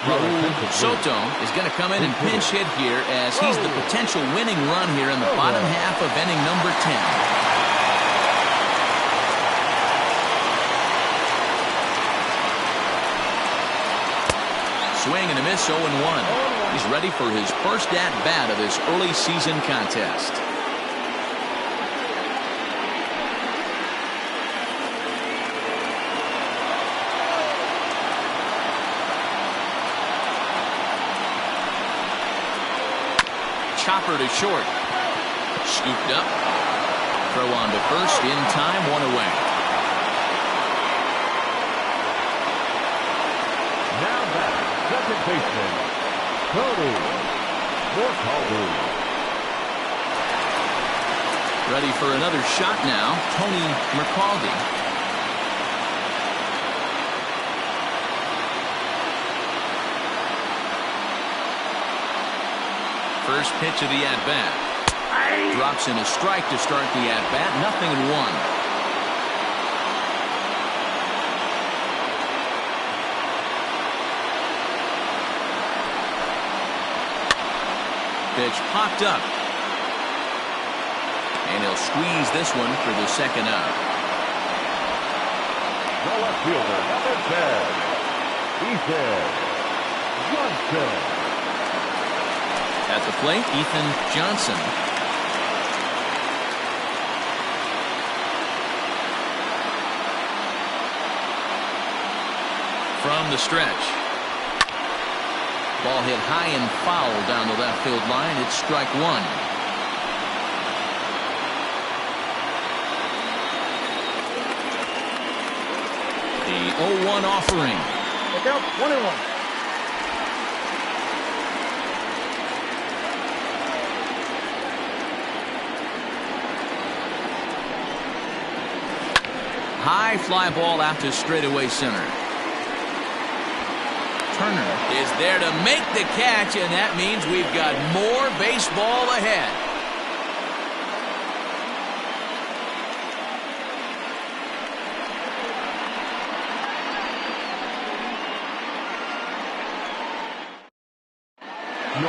Raul Soto is going to come in and pinch hit here as he's the potential winning run here in the bottom half of inning number 10. Swing and a miss, 0-1. He's ready for his first at-bat of this early season contest. Chopper to short. Scooped up. Throw on to first in time, 1 away. Now back, second baseman, Tony Mercaldi. Ready for another shot now, Tony Mercaldi. First pitch of the at-bat. Drops in a strike to start the at-bat. 0-1. Pitch popped up. And he'll squeeze this one for the second out. The left fielder, number 10, Ethan Johnson. At the plate, Ethan Johnson. From the stretch. Ball hit high and foul down the left field line. It's strike 1. The 0-1 offering. Look out, 1-1. High fly ball out to straightaway center. Turner is there to make the catch, and that means we've got more baseball ahead.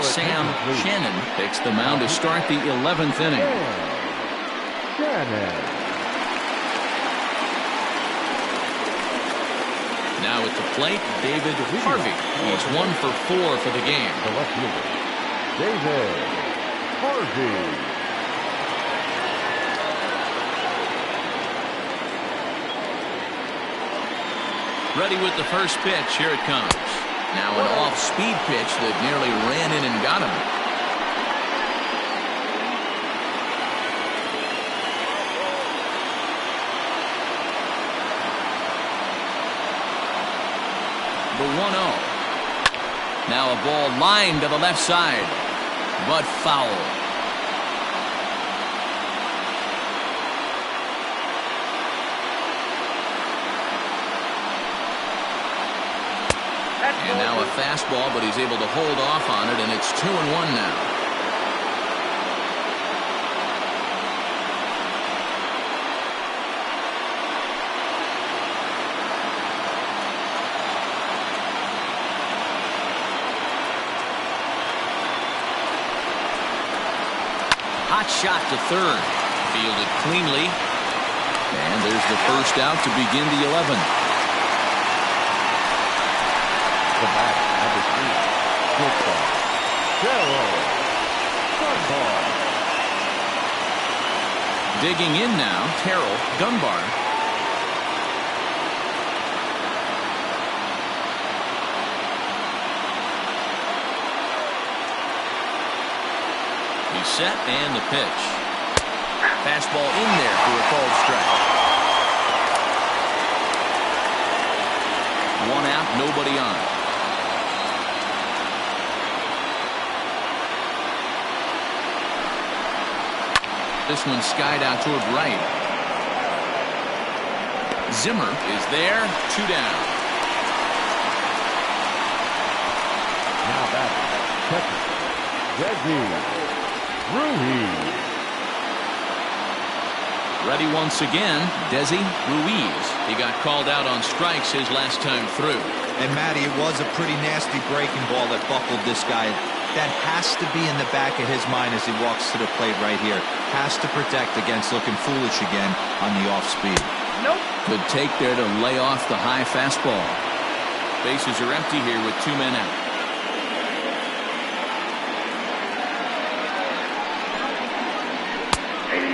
Sam Shannon takes the mound to start the 11th inning. Shannon. Now at the plate, David Harvey. He's 1 for 4 for the game. The left fielder, David Harvey. Ready with the first pitch. Here it comes. Now an off-speed pitch that nearly ran in and got him. The 1-0. Now a ball lined to the left side, but foul. And now a fastball, but he's able to hold off on it, and it's 2-1 now. Hot shot to third. Fielded cleanly. And there's the first out to begin the 11th. The back, number 3, shortstop, Darryl Dunbar. Digging in now, Terrell Dunbar. He's set and the pitch. Fastball in there for a called strike. 1 out, nobody on. This one skied out toward right. Zimmer is there, 2 down. Now back, catcher, Desi Ruiz. Ready once again, Desi Ruiz. He got called out on strikes his last time through. And, Matty, it was a pretty nasty breaking ball that buckled this guy. That has to be in the back of his mind as he walks to the plate right here. Has to protect against looking foolish again on the off speed. Nope. Good take there to lay off the high fastball. Bases are empty here with 2 men out.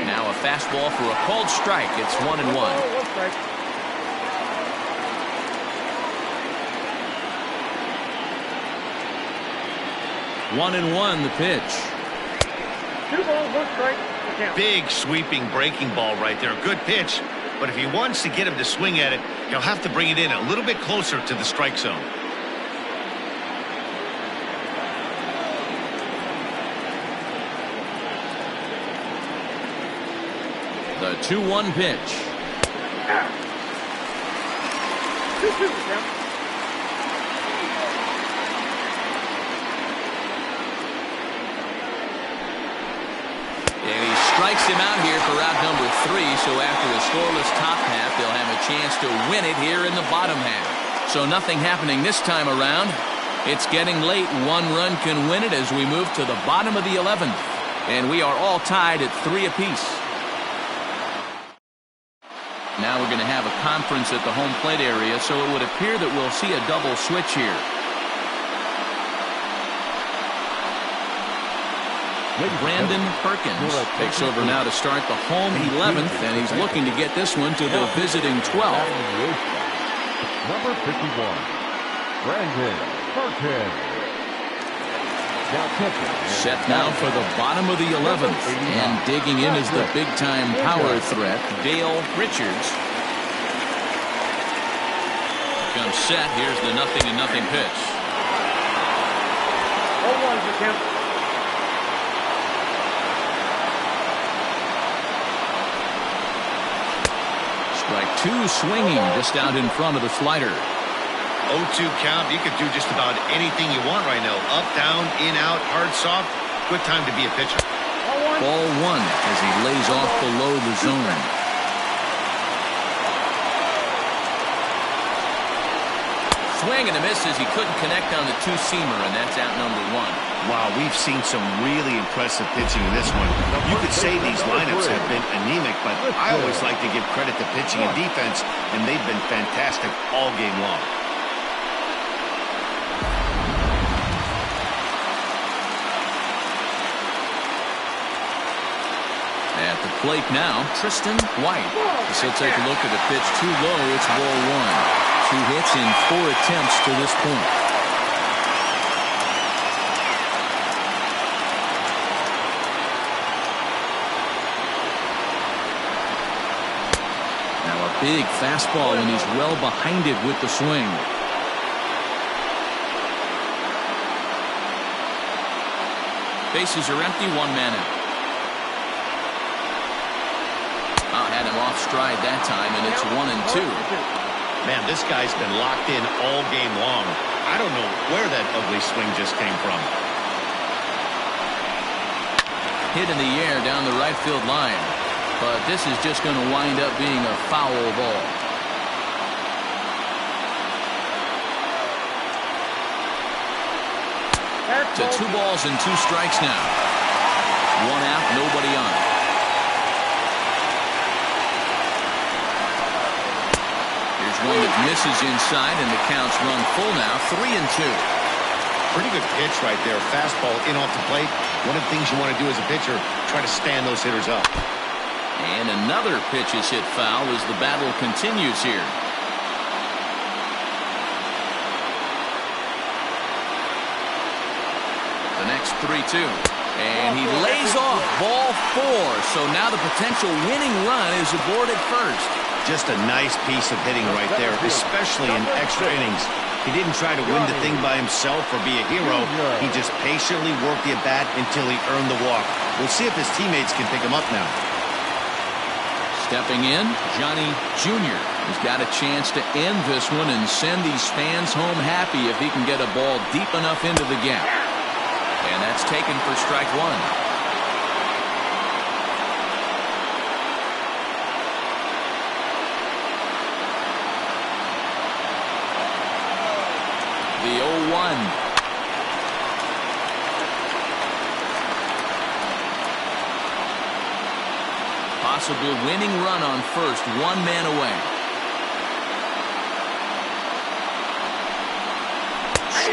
Now a fastball for a called strike. It's 1-1. 1 strike. One and one, the pitch. 2 balls, 1 strike. Count. Big sweeping breaking ball right there. Good pitch. But if he wants to get him to swing at it, he'll have to bring it in a little bit closer to the strike zone. The 2-1 pitch. 2-2. Count. And he strikes him out here for out number 3. So after a scoreless top half, they'll have a chance to win it here in the bottom half. So nothing happening this time around. It's getting late. 1 run can win it as we move to the bottom of the 11th. And we are all tied at 3 apiece. Now we're going to have a conference at the home plate area, so it would appear that we'll see a double switch here. Brandon Perkins takes over now to start the home 11th, and he's looking to get this one to the visiting 12th. Number 51, Brandon Perkins. Set now for the bottom of the 11th, and digging in is the big-time power threat, Dale Richards. Comes set. Here's the 0-0 pitch. 0-1 for count. Strike 2 swinging just out in front of the slider. 0-2 count. You could do just about anything you want right now. Up, down, in, out, hard, soft. Good time to be a pitcher. Ball 1 as he lays off below the zone. Swing and a miss as he couldn't connect on the 2-seamer, and that's out number 1. Wow, we've seen some really impressive pitching in this one. You could say these lineups have been anemic, but I always like to give credit to pitching and defense, and they've been fantastic all game long. At the plate now, Tristan White. So take a look at the pitch. Too low. It's ball 1. 2 hits in 4 attempts to this point. Now a big fastball, and he's well behind it with the swing. Bases are empty. 1 man out. Had him off stride that time, and it's 1-2. Man, this guy's been locked in all game long. I don't know where that ugly swing just came from. Hit in the air down the right field line, but this is just going to wind up being a foul ball. To 2 balls and 2 strikes now. 1 out, nobody on. One that misses inside, and the count's run full now. 3-2. Pretty good pitch right there. Fastball in off the plate. One of the things you want to do as a pitcher, try to stand those hitters up. And another pitch is hit foul as the battle continues here. The next 3-2. And he lays off ball 4. So now the potential winning run is aboard at first. Just a nice piece of hitting right there, especially in extra innings. He didn't try to win the thing by himself or be a hero. He just patiently worked the at-bat until he earned the walk. We'll see if his teammates can pick him up now. Stepping in, Johnny Jr. has got a chance to end this one and send these fans home happy if he can get a ball deep enough into the gap. And that's taken for strike 1. Possible winning run on first, one man away.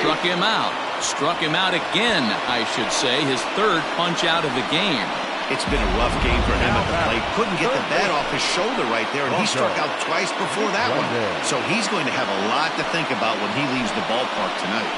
Struck him out. Struck him out again, I should say. His third punch out of the game. It's been a rough game for him at the plate. Couldn't get the bat off his shoulder right there, and he struck out twice before that one. So he's going to have a lot to think about when he leaves the ballpark tonight.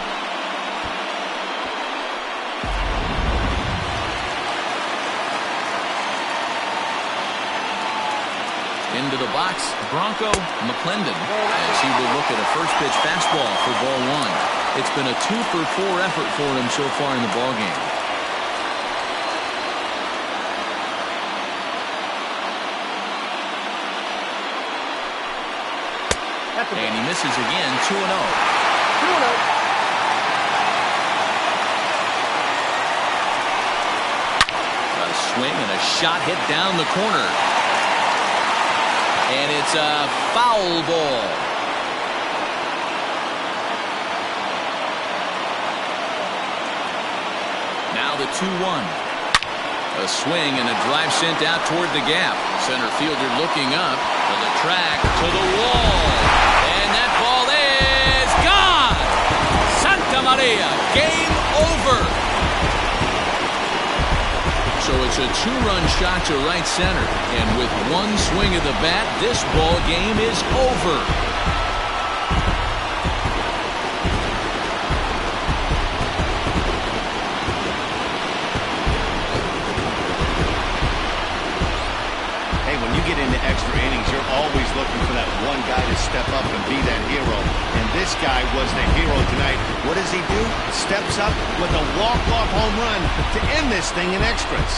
Into the box, Bronco McClendon, as he will look at a first pitch fastball for ball one. It's been a 2-for-4 effort for him so far in the ballgame. And he misses again, 2-0. 2-0. A swing and a shot hit down the corner. And it's a foul ball. Now the 2-1. A swing and a drive sent out toward the gap. Center fielder looking up to the track, to the wall. And that ball is gone! Santa Maria, game over! So it's a two-run shot to right center. And with one swing of the bat, this ball game is over. Get into extra innings, you're always looking for that one guy to step up and be that hero. And this guy was the hero tonight. What does he do? Steps up with a walk-off home run to end this thing in extras.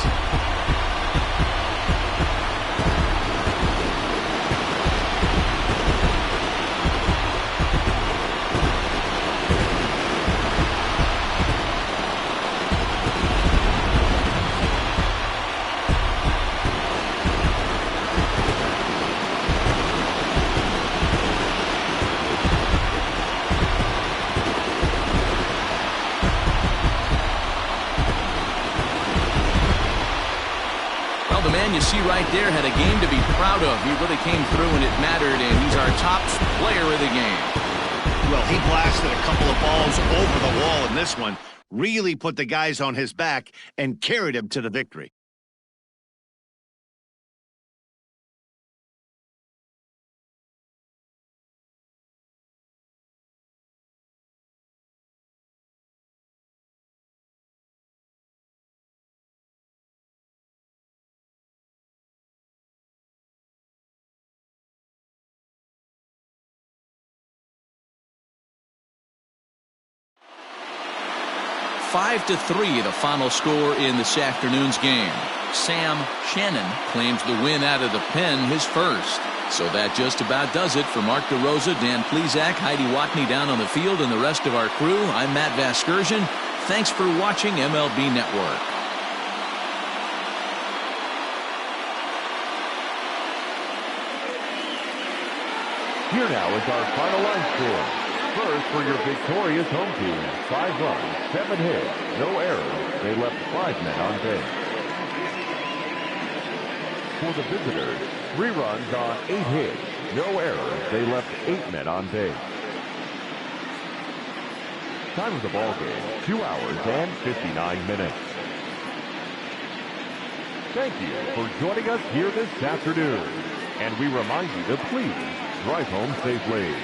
You see right there had a game to be proud of. He really came through and it mattered, and he's our top player of the game. Well, he blasted a couple of balls over the wall in this one, really put the guys on his back and carried him to the victory. Five to 3, the final score in this afternoon's game. Sam Shannon claims the win out of the pen, his first. So that just about does it. For Mark DeRosa, Dan Plesac, Heidi Watney down on the field, and the rest of our crew, I'm Matt Vasgersian. Thanks for watching MLB Network. Here now is our final line score. First, for your victorious home team, 5 runs, 7 hits, no errors. They left 5 men on base. For the visitors, 3 runs on 8 hits, no errors. They left 8 men on base. Time of the ball game, 2 hours and 59 minutes. Thank you for joining us here this afternoon. And we remind you to please drive home safely.